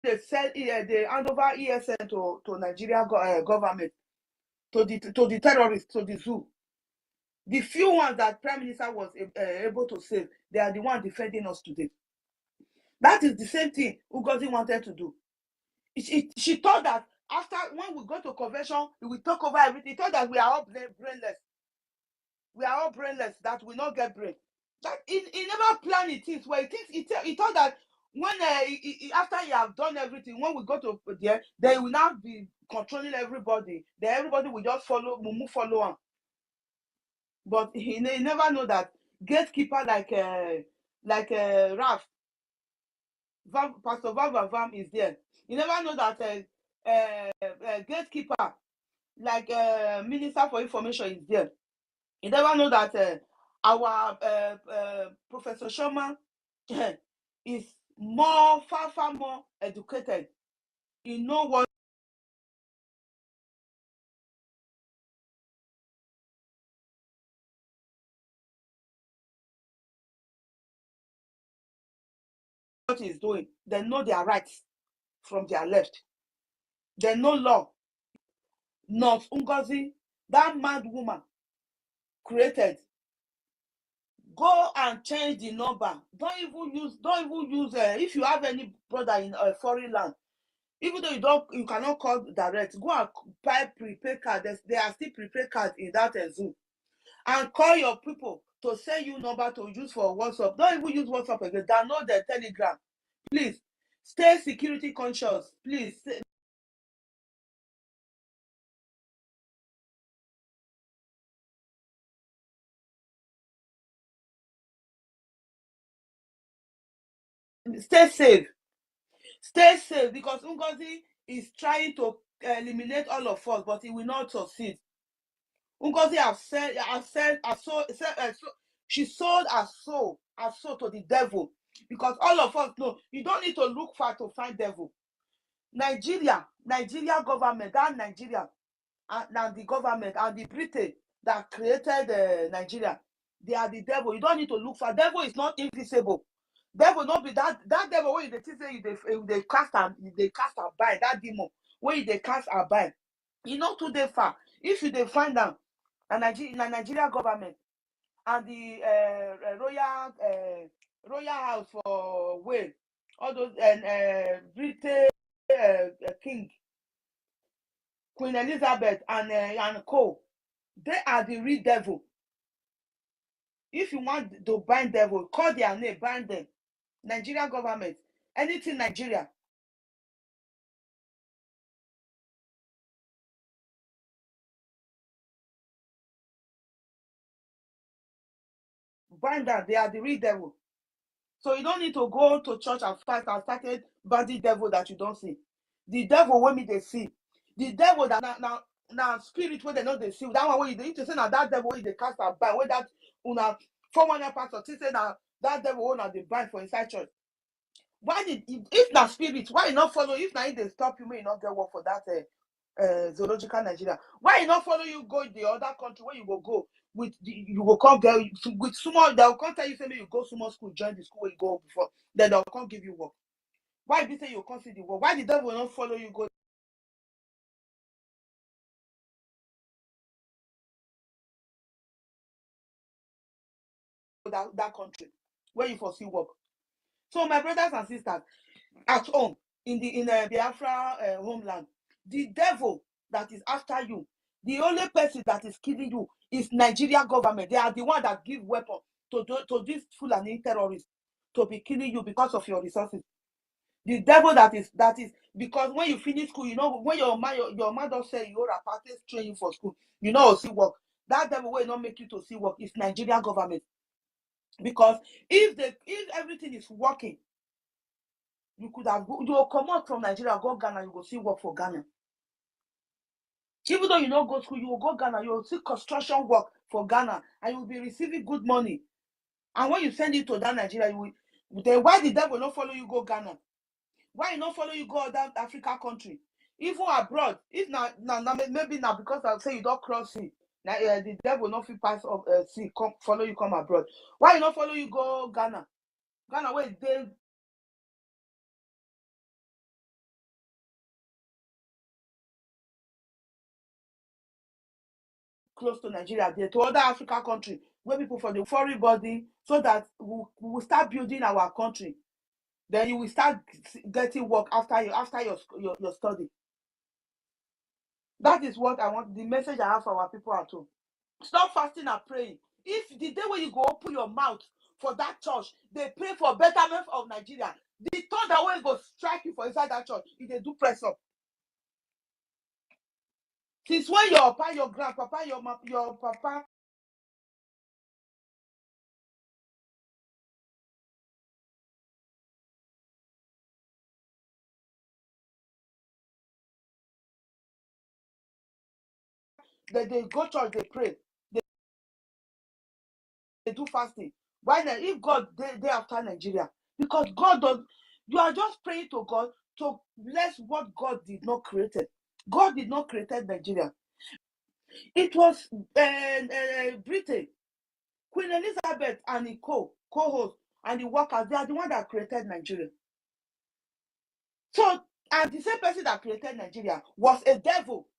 they said they hand over ESN to Nigeria government, to the terrorists, to the zoo. The few ones that prime minister was able to save, they are the ones defending us today. That is the same thing Ngozi wanted to do. She thought that after, when we go to convention, we will talk over everything. She thought that we are all brainless. We are all brainless, that we not get brain. That he never planned it. Things where he thought that when after he have done everything, when we go to there, they will now be controlling everybody. Then everybody will just follow on. But he never know that gatekeeper like Raf, Pastor Vam is there. You never know that gatekeeper like Minister for Information is there. You never know that our Professor Sherman is far more educated. You know what he's doing. They know their rights from their left. They know law. Not Ngozi, that mad woman created. Go and change the number. Don't even use if you have any brother in a foreign land, even though you cannot call direct, go and buy prepaid card. There are still prepaid cards in that Zoom, and call your people to send you number to use for WhatsApp. Don't even use WhatsApp again. Download the Telegram. Please stay security conscious. Please. Stay safe. Stay safe, because Ngozi is trying to eliminate all of us, but he will not succeed. Ngozi she sold her soul to the devil, because all of us know you don't need to look far to find devil. Nigeria government, that Nigeria and the government and the Britain that created Nigeria, they are the devil. You don't need to look far. Devil is not invisible. Devil not be that devil where they say they cast and bind, that demon where they cast and bind. You know too they far. If you they find them, the Nigeria government and the royal house for Wales, all those and Britain king, Queen Elizabeth and Co, they are the real devil. If you want to bind devil, call their name, bind them. Nigeria government, anything Nigeria. Bind them, they are the real devil. So you don't need to go to church and fight and started banding devil that you don't see. The devil when me they see. The devil that now now spirit where they know they see that one where you need to say now that devil where they cast and bind where that una 400 pastor say now that devil owner they bind for inside church. Why did if that spirit why you not follow if now they stop you may not get work for that zoological Nigeria? Why you not follow you go the other country where you go with you will come there with small they'll come tell you say you go small school join the school where you go before then they'll come give you work. Why did you say you come see the work? Why the devil will not follow you go that country where you foresee work? So my brothers and sisters at home in the Biafra homeland, the devil that is after you, the only person that is killing you is Nigeria government. They are the one that give weapon to these Fulani terrorists to be killing you because of your resources. The devil that is because when you finish school, you know when your mother say you're a party training for school, you know see work. That devil will not make you to see work. It's Nigeria government. Because if everything is working, you could have you will come out from Nigeria, go Ghana, you will see work for Ghana. Even though you don't go to school, you will go Ghana, you will see construction work for Ghana, and you will be receiving good money. And when you send it to that Nigeria, you will then why the devil not follow you go Ghana? Why you not follow you go other Africa country? Even abroad, if now maybe now because I say you don't cross sea, now the devil not fit pass of sea, come follow you come abroad. Why you not follow you go Ghana? Ghana where they close to Nigeria, there to other Africa country where people for the foreign body, so that we will start building our country. Then you will start getting work after your study. That is what I want. The message I have for our people at home. Stop fasting and praying. If the day when you go open your mouth for that church, they pray for betterment of Nigeria. The thunder will go strike you for inside that church if they do press up. Since when your papa, your grandpapa, your papa they go church, they pray, they do fasting. Why not? If God they after Nigeria, because God does, you are just praying to God to bless what God did not create. God did not create Nigeria. It was Britain, Queen Elizabeth and the co-host and the workers, they are the one that created Nigeria. So, and the same person that created Nigeria was a devil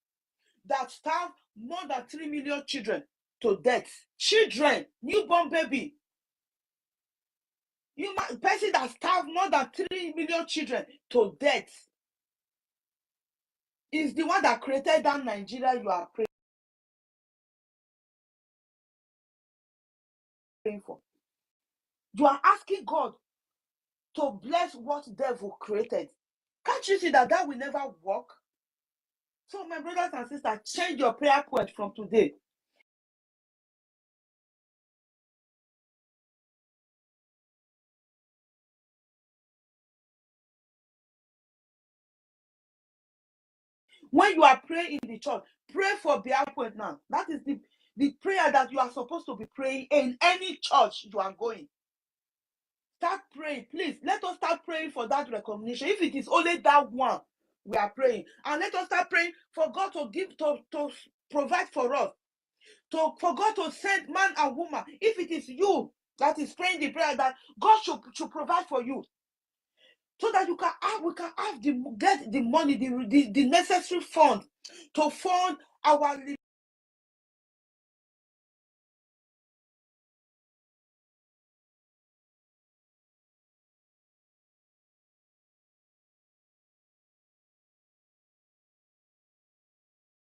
that starved more than 3 million children to death. Children, newborn baby. Person that starved more than 3 million children to death is the one that created that Nigeria you are praying for. You are asking God to bless what devil created. Can't you see that will never work? So my brothers and sisters, change your prayer point from today. When you are praying in the church, pray for prayer point now. That is the prayer that you are supposed to be praying in any church you are going. Start praying, please. Let us start praying for that recognition. If it is only that one we are praying, and let us start praying for God to give to provide for us, for God to send man and woman. If it is you that is praying the prayer that God should provide for you, so that we can get the money, the necessary fund to fund our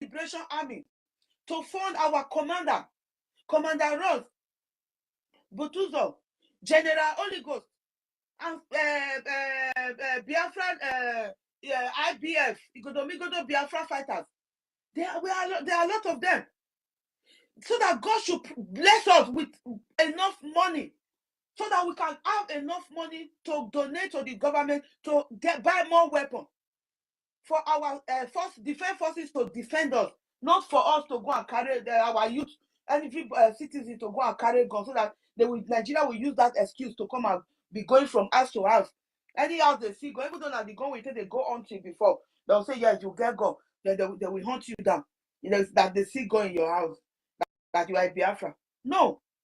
liberation army, to fund our Commander Ross, Butuzo, General Oligos, and Biafran IBF, Igodomigodo Biafra fighters. There are a lot of them. So that God should bless us with enough money, so that we can have enough money to donate to the government to buy more weapons for our defense forces to defend us not for us to go and carry our youth, every citizen to go and carry guns, so that Nigeria will use that excuse to come and be going from house to house. Any house they see, even though the gun will take, they go on to before, they'll say, yes, you get gun, then they will hunt you down. That they see gun in your house, that you are a Biafra. No,